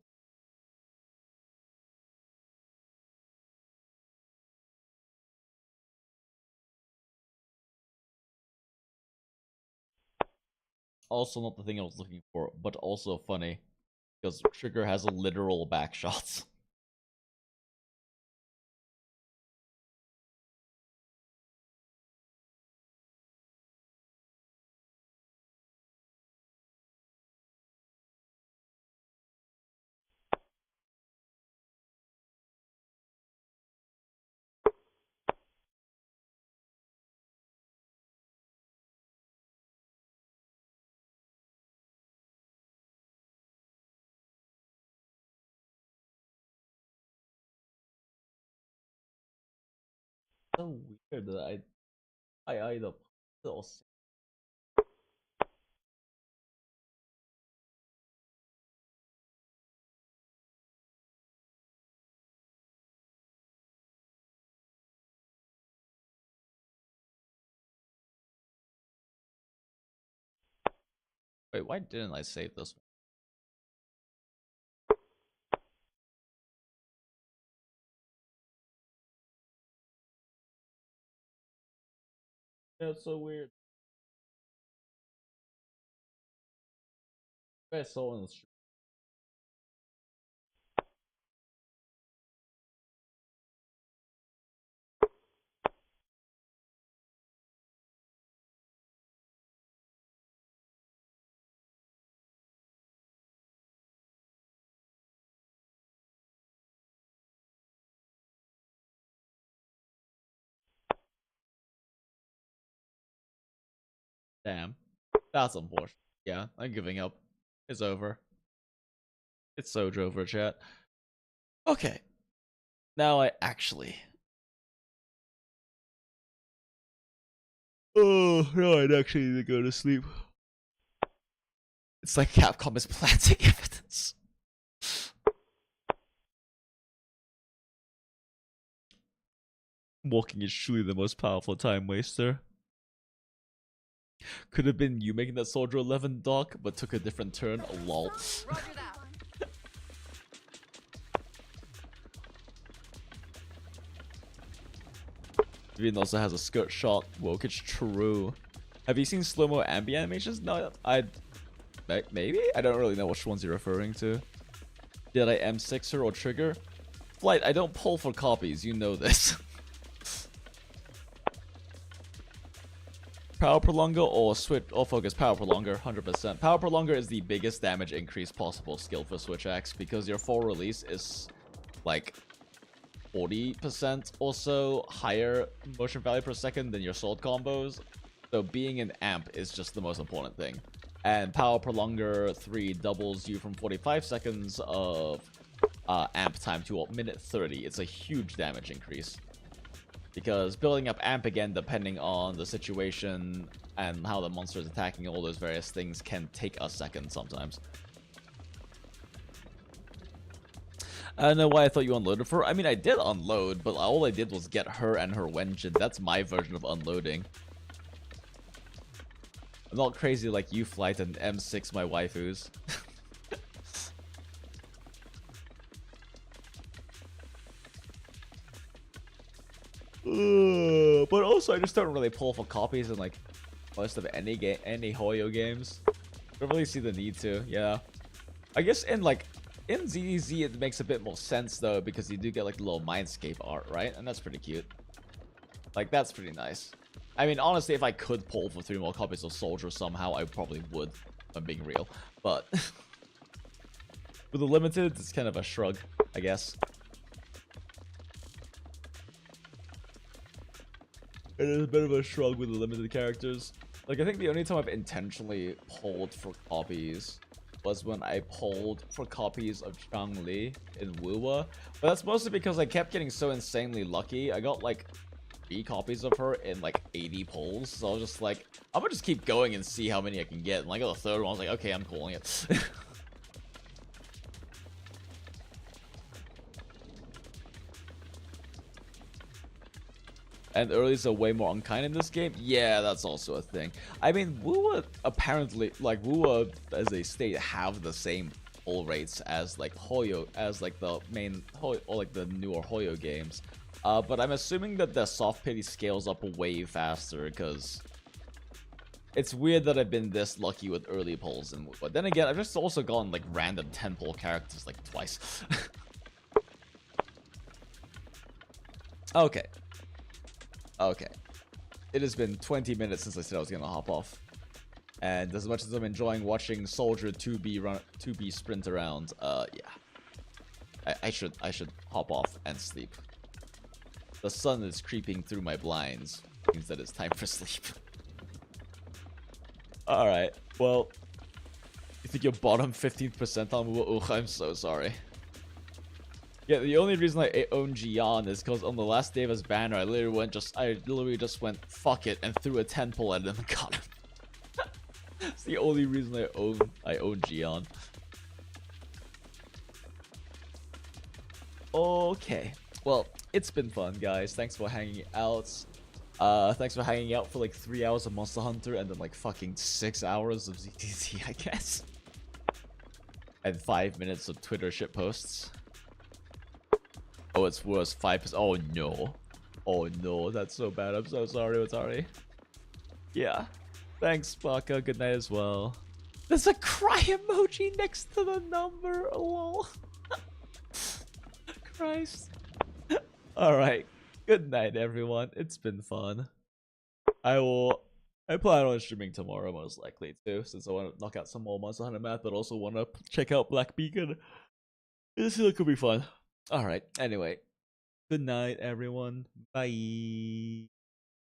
Also not the thing I was looking for, but also funny. Because Trigger has a literal backshots. So weird that I either or wait, why didn't I save this one? Yeah, it's so weird. I saw in the street. Damn. That's unfortunate. Yeah, I'm giving up. It's over. It's Sojo over, chat. Okay. Now I actually. Oh, no, I'd actually need to go to sleep. It's like Capcom is planting evidence. Walking is truly the most powerful time waster. Could have been you making that Soldier 11 doc, but took a different turn. Lol. Vivian also has a skirt shot. Woke, it's true. Have you seen slow-mo ambi animations? No, maybe? I don't really know which ones you're referring to. Did I M6 her or trigger? Flight, I don't pull for copies, you know this. Power Prolonger or Switch or Focus? Power Prolonger, 100%. Power Prolonger is the biggest damage increase possible skill for Switch Axe because your full release is like 40% or so higher motion value per second than your sword combos. So being an amp is just the most important thing. And Power Prolonger 3 doubles you from 45 seconds of amp time to a minute 30. It's a huge damage increase. Because building up amp again, depending on the situation and how the monster is attacking, all those various things can take a second sometimes. I don't know why I thought you unloaded for her. I mean, I did unload, but all I did was get her and her Wenjin. That's my version of unloading. I'm not crazy like you, Flight, and M6 my waifus. But also, I just don't really pull for copies in like most of any game, any Hoyo games. Don't really see the need to. Yeah, I guess in ZZ it makes a bit more sense though, because you do get like the little Mindscape art, right? And that's pretty cute. Like, that's pretty nice. I mean, honestly, if I could pull for 3 more copies of Soldier somehow, I probably would. If I'm being real, but with the limited, it's kind of a shrug, I guess. It is a bit of a shrug with the limited characters. Like, I think the only time I've intentionally pulled for copies was when I pulled for copies of Chang-Li in Wuwa. But that's mostly because I kept getting so insanely lucky. I got like 3 copies of her in like 80 pulls. So I was just like, I'm gonna just keep going and see how many I can get. And like, the third one, I was like, okay, I'm pulling it. And earlies are way more unkind in this game. Yeah, that's also a thing. I mean, Wuwa apparently, like, Wuwa as a state have the same pull rates as like Hoyo, as like the main Hoyo, or like the newer Hoyo games. But I'm assuming that the soft pity scales up way faster, because it's weird that I've been this lucky with early pulls. But then again, I've just also gotten like random 10 pull characters like twice. Okay. Okay. It has been 20 minutes since I said I was gonna hop off. And as much as I'm enjoying watching Soldier 2B sprint around, yeah. I should hop off and sleep. The sun is creeping through my blinds. Means that it's time for sleep. Alright, well, you think you're bottom 15th percentile? Ugh, I'm so sorry. Yeah, the only reason I own Gian is because on the last day of his banner, I literally just went fuck it and threw a 10 pull at him and got him. It's the only reason I own Gian. Okay, well, it's been fun, guys. Thanks for hanging out. Thanks for hanging out for like 3 hours of Monster Hunter and then like fucking 6 hours of ZTZ, I guess. And 5 minutes of Twitter shit posts. Oh, it's worse. 5%. Oh no. Oh no, that's so bad. I'm so sorry. I'm sorry. Yeah. Thanks, Baka. Good night as well. There's a cry emoji next to the number. Lol. Christ. Alright. Good night, everyone. It's been fun. I plan on streaming tomorrow, most likely, too, since I want to knock out some more Monster Hunter math, but also want to check out Black Beacon. This could be fun. Alright, anyway. Good night, everyone. Bye.